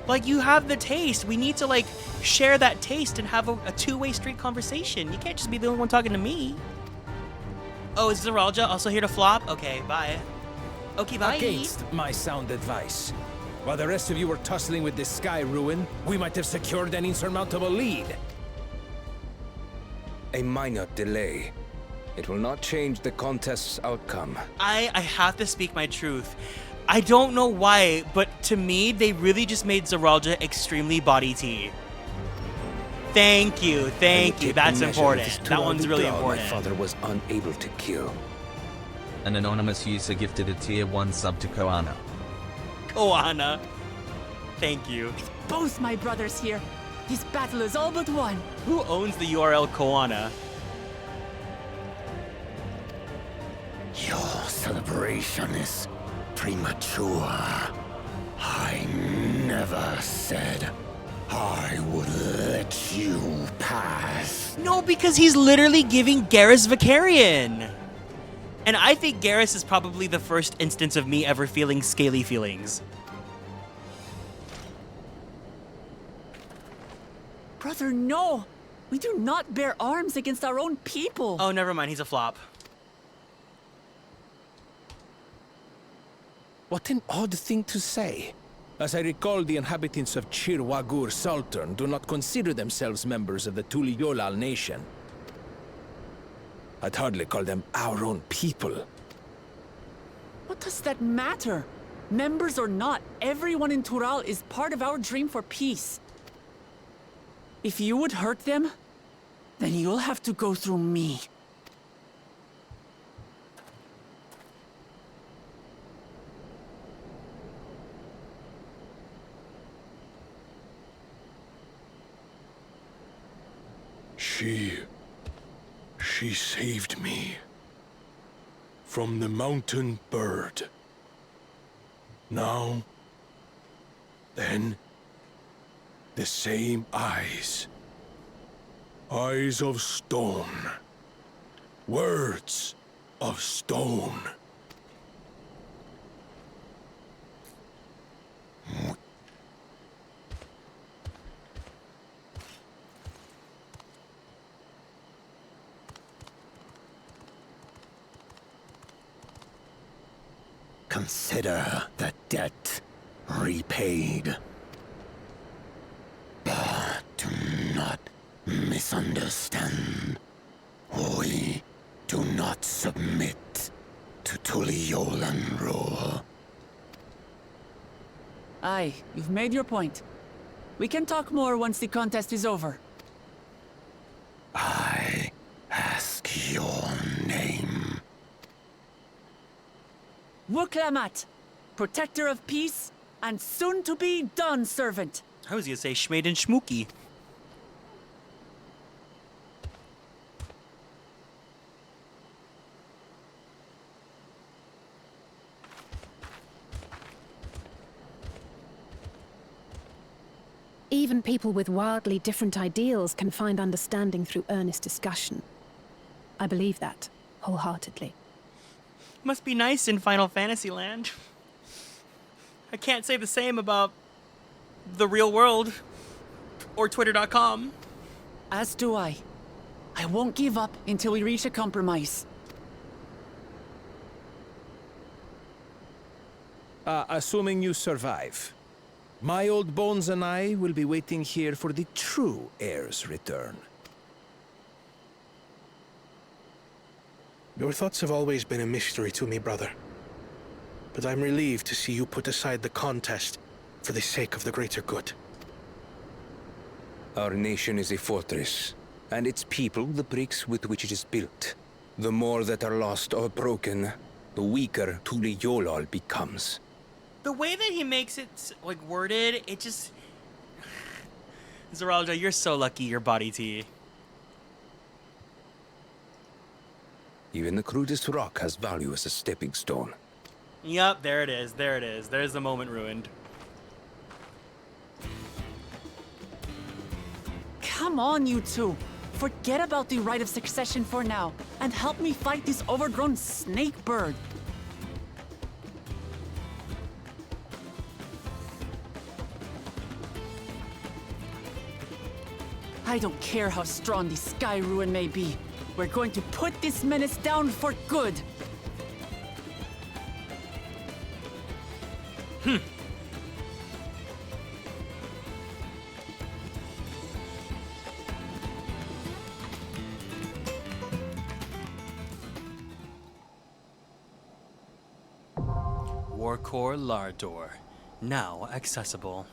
Like, you have the taste. We need to, like, share that taste and have a two-way street conversation. You can't just be the only one talking to me. Oh, is Zeralja also here to flop? Okay, bye. Okay, bye. Against my sound advice. While the rest of you were tussling with this sky ruin, we might have secured an insurmountable lead. A minor delay. It will not change the contest's outcome. I have to speak my truth. I don't know why, but to me, they really just made Zeralja extremely body tea. Thank you. That's important. That one's really important. My father was unable to kill. An anonymous user gifted a tier 1 sub to Koana. Koana. Thank you. Both my brothers here. This battle is all but won. Who owns the URL Koana? Your celebration is premature. I never said I would let you pass. No, because he's literally giving Garrus Vicarian. And I think Garrus is probably the first instance of me ever feeling scaly feelings. Brother, no! We do not bear arms against our own people. Oh, never mind. He's a flop. What an odd thing to say. As I recall, the inhabitants of Chir Wagur Sultan do not consider themselves members of the Tuliyollal nation. I'd hardly call them our own people. What does that matter? Members or not, everyone in Tural is part of our dream for peace. If you would hurt them, then you'll have to go through me. She saved me from the mountain bird. Now, then, the same eyes. Eyes of stone. Words of stone. Consider the debt repaid. But do not misunderstand. We do not submit to Tuliyollal rule. Aye, you've made your point. We can talk more once the contest is over. I ask your name. Wuklamat, protector of peace, and soon-to-be Dawn servant. I was gonna say Schmaden Schmooky. Even people with wildly different ideals can find understanding through earnest discussion. I believe that, wholeheartedly. Must be nice in Final Fantasy land. I can't say the same about the real world or Twitter.com. As do I. I won't give up until we reach a compromise. Assuming you survive, my old bones and I will be waiting here for the true heir's return. Your thoughts have always been a mystery to me, brother. But I'm relieved to see you put aside the contest for the sake of the greater good. Our nation is a fortress, and its people the bricks with which it is built. The more that are lost or broken, the weaker Tuliyollal becomes. The way that he makes it, like, worded, it just... Zeralja, you're so lucky you're body tea. Even the crudest rock has value as a stepping stone. Yup, there it is, there it is. There's the moment ruined. Come on, you two. Forget about the right of succession for now, and help me fight this overgrown snake bird. I don't care how strong the Sky Ruin may be. We're going to put this menace down for good. Warcore Lardor, now accessible.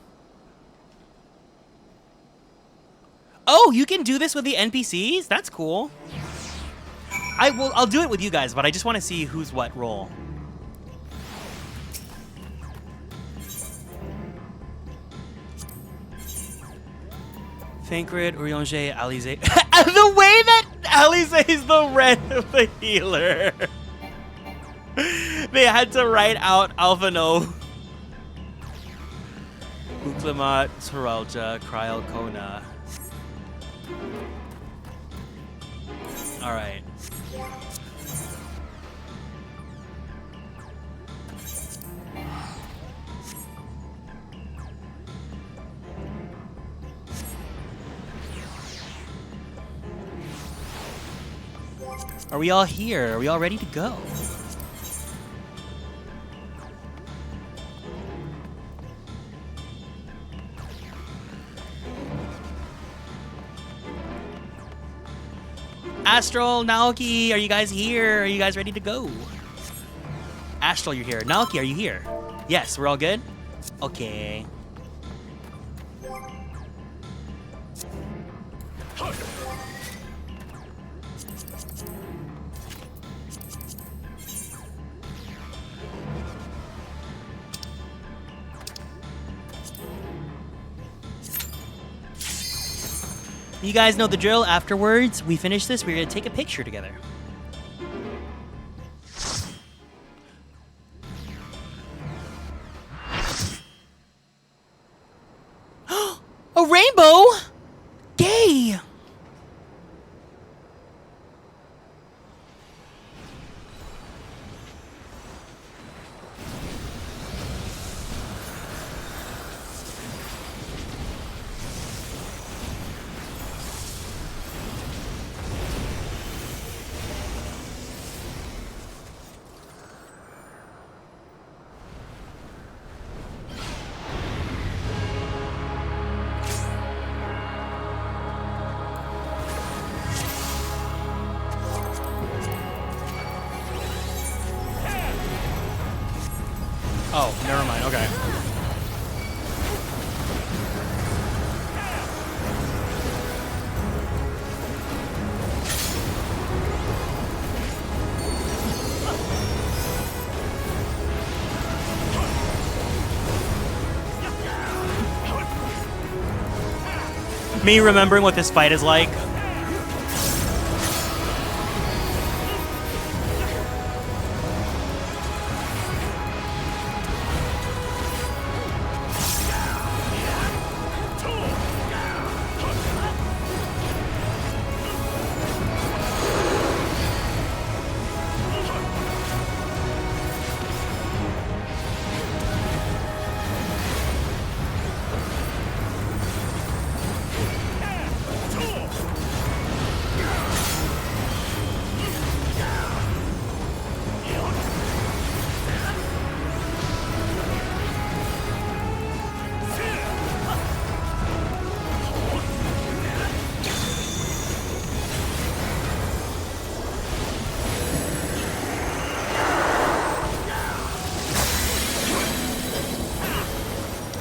Oh, you can do this with the NPCs? That's cool. I'll do it with you guys, but I just want to see who's what role. Thancred, Urianger, Alize. The way that Alize is the red of the healer. They had to write out Alphano. Uklamat, Soralja, Kryal, Kona. Alright. Are we all here? Are we all ready to go? Astral, Naoki, are you guys here? Are you guys ready to go? Astral, you're here. Naoki, are you here? Yes, we're all good? Okay. You guys know the drill. Afterwards, we finish this, we're gonna take a picture together. A rainbow? Gay! Oh, never mind, okay. Me remembering what this fight is like.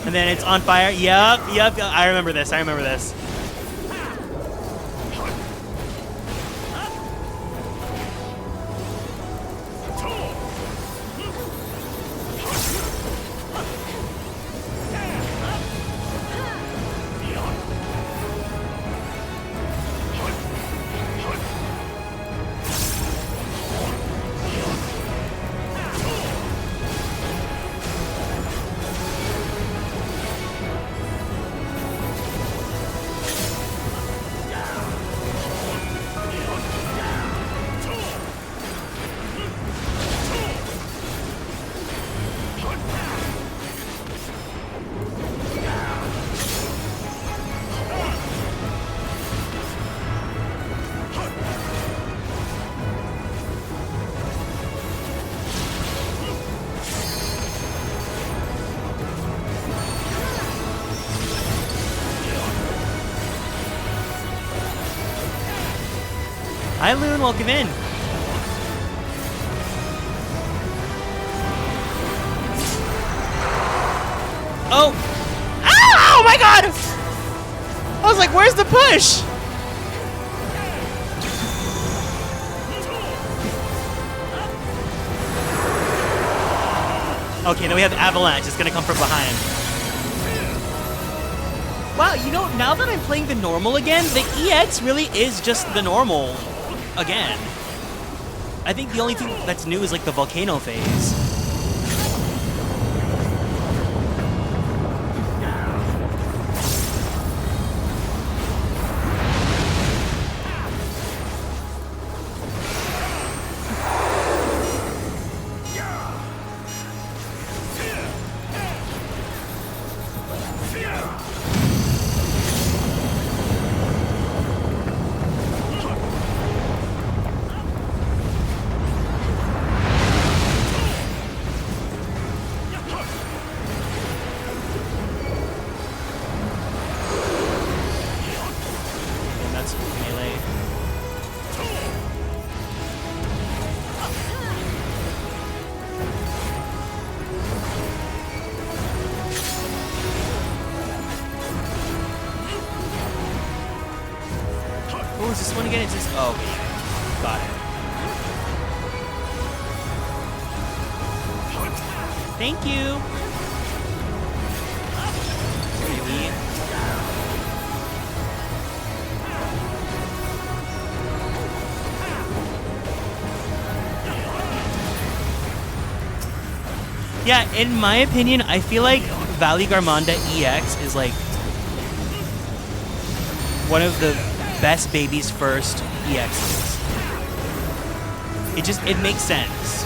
And then it's on fire. Yep. I remember this. Hi, Loon. Welcome in. Oh! Ah! Oh my god! I was like, where's the push? Okay, then we have Avalanche. It's gonna come from behind. Wow, you know, now that I'm playing the normal again, the EX really is just the normal again. I think the only thing that's new is like the volcano phase. What was this one again? It's just, oh, got it. Thank you. Maybe. Yeah, in my opinion, I feel like Valley Garmanda EX is like one of the best babies first EXs. It makes sense.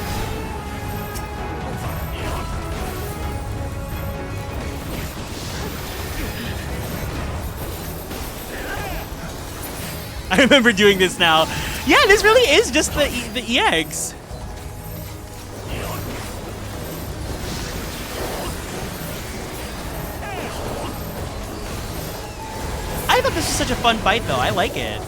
I remember doing this now. Yeah, this really is just the EX. I thought this was such a fun fight, though. I like it.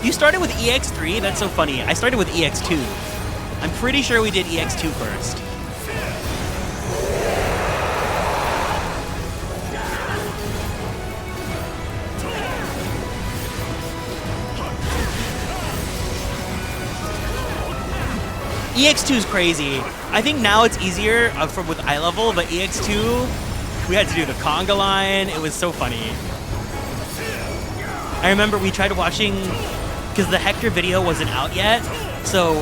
You started with EX3? That's so funny. I started with EX2. I'm pretty sure we did EX2 first. EX2 is crazy. I think now it's easier with eye level, but EX2, we had to do the conga line. It was so funny. I remember we tried watching, because the Hector video wasn't out yet, so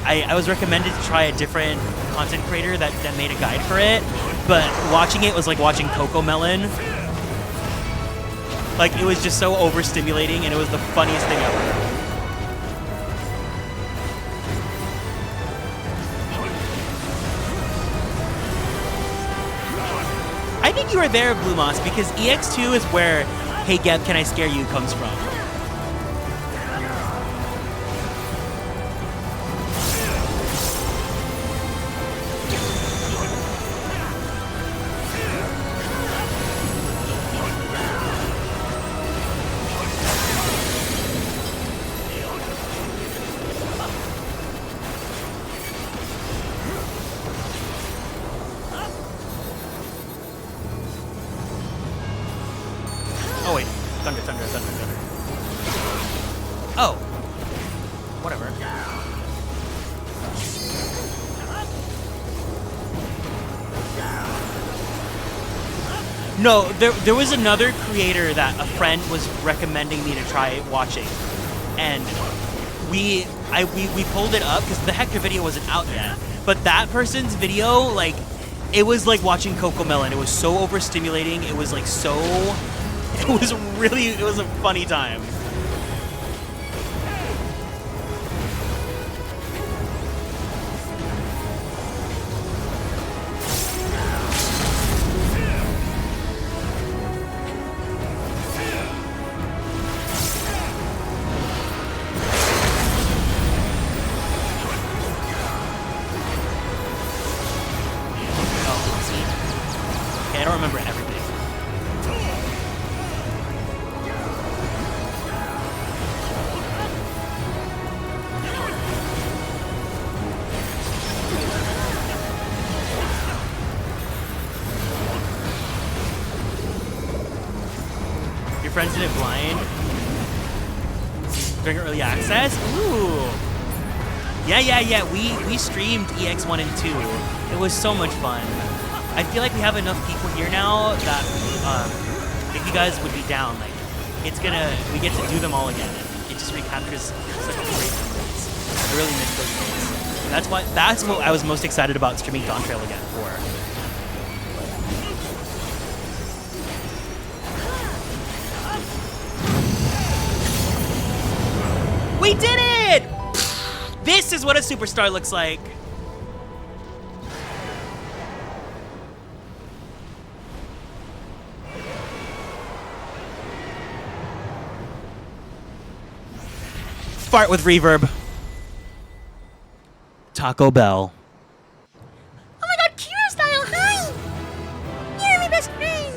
I was recommended to try a different content creator that made a guide for it, but watching it was like watching Coco Melon. Like, it was just so overstimulating, and it was the funniest thing ever. I think you were there, Blue Moss, because EX2 is where "Hey Geb, can I scare you" comes from. Oh wait, thunder. Oh, whatever. No, there was another creator that a friend was recommending me to try watching, and we pulled it up because the Hector video wasn't out yet. But that person's video, like, it was like watching Coco Melon. It was so overstimulating. It was like so. It was a funny time. friends did it blind during early access. Ooh. Yeah. We streamed EX1 and 2. It was so much fun. I feel like we have enough people here now that if you guys would be down, like we get to do them all again. And it just recaptures such great memories. I really miss those days. That's what I was most excited about streaming Dawntrail again for. We did it! This is what a superstar looks like. Fart with reverb. Taco Bell. Oh my god, Kira style, hi! You're my best friend!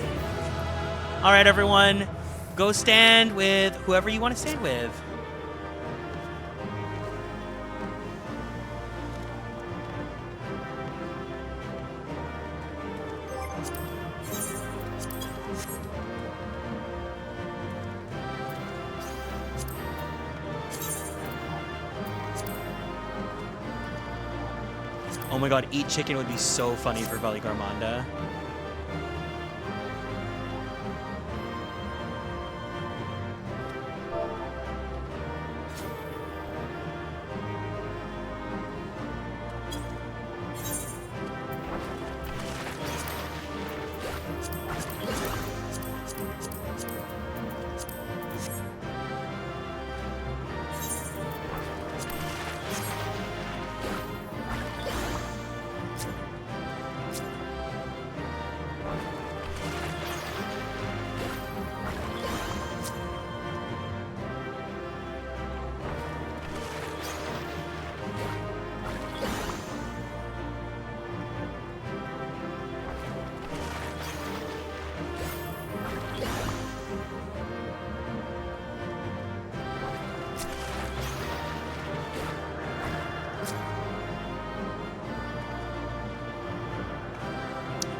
Alright, everyone. Go stand with whoever you want to stand with. Oh my god, eat chicken would be so funny for Valley Garmanda.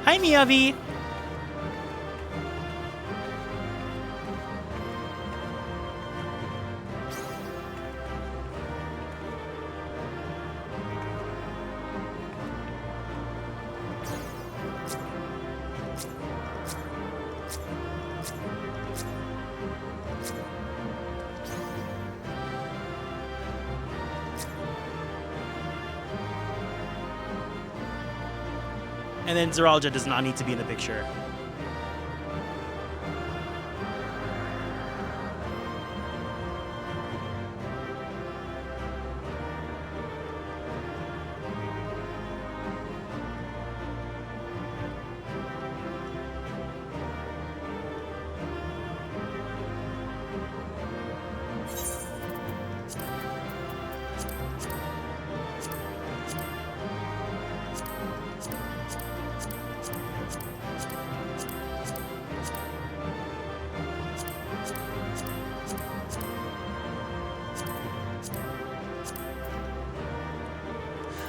Hi, Miyavi. And then Zeralja does not need to be in the picture.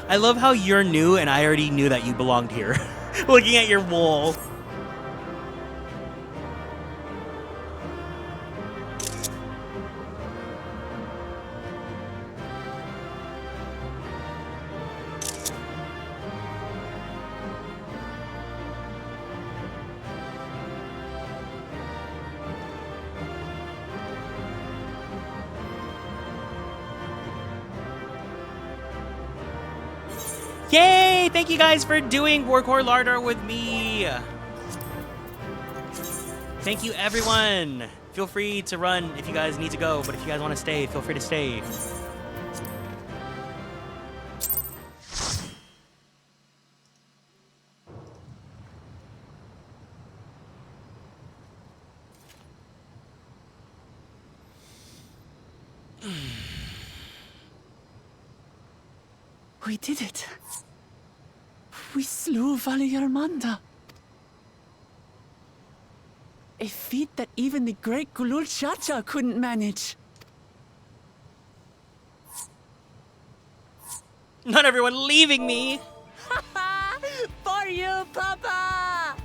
I love how you're new and I already knew that you belonged here. Looking at your wall. Yay! Thank you guys for doing Warcore Larder with me. Thank you, everyone. Feel free to run if you guys need to go, but if you guys want to stay, feel free to stay. We did it. We slew Valley Garmanda. A feat that even the great Gulul Chacha couldn't manage. Not everyone leaving me. For you, Papa!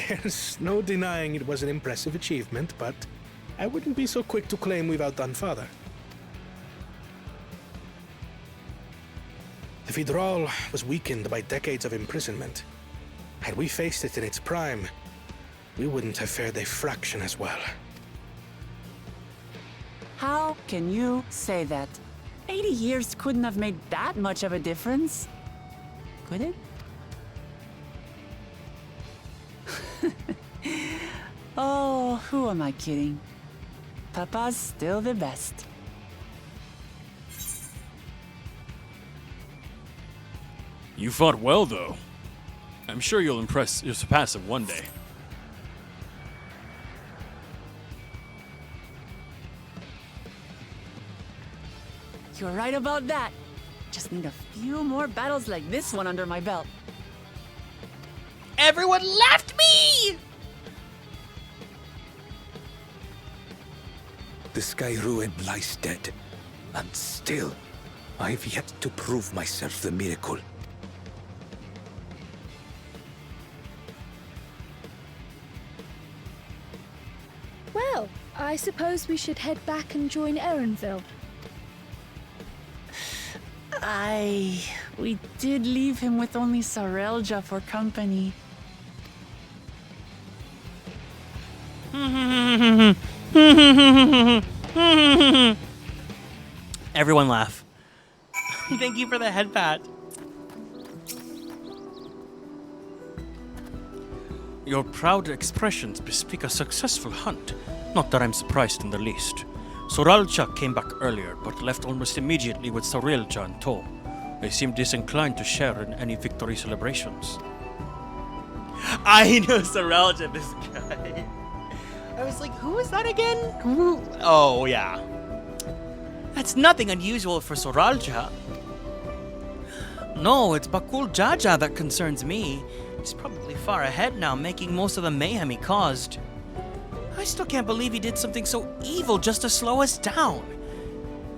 There's no denying it was an impressive achievement, but I wouldn't be so quick to claim we've outdone Father. The Vidral was weakened by decades of imprisonment. Had we faced it in its prime, we wouldn't have fared a fraction as well. How can you say that? 80 years couldn't have made that much of a difference. Could it? Oh, who am I kidding? Papa's still the best. You fought well, though. I'm sure you'll surpass him one day. You're right about that. Just need a few more battles like this one under my belt. Everyone left me! The Sky Ruin lies dead, and still, I've yet to prove myself the miracle. Well, I suppose we should head back and join Erenville. We did leave him with only Sarelja for company. Everyone laugh. Thank you for the head pat. Your proud expressions bespeak a successful hunt. Not that I'm surprised in the least. Soralja came back earlier, but left almost immediately with Sorelja in tow. They seem disinclined to share in any victory celebrations. I know Sorelja, this guy. I was like, who is that again? Who? Oh, yeah. That's nothing unusual for Soralja. No, it's Bakul Jaja that concerns me. He's probably far ahead now, making most of the mayhem he caused. I still can't believe he did something so evil just to slow us down.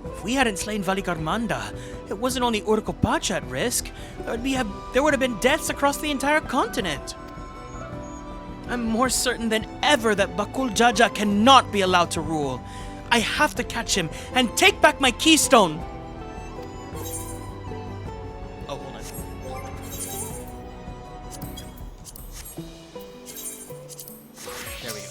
If we hadn't slain Valigarmanda, it wasn't only Urkopacha at risk. There would have been deaths across the entire continent. I'm more certain than ever that Bakul Jaja cannot be allowed to rule. I have to catch him and take back my keystone. Oh, hold on. There we go.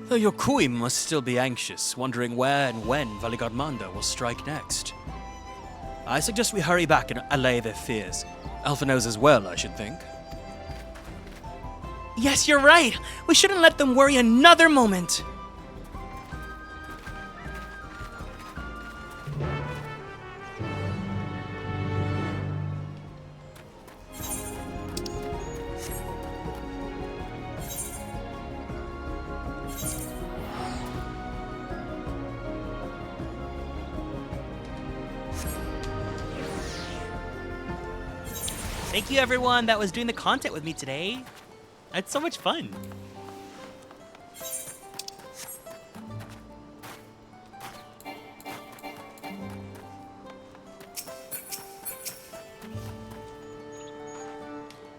The Yokui must still be anxious, wondering where and when Valigarmanda will strike next. I suggest we hurry back and allay their fears. Alpha knows as well, I should think. Yes, you're right. We shouldn't let them worry another moment. Thank you, everyone that was doing the content with me today. It's so much fun.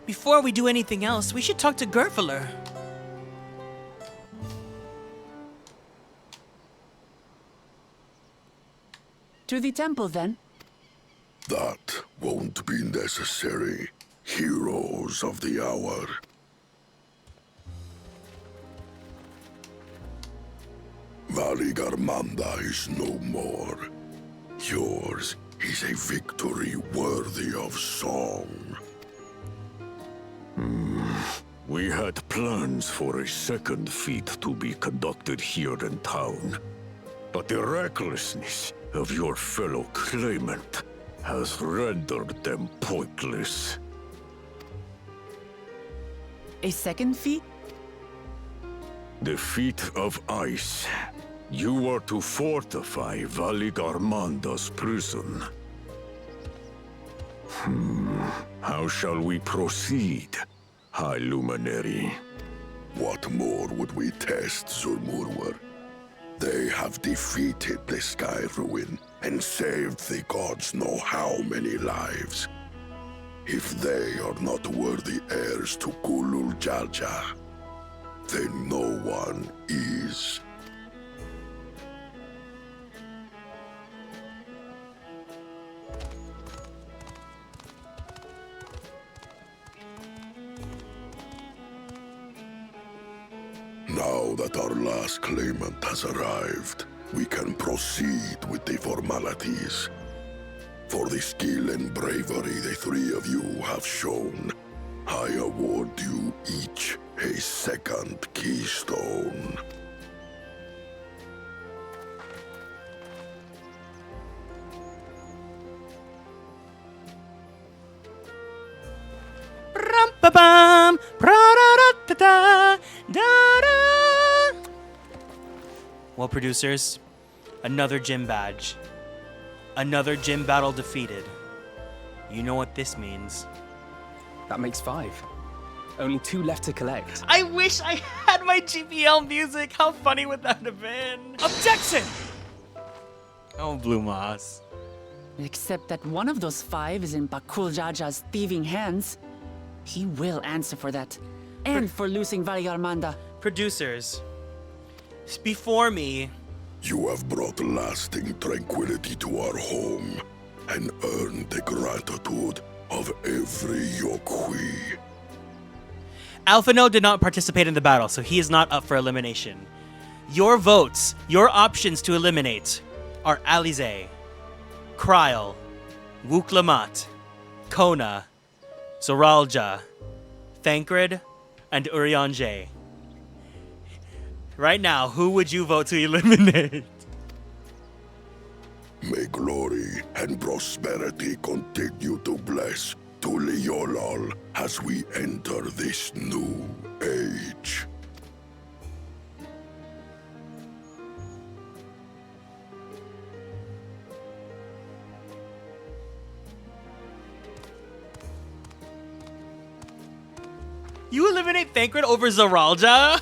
Before we do anything else, we should talk to Gerfeler. To the temple, then. That won't be necessary, heroes of the hour. Valigarmanda is no more. Yours is a victory worthy of song. We had plans for a second feat to be conducted here in town. But the recklessness of your fellow claimant has rendered them pointless. A second feat? The feat of ice. You are to fortify Valigarmanda's prison. How shall we proceed, High Luminary? What more would we test, Zurmurwer? They have defeated the Sky Ruin and saved the gods know how many lives. If they are not worthy heirs to Kulul Jalja, then no one is. Now that our last claimant has arrived, we can proceed with the formalities. For the skill and bravery the three of you have shown, I award you each a second keystone. Rum-pa-bum, pra-da-da-da-da, da-da. Well, producers, another gym badge. Another gym battle defeated. You know what this means. That makes 5. Only 2 left to collect. I wish I had my GPL music. How funny would that have been? Objection! Oh, Blue Moss. Except that one of those 5 is in Bakul Jaja's thieving hands. He will answer for that. And for losing Valyarmanda. Producers, before me... You have brought lasting tranquility to our home and earned the gratitude of every Yokwi. Alphino did not participate in the battle, so he is not up for elimination. Your votes, your options to eliminate are Alize, Kryl, Wuklamat, Kona, Zoralja, Thancred, and Urianger. Right now, who would you vote to eliminate? May glory and prosperity continue to bless Tuliyollal as we enter this new age. You eliminate Thancred over Zoralja?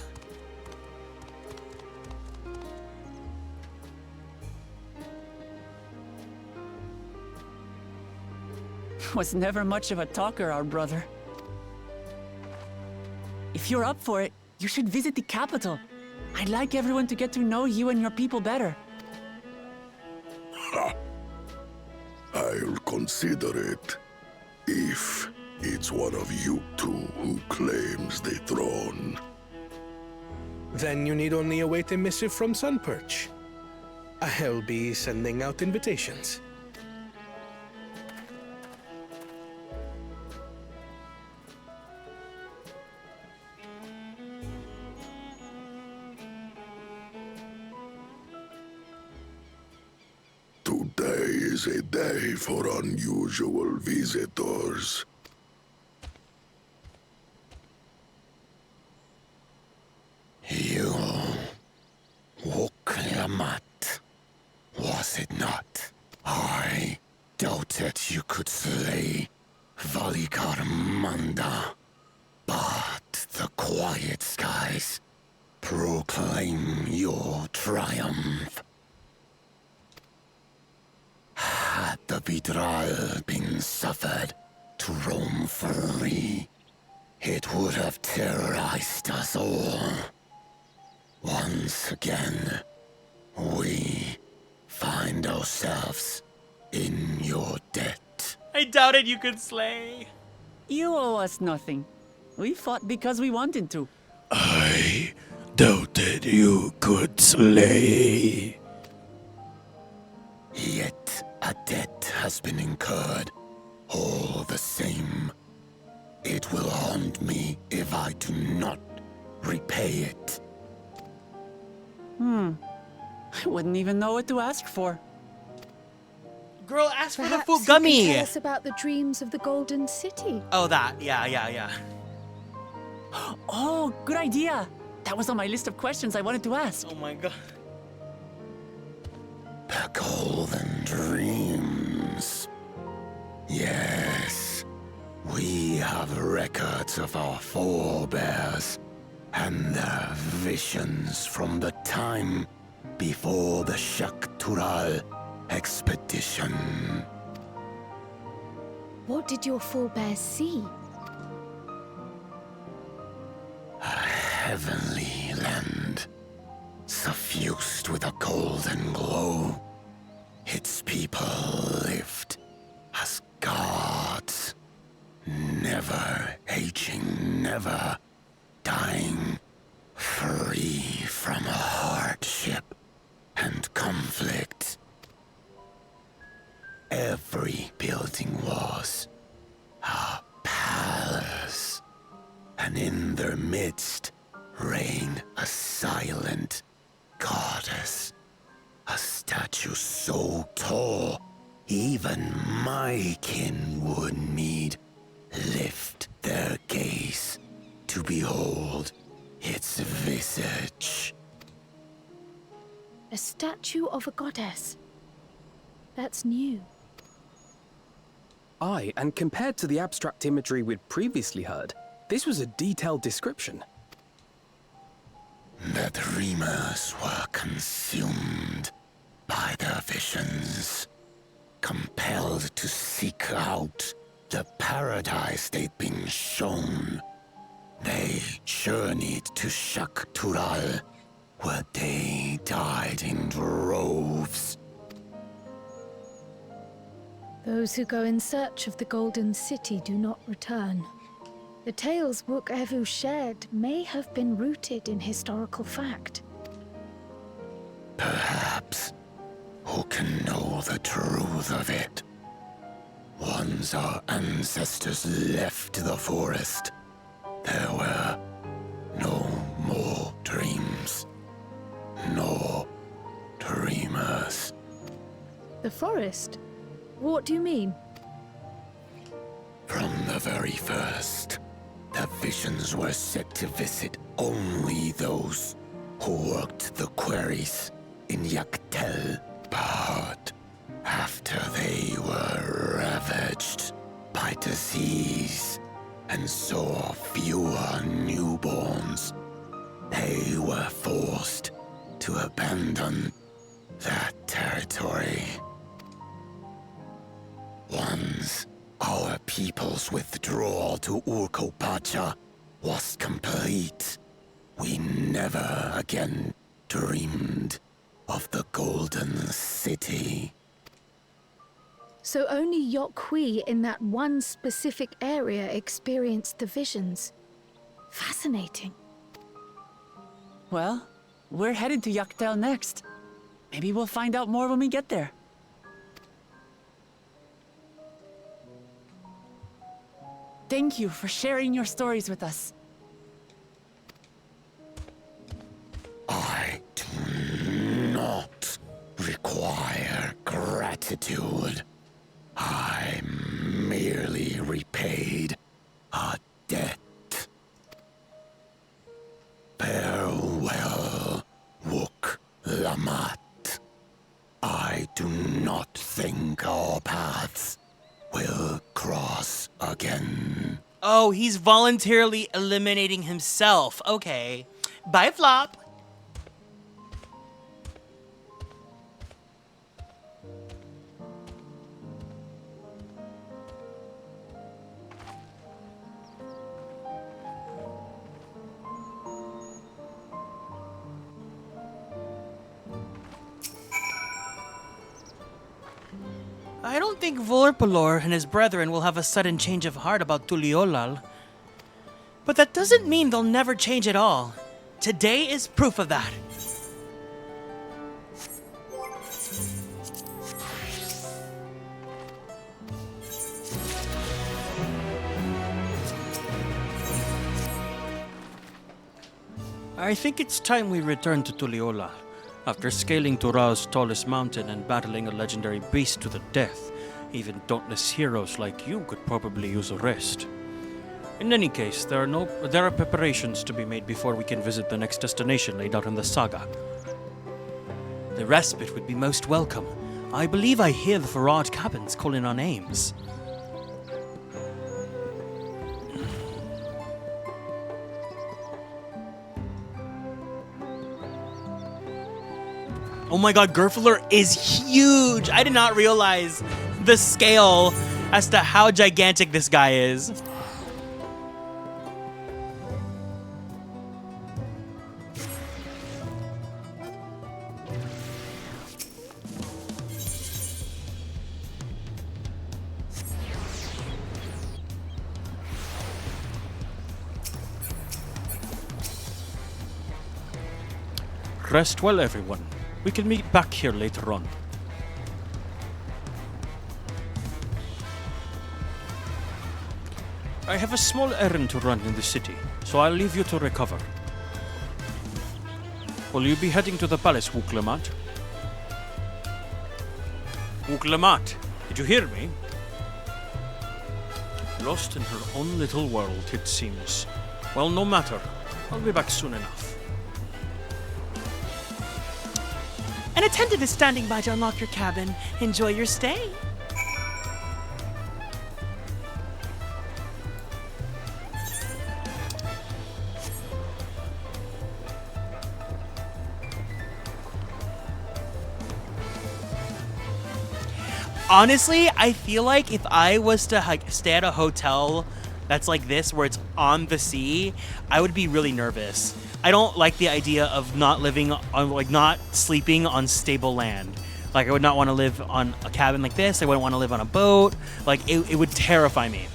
Was never much of a talker, our brother. If you're up for it, you should visit the capital. I'd like everyone to get to know you and your people better. Ha! I'll consider it. If it's one of you two who claims the throne. Then you need only await a missive from Sunperch. I'll be sending out invitations. Today is a day for unusual visitors. You... Wuklamat, was it not? I doubted you could slay Valyarmanda, but the quiet skies proclaim your triumph. Had the Vidral been suffered to roam free, it would have terrorized us all. Once again, we find ourselves in your debt. I doubted you could slay. You owe us nothing. We fought because we wanted to. I doubted you could slay. Yet a debt has been incurred. All the same, it will haunt me if I do not repay it. I wouldn't even know what to ask for. Girl, ask for the Perhaps food you gummy. can tell us about the dreams of the Golden City. Oh, that. Yeah. Oh, good idea. That was on my list of questions I wanted to ask. Oh my god. The Golden Dreams. Yes, we have records of our forebears, and their visions from the time before the Tuliyollal expedition. What did your forebears see? A heavenly land, suffused with a golden glow. Its people lived as gods, never aging, never dying, free from hardship and conflict. Every building was a palace, and in their midst reigned a silent goddess, a statue so tall even my kin would need lift their gaze to behold its visage. A statue of a goddess. That's new. Aye, and compared to the abstract imagery we'd previously heard, this was a detailed description. The dreamers were consumed by their visions, compelled to seek out the paradise they'd been shown. They journeyed to Tuliyollal, where they died in droves. Those who go in search of the Golden City do not return. The tales XIV shared may have been rooted in historical fact. Perhaps. Who can know the truth of it? Once our ancestors left the forest, there were no more dreams, no dreamers. The forest? What do you mean? From the very first, the visions were set to visit only those who worked the quarries in XIV. But after they were ravaged by disease and saw fewer newborns, they were forced to abandon that territory. Once our people's withdrawal to Urkopacha was complete, we never again dreamed of the Golden City. So only XIV in that one specific area experienced the visions. Fascinating. Well, we're headed to Dawntrail next. Maybe we'll find out more when we get there. Thank you for sharing your stories with us. I do not require gratitude. I merely repaid a debt. Farewell, Lamat. I do not think our paths will cross again. Oh, he's voluntarily eliminating himself. Okay. Bye, Flop. I don't think Vorpalor and his brethren will have a sudden change of heart about Tuliyollal. But that doesn't mean they'll never change at all. Today is proof of that. I think it's time we return to Tuliyollal. After scaling Turao's tallest mountain and battling a legendary beast to the death, even dauntless heroes like you could probably use a rest. In any case, there are preparations to be made before we can visit the next destination laid out in the saga. The respite would be most welcome. I believe I hear the Farad cabins calling our names. Oh my god, Gerfler is huge! I did not realize the scale as to how gigantic this guy is. Rest well, everyone. We can meet back here later on. I have a small errand to run in the city, so I'll leave you to recover. Will you be heading to the palace, Wuk-Lamat? Wuk-Lamat, did you hear me? Lost in her own little world, it seems. Well, no matter. I'll be back soon enough. An attendant is standing by to unlock your cabin. Enjoy your stay. Honestly, I feel like if I was to stay at a hotel that's like this, where it's on the sea, I would be really nervous. I don't like the idea of not living on, like, not sleeping on stable land. Like, I would not want to live on a cabin like this. I wouldn't want to live on a boat. Like, it would terrify me.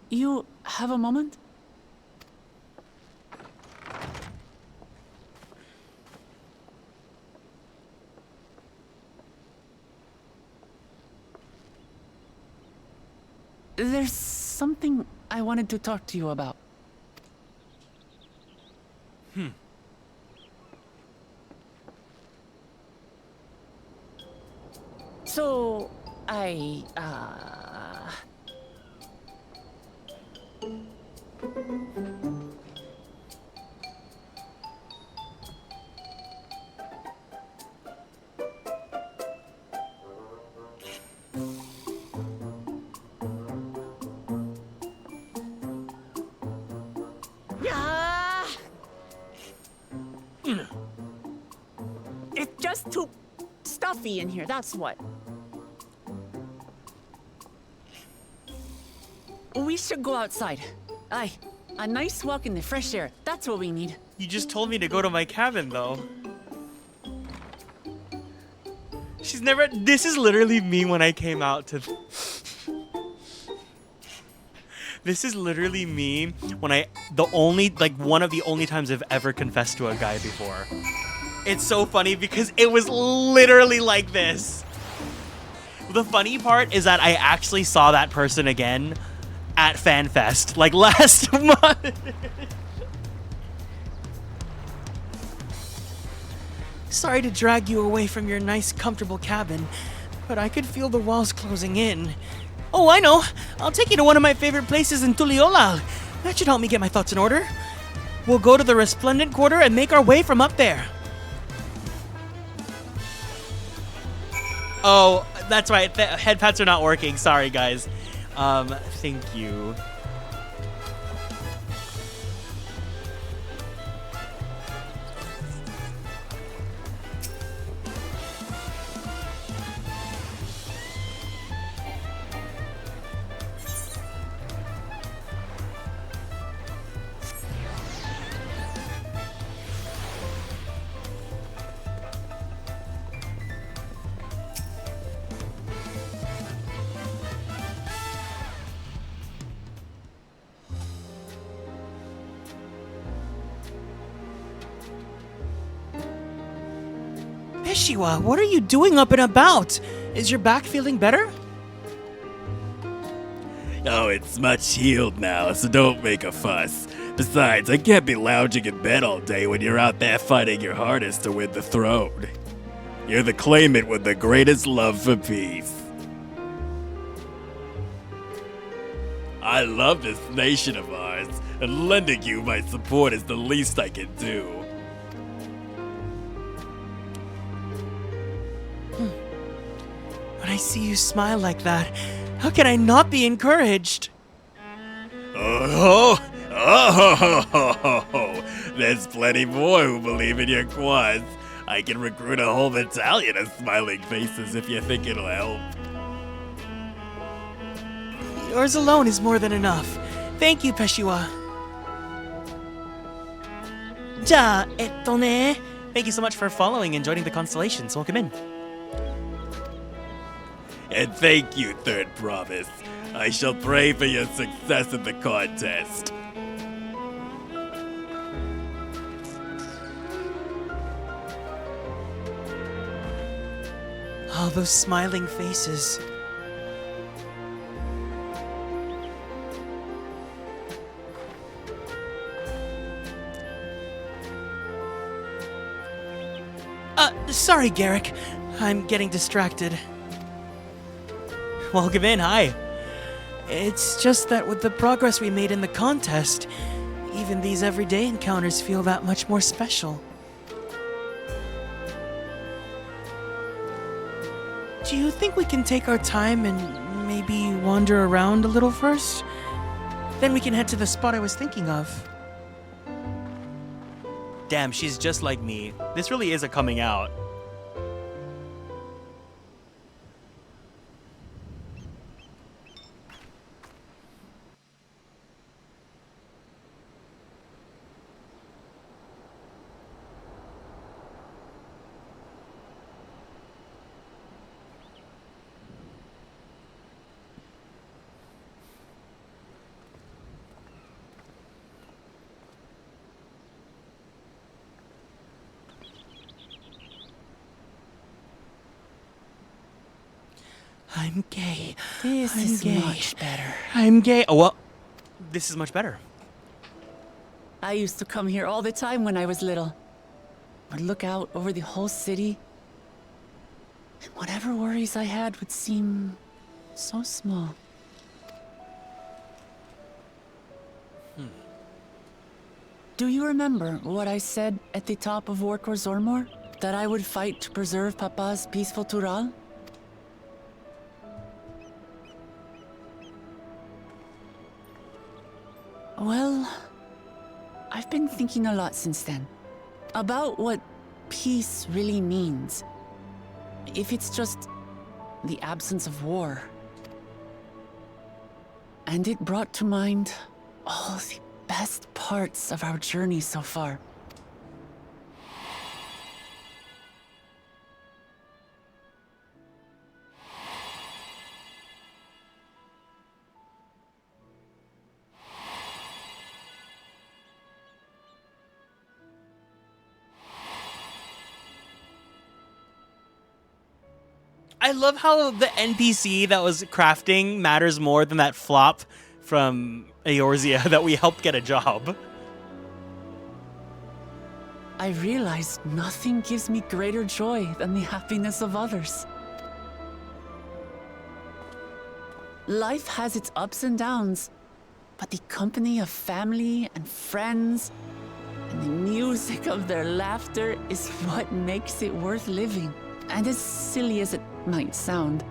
You have a moment? There's something I wanted to talk to you about. So, it's just too stuffy in here, that's what. We should go outside. Aye, a nice walk in the fresh air. That's what we need. You just told me to go to my cabin, though. She's never... This is literally me when I came out to... This is literally me when one of the only times I've ever confessed to a guy before. It's so funny because it was literally like this. The funny part is that I actually saw that person again at FanFest, like last month. Sorry to drag you away from your nice, comfortable cabin, but I could feel the walls closing in. Oh, I know. I'll take you to one of my favorite places in Tuliyollal. That should help me get my thoughts in order. We'll go to the Resplendent Quarter and make our way from up there. Oh, that's right. The head pats are not working. Sorry, guys. Thank you. Eshiwa, what are you doing up and about? Is your back feeling better? Oh, it's much healed now, so don't make a fuss. Besides, I can't be lounging in bed all day when you're out there fighting your hardest to win the throne. You're the claimant with the greatest love for peace. I love this nation of ours, and lending you my support is the least I can do. When I see you smile like that, how can I not be encouraged? Oh, there's plenty more who believe in your quads. I can recruit a whole battalion of smiling faces if you think it'll help. Yours alone is more than enough. Thank you, Peshiwa. Thank you so much for following and joining the Constellations. Welcome in. And thank you, Third Promise. I shall pray for your success in the contest. Oh, those smiling faces. Sorry, Garrick. I'm getting distracted. Welcome in, hi. It's just that with the progress we made in the contest, even these everyday encounters feel that much more special. Do you think we can take our time and maybe wander around a little first? Then we can head to the spot I was thinking of. Damn, she's just like me. This really is a coming out. I'm gay. This I'm is gay. much better. I'm gay. Oh, well, this is much better. I used to come here all the time when I was little. Would look out over the whole city, and whatever worries I had would seem so small. Do you remember what I said at the top of Orkor Zormor? That I would fight to preserve Papa's peaceful Tural? Well, I've been thinking a lot since then. About what peace really means. If it's just the absence of war. And it brought to mind all the best parts of our journey so far. I love how the NPC that was crafting matters more than that flop from Eorzea that we helped get a job. I realized nothing gives me greater joy than the happiness of others. Life has its ups and downs, but the company of family and friends and the music of their laughter is what makes it worth living. And as silly as it might sound,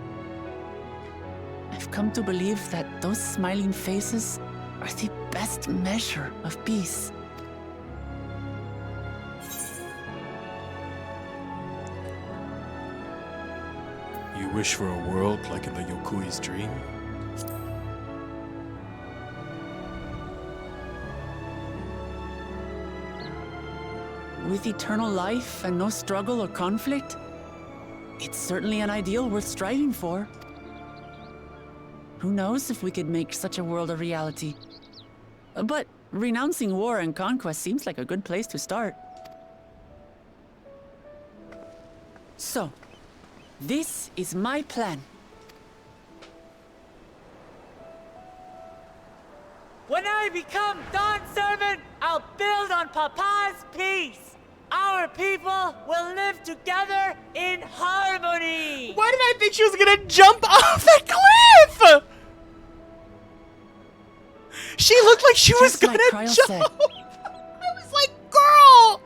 I've come to believe that those smiling faces are the best measure of peace. You wish for a world like in the Yokui's dream? With eternal life and no struggle or conflict, it's certainly an ideal worth striving for. Who knows if we could make such a world a reality? But renouncing war and conquest seems like a good place to start. So, this is my plan. When I become Dawn's servant, I'll build on Papa's peace. Our people will live together in harmony. Why did I think she was gonna jump off the cliff? She looked like she was Just like gonna Cryo jump. said. I was like, girl!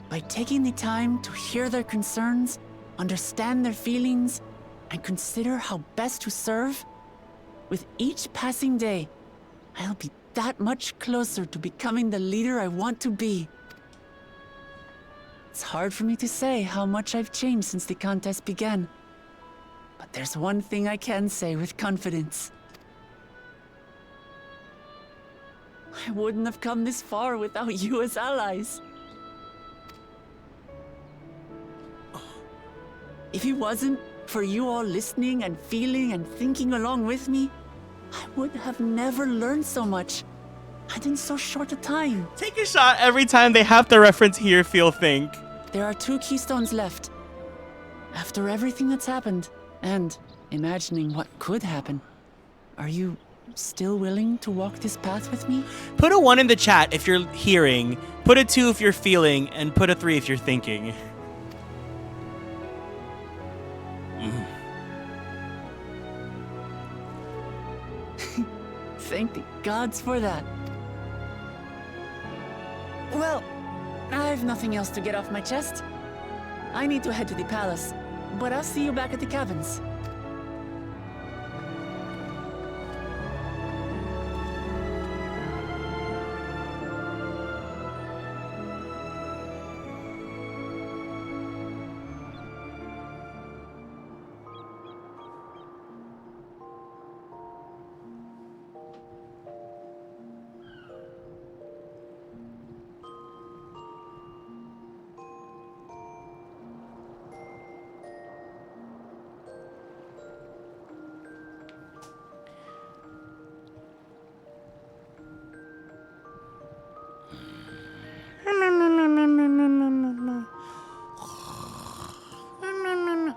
By taking the time to hear their concerns, understand their feelings, and consider how best to serve, with each passing day, I'll be that much closer to becoming the leader I want to be. It's hard for me to say how much I've changed since the contest began. But there's one thing I can say with confidence. I wouldn't have come this far without you as allies. If it wasn't for you all listening and feeling and thinking along with me, I would have never learned so much, and in so short a time. Take a shot every time they have to reference hear, feel, think. There are 2 keystones left. After everything that's happened, and imagining what could happen, are you still willing to walk this path with me? Put a 1 in the chat if you're hearing, put a 2 if you're feeling, and put a 3 if you're thinking. Thank the gods for that. Well, I've nothing else to get off my chest. I need to head to the palace, but I'll see you back at the cabins.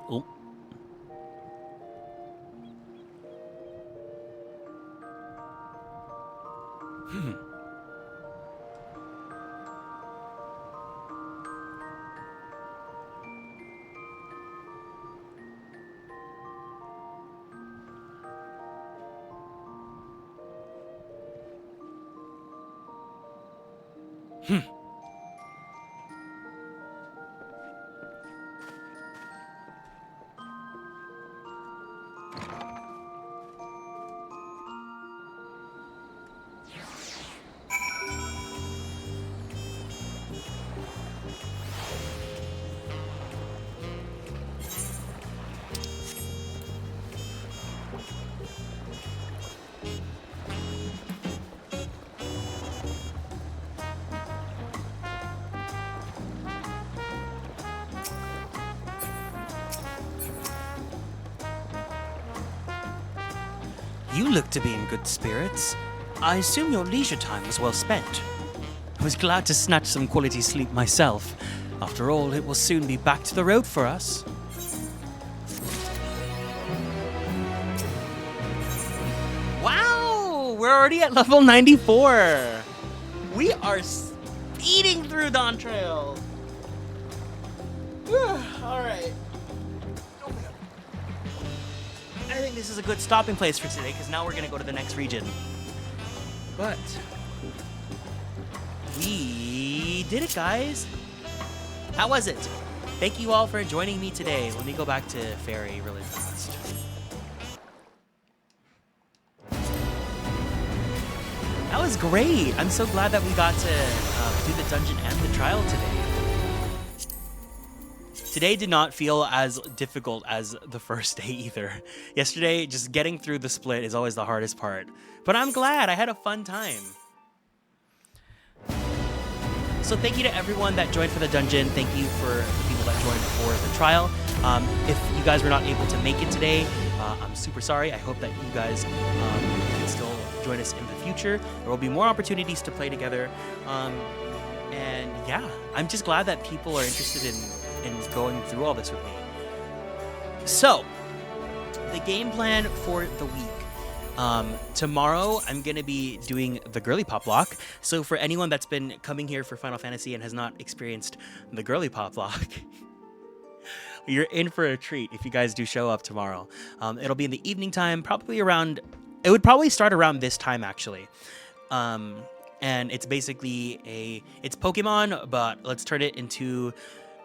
Oh. You look to be in good spirits. I assume your leisure time was well spent. I was glad to snatch some quality sleep myself. After all, it will soon be back to the road for us. Wow! We're already at level 94! We are speeding through Dawntrail! Alright. I think this is a good stopping place for today, because now we're going to go to the next region. But we did it, guys. How was it? Thank you all for joining me today. Let me go back to Fairy really fast. That was great. I'm so glad that we got to do the dungeon and the trial today. Today did not feel as difficult as the first day either. Yesterday, just getting through the split is always the hardest part. But I'm glad. I had a fun time. So thank you to everyone that joined for the dungeon. Thank you for the people that joined for the trial. If you guys were not able to make it today, I'm super sorry. I hope that you guys can still join us in the future. There will be more opportunities to play together. And yeah, I'm just glad that people are interested in going through all this with me. So, the game plan for the week. Tomorrow, I'm going to be doing the girly pop block. So for anyone that's been coming here for Final Fantasy and has not experienced the girly pop block, You're in for a treat if you guys do show up tomorrow. It'll be in the evening time, probably around. It would probably start around this time actually. And it's basically it's Pokemon, but let's turn it into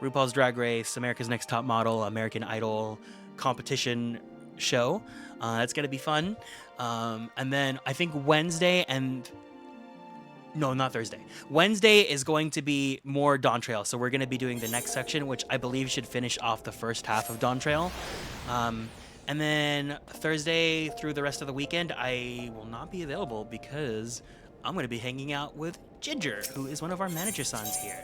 RuPaul's Drag Race, America's Next Top Model, American Idol competition show. It's gonna be fun. And then I think Wednesday is going to be more Dawntrail. So we're going to be doing the next section, which I believe should finish off the first half of Dawntrail. And then Thursday through the rest of the weekend, I will not be available because I'm going to be hanging out with Ginger, who is one of our manager sons here.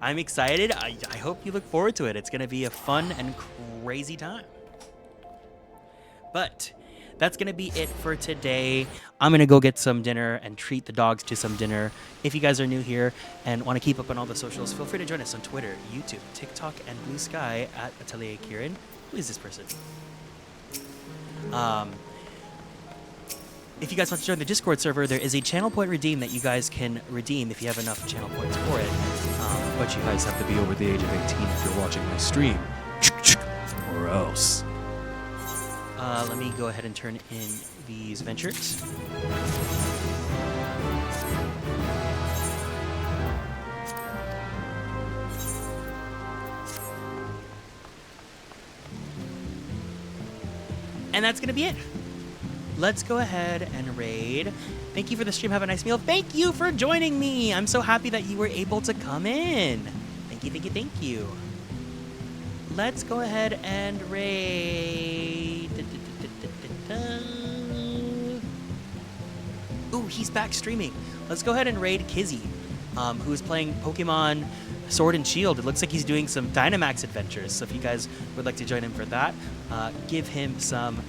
I'm excited. I hope you look forward to it. It's going to be a fun and crazy time. But that's going to be it for today. I'm going to go get some dinner and treat the dogs to some dinner. If you guys are new here and want to keep up on all the socials, feel free to join us on Twitter, YouTube, TikTok, and Blue Sky at Atelier Kieran. Who is this person? If you guys want to join the Discord server, there is a channel point redeem that you guys can redeem if you have enough channel points for it. But you guys have to be over the age of 18 if you're watching my stream. Or else. Let me go ahead and turn in these ventures. And that's going to be it. Let's go ahead and raid. Thank you for the stream. Have a nice meal. Thank you for joining me. I'm so happy that you were able to come in. Thank you, thank you, thank you. Let's go ahead and raid. Ooh, he's back streaming. Let's go ahead and raid Kizzy, who is playing Pokemon Sword and Shield. It looks like he's doing some Dynamax adventures. So if you guys would like to join him for that, give him some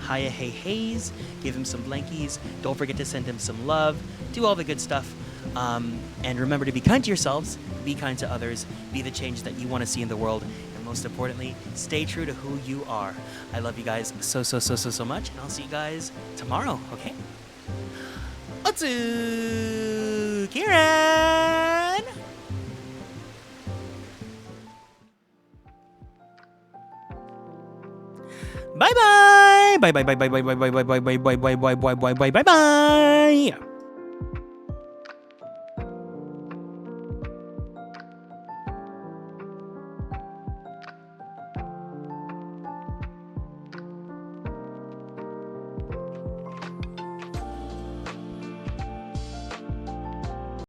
hiya hey hays, give him some blankies. Don't forget to send him some love. Do all the good stuff. And remember to be kind to yourselves, be kind to others, be the change that you want to see in the world. Most importantly, stay true to who you are. I love you guys so much, and I'll see you guys tomorrow, okay? Otsu! Kieran! Bye-bye! Bye-bye, bye-bye, bye-bye, bye-bye, bye-bye, bye-bye, bye-bye, bye-bye, bye-bye!